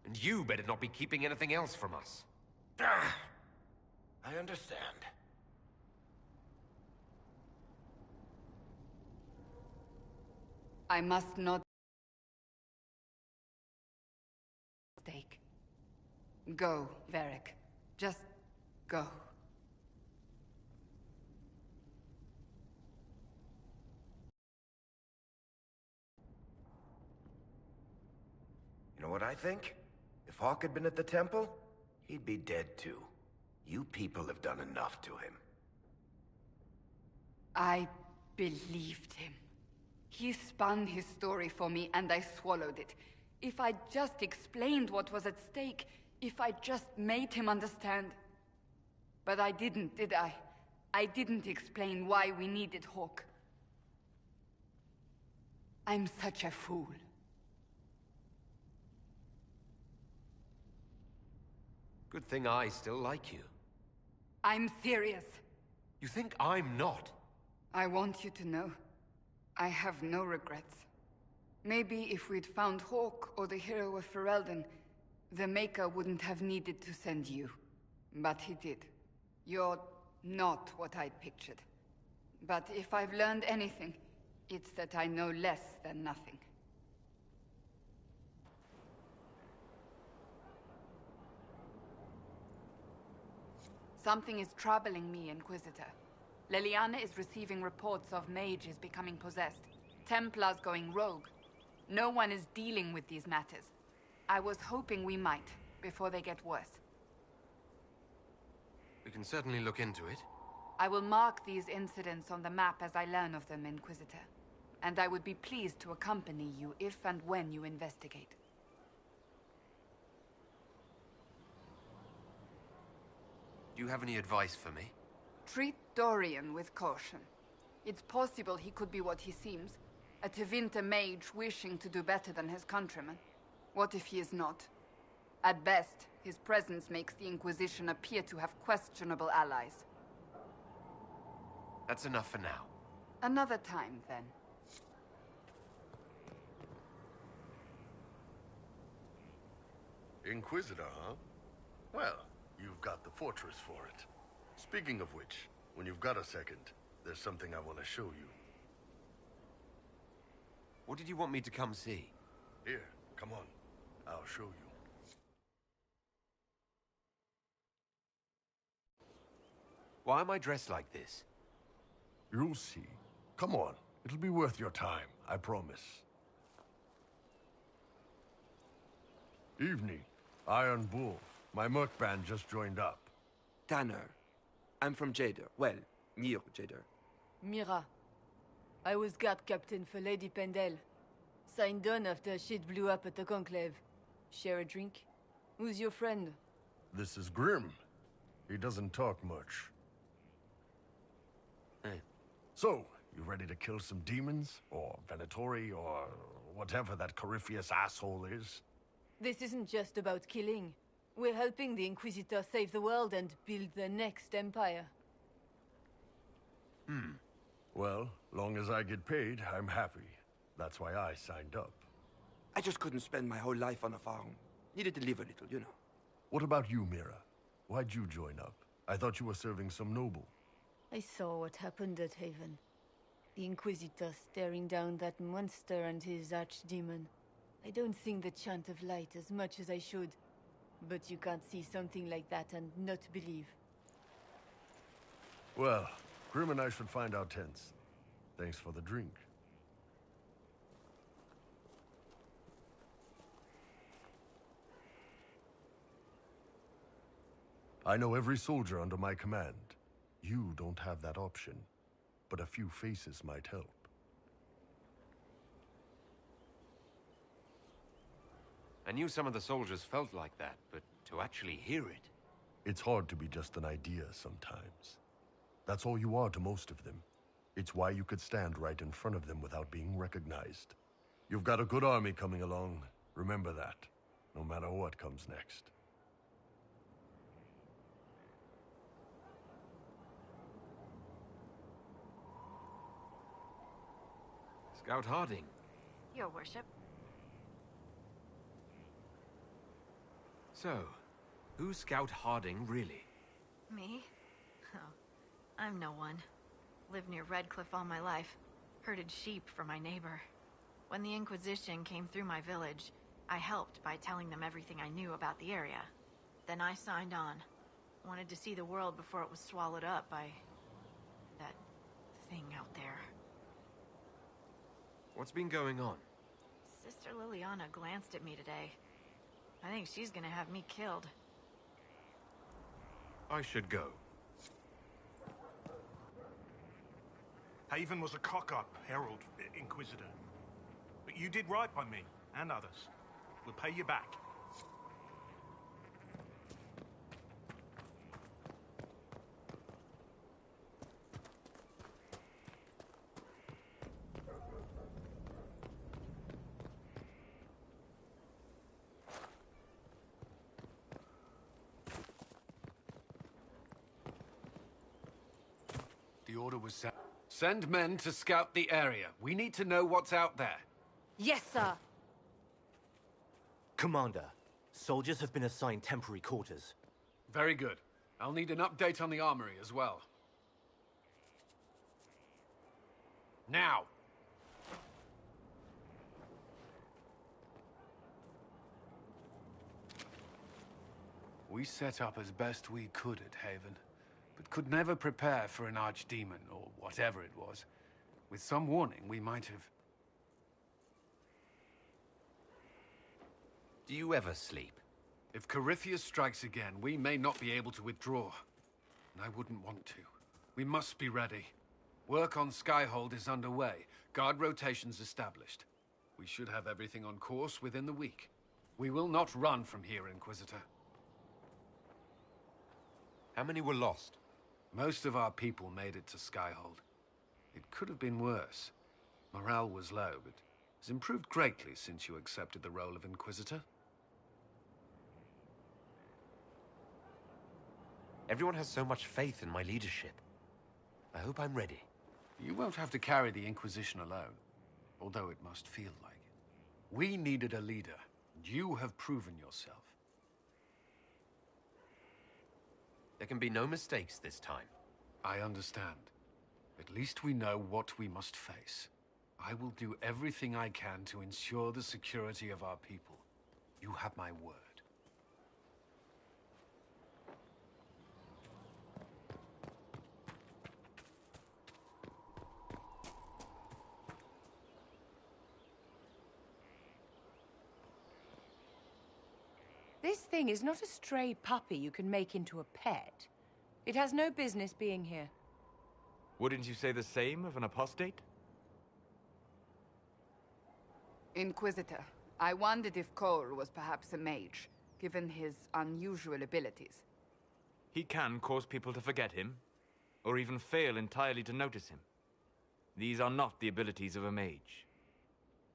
And you better not be keeping anything else from us. I understand. I must not... mistake. Go, Varric. Just go. You know what I think? If Hawk had been at the temple, he'd be dead too. You people have done enough to him. I believed him. He spun his story for me, and I swallowed it. If I just explained what was at stake, if I just made him understand. But I didn't, did I? I didn't explain why we needed Hawk. I'm such a fool. Good thing I still like you. I'm serious. You think I'm not? I want you to know, I have no regrets. Maybe if we'd found Hawk or the hero of Ferelden, the Maker wouldn't have needed to send you. But he did. You're not what I'd pictured. But if I've learned anything, it's that I know less than nothing. Something is troubling me, Inquisitor. Leliana is receiving reports of mages becoming possessed, Templars going rogue. No one is dealing with these matters. I was hoping we might, before they get worse. We can certainly look into it. I will mark these incidents on the map as I learn of them, Inquisitor. And I would be pleased to accompany you if and when you investigate. Do you have any advice for me? Treat Dorian with caution. It's possible he could be what he seems. A Tevinter mage wishing to do better than his countrymen. What if he is not? At best, his presence makes the Inquisition appear to have questionable allies. That's enough for now. Another time, then. Inquisitor, huh? Well, you've got the fortress for it. Speaking of which, when you've got a second, there's something I want to show you. What did you want me to come see? Here, come on. I'll show you. Why am I dressed like this? You'll see. Come on. It'll be worth your time, I promise. Evening. Iron Bull. My merc band just joined up. Tanner. I'm from Jader. Well, near Jader. Mira. I was guard captain for Lady Pendel. Signed on after shit blew up at the Conclave. Share a drink? Who's your friend? This is Grim. He doesn't talk much. Hey. So, you ready to kill some demons? Or Venatori, or whatever that Corypheus asshole is? This isn't just about killing. We're helping the Inquisitor save the world and build the next empire. Well, long as I get paid, I'm happy. That's why I signed up. I just couldn't spend my whole life on a farm. Needed to live a little, you know. What about you, Mira? Why'd you join up? I thought you were serving some noble. I saw what happened at Haven. The Inquisitor staring down that monster and his archdemon. I don't think the chant of light as much as I should. But you can't see something like that and not believe. Well, Grim and I should find our tents. Thanks for the drink. I know every soldier under my command. You don't have that option, but a few faces might help. I knew some of the soldiers felt like that, but to actually hear it... It's hard to be just an idea sometimes. That's all you are to most of them. It's why you could stand right in front of them without being recognized. You've got a good army coming along. Remember that, no matter what comes next. Scout Harding. Your worship. So, who's Scout Harding, really? Me? Oh, I'm no one. Lived near Redcliffe all my life. Herded sheep for my neighbor. When the Inquisition came through my village, I helped by telling them everything I knew about the area. Then I signed on. Wanted to see the world before it was swallowed up by... that thing out there. What's been going on? Sister Liliana glanced at me today. I think she's gonna have me killed. I should go. Haven was a cock-up, Herald, Inquisitor. But you did right by me, and others. We'll pay you back. The order was sent. Send men to scout the area. We need to know what's out there. Yes, sir. Commander, soldiers have been assigned temporary quarters. Very good. I'll need an update on the armory as well. Now! We set up as best we could at Haven, but could never prepare for an archdemon, or whatever it was. With some warning, we might have... Do you ever sleep? If Corypheus strikes again, we may not be able to withdraw. And I wouldn't want to. We must be ready. Work on Skyhold is underway. Guard rotations established. We should have everything on course within the week. We will not run from here, Inquisitor. How many were lost? Most of our people made it to Skyhold. It could have been worse. Morale was low, but has improved greatly since you accepted the role of Inquisitor. Everyone has so much faith in my leadership. I hope I'm ready. You won't have to carry the Inquisition alone, although it must feel like it. We needed a leader, and you have proven yourself. There can be no mistakes this time. I understand. At least we know what we must face. I will do everything I can to ensure the security of our people. You have my word. This thing is not a stray puppy you can make into a pet. It has no business being here. Wouldn't you say the same of an apostate? Inquisitor, I wondered if Cole was perhaps a mage, given his unusual abilities. He can cause people to forget him, or even fail entirely to notice him. These are not the abilities of a mage.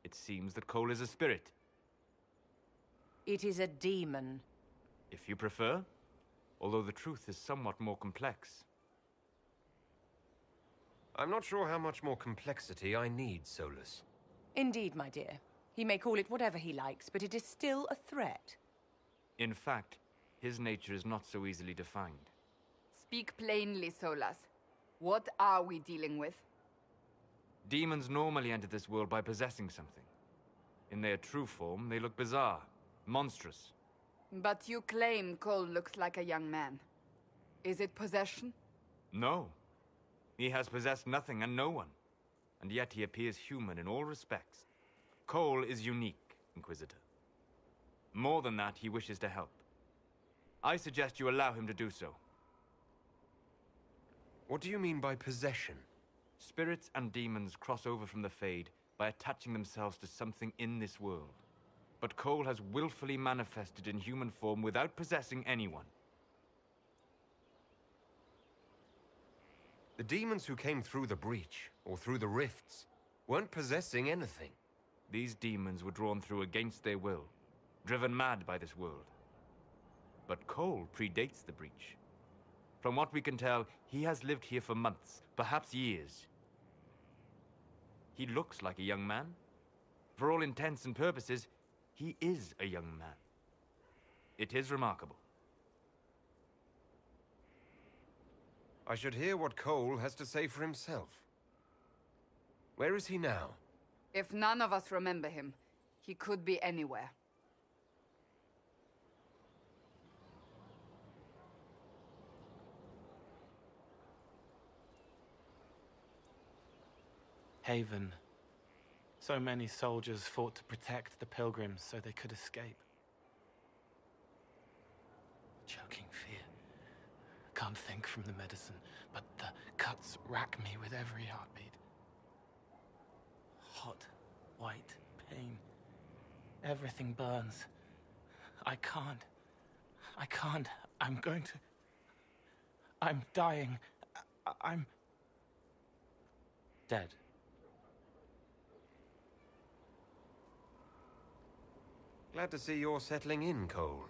It seems that Cole is a spirit. It is a demon. If you prefer, although the truth is somewhat more complex. I'm not sure how much more complexity I need, Solus. Indeed, my dear. He may call it whatever he likes, but it is still a threat. In fact, his nature is not so easily defined. Speak plainly, Solas. What are we dealing with? Demons normally enter this world by possessing something. In their true form, they look bizarre, monstrous. But you claim Cole looks like a young man. Is it possession? No. He has possessed nothing and no one. And yet he appears human in all respects. Cole is unique, Inquisitor. More than that, he wishes to help. I suggest you allow him to do so. What do you mean by possession? Spirits and demons cross over from the Fade by attaching themselves to something in this world. But Cole has willfully manifested in human form without possessing anyone. The demons who came through the breach, or through the rifts, weren't possessing anything. These demons were drawn through against their will, driven mad by this world. But Cole predates the breach. From what we can tell, he has lived here for months, perhaps years. He looks like a young man. For all intents and purposes, he is a young man. It is remarkable. I should hear what Cole has to say for himself. Where is he now? If none of us remember him, he could be anywhere. Haven. So many soldiers fought to protect the pilgrims so they could escape. Choking fear. Can't think from the medicine, but the cuts rack me with every heartbeat. hot, white pain. Everything burns. I can't. I'm going to... I'm dying. I'm... dead. Glad to see you're settling in, Cole.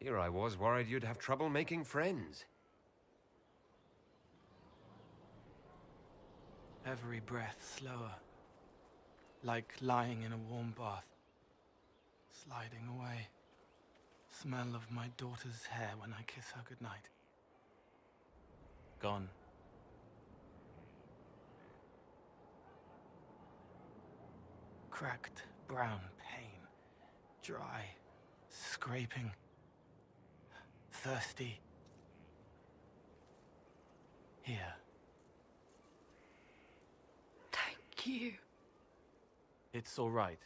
Here I was worried you'd have trouble making friends. Every breath slower. Like lying in a warm bath. Sliding away. Smell of my daughter's hair when I kiss her goodnight. Gone. Cracked brown pain. Dry. Scraping. Thirsty. Here. Thank you. It's all right.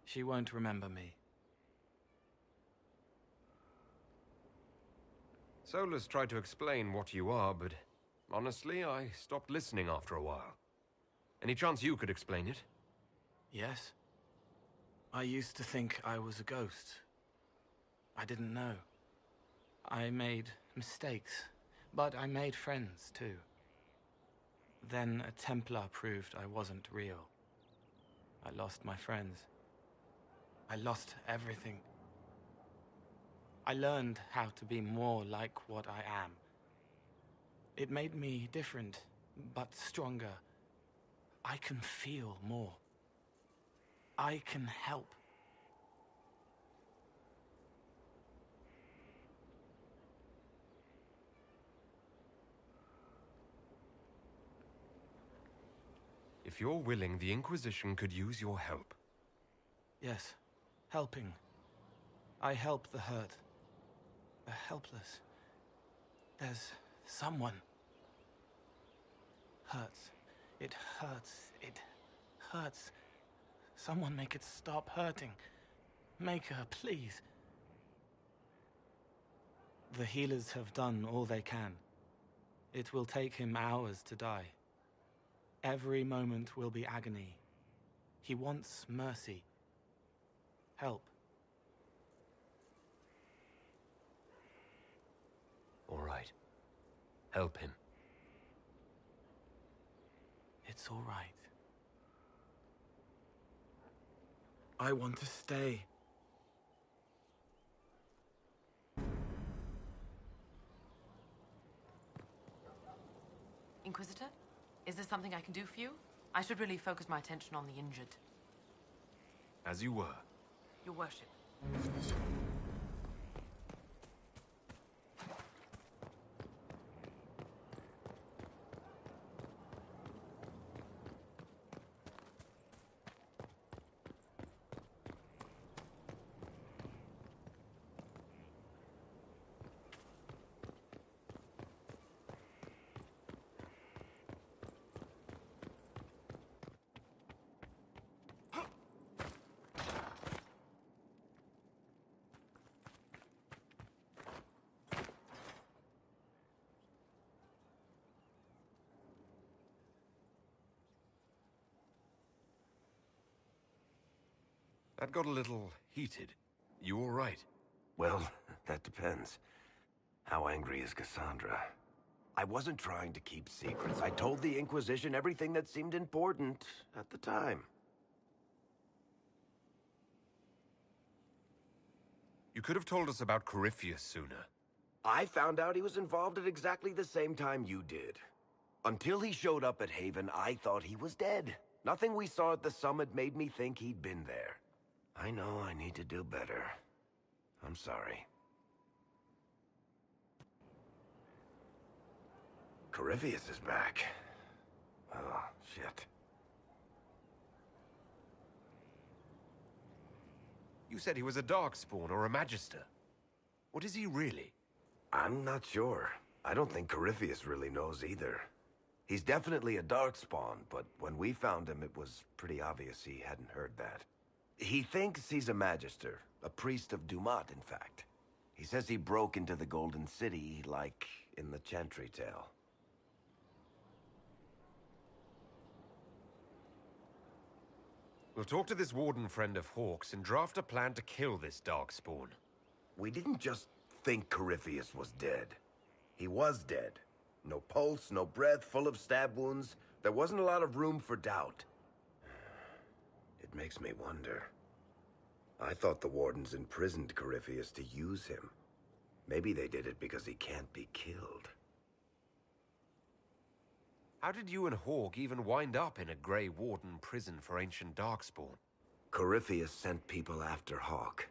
She won't remember me. Solus tried to explain what you are, but honestly, I stopped listening after a while. Any chance you could explain it? Yes. I used to think I was a ghost. I didn't know. I made mistakes, but I made friends too. Then a Templar proved I wasn't real. I lost my friends. I lost everything. I learned how to be more like what I am. It made me different, but stronger. I can feel more. I can help. If you're willing, the Inquisition could use your help. Yes, helping. I help the hurt. The helpless. There's someone. Hurts. It hurts. It hurts. Someone make it stop hurting. Make her, please. The healers have done all they can. It will take him hours to die. Every moment will be agony. He wants mercy. Help. All right. Help him. It's all right. I want to stay. Inquisitor? Is there something I can do for you? I should really focus my attention on the injured. As you were. Your worship. That got a little heated. You all right? Well, that depends. How angry is Cassandra? I wasn't trying to keep secrets. I told the Inquisition everything that seemed important at the time. You could have told us about Corypheus sooner. I found out he was involved at exactly the same time you did. Until he showed up at Haven, I thought he was dead. Nothing we saw at the summit made me think he'd been there. I know I need to do better. I'm sorry. Corypheus is back. Oh, shit. You said he was a Darkspawn or a Magister. What is he really? I'm not sure. I don't think Corypheus really knows either. He's definitely a Darkspawn, but when we found him, it was pretty obvious he hadn't heard that. He thinks he's a Magister, a priest of Dumat, in fact. He says he broke into the Golden City, like in the Chantry tale. We'll talk to this warden friend of Hawk's and draft a plan to kill this darkspawn. We didn't just think Corypheus was dead. He was dead. No pulse, no breath, full of stab wounds. There wasn't a lot of room for doubt. It makes me wonder. I thought the wardens imprisoned Corypheus to use him. Maybe they did it because he can't be killed. How did you and Hawk even wind up in a Grey Warden prison for ancient darkspawn? Corypheus sent people after Hawk.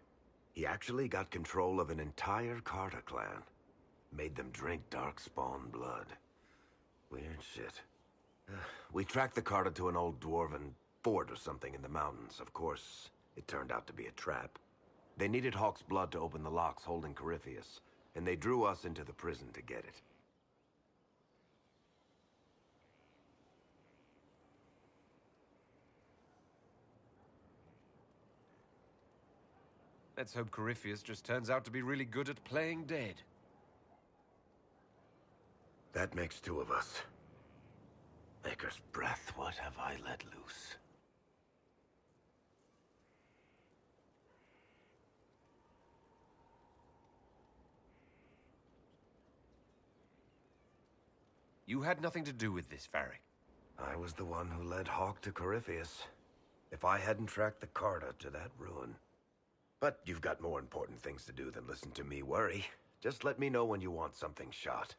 He actually got control of an entire Carter clan. Made them drink darkspawn blood. Weird shit. We tracked the Carter to an old dwarven fort or something in the mountains. Of course, it turned out to be a trap. They needed Hawk's blood to open the locks holding Corypheus, and they drew us into the prison to get it. Let's hope Corypheus just turns out to be really good at playing dead. That makes two of us. Maker's breath, what have I let loose? You had nothing to do with this, Varric. I was the one who led Hawk to Corypheus. If I hadn't tracked the Carter to that ruin. But you've got more important things to do than listen to me worry. Just let me know when you want something shot.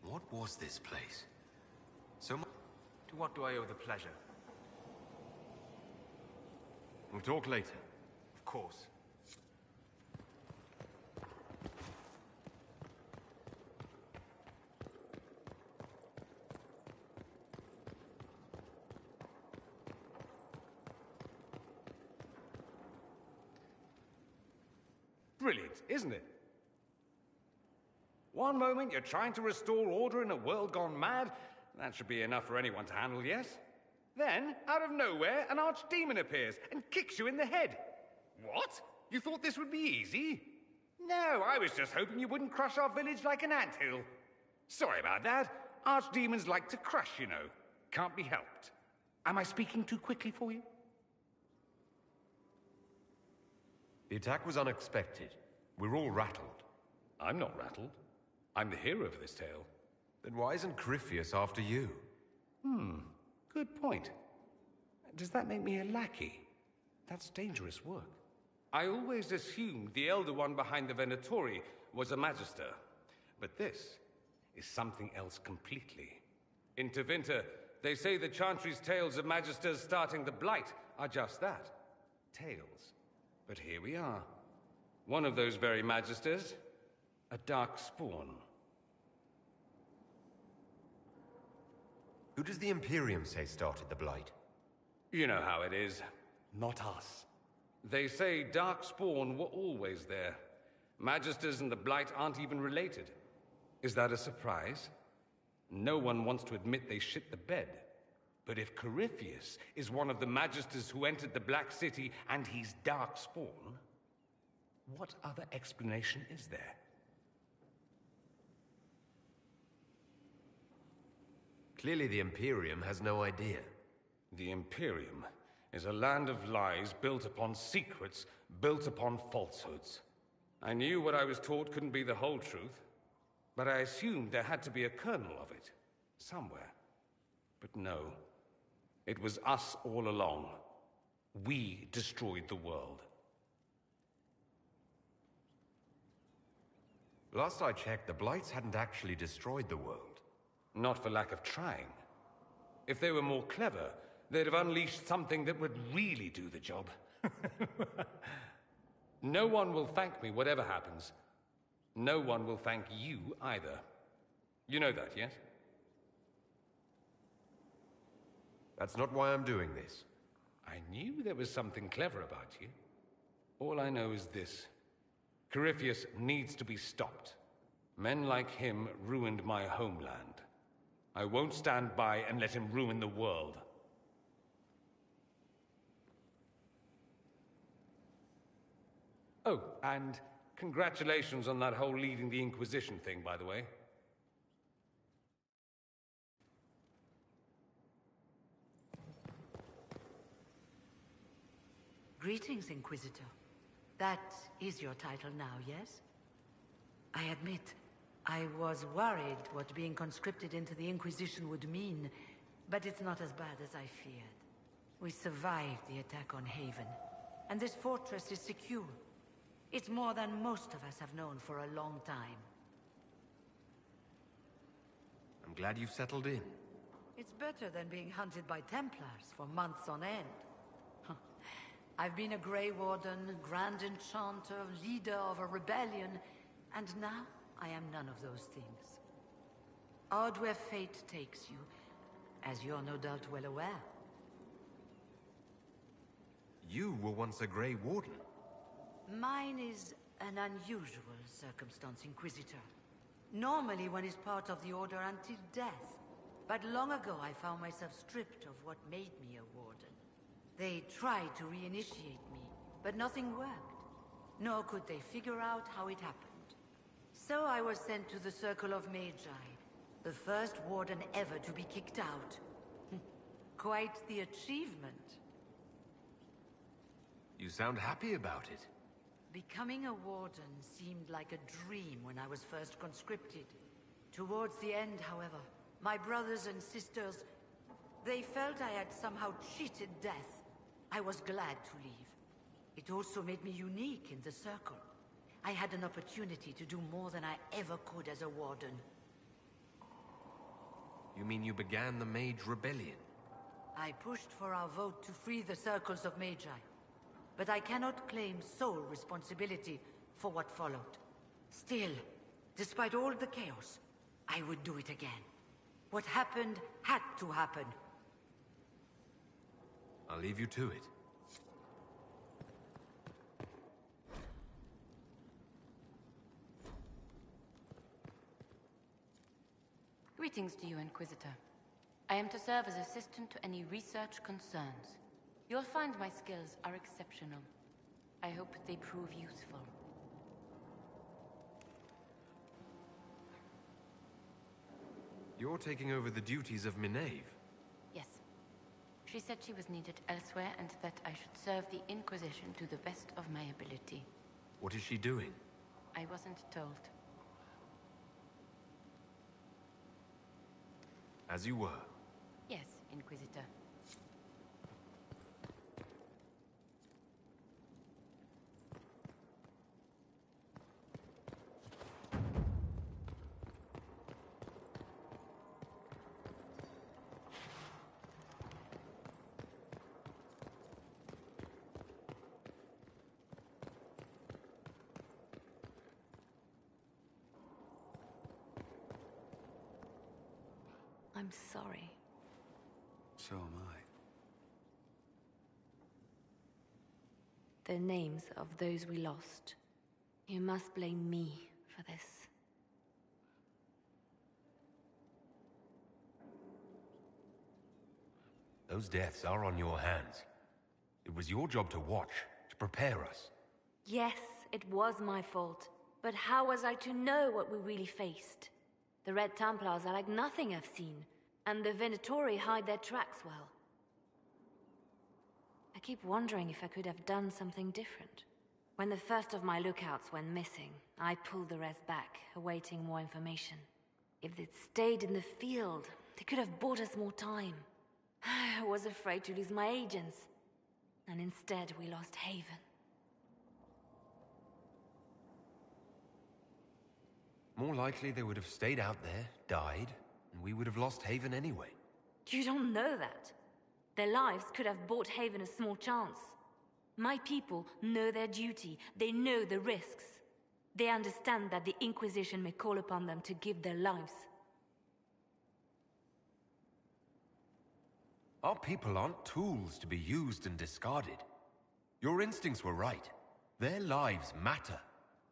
What was this place? So much. To what do I owe the pleasure? We'll talk later. Of course. Brilliant, isn't it? One moment you're trying to restore order in a world gone mad. That should be enough for anyone to handle, yes? Then, out of nowhere, an archdemon appears and kicks you in the head. What? You thought this would be easy? No, I was just hoping you wouldn't crush our village like an anthill. Sorry about that. Archdemons like to crush, you know. Can't be helped. Am I speaking too quickly for you? The attack was unexpected. We're all rattled. I'm not rattled. I'm the hero of this tale. Then why isn't Corypheus after you? Good point. Does that make me a lackey? That's dangerous work. I always assumed the Elder One behind the Venatori was a Magister. But this is something else completely. In Tevinter, they say the Chantry's tales of Magisters starting the Blight are just that. Tales. But here we are. One of those very Magisters. A dark spawn. Who does the Imperium say started the Blight? You know how it is. Not us. They say Darkspawn were always there. Magisters and the Blight aren't even related. Is that a surprise? No one wants to admit they shit the bed. But if Corypheus is one of the Magisters who entered the Black City and he's Darkspawn, what other explanation is there? Clearly the Imperium has no idea. The Imperium is a land of lies built upon secrets, built upon falsehoods. I knew what I was taught couldn't be the whole truth, but I assumed there had to be a kernel of it, somewhere. But no, it was us all along. We destroyed the world. Last I checked, the Blights hadn't actually destroyed the world. Not for lack of trying. If they were more clever, they'd have unleashed something that would really do the job. No one will thank me, whatever happens. No one will thank you either. You know that, yes? That's not why I'm doing this. I knew there was something clever about you. All I know is this. Corypheus needs to be stopped. Men like him ruined my homeland. I won't stand by and let him ruin the world. Oh, and congratulations on that whole leading the Inquisition thing, by the way. Greetings, Inquisitor. That is your title now, yes? I admit, I was worried what being conscripted into the Inquisition would mean, but it's not as bad as I feared. We survived the attack on Haven, and this fortress is secure. It's more than most of us have known for a long time. I'm glad you've settled in. It's better than being hunted by Templars for months on end. I've been a Grey Warden, Grand Enchanter, leader of a rebellion, and now I am none of those things. Odd where fate takes you, as you're no doubt well aware. You were once a Grey Warden. Mine is an unusual circumstance, Inquisitor. Normally one is part of the Order until death, but long ago I found myself stripped of what made me a Warden. They tried to reinitiate me, but nothing worked. Nor could they figure out how it happened. So I was sent to the Circle of Magi, the first Warden ever to be kicked out. Quite the achievement. You sound happy about it. Becoming a Warden seemed like a dream when I was first conscripted. Towards the end, however, my brothers and sisters, they felt I had somehow cheated death. I was glad to leave. It also made me unique in the Circle. I had an opportunity to do more than I ever could as a Warden. You mean you began the Mage Rebellion? I pushed for our vote to free the Circles of Magi. But I cannot claim sole responsibility for what followed. Still, despite all the chaos, I would do it again. What happened had to happen. I'll leave you to it. Greetings to you, Inquisitor. I am to serve as assistant to any research concerns. You'll find my skills are exceptional. I hope they prove useful. You're taking over the duties of Minave. Yes. She said she was needed elsewhere and that I should serve the Inquisition to the best of my ability. What is she doing? I wasn't told. As you were. Yes, Inquisitor. I'm sorry. So am I. The names of those we lost. You must blame me for this. Those deaths are on your hands. It was your job to watch, to prepare us. Yes, it was my fault. But how was I to know what we really faced? The Red Templars are like nothing I've seen, and the Venatori hide their tracks well. I keep wondering if I could have done something different. When the first of my lookouts went missing, I pulled the rest back, awaiting more information. If they'd stayed in the field, they could have bought us more time. I was afraid to lose my agents, and instead we lost Haven. More likely they would have stayed out there, died, and we would have lost Haven anyway. You don't know that. Their lives could have bought Haven a small chance. My people know their duty. They know the risks. They understand that the Inquisition may call upon them to give their lives. Our people aren't tools to be used and discarded. Your instincts were right. Their lives matter.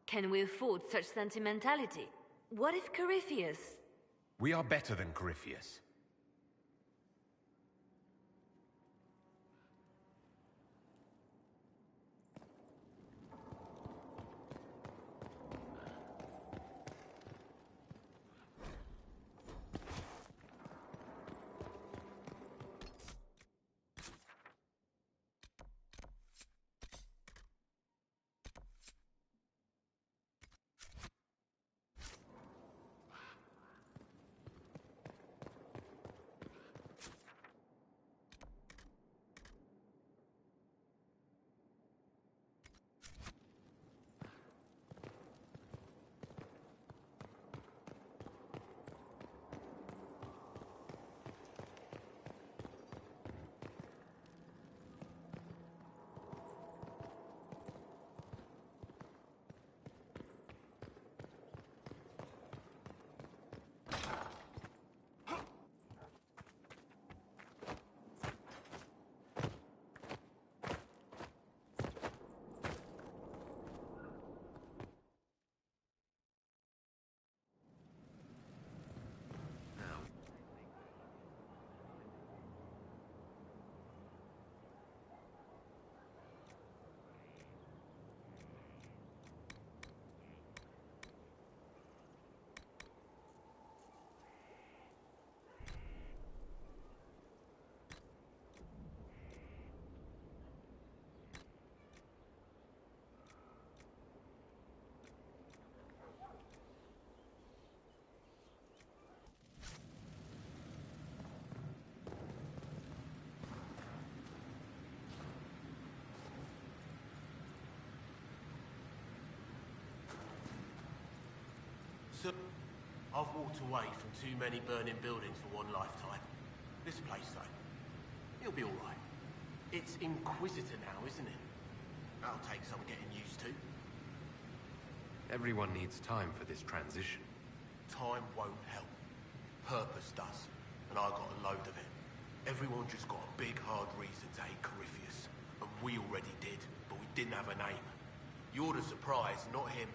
Can we afford such sentimentality? What if Corypheus... We are better than Corypheus. So, I've walked away from too many burning buildings for one lifetime. This place, though, it'll be alright. It's Inquisitor now, isn't it? That'll take some getting used to. Everyone needs time for this transition. Time won't help. Purpose does. And I got a load of it. Everyone just got a big, hard reason to hate Corypheus. And we already did, but we didn't have a name. You're the surprise, not him.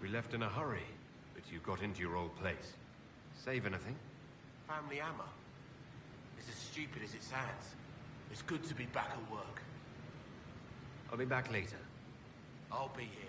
We left in a hurry, but you got into your old place. Save anything? Family hammer. It's as stupid as it sounds. It's good to be back at work. I'll be back later. I'll be here.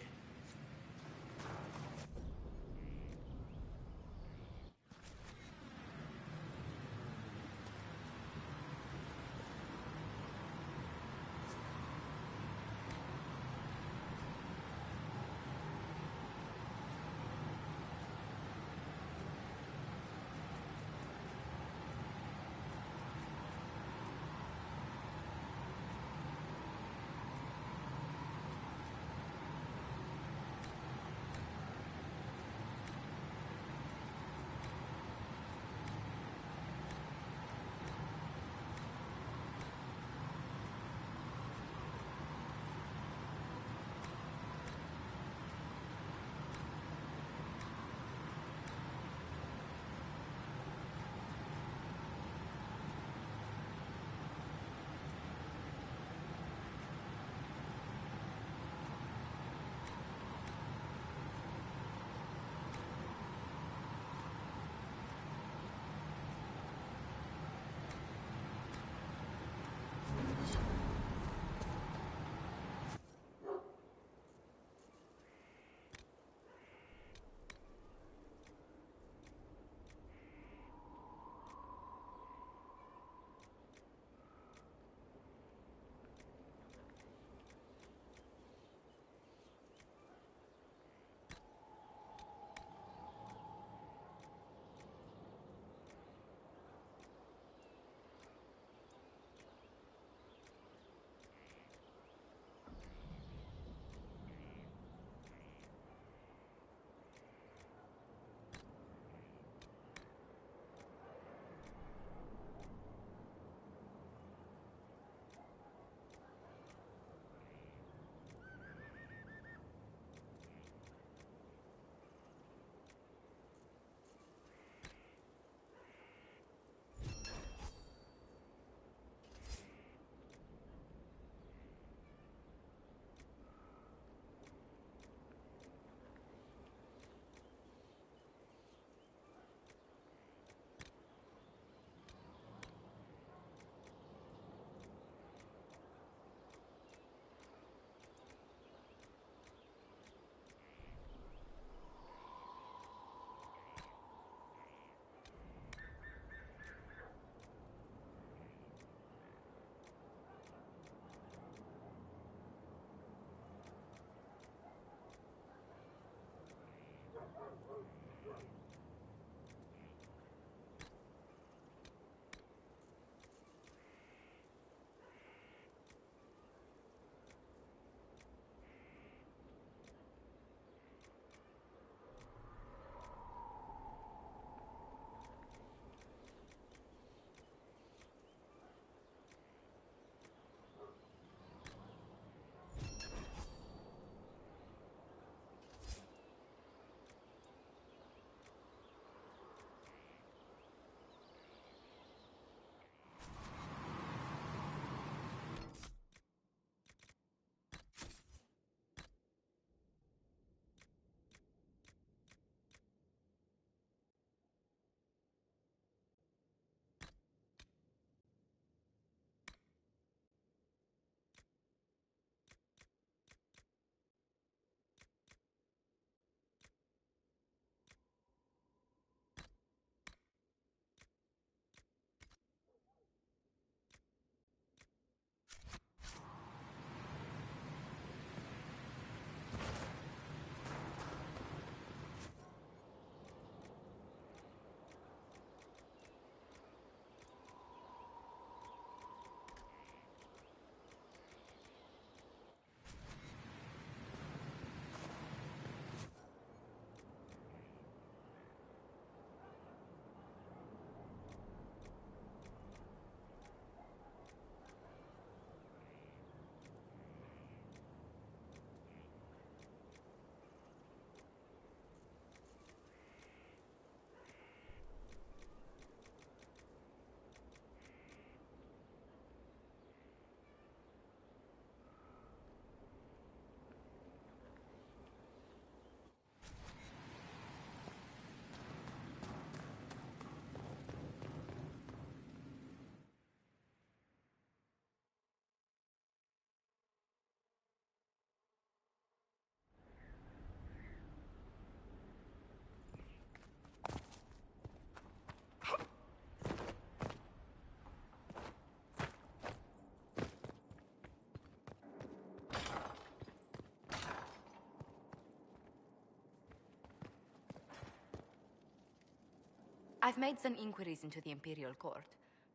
I've made some inquiries into the Imperial Court.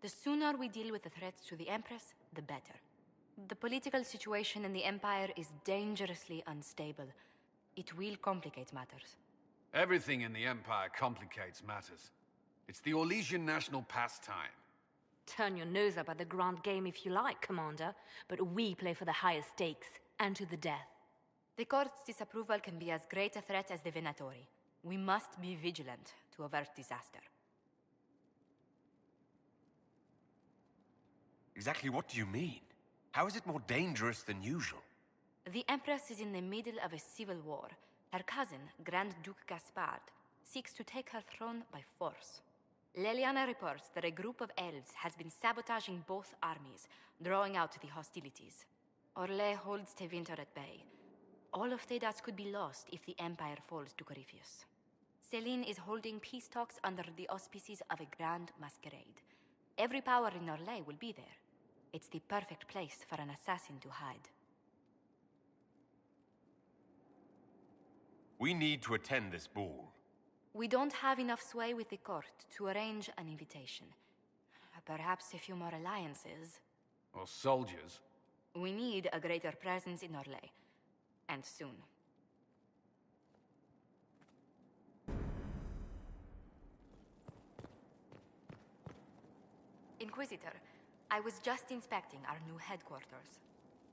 The sooner we deal with the threats to the Empress, the better. The political situation in the Empire is dangerously unstable. It will complicate matters. Everything in the Empire complicates matters. It's the Orlesian national pastime. Turn your nose up at the grand game if you like, Commander, but we play for the highest stakes, and to the death. The Court's disapproval can be as great a threat as the Venatori. We must be vigilant to avert disaster. Exactly what do you mean? How is it more dangerous than usual? The Empress is in the middle of a civil war. Her cousin, Grand Duke Gaspard, seeks to take her throne by force. Leliana reports that a group of elves has been sabotaging both armies, drawing out the hostilities. Orlais holds Tevinter at bay. All of Thedas could be lost if the Empire falls to Corypheus. Celine is holding peace talks under the auspices of a grand masquerade. Every power in Orlais will be there. It's the perfect place for an assassin to hide. We need to attend this ball. We don't have enough sway with the court to arrange an invitation. Perhaps a few more alliances. Or soldiers. We need a greater presence in Orlais. And soon. Inquisitor, I was just inspecting our new headquarters.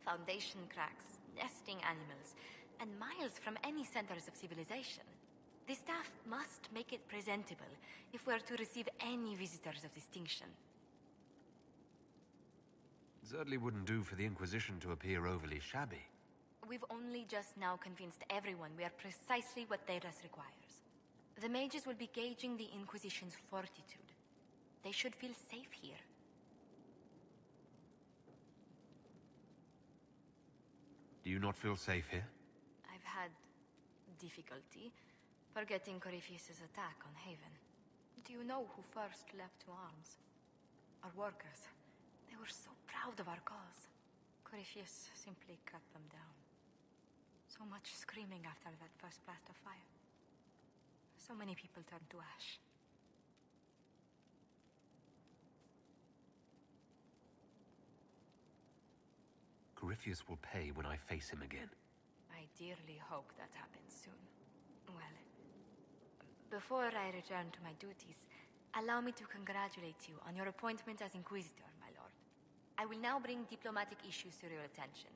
Foundation cracks, nesting animals, and miles from any centers of civilization. The staff must make it presentable if we're to receive any visitors of distinction. It certainly wouldn't do for the Inquisition to appear overly shabby. We've only just now convinced everyone we are precisely what Thedas requires. The mages will be gauging the Inquisition's fortitude. They should feel safe here. Do you not feel safe here? I've had difficulty forgetting Corypheus's attack on Haven. Do you know who first leapt to arms? Our workers. They were so proud of our cause. Corypheus simply cut them down. So much screaming after that first blast of fire. So many people turned to ash. Corypheus will pay when I face him again. I dearly hope that happens soon. Well, before I return to my duties, allow me to congratulate you on your appointment as Inquisitor, my lord. I will now bring diplomatic issues to your attention,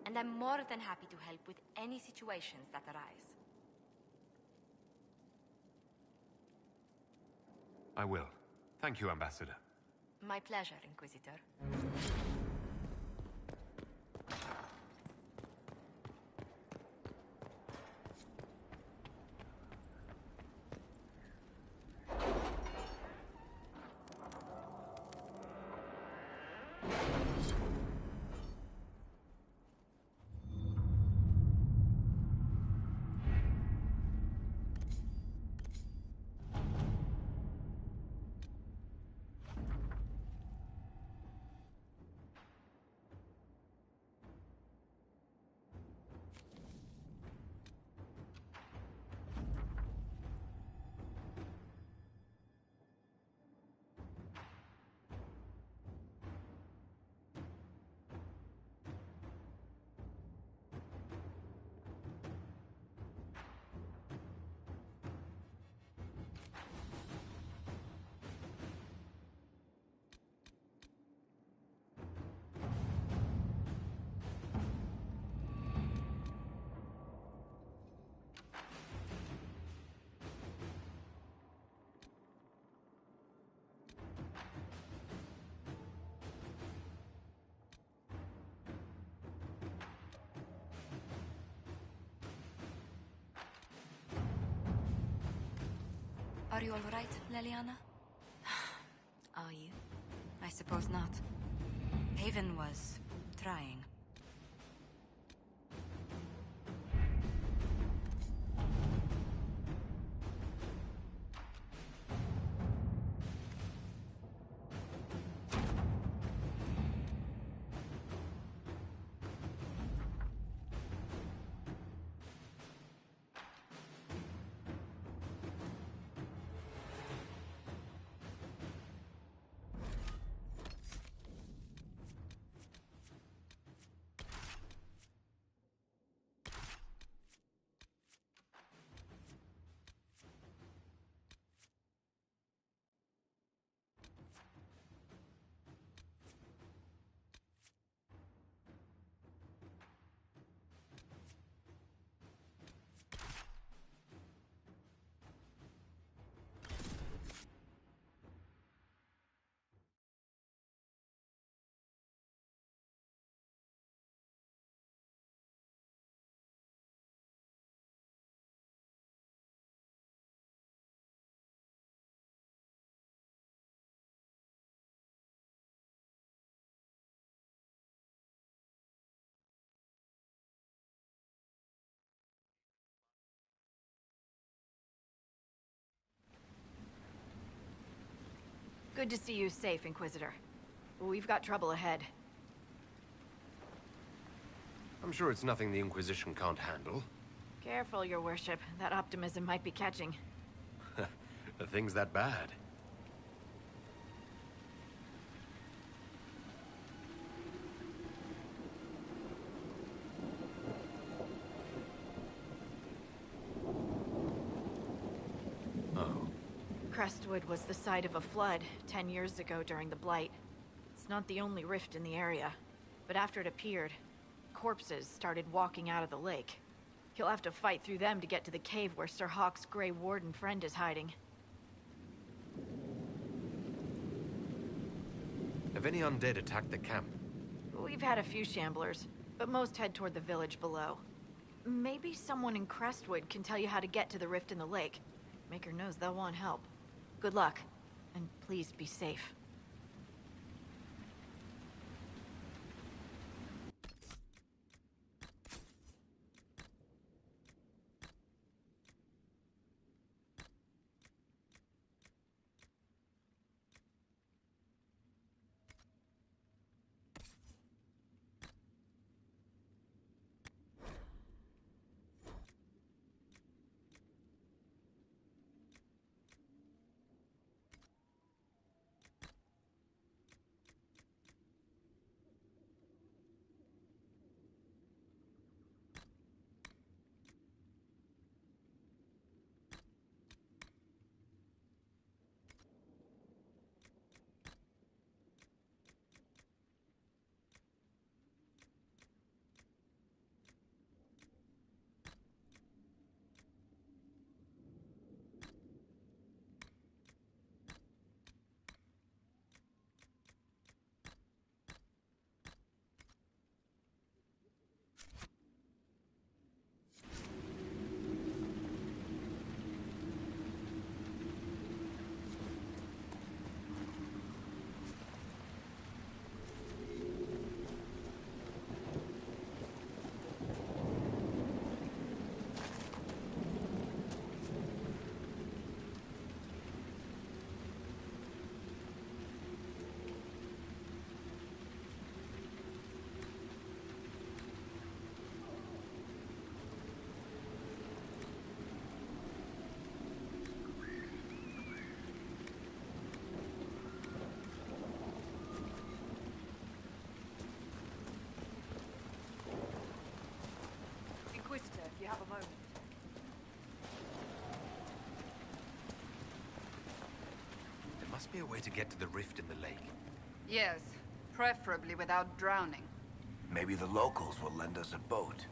and I'm more than happy to help with any situations that arise. I will. Thank you, Ambassador. My pleasure, Inquisitor. Are you all right, Leliana? Are you? I suppose not. Haven was trying. Good to see you safe, Inquisitor. We've got trouble ahead. I'm sure it's nothing the Inquisition can't handle. Careful, Your Worship. That optimism might be catching. The thing's that bad. Crestwood was the site of a flood 10 years ago during the Blight. It's not the only rift in the area, but after it appeared, corpses started walking out of the lake. He'll have to fight through them to get to the cave where Sir Hawk's Grey Warden friend is hiding. Have any undead attacked the camp? We've had a few shamblers, but most head toward the village below. Maybe someone in Crestwood can tell you how to get to the rift in the lake. Maker knows they'll want help. Good luck, and please be safe. Inquisitor, if you have a moment. There must be a way to get to the rift in the lake. Yes, preferably without drowning. Maybe the locals will lend us a boat.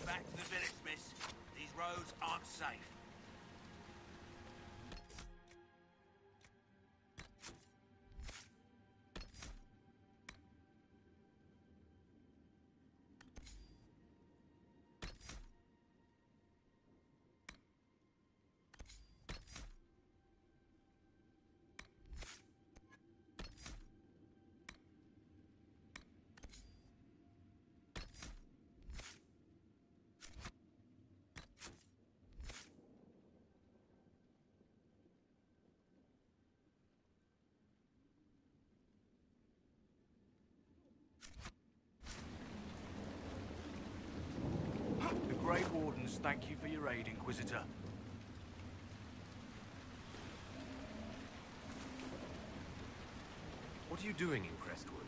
back to the village, miss. These roads aren't safe. The Grey Wardens thank you for your aid, Inquisitor. What are you doing in Crestwood?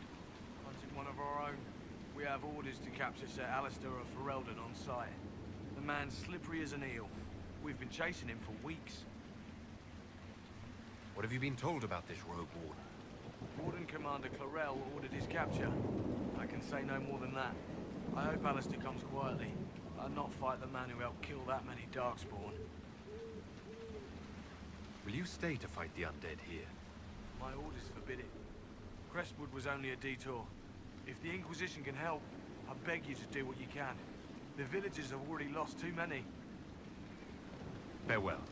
Hunting one of our own. We have orders to capture Sir Alistair of Ferelden on sight. The man's slippery as an eel. We've been chasing him for weeks. What have you been told about this rogue warden? Warden Commander Clarel ordered his capture. I can say no more than that. I hope Alistair comes quietly. I'll not fight the man who helped kill that many Darkspawn. Will you stay to fight the undead here? My orders forbid it. Crestwood was only a detour. If the Inquisition can help, I beg you to do what you can. The villagers have already lost too many. Farewell.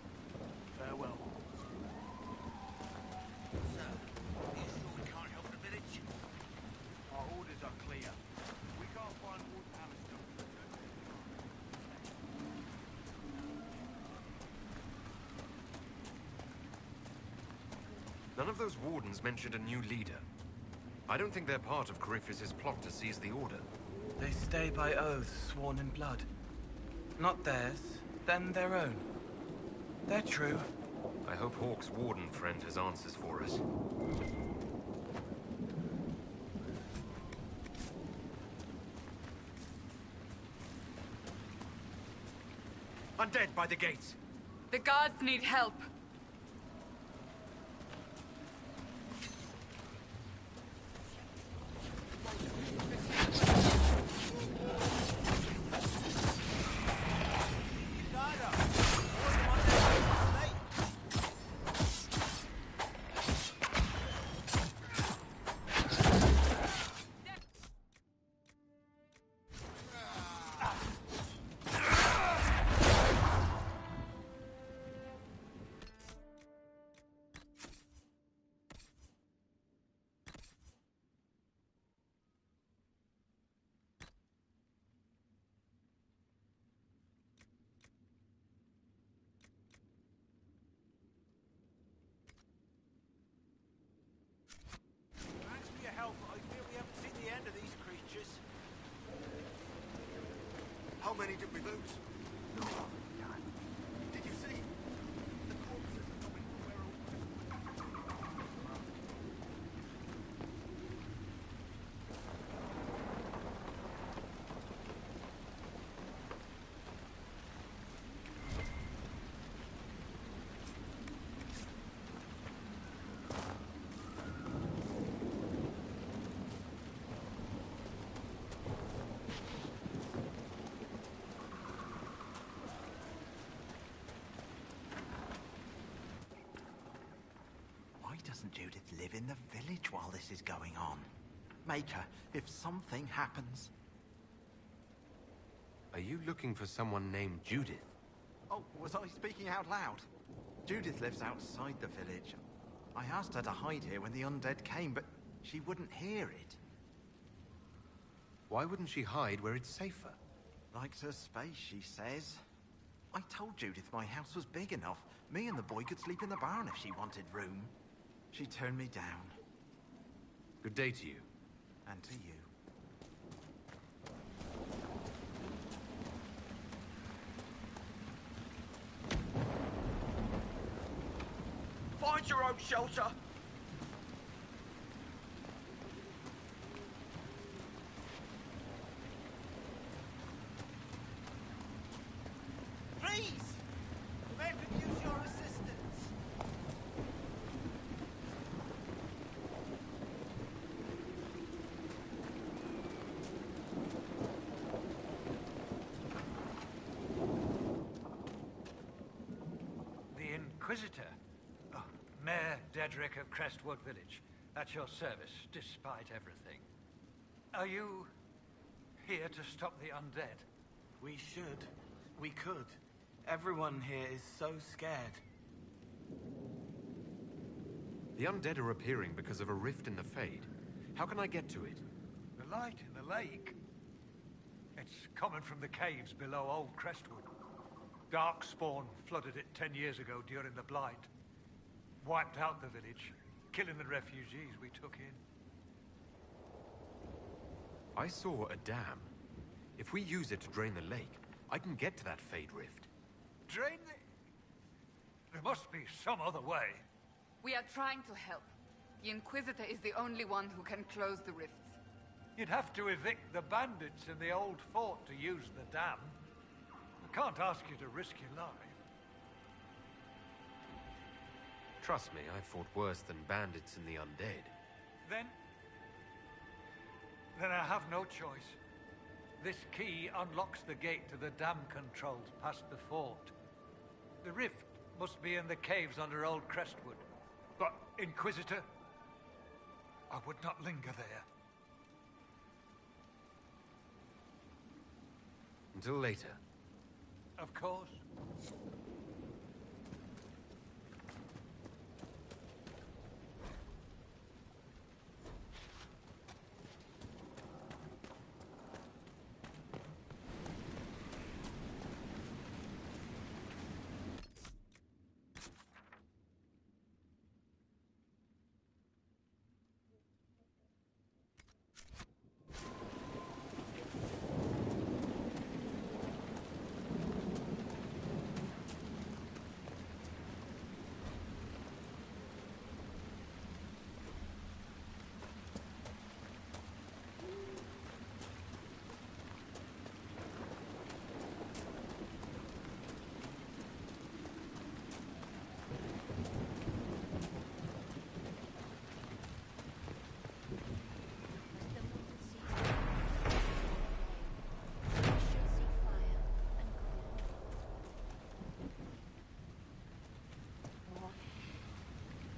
Farewell. Sir, are you sure we can't help the village? Our orders are clear. We can't find Warden Alistair. None of those wardens mentioned a new leader. I don't think they're part of Corypheus's plot to seize the Order. They stay by oaths sworn in blood. Not theirs, then their own. They're true. I hope Hawke's warden friend has answers for us. Undead by the gates! The guards need help. Thanks for your help, but I fear we haven't seen the end of these creatures. How many did we lose? No. Did you see? The corpses are coming from where Why doesn't Judith live in the village while this is going on? Make her, if something happens. Are you looking for someone named Judith? Oh, was I speaking out loud? Judith lives outside the village. I asked her to hide here when the undead came, but she wouldn't hear it. Why wouldn't she hide where it's safer? Likes her space, she says. I told Judith my house was big enough. Me and the boy could sleep in the barn if she wanted room. She turned me down. Good day to you. And to you. Find your own shelter! Please! The man could use your assistance. Inquisitor. Oh, Mayor Dedrick of Crestwood Village. At your service, despite everything. Are you here to stop the undead? We should. We could. Everyone here is so scared. The undead are appearing because of a rift in the Fade. How can I get to it? The light in the lake? It's coming from the caves below Old Crestwood. Darkspawn flooded it 10 years ago during the Blight. Wiped out the village, killing the refugees we took in. I saw a dam. If we use it to drain the lake, I can get to that Fade rift. Drain the... There must be some other way. We are trying to help. The Inquisitor is the only one who can close the rifts. You'd have to evict the bandits in the old fort to use the dam. I can't ask you to risk your life. Trust me, I've fought worse than bandits and the undead. Then I have no choice. This key unlocks the gate to the dam controls past the fort. The rift must be in the caves under Old Crestwood. But, Inquisitor, I would not linger there. Until later. Of course.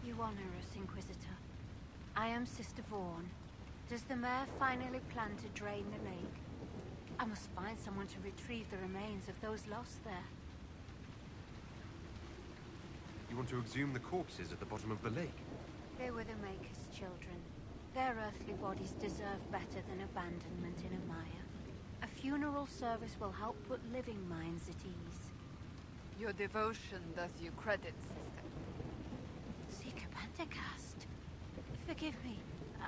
You honor us, Inquisitor. I am Sister Vaughn. Does the mayor finally plan to drain the lake? I must find someone to retrieve the remains of those lost there. You want to exhume the corpses at the bottom of the lake? They were the Maker's children. Their earthly bodies deserve better than abandonment in a mire. A funeral service will help put living minds at ease. Your devotion does you credit, sister. Seeker Pentacast. Forgive me.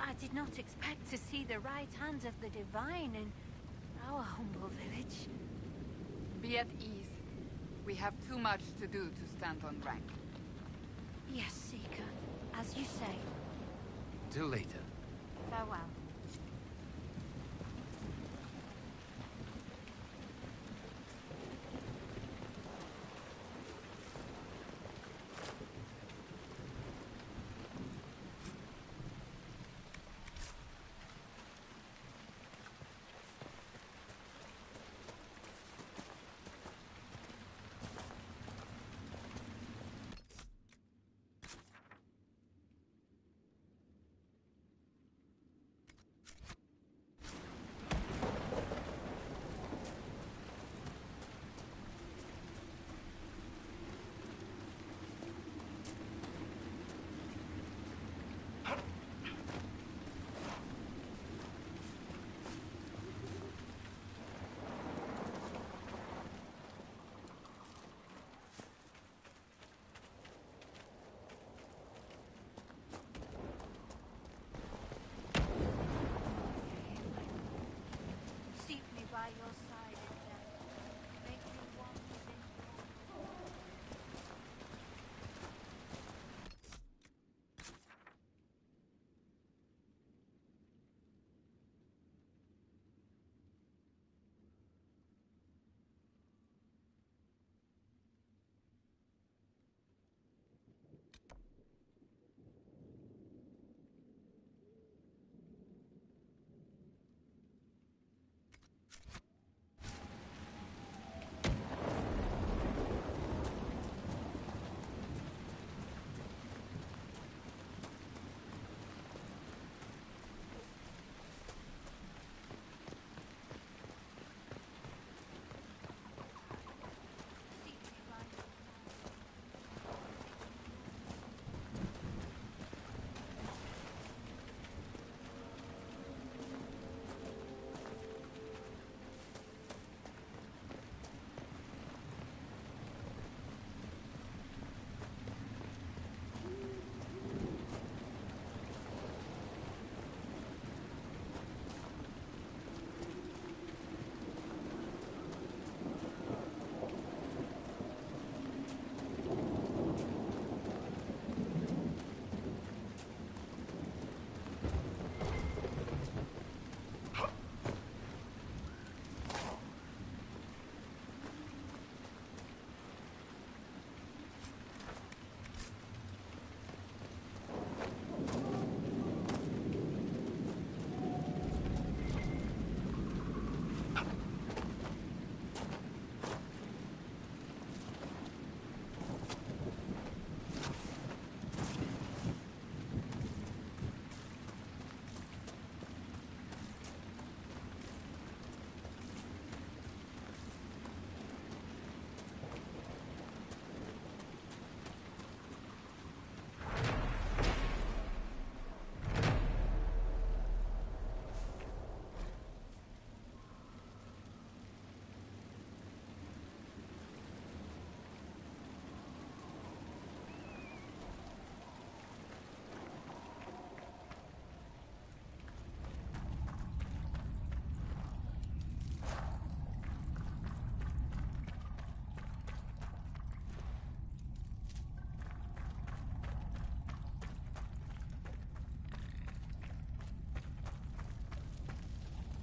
I did not expect to see the right hand of the Divine in our humble village. Be at ease. We have too much to do to stand on rank. Yes, Seeker. As you say. Till later. Farewell.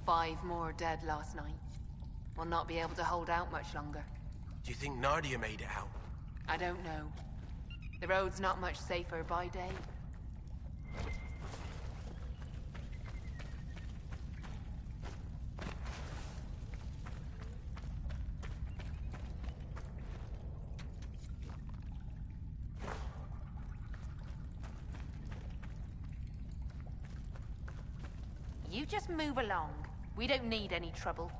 5 more dead last night. We'll not be able to hold out much longer. Do you think Nardia made it out? I don't know. The road's not much safer by day. You just move along. We don't need any trouble.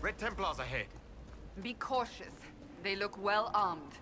Red Templars ahead. Be cautious. They look well armed.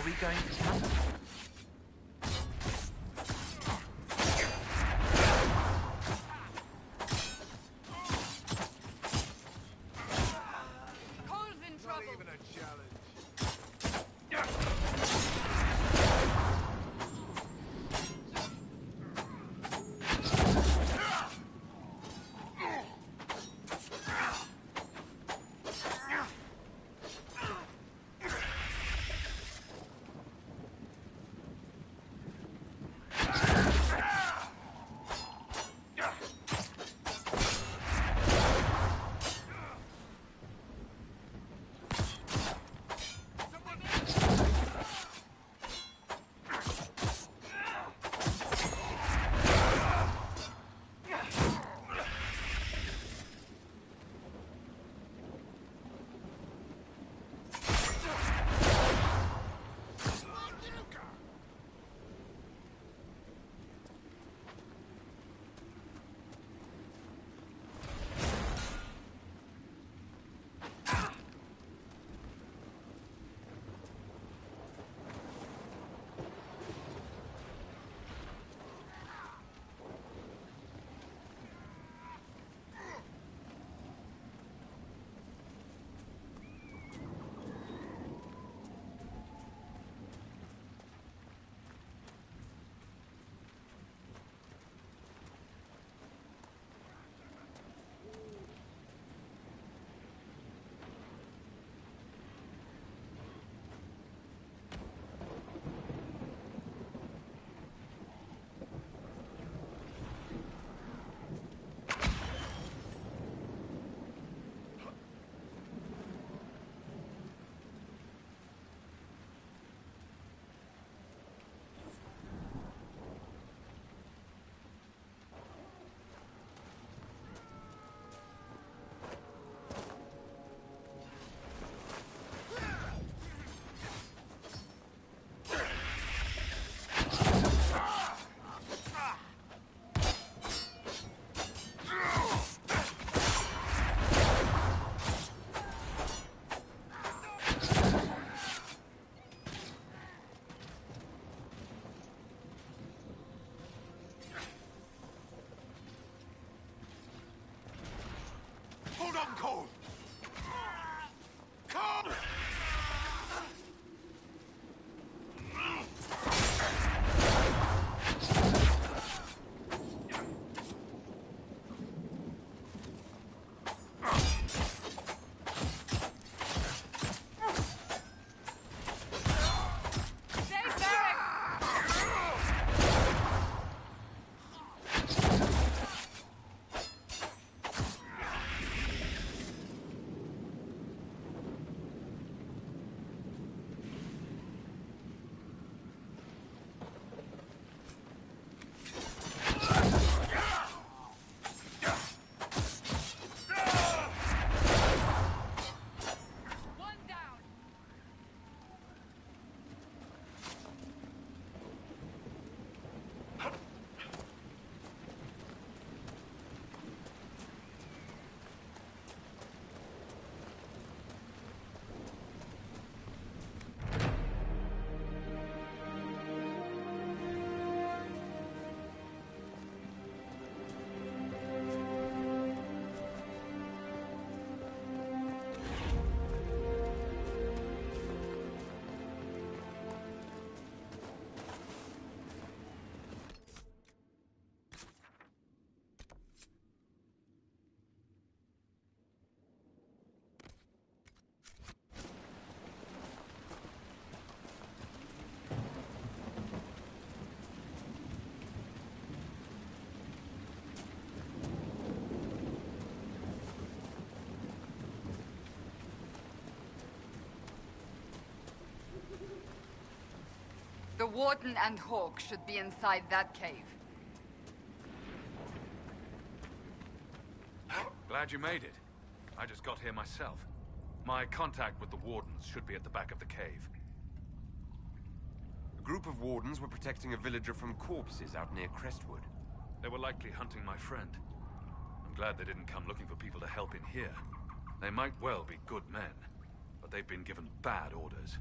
Are we going to camp? Hold on, Cole! Cole! The Warden and Hawk should be inside that cave. Glad you made it. I just got here myself. My contact with the Wardens should be at the back of the cave. A group of Wardens were protecting a villager from corpses out near Crestwood. They were likely hunting my friend. I'm glad they didn't come looking for people to help in here. They might well be good men, but they've been given bad orders.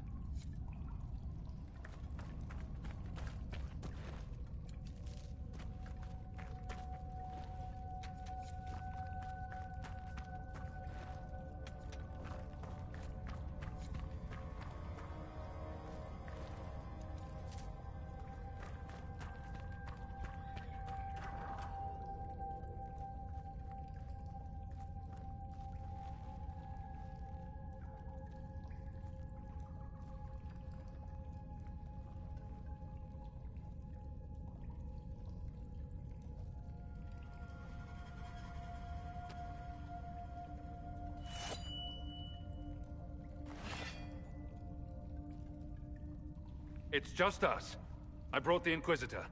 It's just us. I brought the Inquisitor.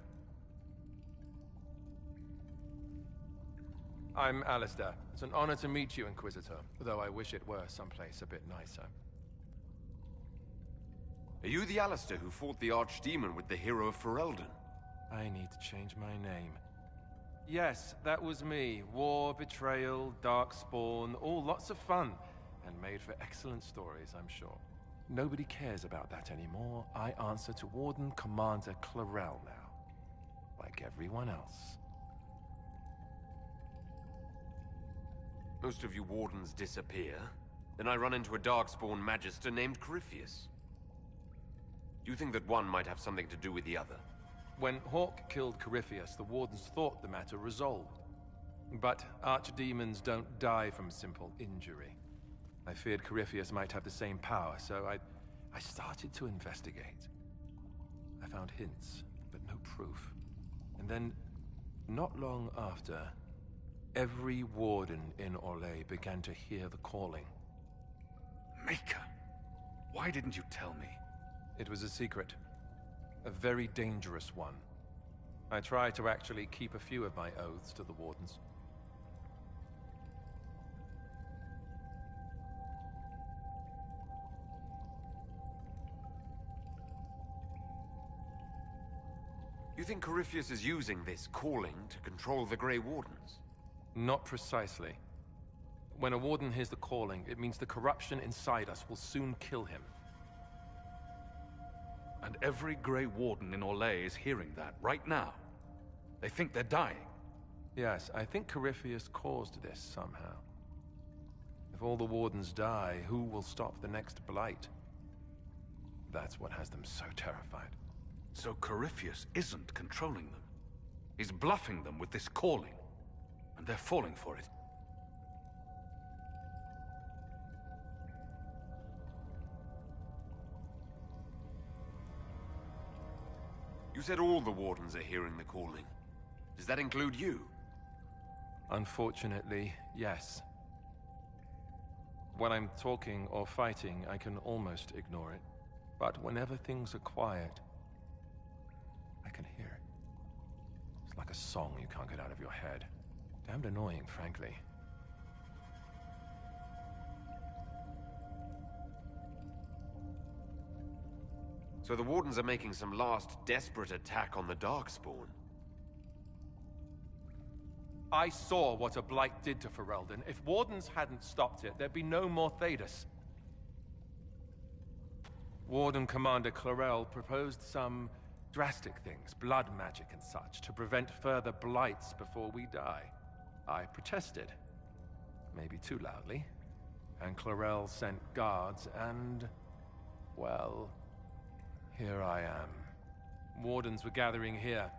I'm Alistair. It's an honor to meet you, Inquisitor, though I wish it were someplace a bit nicer. Are you the Alistair who fought the Archdemon with the hero of Ferelden? I need to change my name. Yes, that was me. War, betrayal, darkspawn, all lots of fun. And made for excellent stories, I'm sure. Nobody cares about that anymore. I answer to Warden Commander Clarel now. Like everyone else. Most of you Wardens disappear. Then I run into a Darkspawn Magister named Corypheus. Do you think that one might have something to do with the other? When Hawk killed Corypheus, the Wardens thought the matter resolved. But Archdemons don't die from simple injury. I feared Corypheus might have the same power, so I started to investigate. I found hints, but no proof. And then, not long after, every Warden in Orlais began to hear the calling. Maker, why didn't you tell me? It was a secret. A very dangerous one. I tried to actually keep a few of my oaths to the Wardens. You think Corypheus is using this calling to control the Grey Wardens? Not precisely. When a Warden hears the calling, it means the corruption inside us will soon kill him. And every Grey Warden in Orlais is hearing that right now. They think they're dying. Yes, I think Corypheus caused this somehow. If all the Wardens die, who will stop the next Blight? That's what has them so terrified. So Corypheus isn't controlling them. He's bluffing them with this calling. And they're falling for it. You said all the Wardens are hearing the calling. Does that include you? Unfortunately, yes. When I'm talking or fighting, I can almost ignore it. But whenever things are quiet, I can hear it. It's like a song you can't get out of your head. Damned annoying, frankly. So the Wardens are making some last desperate attack on the Darkspawn. I saw what a Blight did to Ferelden. If Wardens hadn't stopped it, there'd be no more Thedas. Warden Commander Clarel proposed some drastic things, blood magic and such, to prevent further Blights before we die. I protested. Maybe too loudly. And Clarel sent guards and... well... here I am. Wardens were gathering here,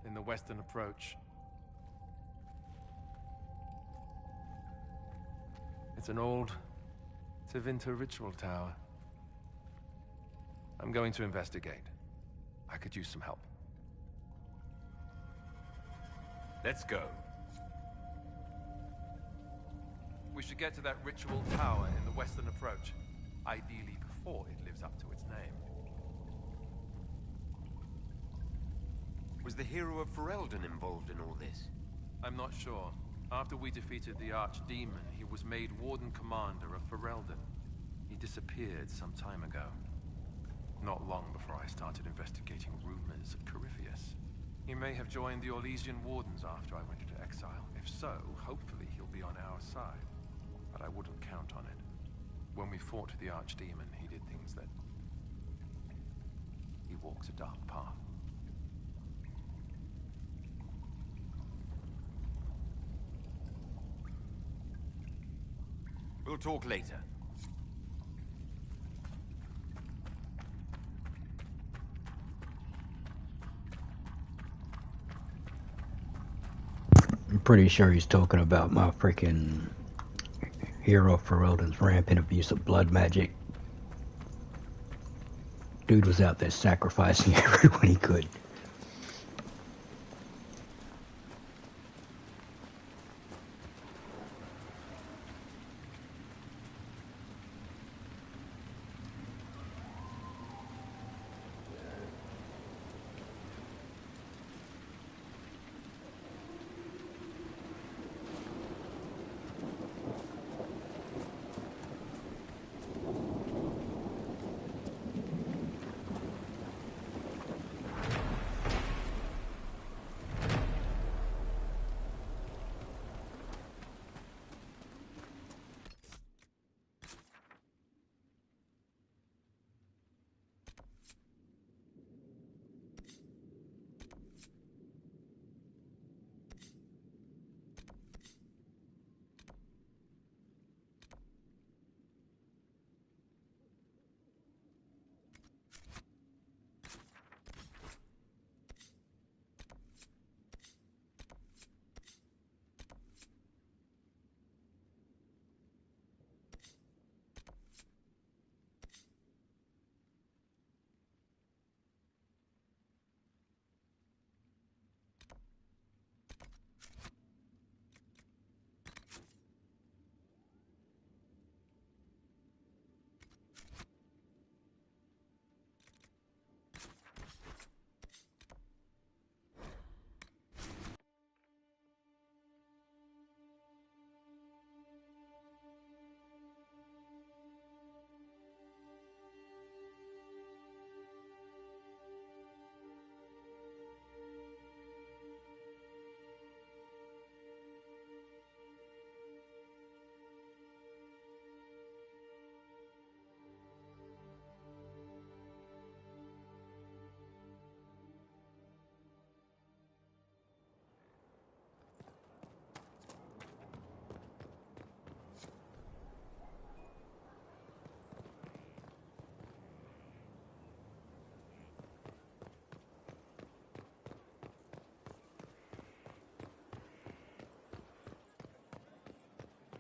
in the western approach. It's an old Tevinter ritual tower. I'm going to investigate. I could use some help. Let's go. We should get to that ritual tower in the western approach. Ideally before it lives up to its name. Was the hero of Ferelden involved in all this? I'm not sure. After we defeated the Archdemon, he was made Warden Commander of Ferelden. He disappeared some time ago. Not long before I started investigating rumors of Corypheus. He may have joined the Orlesian Wardens after I went into exile. If so, hopefully he'll be on our side. But I wouldn't count on it. When we fought the Archdemon, he did things that... he walks a dark path. We'll talk later. I'm pretty sure he's talking about my freaking hero Ferelden's rampant abuse of blood magic. Dude was out there sacrificing everyone he could.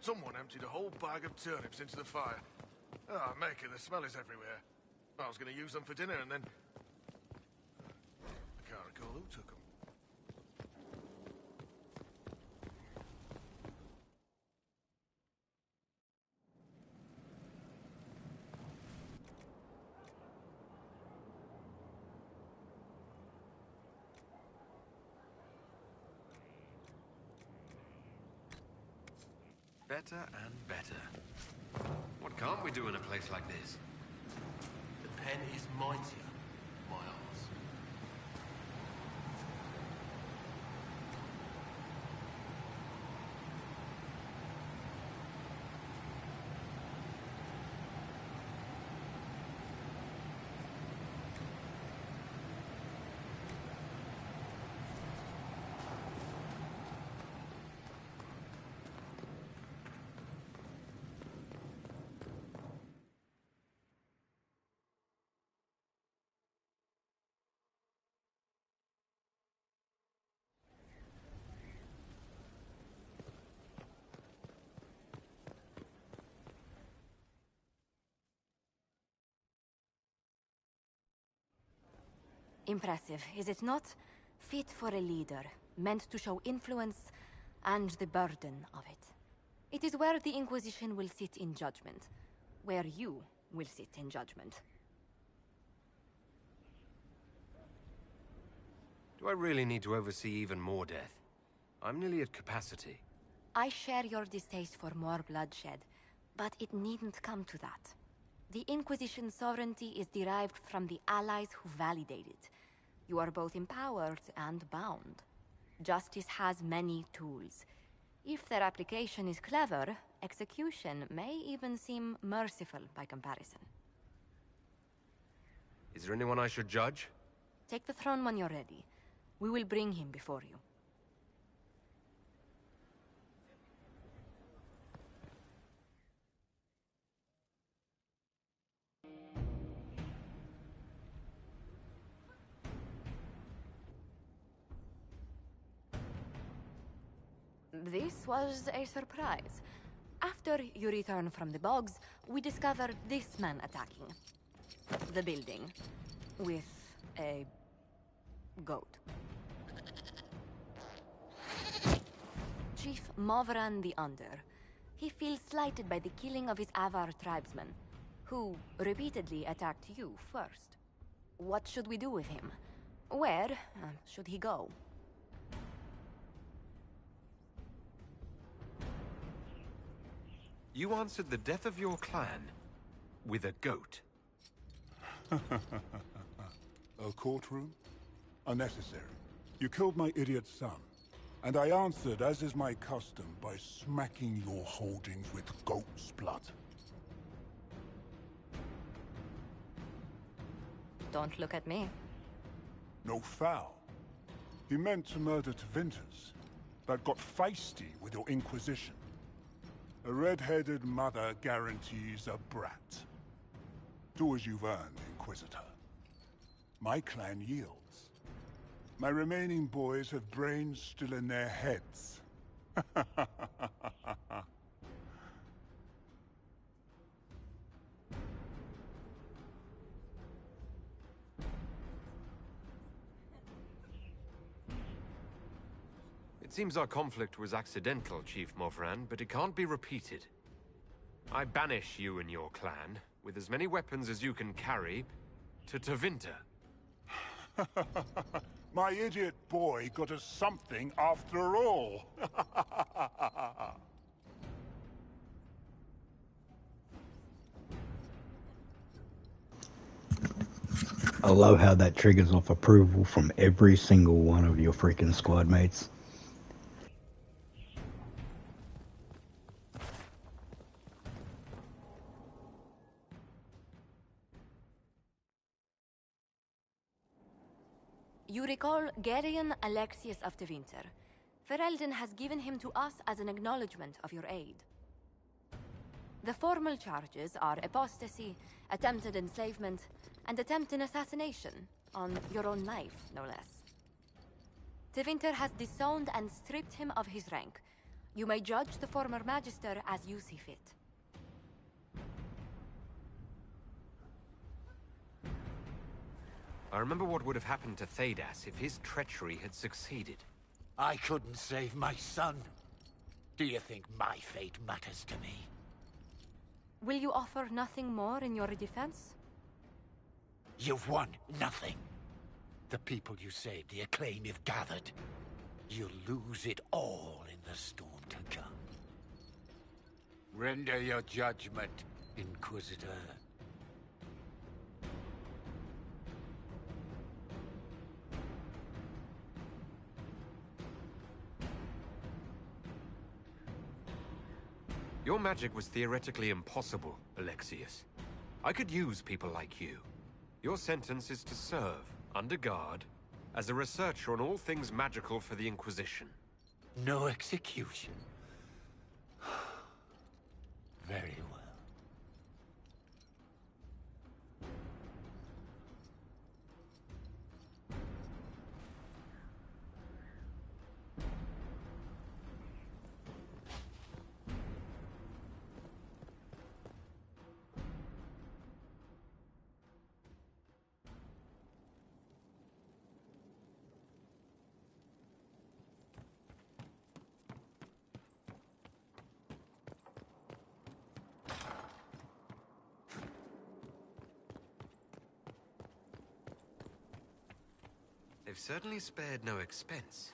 Someone emptied a whole bag of turnips into the fire. Ah, Maker, the smell is everywhere. I was going to use them for dinner and then... I can't recall who took them. Better and better. What can't we do in a place like this? The pen is mightier, my arse. Impressive, is it not? Fit for a leader, meant to show influence and the burden of it. It is where the Inquisition will sit in judgment, where you will sit in judgment. Do I really need to oversee even more death? I'm nearly at capacity. I share your distaste for more bloodshed, but it needn't come to that. The Inquisition's sovereignty is derived from the allies who validate it. You are both empowered and bound. Justice has many tools. If their application is clever, execution may even seem merciful by comparison. Is there anyone I should judge? Take the throne when you're ready. We will bring him before you. This was a surprise. After you return from the bogs, we discovered this man attacking the building with a goat. Chief Movran the Under. He feels slighted by the killing of his Avar tribesmen, who repeatedly attacked you first. What should we do with him? Where should he go? You answered the death of your clan with a goat. A courtroom? Unnecessary. You killed my idiot son, and I answered, as is my custom, by smacking your holdings with goat's blood. Don't look at me. No foul. He meant to murder Tevinters, but got feisty with your Inquisition. A red-headed mother guarantees a brat. Do as you've earned, Inquisitor. My clan yields. My remaining boys have brains still in their heads. It seems our conflict was accidental, Chief Movran, but it can't be repeated. I banish you and your clan, with as many weapons as you can carry, to Tevinter. My idiot boy got us something after all. I love how that triggers off approval from every single one of your freaking squad mates. You recall Gerion Alexius of Tevinter. Ferelden has given him to us as an acknowledgement of your aid. The formal charges are apostasy, attempted enslavement, and attempted assassination on your own life, no less. Tevinter has disowned and stripped him of his rank. You may judge the former Magister as you see fit. I remember what would have happened to Thedas if his treachery had succeeded. I couldn't save my son. Do you think my fate matters to me? Will you offer nothing more in your defense? You've won nothing. The people you saved, the acclaim you've gathered. You'll lose it all in the storm to come. Render your judgment, Inquisitor. Your magic was theoretically impossible, Alexius. I could use people like you. Your sentence is to serve, under guard, as a researcher on all things magical for the Inquisition. No execution. Very well. They've certainly spared no expense.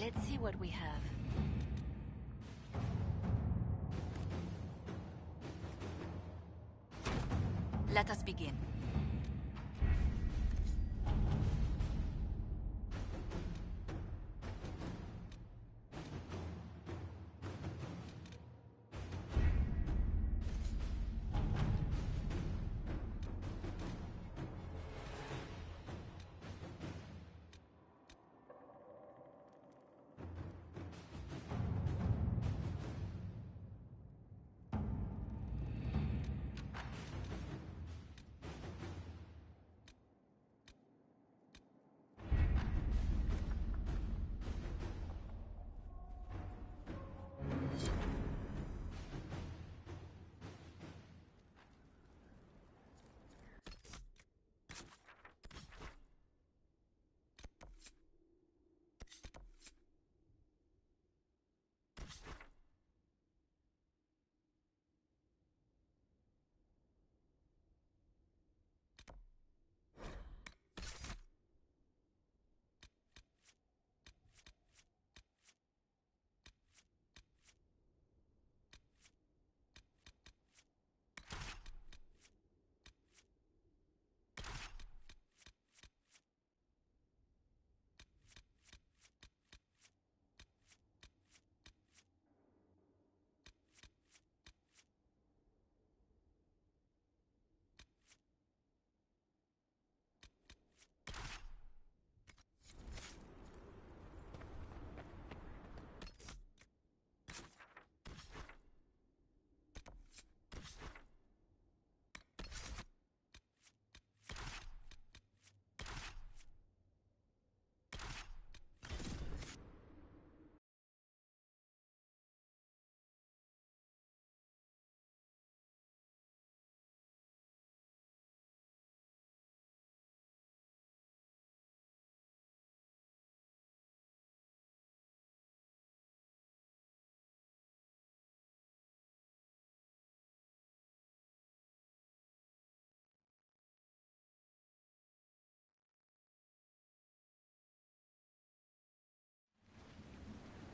Let's see what we have. Let us begin.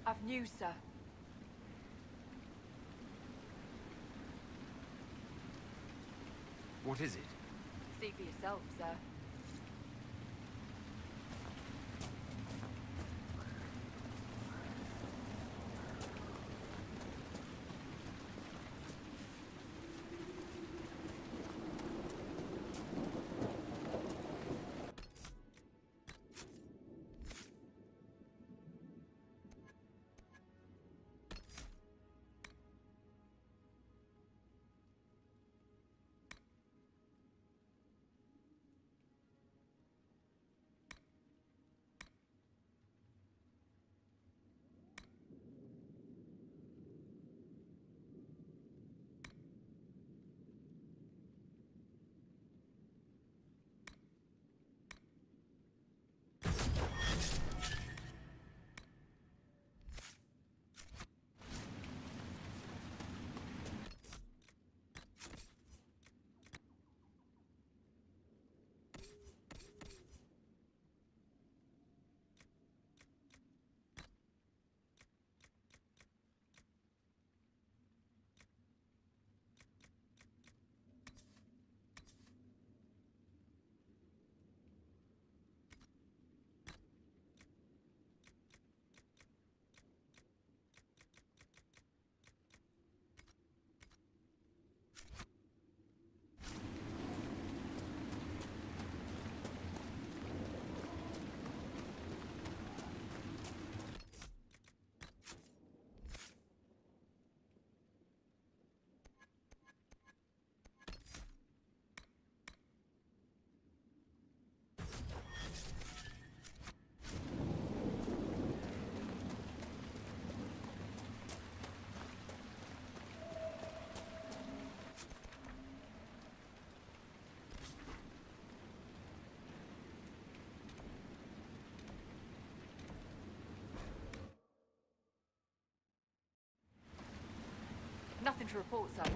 I've news, sir. What is it? See for yourself, sir. Nothing to report, sir.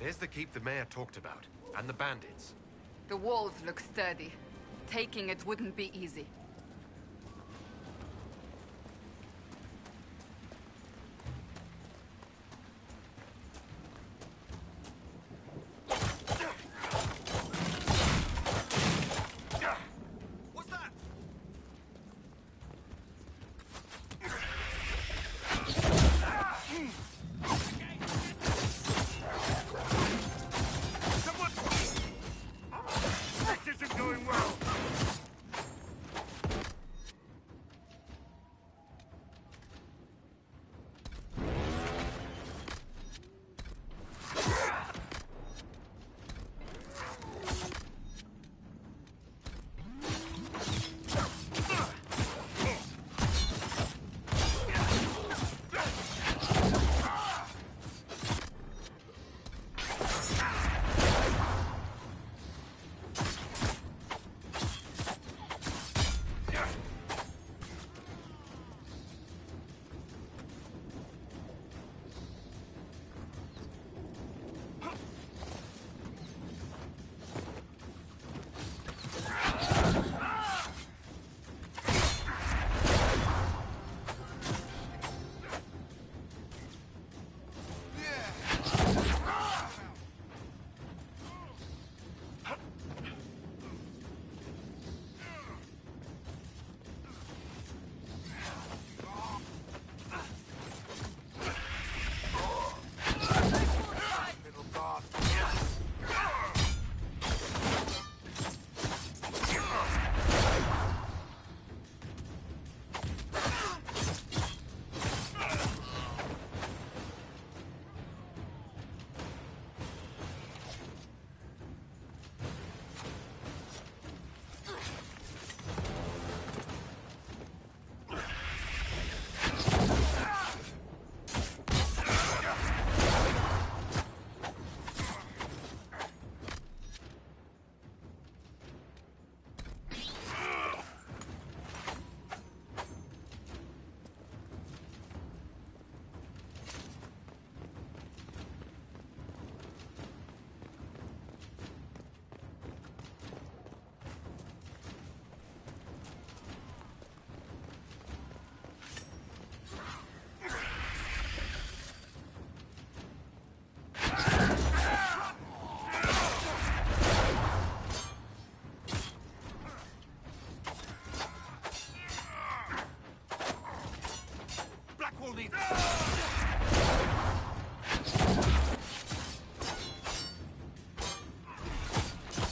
There's the keep the mayor talked about, and the bandits. The walls look sturdy. Taking it wouldn't be easy.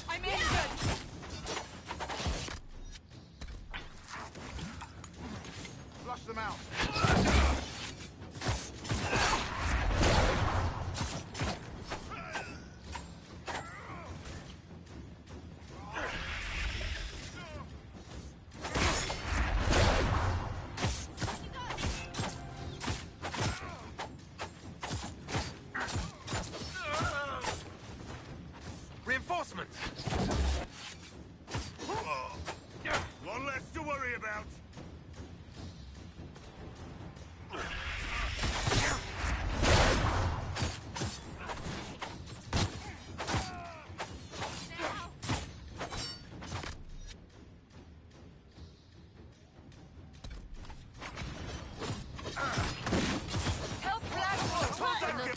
I'm injured! Flush them out. Reinforcements! One less to worry about. Help Blackwood!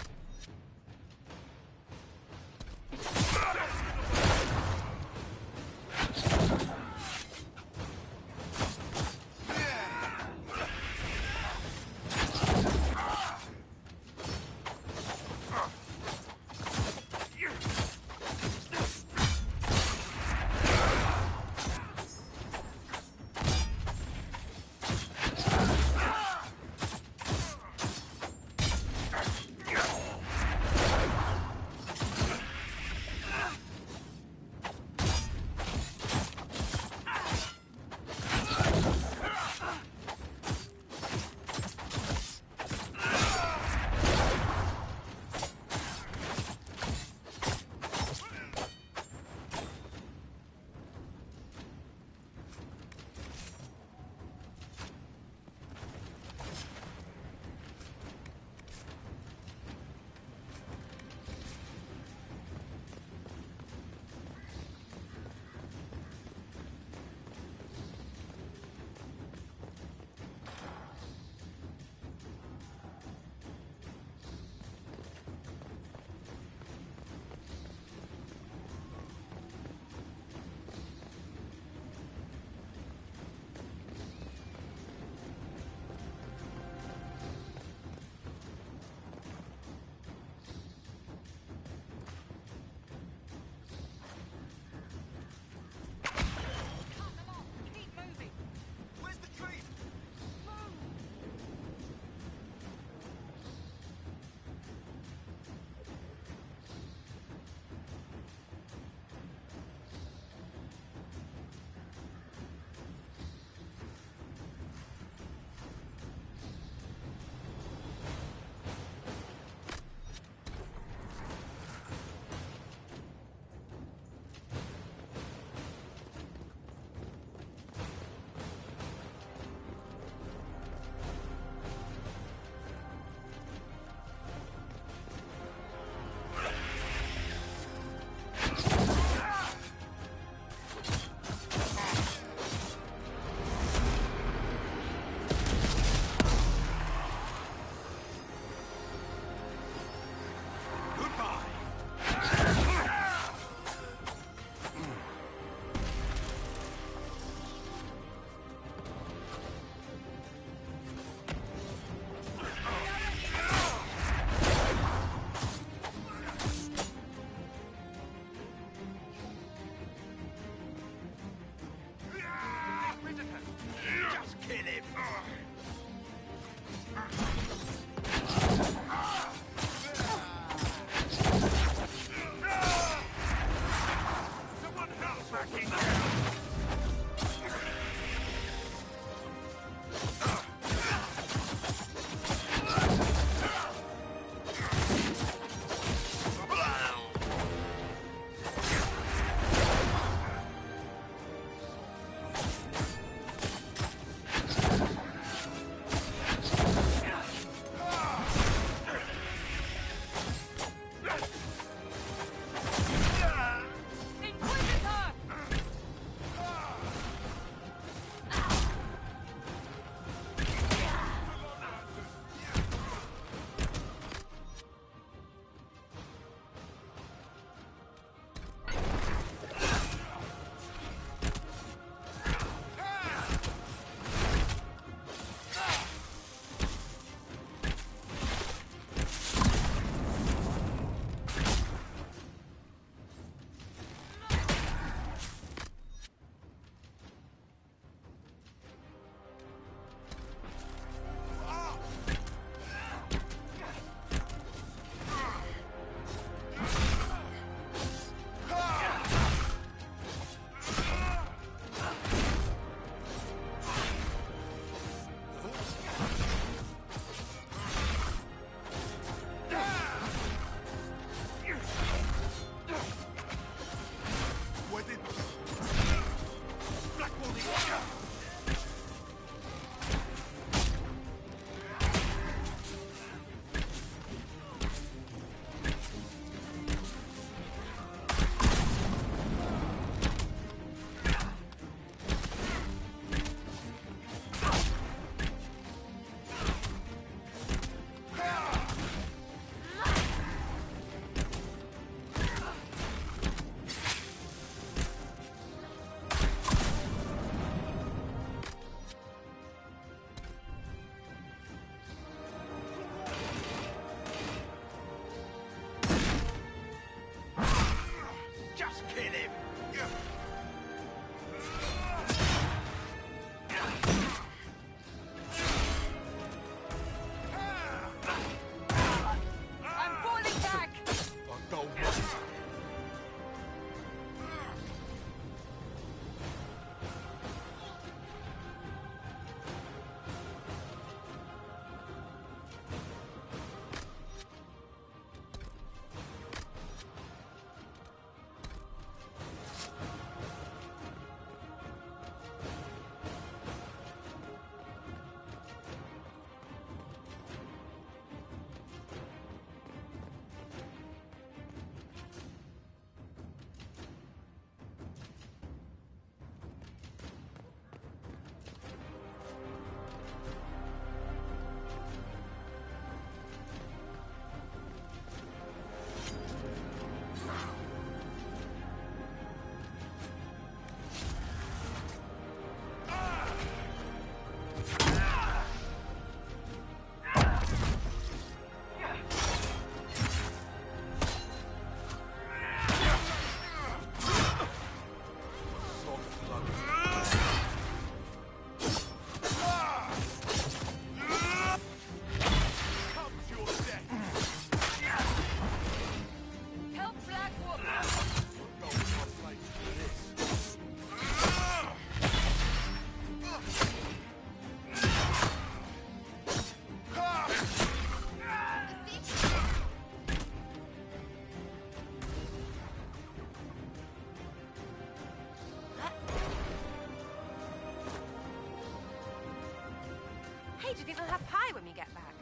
do you think they'll have pie when we get back?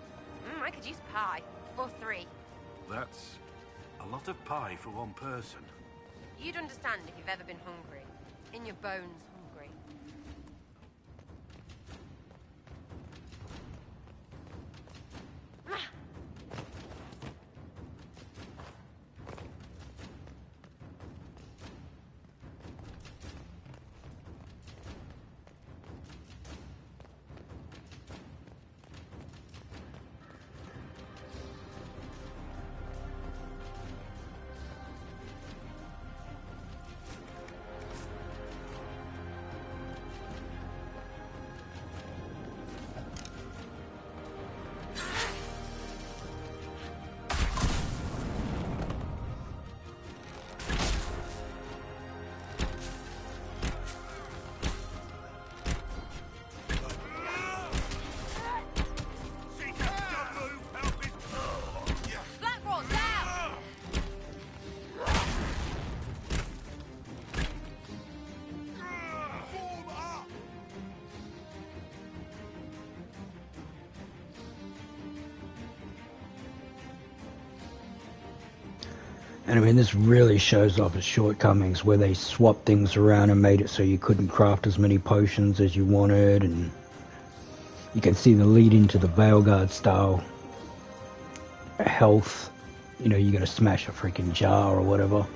I could use pie. Or 3. That's a lot of pie for one person. You'd understand if you've ever been hungry. In your bones hungry. And I mean, this really shows off its shortcomings, where they swapped things around and made it so you couldn't craft as many potions as you wanted, and you can see the lead into the Veilguard style health. You know, you gotta smash a freaking jar or whatever.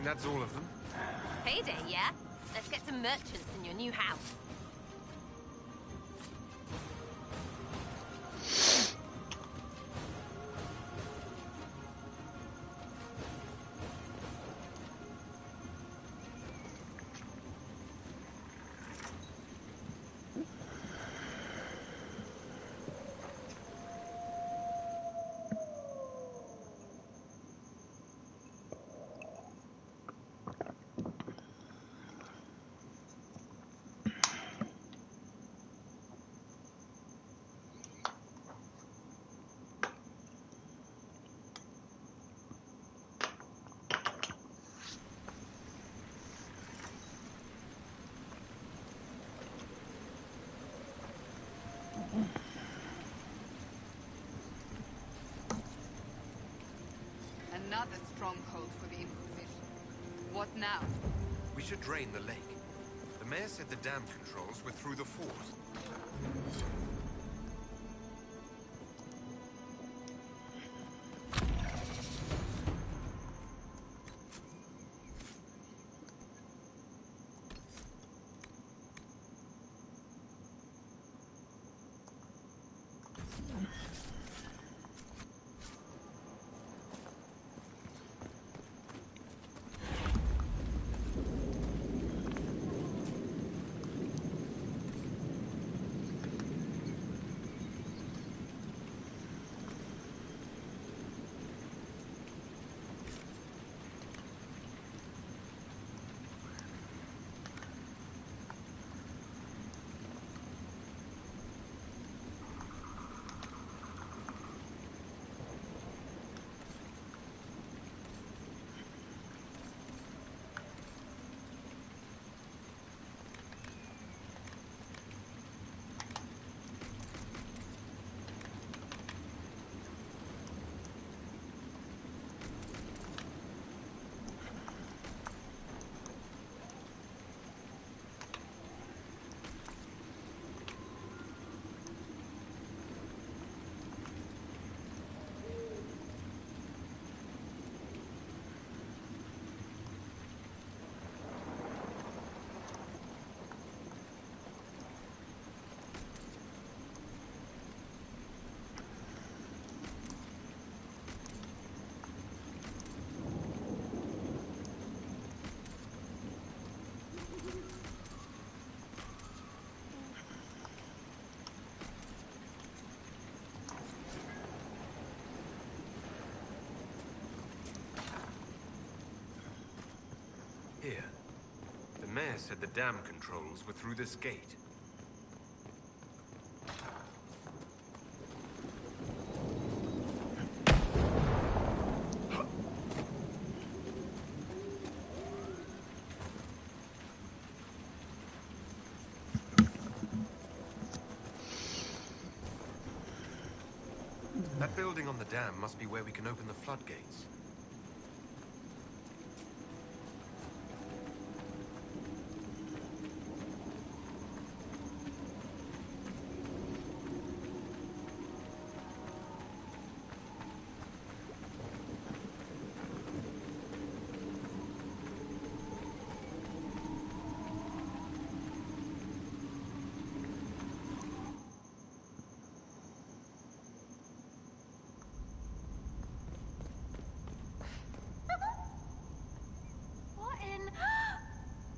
That's all of them. Payday, yeah? Let's get some merchants in your new house. Another stronghold for the Inquisition. What now? We should drain the lake. The mayor said the dam controls were through the fort. mayor said the dam controls were through this gate. That building on the dam must be where we can open the floodgates.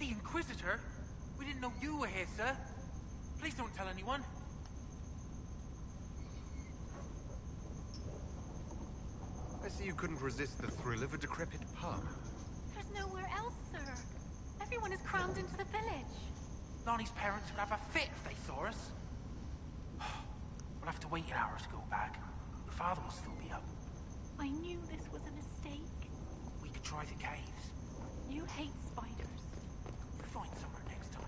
The Inquisitor? We didn't know you were here, sir. Please don't tell anyone. I see you couldn't resist the thrill of a decrepit pub. There's nowhere else, sir. Everyone is crammed into the village. Lonnie's parents would have a fit if they saw us. We'll have to wait an hour to go back. Your father will still be up. I knew this was a mistake. We could try the caves. You hate spiders. We'll find somewhere next time.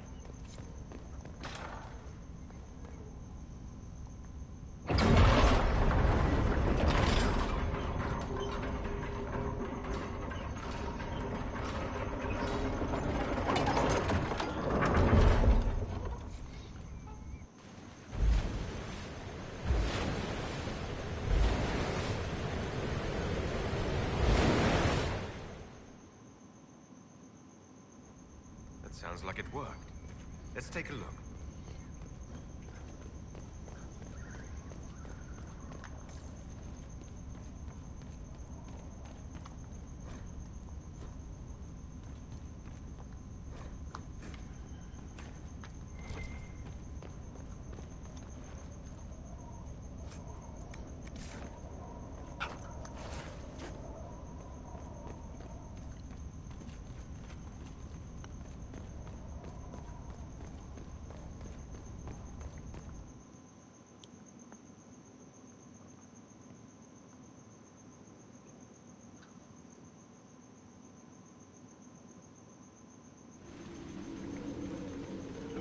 Sounds like it worked. Let's take a look.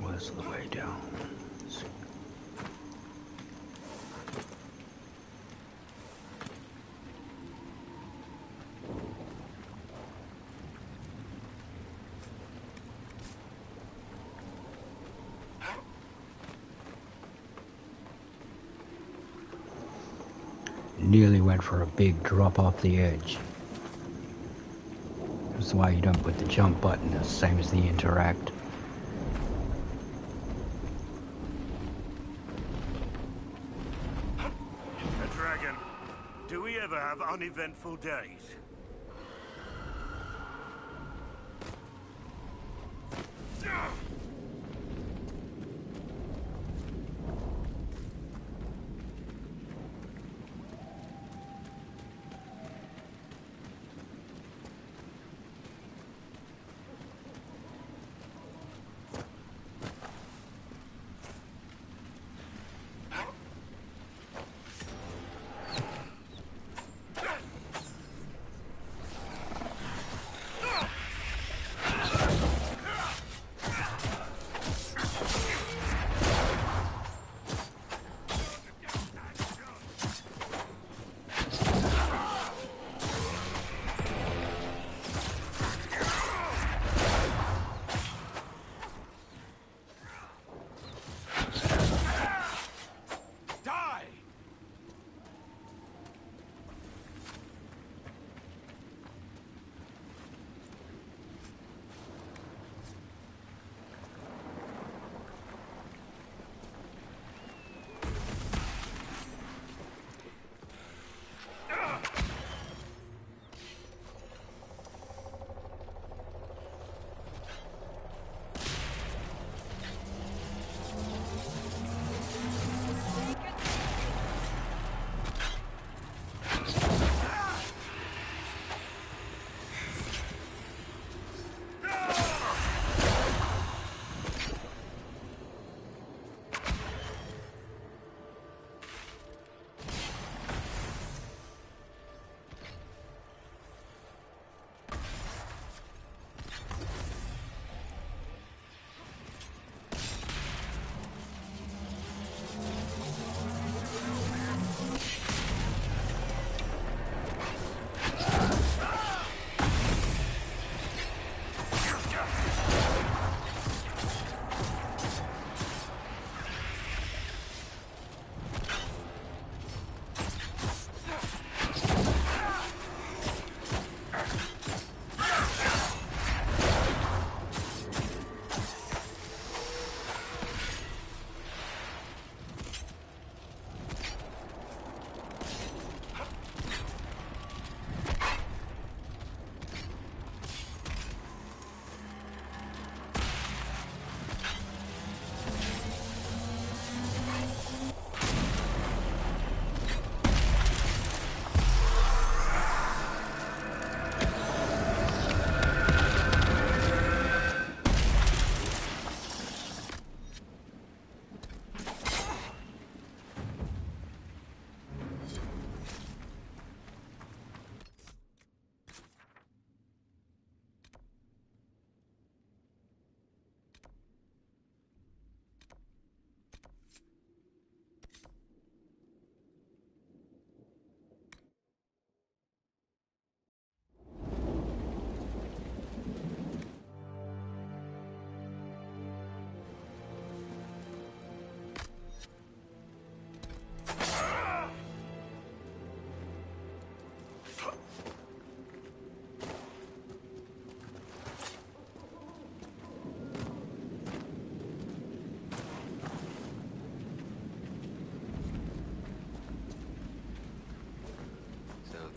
Where's the way down? Nearly went for a big drop off the edge. That's why you don't put the jump button, the same as the interact. A dragon. Do we ever have uneventful days?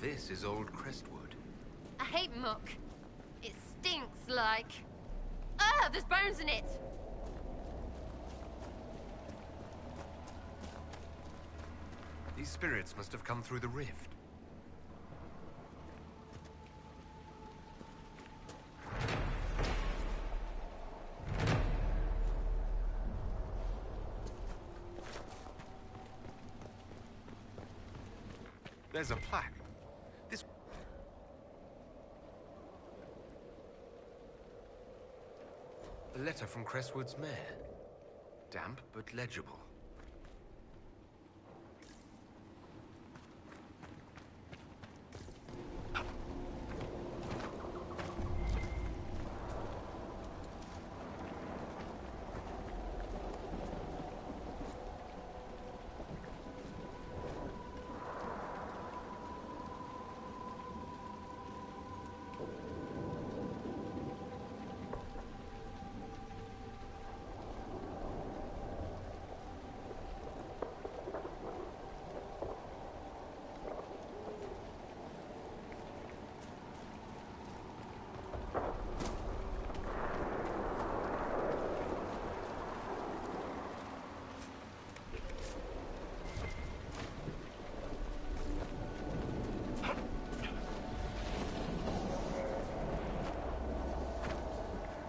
This is old Crestwood. I hate muck. It stinks like... Ah, there's bones in it! These spirits must have come through the rift. There's a plaque. This... A letter from Crestwood's mare. Damp but legible.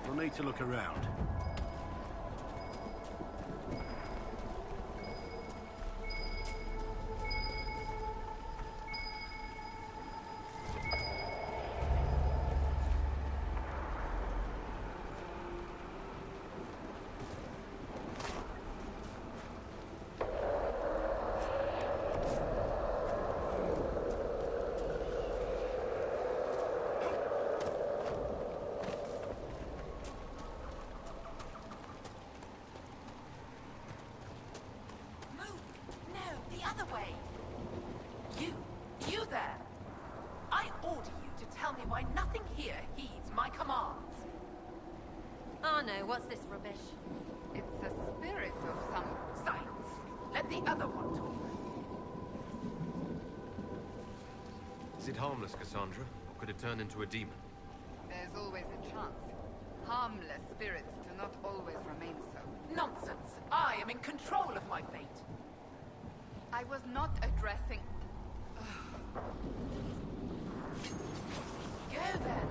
We'll need to look around. What's this rubbish? It's a spirit of some... Silence. Let the other one talk. Is it harmless, Cassandra? Or could it turn into a demon? There's always a chance. Harmless spirits do not always remain so. Nonsense. I am in control of my fate. I was not addressing... Go then.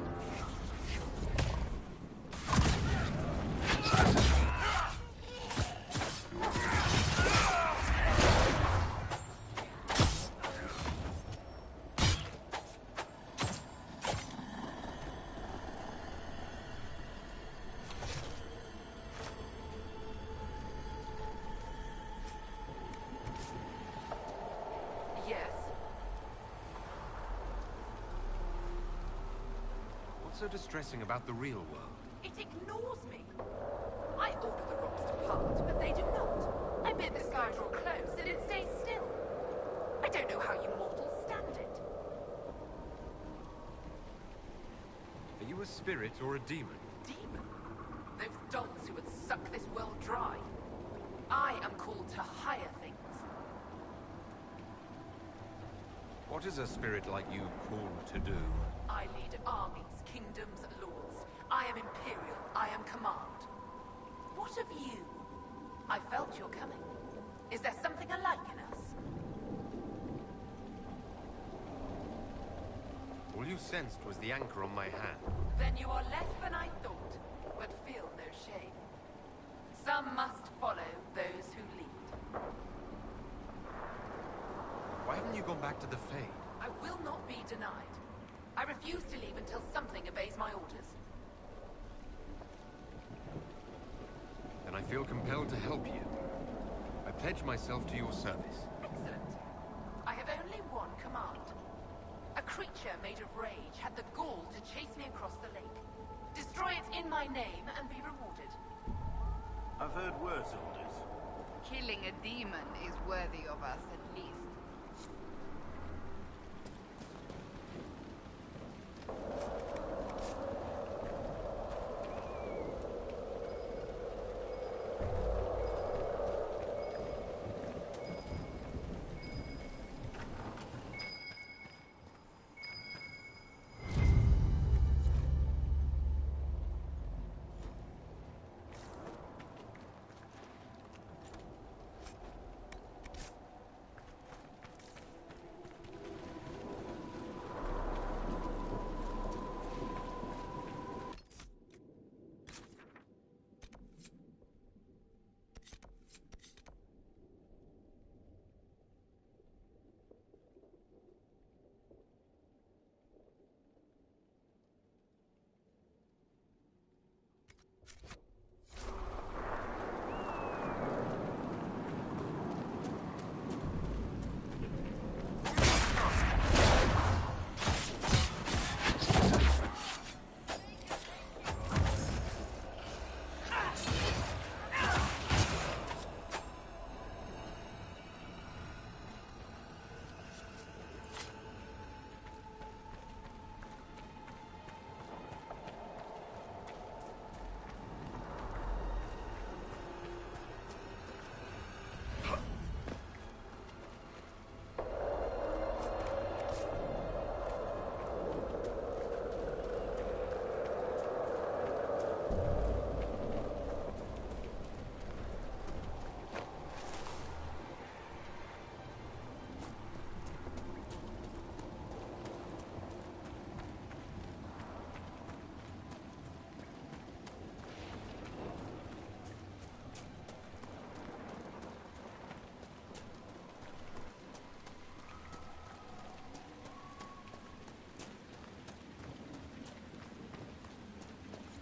What's so distressing about the real world? It ignores me. I order the rocks to part, but they do not. I bid the sky draw close, and it stays still. I don't know how you mortals stand it. Are you a spirit or a demon? Demon? Those dolts who would suck this world dry. I am called to higher things. What is a spirit like you called to do? I lead armies, kingdoms, lords. I am imperial. I am command. What of you? I felt your coming. Is there something alike in us? All you sensed was the anchor on my hand. Then you are less than I thought, but feel no shame. Some must follow those who lead. Why haven't you gone back to the Fade? I will not be denied. I refuse to leave until something obeys my orders. Then I feel compelled to help you. I pledge myself to your service. Excellent. I have only one command. A creature made of rage had the gall to chase me across the lake. Destroy it in my name and be rewarded. I've heard worse orders. Killing a demon is worthy of us, at least.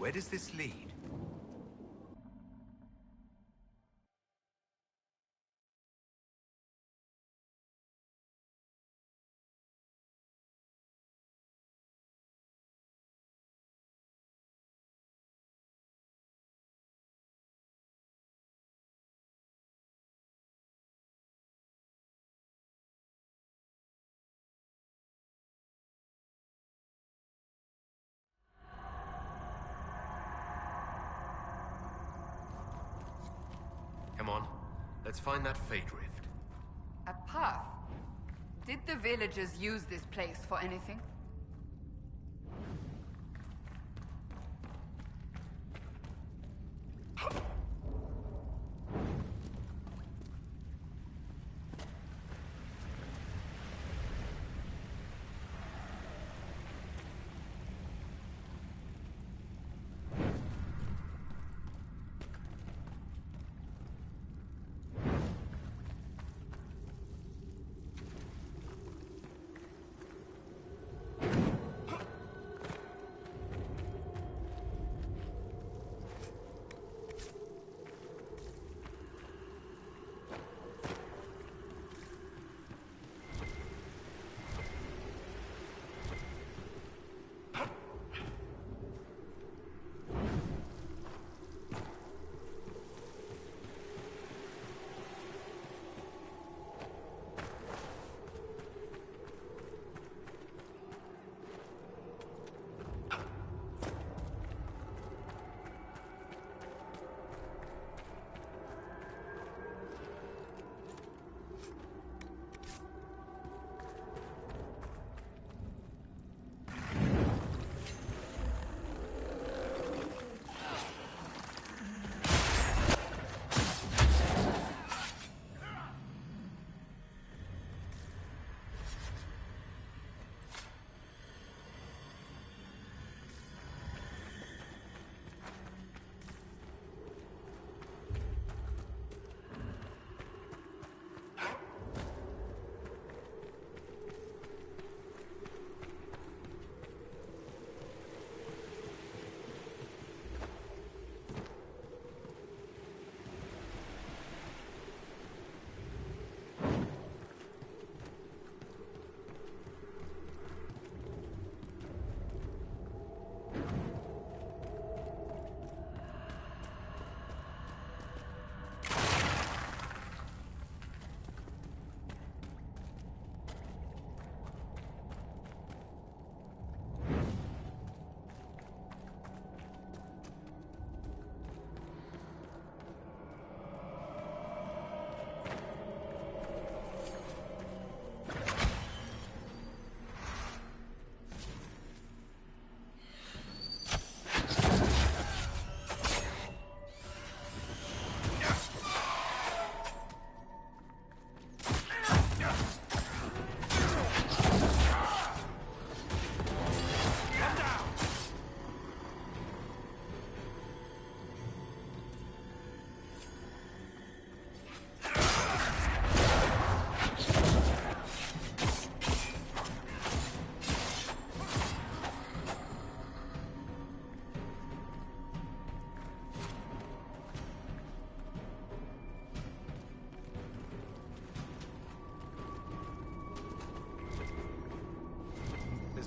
Where does this lead? Come on, let's find that Fate Rift. A path? Did the villagers use this place for anything?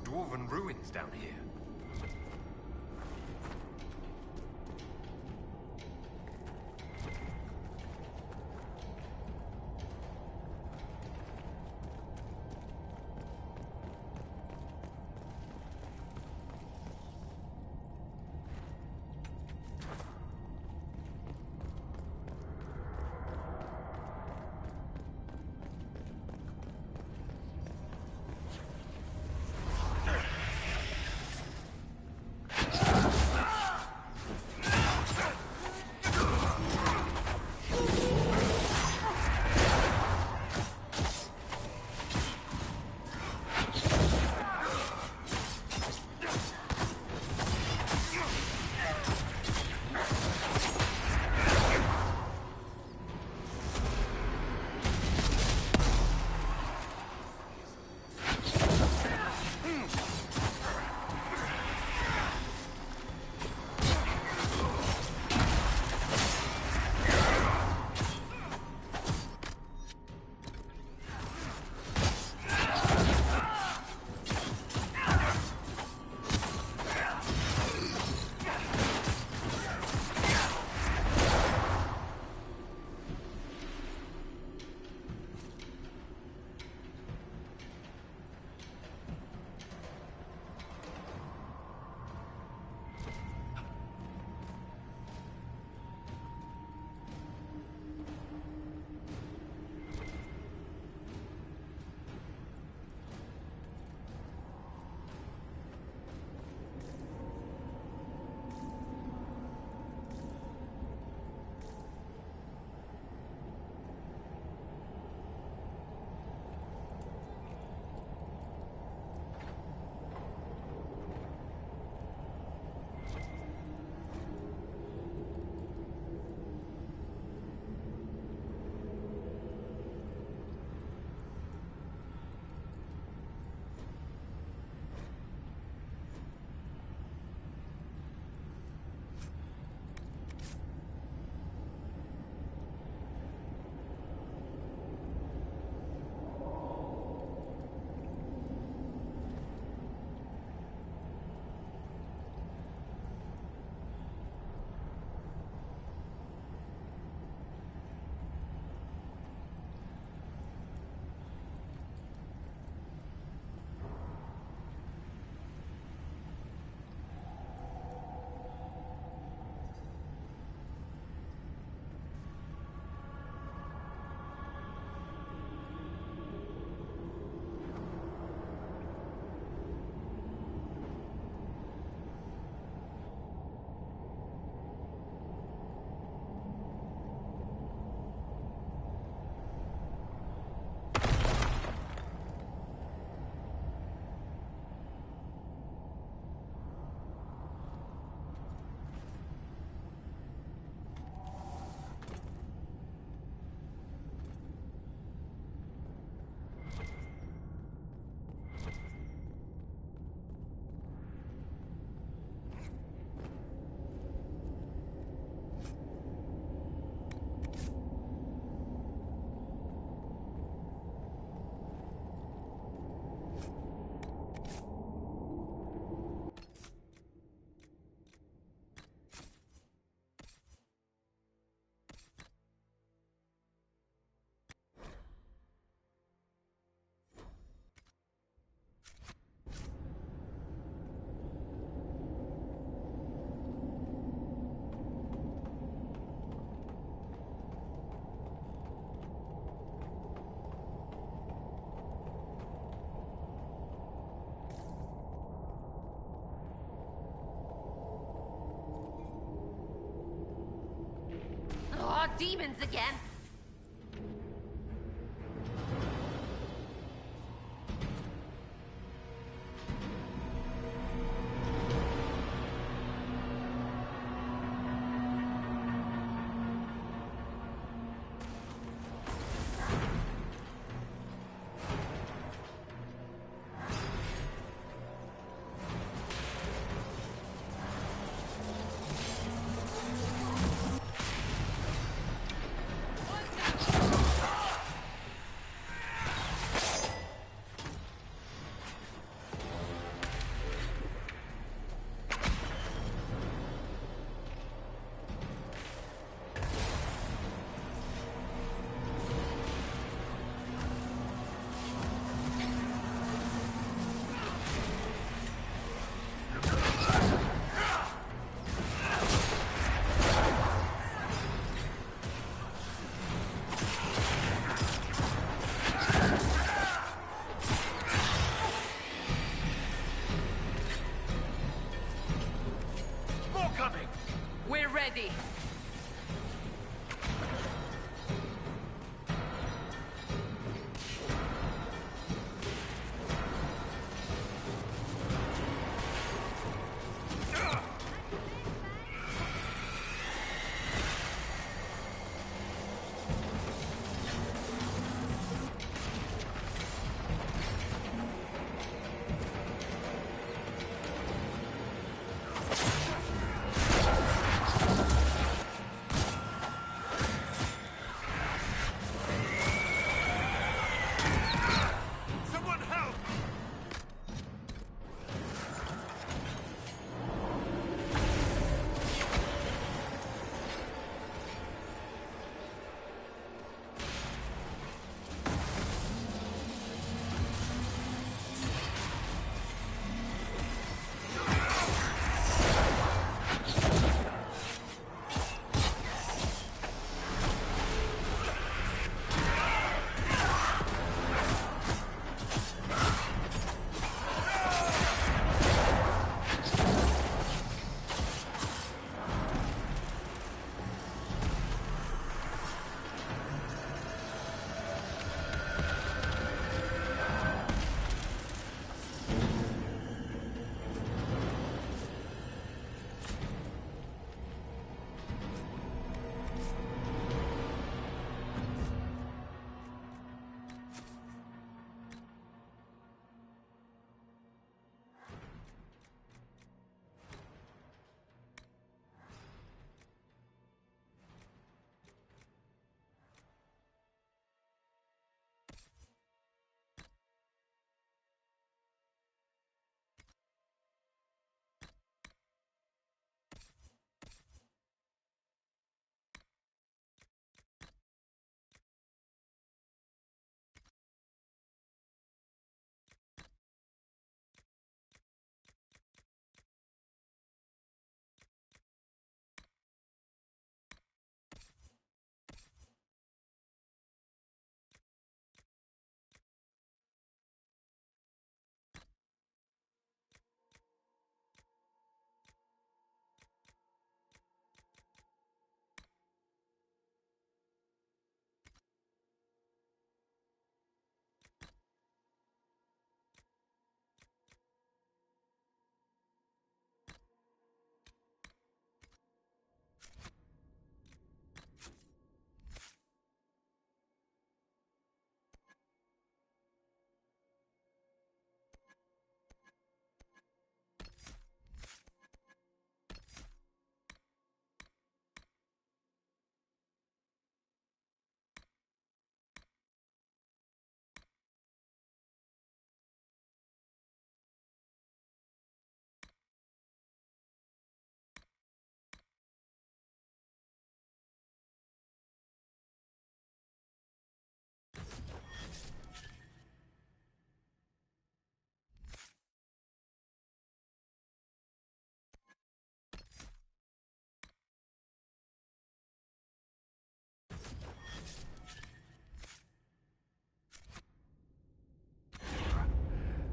Dwarven ruins down here. demons again! We're ready.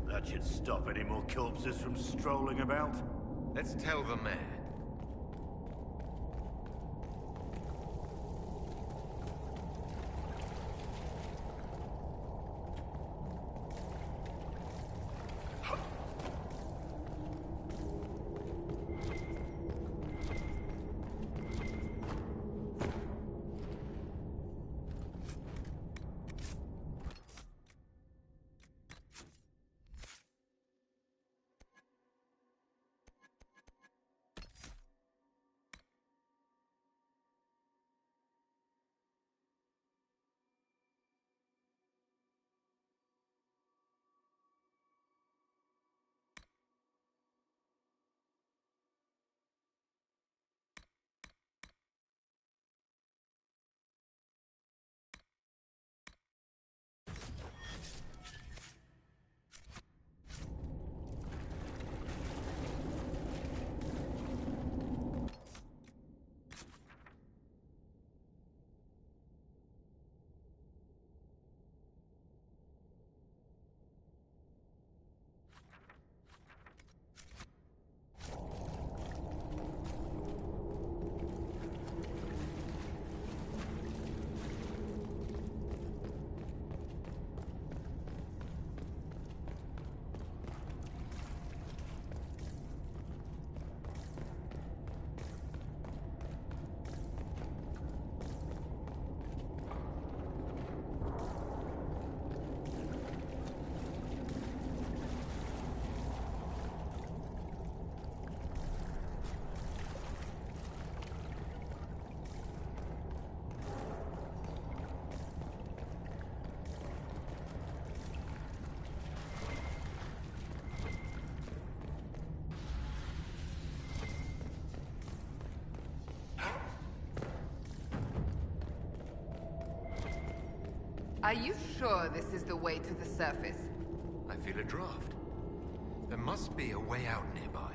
That should stop any more corpses from strolling about. Let's tell the mayor. Are you sure this is the way to the surface? I feel a draft. There must be a way out nearby.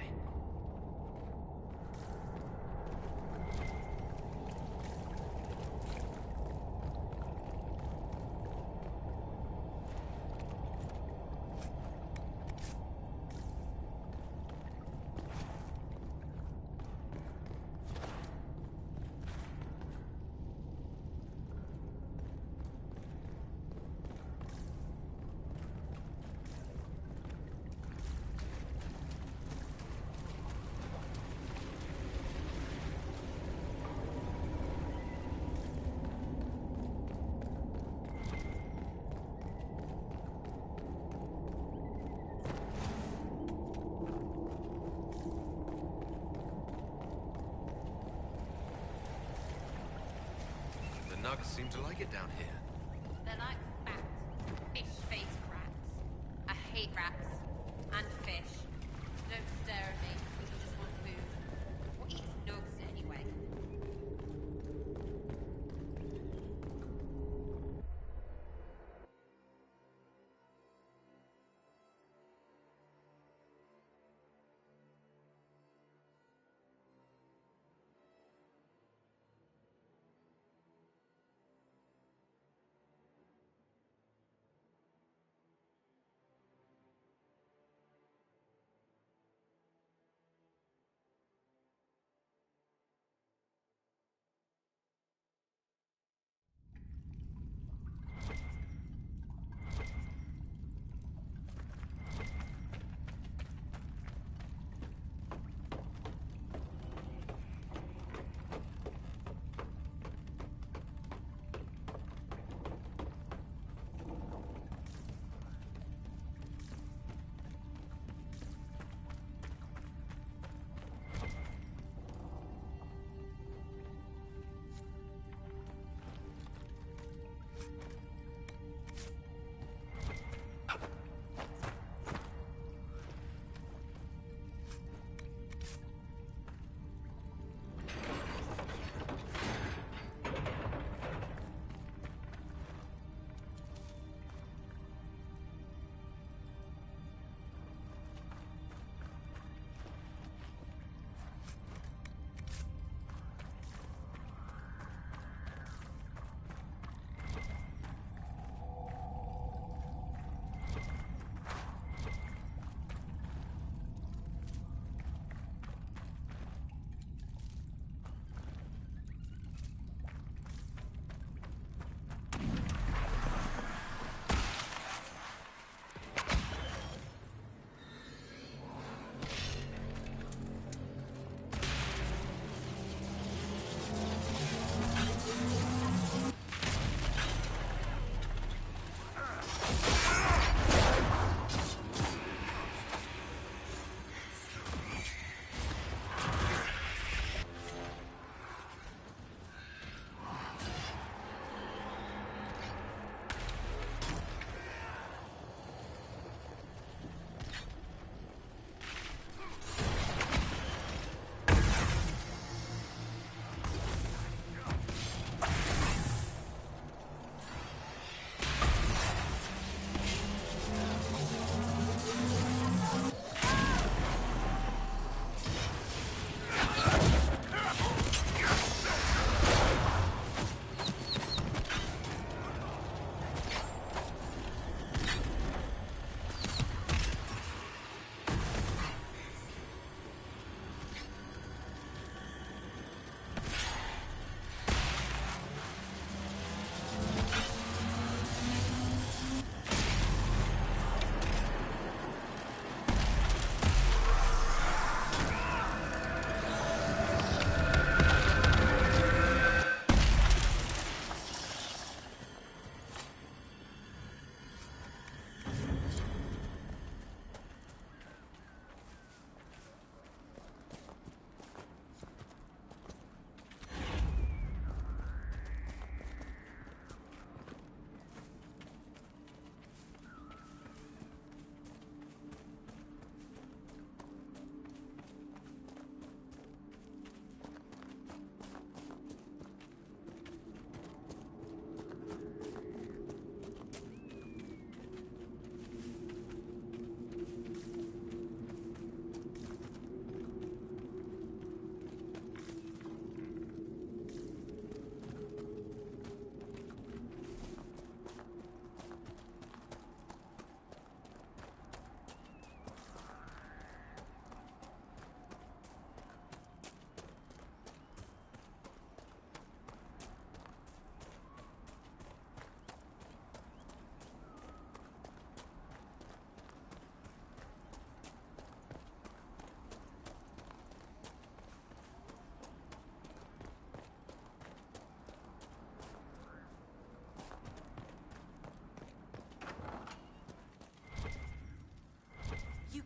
Nugs seem to like it down here. They're like fat, fish-faced rats. I hate rats. And fish. Don't stare at me. You just want food. What eats nugs anyway?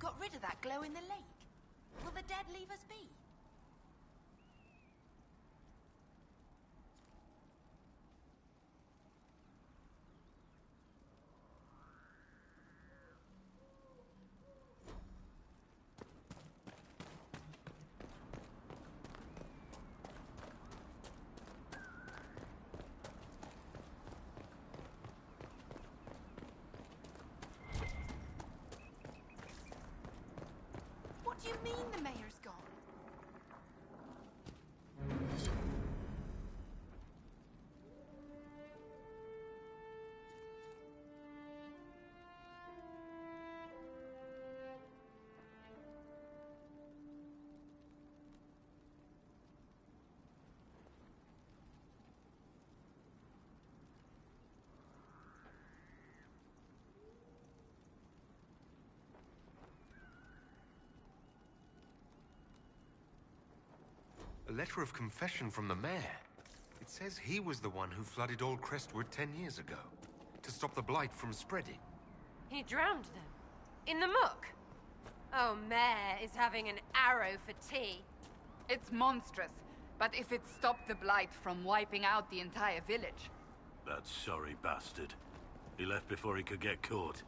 got rid of that glow in the lake. Will the dead leave us be? What do you mean the mayor's gone? A letter of confession from the mayor. It says he was the one who flooded Old Crestwood 10 years ago, to stop the blight from spreading. He drowned them? In the muck? Oh, Mayor is having an arrow for tea. It's monstrous, but if it stopped the blight from wiping out the entire village... That sorry bastard. He left before he could get caught.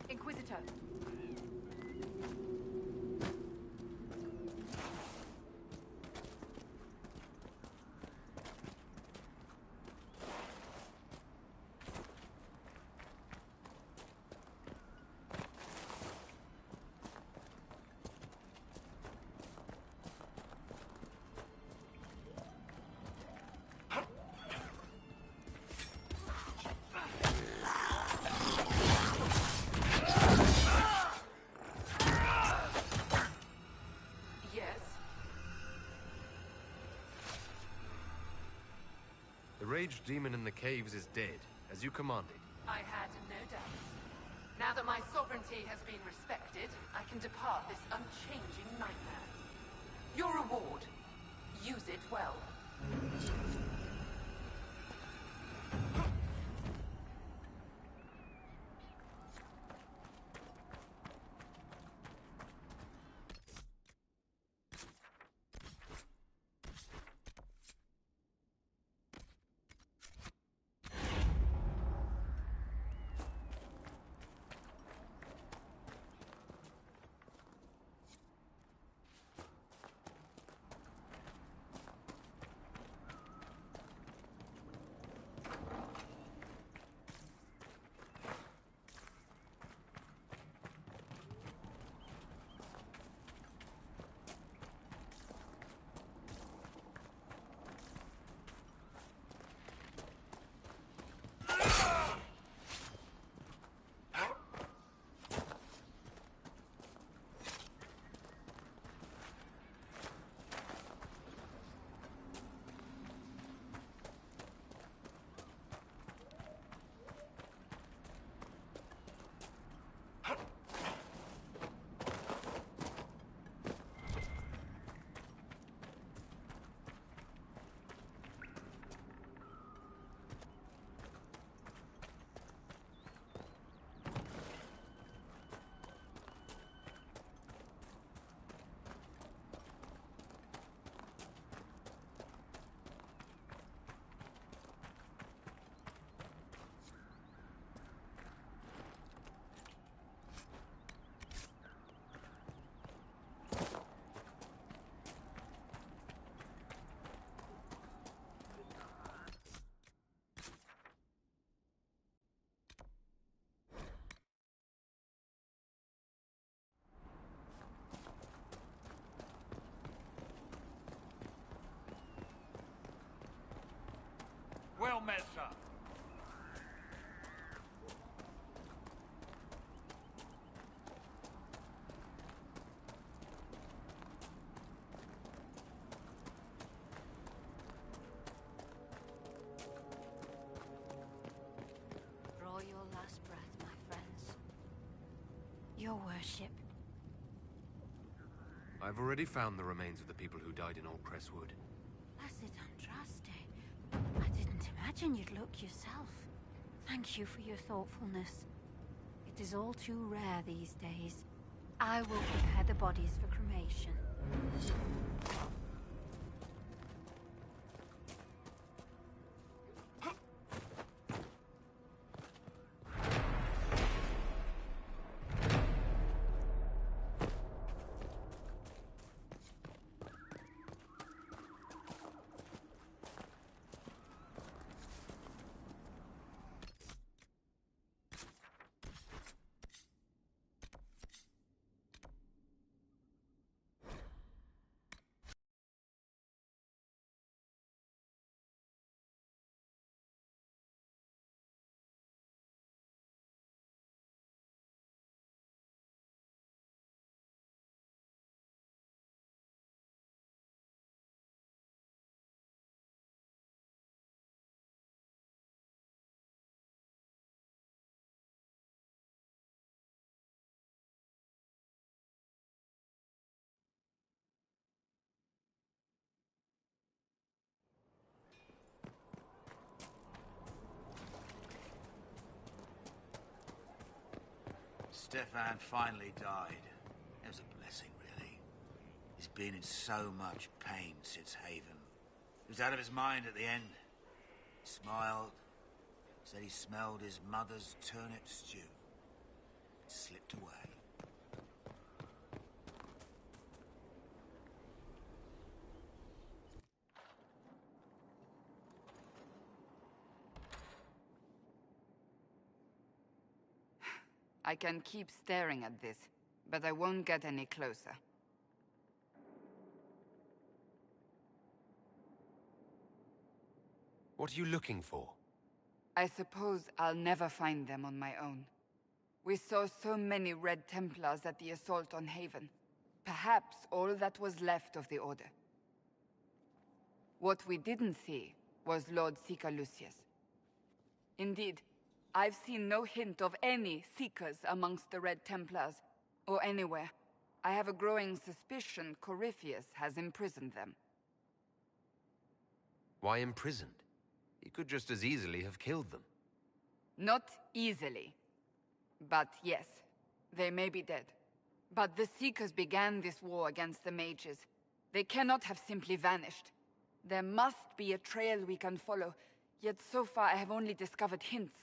Inquisitor. The rage demon in the caves is dead, as you commanded. I had no doubts. Now that my sovereignty has been respected, I can depart this unchanging nightmare. Your reward. Use it well. your worship. I've already found the remains of the people who died in Old Crestwood. Blessed Andraste. I didn't imagine you'd look yourself. Thank you for your thoughtfulness. It is all too rare these days. I will prepare the bodies for cremation. Stefan finally died. It was a blessing, really. He's been in so much pain since Haven. He was out of his mind at the end. He smiled, said he smelled his mother's turnip stew. It slipped away. I can keep staring at this, but I won't get any closer. What are you looking for? I suppose I'll never find them on my own. We saw so many Red Templars at the assault on Haven. Perhaps all that was left of the Order. What we didn't see was Lord Seeker Lucius. Indeed, I've seen no hint of any Seekers amongst the Red Templars, or anywhere. I have a growing suspicion Corypheus has imprisoned them. Why imprisoned? He could just as easily have killed them. Not easily. But yes, they may be dead. But the Seekers began this war against the mages. They cannot have simply vanished. There must be a trail we can follow, yet so far I have only discovered hints.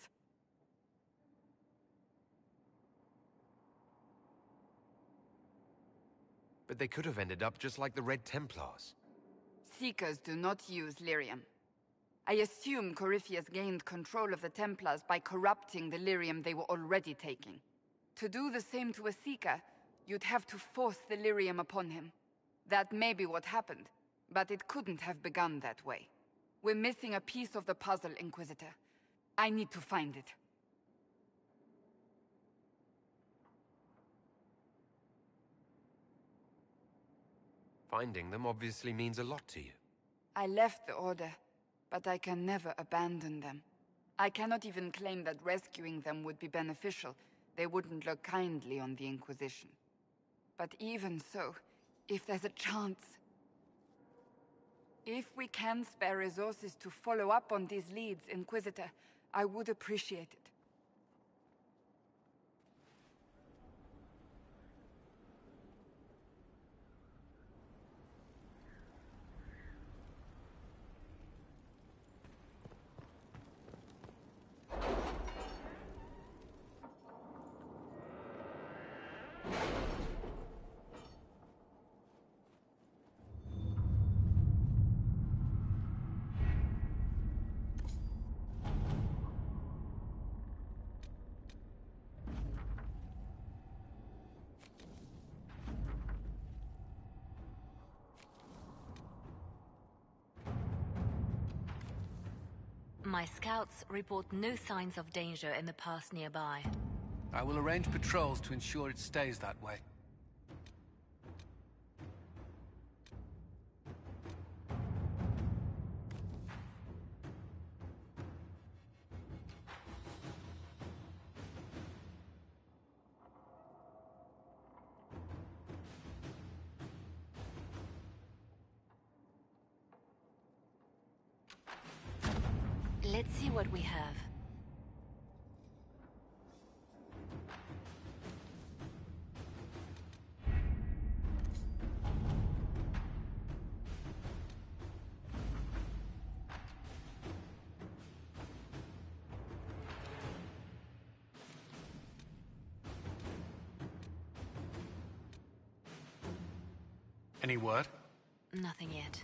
But they could have ended up just like the Red Templars. Seekers do not use lyrium. I assume Corypheus gained control of the Templars by corrupting the lyrium they were already taking. To do the same to a Seeker, you'd have to force the lyrium upon him. That may be what happened, but it couldn't have begun that way. We're missing a piece of the puzzle, Inquisitor. I need to find it. Finding them obviously means a lot to you. I left the Order, but I can never abandon them. I cannot even claim that rescuing them would be beneficial. They wouldn't look kindly on the Inquisition. But even so, if there's a chance... If we can spare resources to follow up on these leads, Inquisitor, I would appreciate it. My scouts report no signs of danger in the pass nearby. I will arrange patrols to ensure it stays that way. Let's see what we have. Any word? Nothing yet.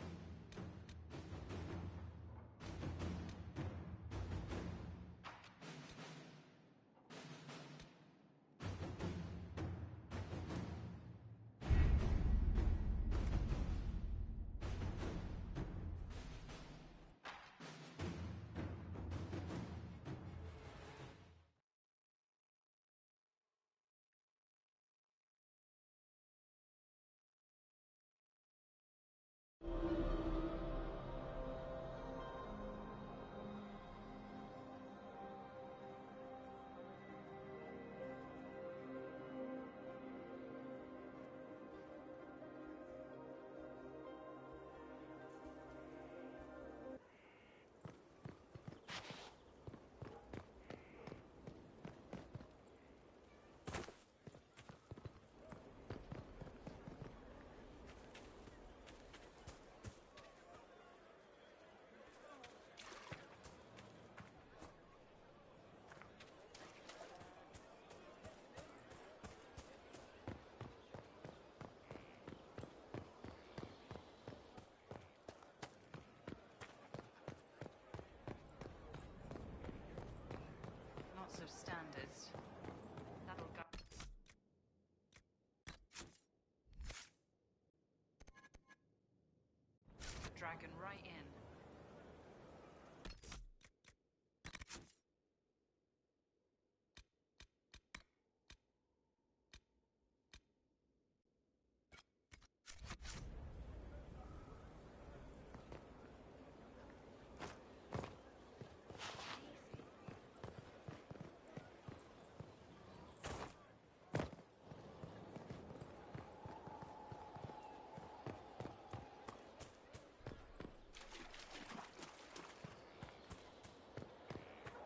Lots of standards. That'll go. Dragon right in.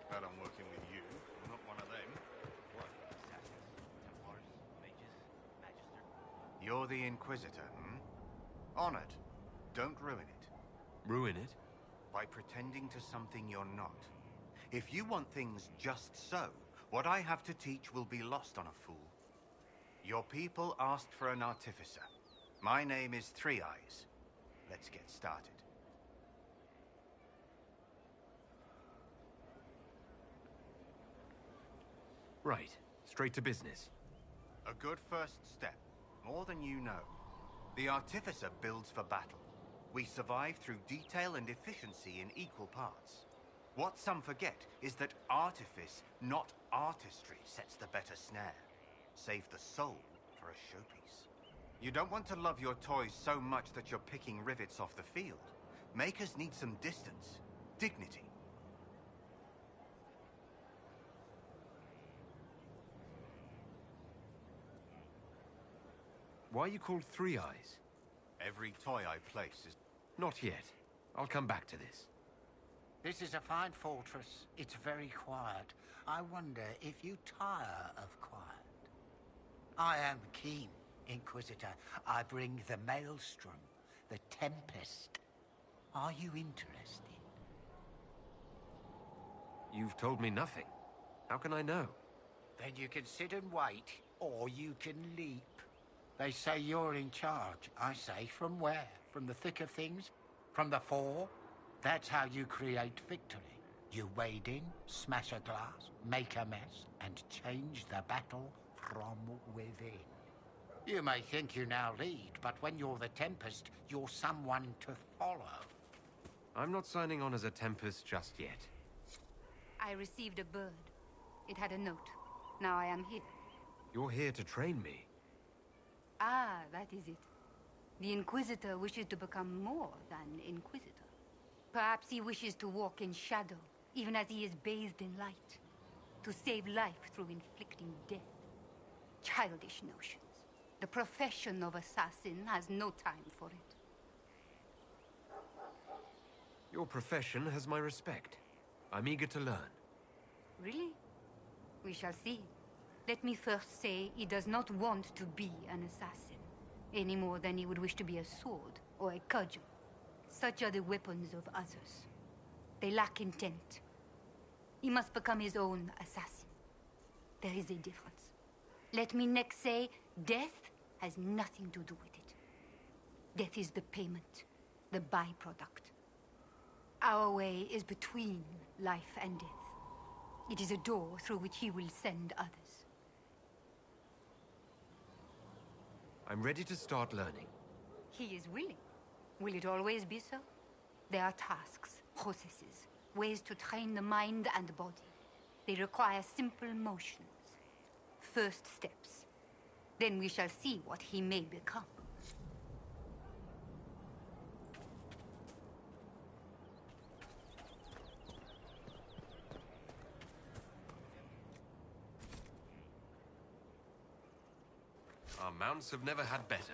Glad I'm working with you. I'm not one of them. What? Assassins? Templars? Mages? Magister? You're the Inquisitor, hmm? Honored. Don't ruin it. Ruin it? By pretending to something you're not. If you want things just so, what I have to teach will be lost on a fool. Your people asked for an artificer. My name is Three Eyes. Let's get started. Right. Straight to business. A good first step. More than you know. The Artificer builds for battle. We survive through detail and efficiency in equal parts. What some forget is that artifice, not artistry, sets the better snare. Save the soul for a showpiece. You don't want to love your toys so much that you're picking rivets off the field. Makers need some distance. Dignity. Why are you called Three Eyes? Every toy I place is... Not yet. I'll come back to this. This is a fine fortress. It's very quiet. I wonder if you tire of quiet. I am keen, Inquisitor. I bring the Maelstrom, the Tempest. Are you interested? You've told me nothing. How can I know? Then you can sit and wait, or you can leap. They say you're in charge. I say, from where? From the thick of things? From the fore? That's how you create victory. You wade in, smash a glass, make a mess, and change the battle from within. You may think you now lead, but when you're the Tempest, you're someone to follow. I'm not signing on as a Tempest just yet. I received a bird. It had a note. Now I am here. You're here to train me. Ah, that is it. The Inquisitor wishes to become more than Inquisitor. Perhaps he wishes to walk in shadow, even as he is bathed in light. To save life through inflicting death. Childish notions. The profession of assassin has no time for it. Your profession has my respect. I'm eager to learn. Really? We shall see. Let me first say he does not want to be an assassin, any more than he would wish to be a sword or a cudgel. Such are the weapons of others. They lack intent. He must become his own assassin. There is a difference. Let me next say, death has nothing to do with it. Death is the payment, the byproduct. Our way is between life and death. It is a door through which he will send others. I'm ready to start learning. He is willing. Will it always be so? There are tasks, processes, ways to train the mind and body. They require simple motions. First steps. Then we shall see what he may become. Our mounts have never had better.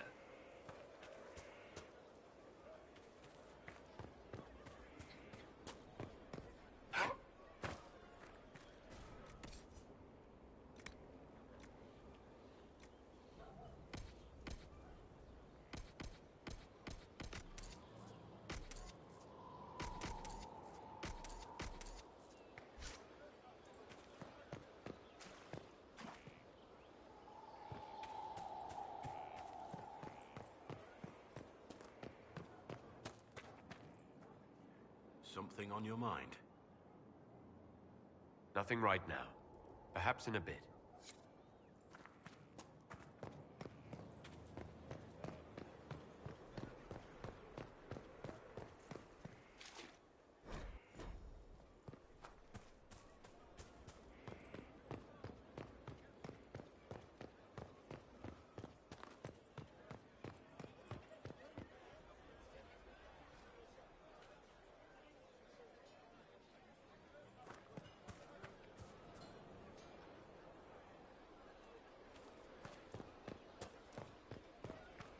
Something on your mind? Nothing right now. Perhaps in a bit.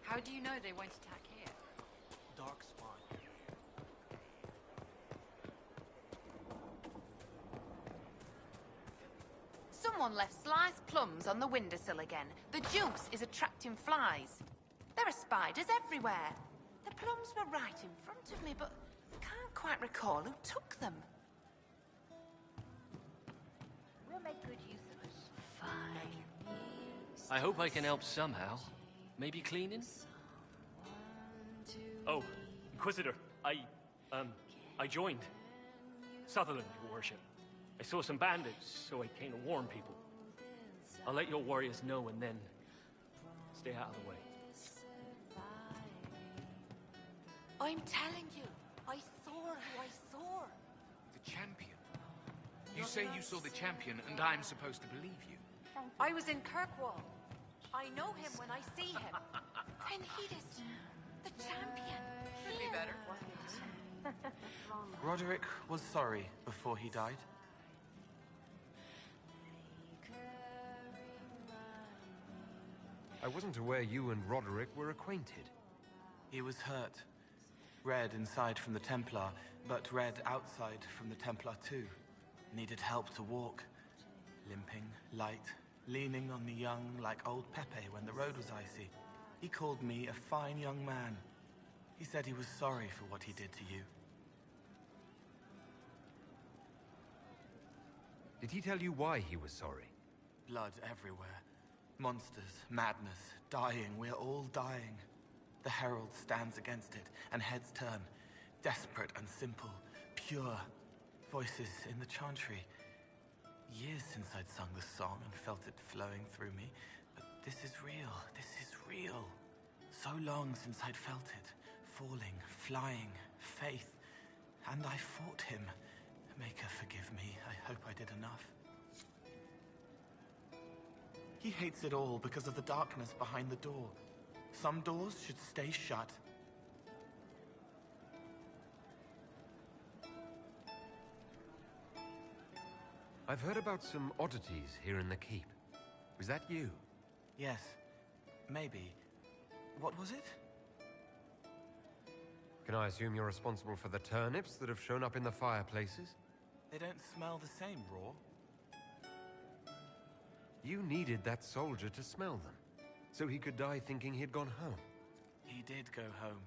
How do you know they won't attack here? Dark spot. Someone left sliced plums on the windowsill again. The juice is attracting flies. There are spiders everywhere. The plums were right in front of me, but I can't quite recall who took them. We'll make good use of it. Fine. I hope I can help somehow. Maybe cleaning? Oh, Inquisitor, I joined. Sutherland, your worship. I saw some bandits, so I came to warn people. I'll let your warriors know and then stay out of the way. I'm telling you, I saw who I saw. The champion? You say you saw the champion and I'm supposed to believe you? I was in Kirkwall. I know him when I see him. Then he is the champion. Could be better. Roderick was sorry before he died. I wasn't aware you and Roderick were acquainted. He was hurt. Red inside from the Templar, but red outside from the Templar too. Needed help to walk. Limping, light, leaning on the young like old Pepe when the road was icy. He called me a fine young man. He said he was sorry for what he did to you. Did he tell you why he was sorry? Blood everywhere. Monsters, madness, dying. We're all dying. The Herald stands against it, and heads turn. Desperate and simple, pure. Voices in the chantry. Years since I'd sung the song and felt it flowing through me. But this is real. This is real. So long since I'd felt it. Falling, flying, faith. And I fought him. Maker, forgive me. I hope I did enough. He hates it all because of the darkness behind the door. Some doors should stay shut. I've heard about some oddities here in the keep. Was that you? Yes. Maybe. What was it? Can I assume you're responsible for the turnips that have shown up in the fireplaces? They don't smell the same, raw. You needed that soldier to smell them, so he could die thinking he'd gone home. He did go home.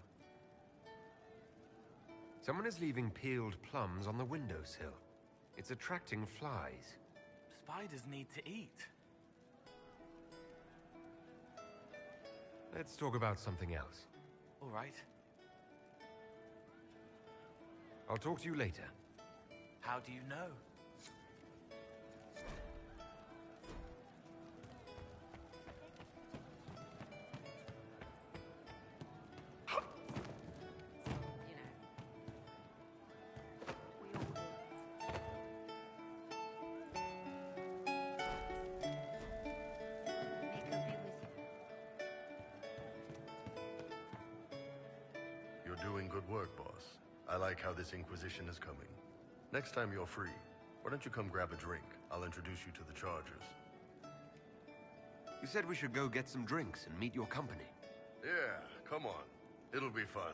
Someone is leaving peeled plums on the windowsill. It's attracting flies. Spiders need to eat. Let's talk about something else. All right. I'll talk to you later. How do you know? You're doing good work, boss. I like how this Inquisition is coming. Next time you're free, why don't you come grab a drink? I'll introduce you to the Chargers. You said we should go get some drinks and meet your company. Yeah, come on. It'll be fun.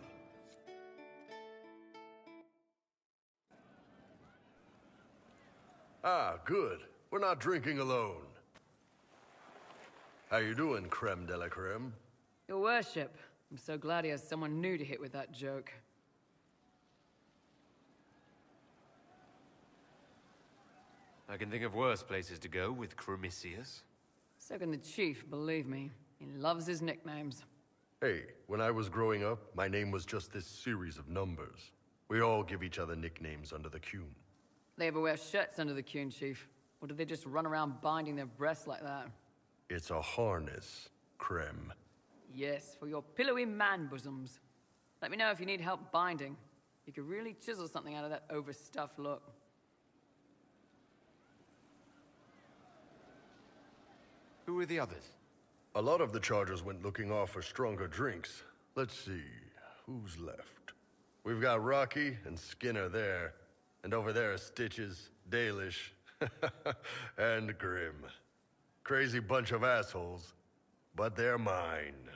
Ah, good. We're not drinking alone. How you doing, creme de la creme? Your worship, I'm so glad he has someone new to hit with that joke. I can think of worse places to go with Cremisius. So can the chief, believe me. He loves his nicknames. Hey, when I was growing up, my name was just this series of numbers. We all give each other nicknames under the Qun. They ever wear shirts under the Qun, chief? Or do they just run around binding their breasts like that? It's a harness, creme. Yes, for your pillowy man bosoms. Let me know if you need help binding. You could really chisel something out of that overstuffed look. Who are the others? A lot of the Chargers went looking off for stronger drinks. Let's see, who's left? We've got Rocky and Skinner there. And over there are Stitches, Dalish, and Grim. Crazy bunch of assholes, but they're mine.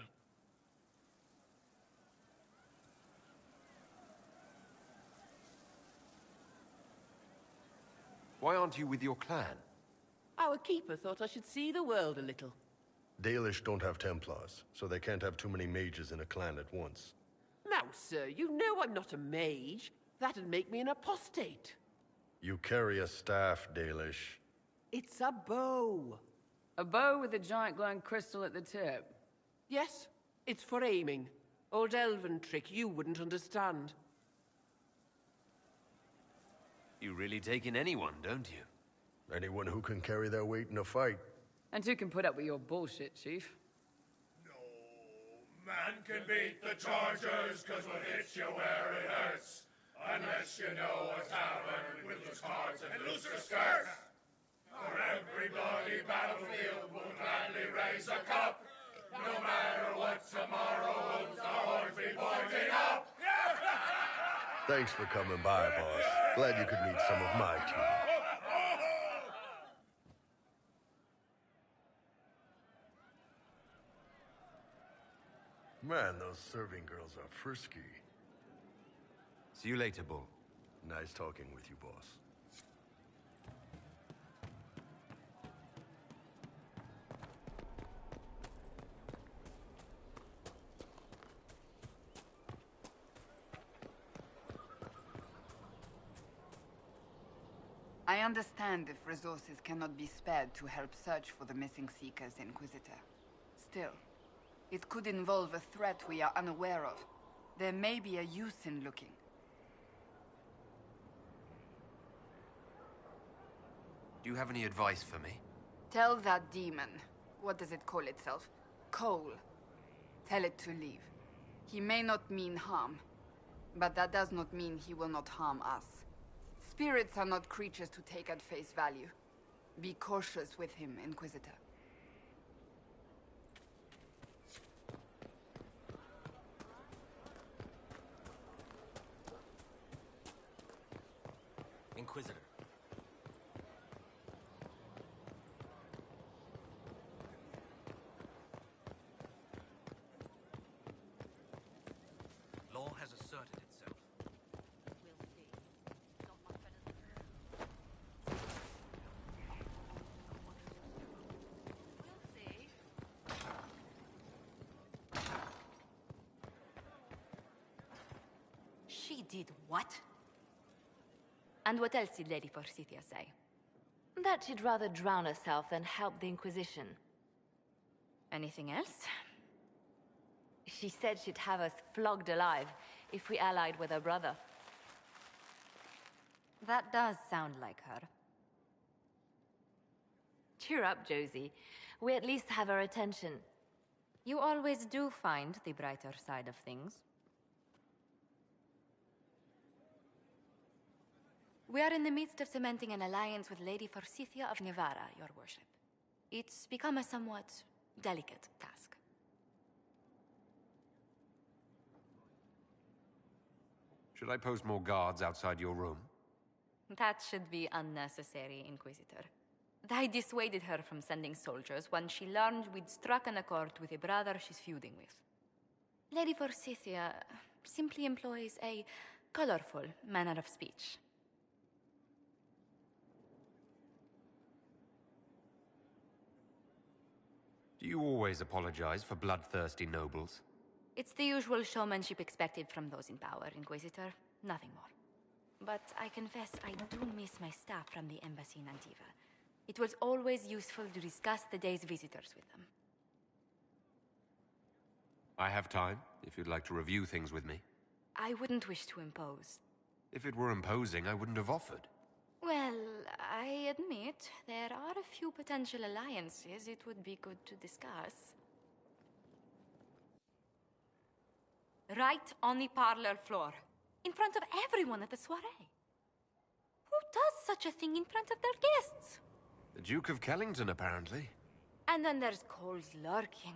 Why aren't you with your clan? Our keeper thought I should see the world a little. Dalish don't have Templars, so they can't have too many mages in a clan at once. Now, sir, you know I'm not a mage. That'd make me an apostate. You carry a staff, Dalish. It's a bow. A bow with a giant glowing crystal at the tip? Yes, it's for aiming. Old elven trick you wouldn't understand. You really take in anyone, don't you? Anyone who can carry their weight in a fight. And who can put up with your bullshit, chief? Man can beat the Chargers, cause what hits you where it hurts. Unless you know a tavern with loose cards and looser skirts. For every bloody battlefield will gladly raise a cup. No matter what tomorrow holds, the horns be pointing up. Thanks for coming by, boss. Glad you could meet some of my team. Man, those serving girls are frisky. See you later, Bull. Nice talking with you, boss. I understand if resources cannot be spared to help search for the missing Seekers, Inquisitor. Still, it could involve a threat we are unaware of. There may be a use in looking. Do you have any advice for me? Tell that demon, what does it call itself? Cole. Tell it to leave. He may not mean harm, but that does not mean he will not harm us. Spirits are not creatures to take at face value. Be cautious with him, Inquisitor. Inquisitor. Law has asserted did what? And what else did Lady Forsythia say? That she'd rather drown herself than help the Inquisition. Anything else? She said she'd have us flogged alive if we allied with her brother. That does sound like her. Cheer up, Josie. We at least have her attention. You always do find the brighter side of things. We are in the midst of cementing an alliance with Lady Forsythia of Nevarra, your worship. It's become a somewhat delicate task. Should I post more guards outside your room? That should be unnecessary, Inquisitor. I dissuaded her from sending soldiers when she learned we'd struck an accord with a brother she's feuding with. Lady Forsythia simply employs a colorful manner of speech. Do you always apologize for bloodthirsty nobles? It's the usual showmanship expected from those in power, Inquisitor. Nothing more. But I confess I do miss my staff from the embassy in Antiva. It was always useful to discuss the day's visitors with them. I have time, if you'd like to review things with me. I wouldn't wish to impose. If it were imposing, I wouldn't have offered. Well, I admit there are a few potential alliances it would be good to discuss. Right on the parlor floor, in front of everyone at the soiree. Who does such a thing in front of their guests? The Duke of Kellington, apparently. And then there's Cole's lurking.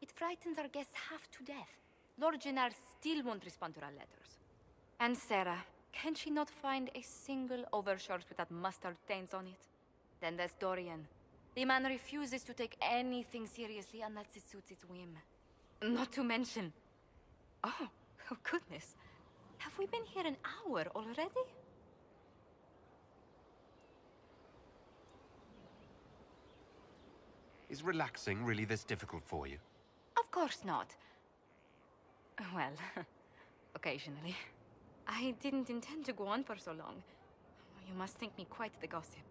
It frightens our guests half to death. Lord Gennard still won't respond to our letters. And Sarah, can she not find a single overshirt without mustard stains on it? Then there's Dorian. The man refuses to take anything seriously unless it suits its whim. Not to mention... Oh goodness. Have we been here an hour already? Is relaxing really this difficult for you? Of course not. Well, occasionally. I didn't intend to go on for so long. You must think me quite the gossip.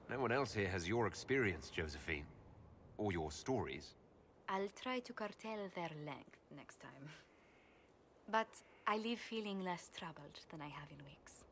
No one else here has your experience, Josephine. Or your stories. I'll try to curtail their length next time. But I leave feeling less troubled than I have in weeks.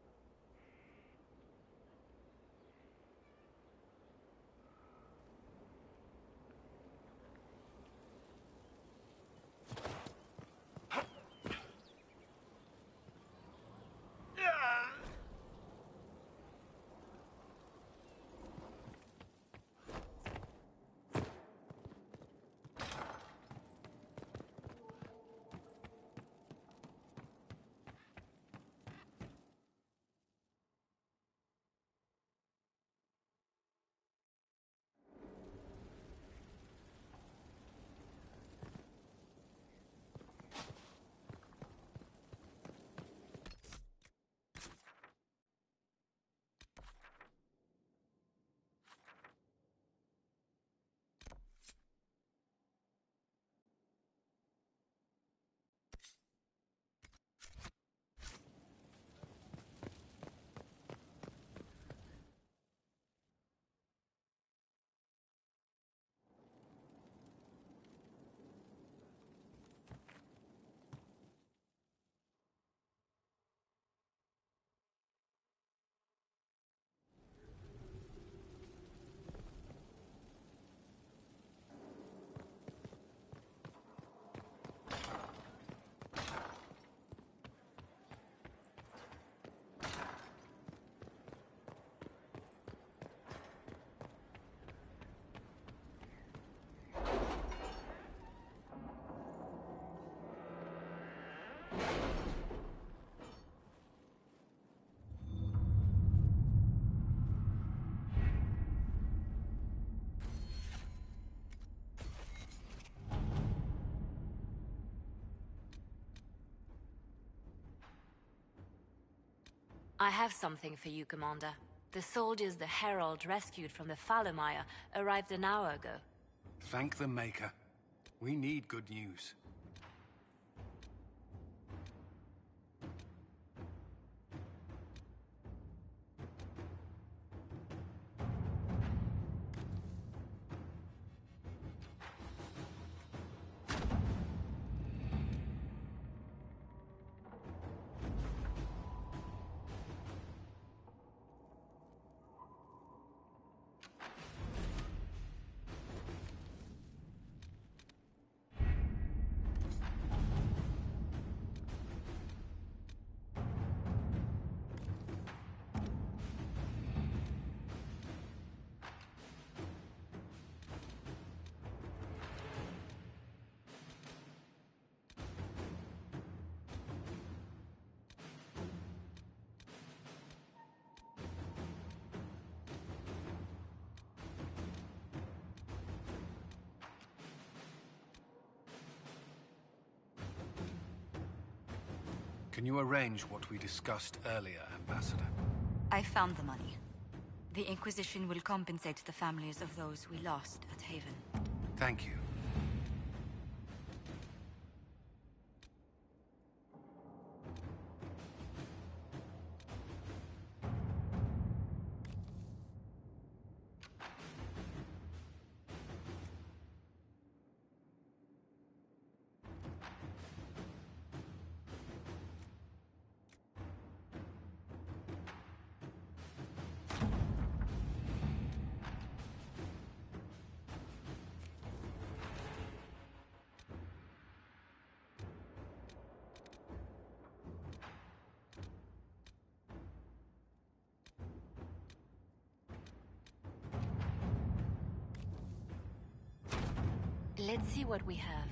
I have something for you, Commander. The soldiers the Herald rescued from the Fallermire arrived an hour ago. Thank the Maker. We need good news. Can you arrange what we discussed earlier, Ambassador? I found the money. The Inquisition will compensate the families of those we lost at Haven. Thank you. Let's see what we have.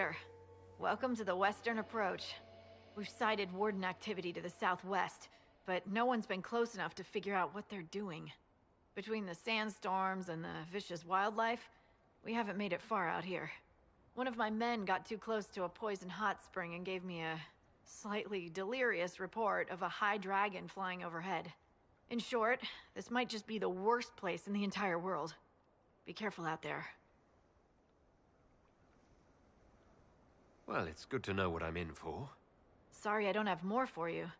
Ambassador. Welcome to the Western Approach. We've sighted Warden activity to the southwest, but no one's been close enough to figure out what they're doing. Between the sandstorms and the vicious wildlife, we haven't made it far out here. One of my men got too close to a poison hot spring and gave me a slightly delirious report of a high dragon flying overhead. In short, this might just be the worst place in the entire world. Be careful out there. Well, it's good to know what I'm in for. Sorry I don't have more for you.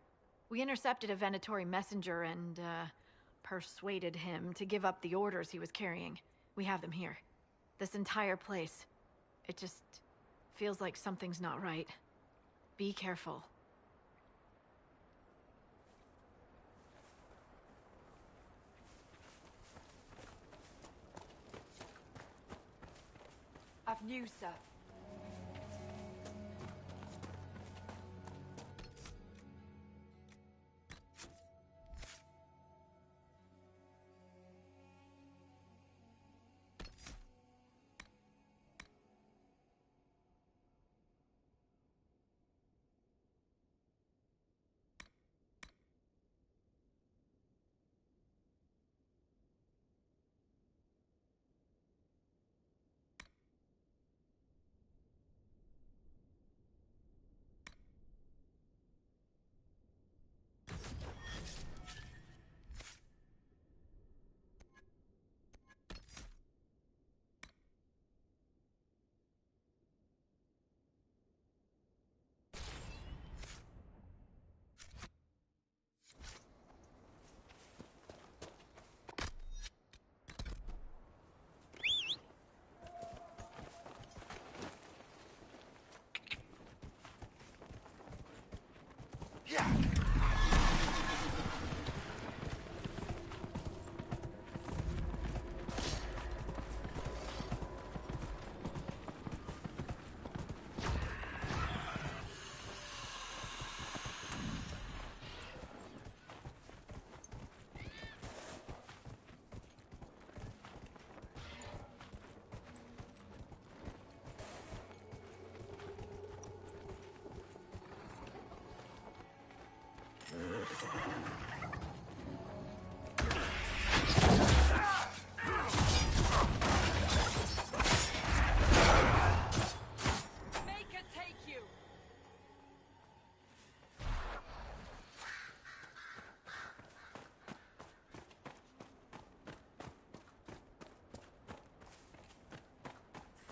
We intercepted a Venatori messenger and, persuaded him to give up the orders he was carrying. We have them here. This entire place. It just feels like something's not right. Be careful. I've news, sir.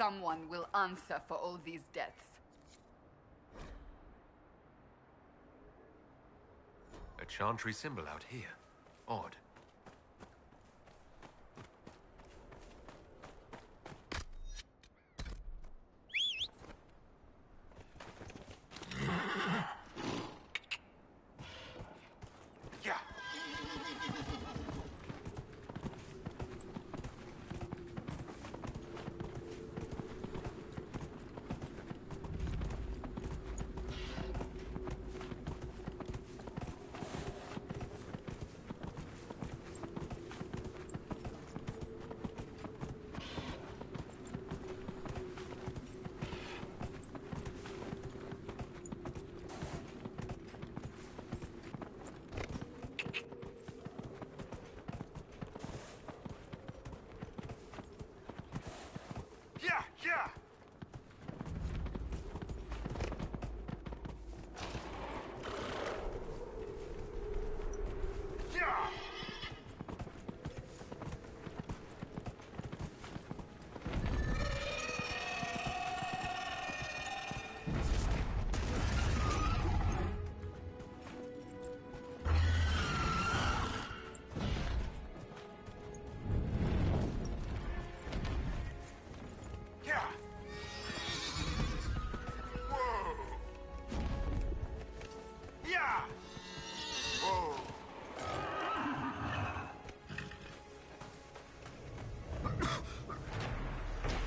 Someone will answer for all these deaths. A chantry symbol out here. Odd.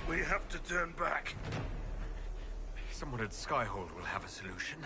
We have to turn back. Someone at Skyhold will have a solution.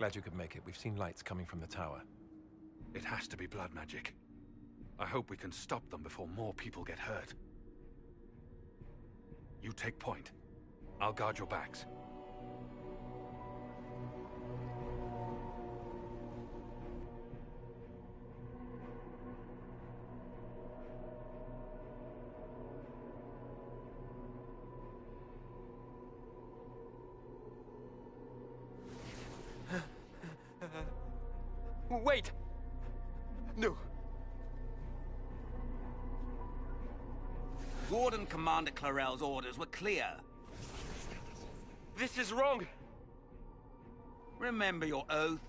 Glad you could make it. We've seen lights coming from the tower. It has to be blood magic. I hope we can stop them before more people get hurt. You take point. I'll guard your backs. Wait! No. Warden Commander Clarel's orders were clear. This is wrong! Remember your oath.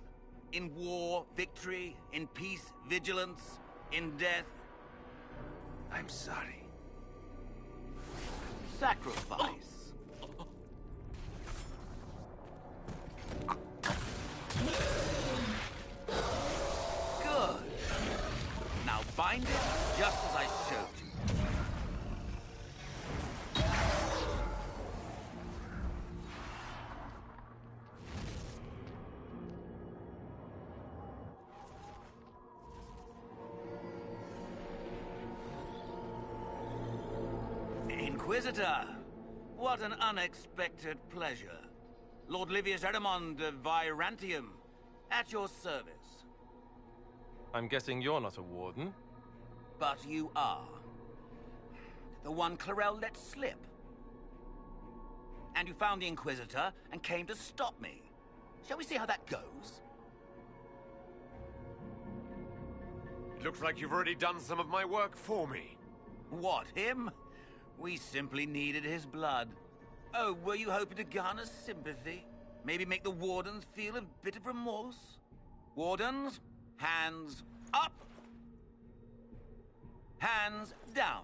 In war, victory. In peace, vigilance. In death... I'm sorry. Sacrifice. Good. Now bind it just as I showed you. Inquisitor! What an unexpected pleasure. Lord Livius Eramond of Virantium, at your service. I'm guessing you're not a warden? But you are. The one Clarel let slip. And you found the Inquisitor and came to stop me. Shall we see how that goes? It looks like you've already done some of my work for me. What, him? We simply needed his blood. Oh, were you hoping to garner sympathy? Maybe make the Wardens feel a bit of remorse? Wardens, hands up! Hands down.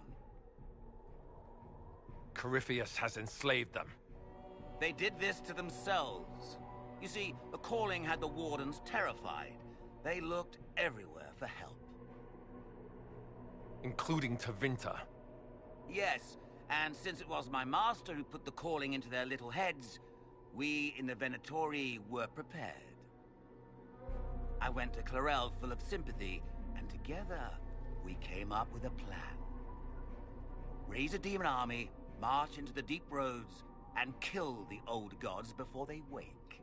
Corypheus has enslaved them. They did this to themselves. You see, the calling had the Wardens terrified. They looked everywhere for help. Including Tevinter. Yes, and since it was my master who put the calling into their little heads, we in the Venatori were prepared. I went to Clarel full of sympathy, and together we came up with a plan. Raise a demon army, march into the deep roads, and kill the old gods before they wake.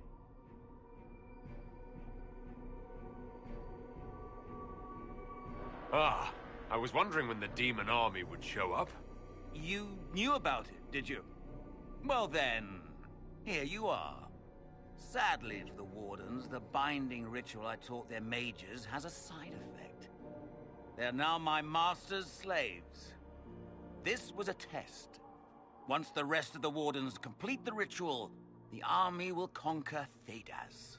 Ah, I was wondering when the demon army would show up. You knew about it, did you? Well then, here you are. Sadly for the Wardens, the binding ritual I taught their mages has a side effect. They're now my master's slaves. This was a test. Once the rest of the Wardens complete the ritual, the army will conquer Thedas.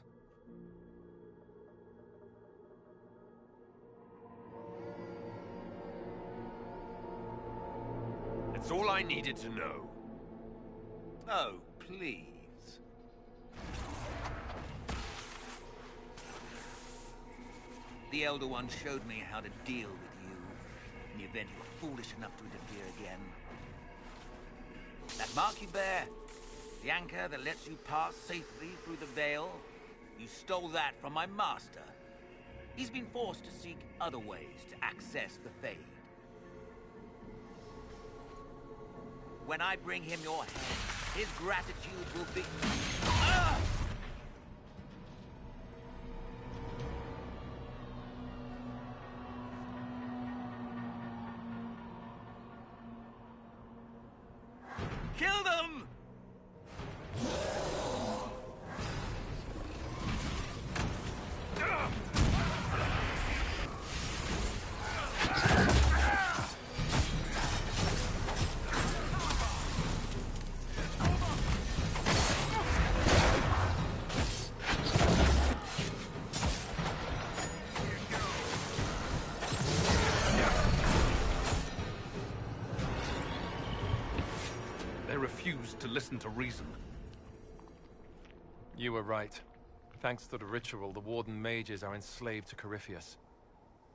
It's all I needed to know. Oh, please. The Elder One showed me how to deal with you in the event you were foolish enough to interfere again. That mark you bear, the anchor that lets you pass safely through the veil, you stole that from my master. He's been forced to seek other ways to access the Fade. When I bring him your head, his gratitude will be... Ah! Kill them! They refused to listen to reason. You were right. Thanks to the ritual, the Warden mages are enslaved to Corypheus.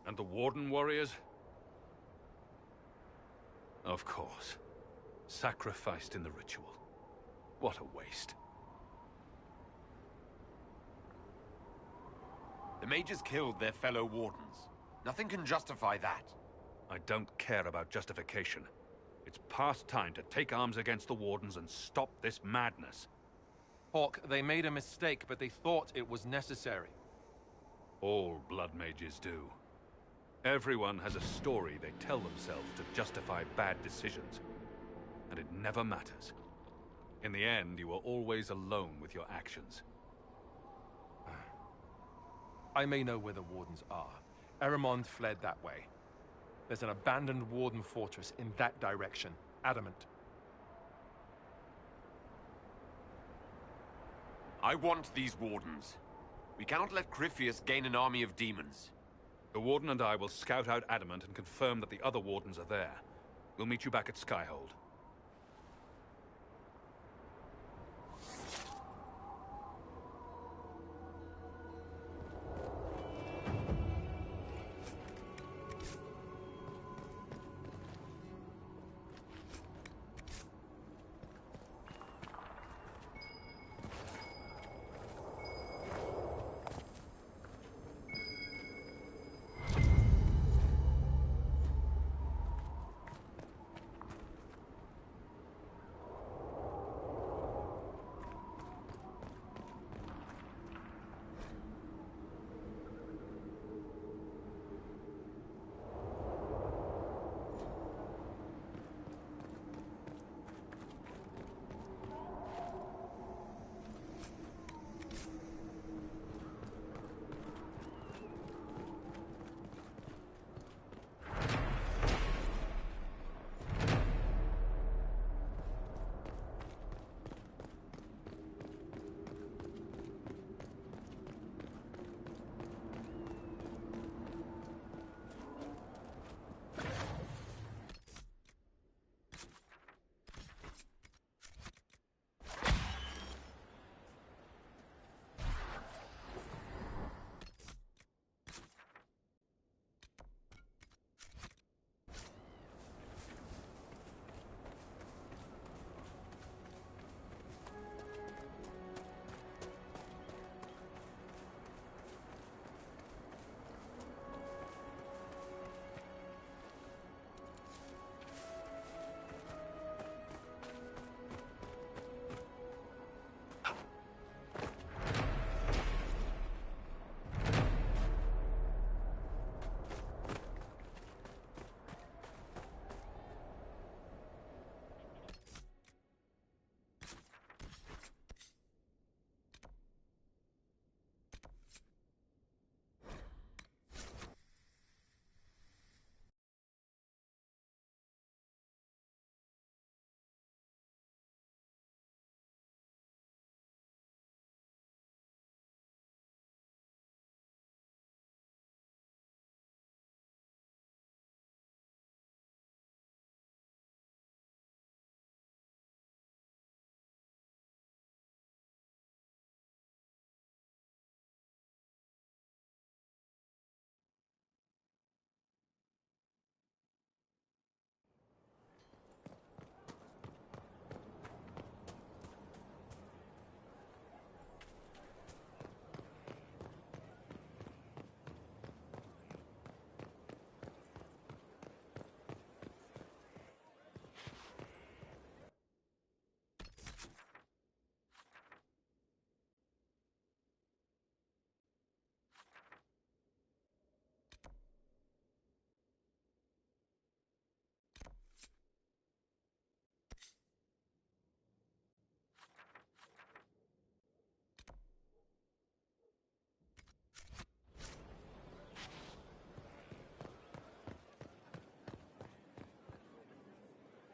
And the Warden warriors? Of course. Sacrificed in the ritual. What a waste. mages killed their fellow wardens. Nothing can justify that. I don't care about justification. It's past time to take arms against the wardens and stop this madness. Hawk, they made a mistake, but they thought it was necessary. All blood mages do. Everyone has a story they tell themselves to justify bad decisions. And it never matters. In the end, you are always alone with your actions. I may know where the wardens are. Eramond fled that way. There's an abandoned warden fortress in that direction. Adamant. I want these wardens. We cannot let Corypheus gain an army of demons. The warden and I will scout out Adamant and confirm that the other wardens are there. We'll meet you back at Skyhold.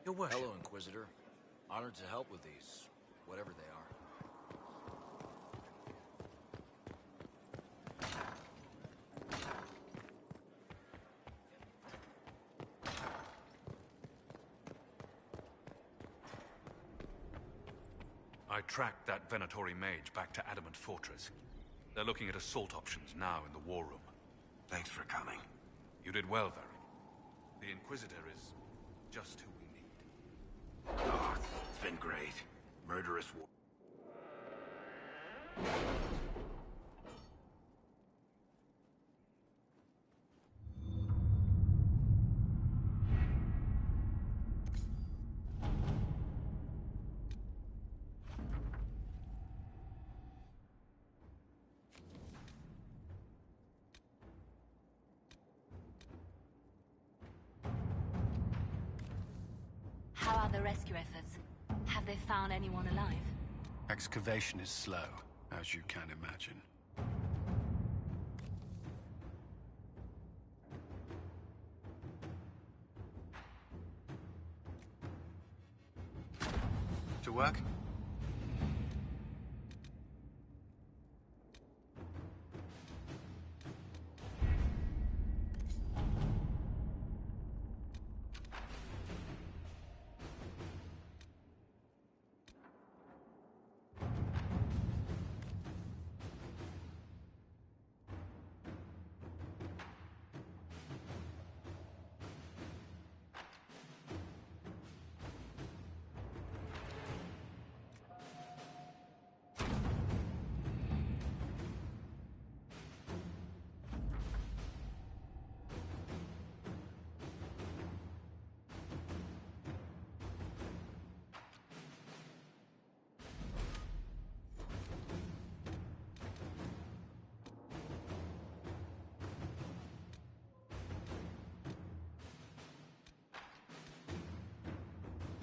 Your worship. Hello, Inquisitor. Honored to help with these, whatever they are. I tracked that Venatori mage back to Adamant Fortress. They're looking at assault options now in the war room. Thanks for coming. You did well, Varric. The Inquisitor is just who we need. Oh, it's been great. Murderous war. are the rescue efforts? Have they found anyone alive? Excavation is slow, as you can imagine. To work?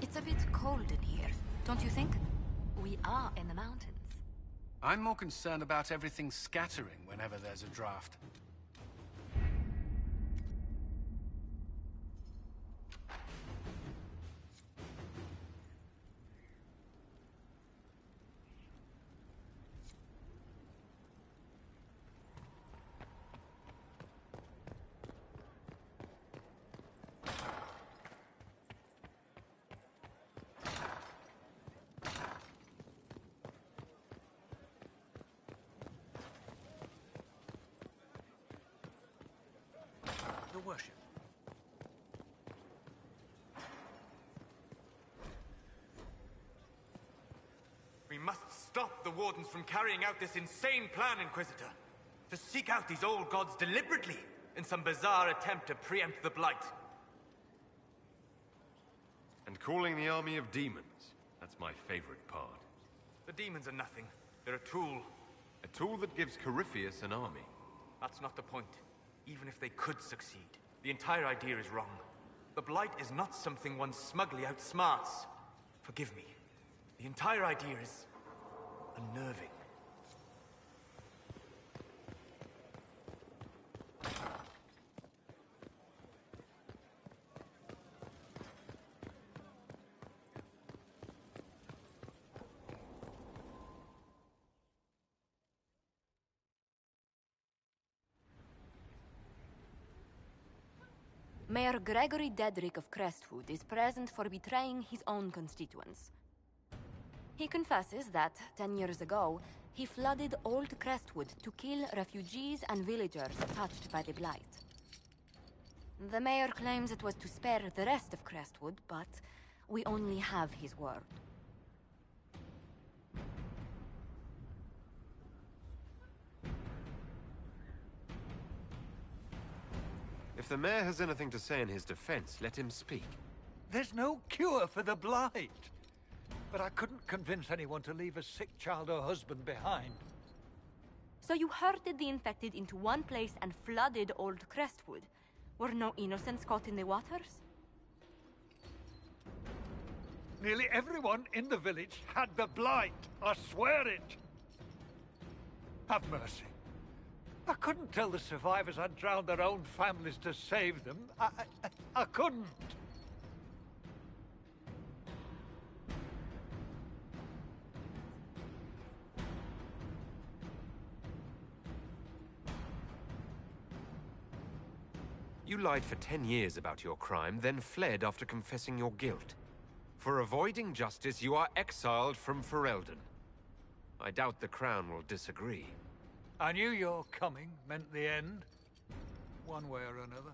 It's a bit cold in here, don't you think? We are in the mountains. I'm more concerned about everything scattering whenever there's a draft. Your worship. We must stop the Wardens from carrying out this insane plan, Inquisitor. To seek out these old gods deliberately in some bizarre attempt to preempt the Blight. And calling the army of demons. That's my favorite part. The demons are nothing. They're a tool. A tool that gives Corypheus an army. That's not the point. Even if they could succeed, the entire idea is wrong. The Blight is not something one smugly outsmarts. Forgive me. The entire idea is unnerving. Mayor Gregory Dedrick of Crestwood is present for betraying his own constituents. He confesses that, 10 years ago, he flooded Old Crestwood to kill refugees and villagers touched by the Blight. The mayor claims it was to spare the rest of Crestwood, but we only have his word. If the mayor has anything to say in his defense, let him speak. There's no cure for the Blight. But I couldn't convince anyone to leave a sick child or husband behind. So you herded the infected into one place and flooded Old Crestwood? Were no innocents caught in the waters? Nearly everyone in the village had the Blight. I swear it. Have mercy. I couldn't tell the survivors I'd drowned their own families to save them. I couldn't. You lied for 10 years about your crime, then fled after confessing your guilt. For avoiding justice, you are exiled from Ferelden. I doubt the Crown will disagree. I knew your coming meant the end, one way or another.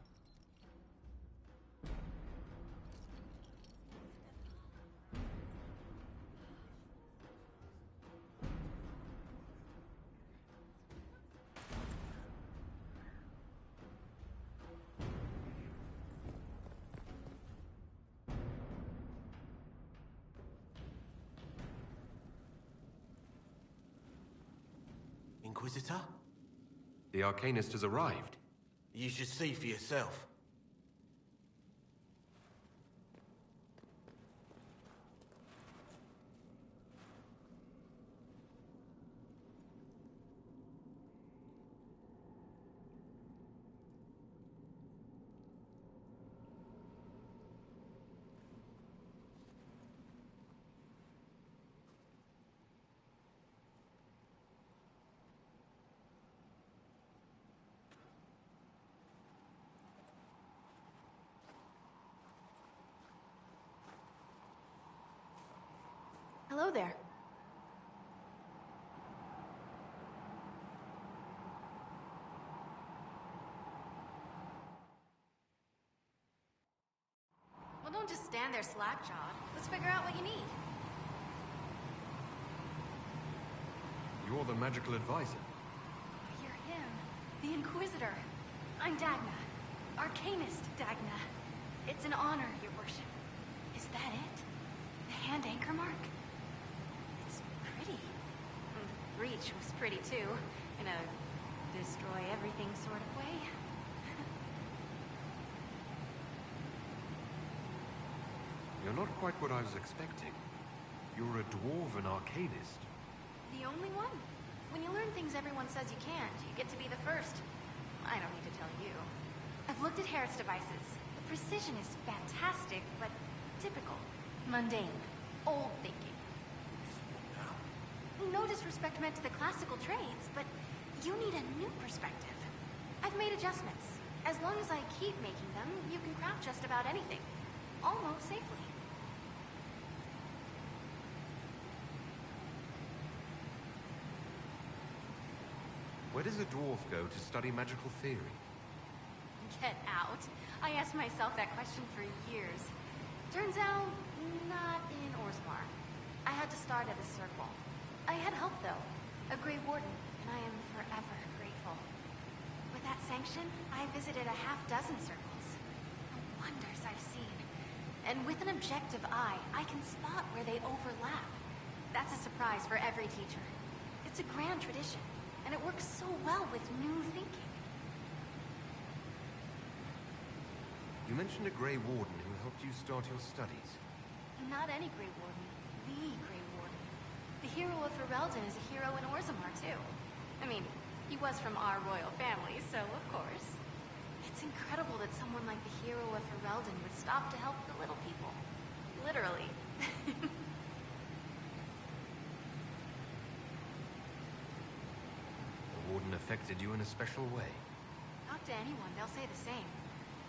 Inquisitor? The Arcanist has arrived. You should see for yourself. Hello there. Well, don't just stand there slack-jawed. Let's figure out what you need. You're the magical advisor. You're him. The Inquisitor. I'm Dagna. Arcanist Dagna. It's an honor, your worship. Is that it? The hand anchor mark? It's pretty. The breach was pretty too. In a destroy everything sort of way. You're not quite what I was expecting. You're a dwarven arcanist. The only one. When you learn things everyone says you can't, you get to be the first. I don't need to tell you. I've looked at Harriet's devices. The precision is fantastic, but typical. Mundane. Old thinking. No disrespect meant to the classical trades, but you need a new perspective. I've made adjustments. As long as I keep making them, you can craft just about anything. Almost safely. Where does a dwarf go to study magical theory? Get out. I asked myself that question for years. Turns out, not in Orzammar. I had to start at a circle. I had help, though. A Grey Warden, and I am forever grateful. With that sanction, I visited a half-dozen circles. The wonders I've seen. And with an objective eye, I can spot where they overlap. That's a surprise for every teacher. It's a grand tradition, and it works so well with new thinking. You mentioned a Grey Warden who helped you start your studies. Not any Grey Warden. The Grey Warden. The hero of Ferelden is a hero in Orzammar, too. I mean, he was from our royal family, so of course. It's incredible that someone like the hero of Ferelden would stop to help the little people. Literally. The Warden affected you in a special way. Talk to anyone, they'll say the same.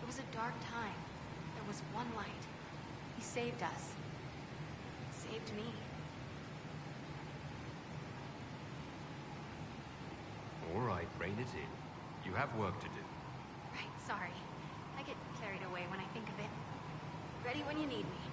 It was a dark time. There was one light. He saved us. Saved me. All right, rein it in. You have work to do. Right, sorry. I get carried away when I think of it. Ready when you need me.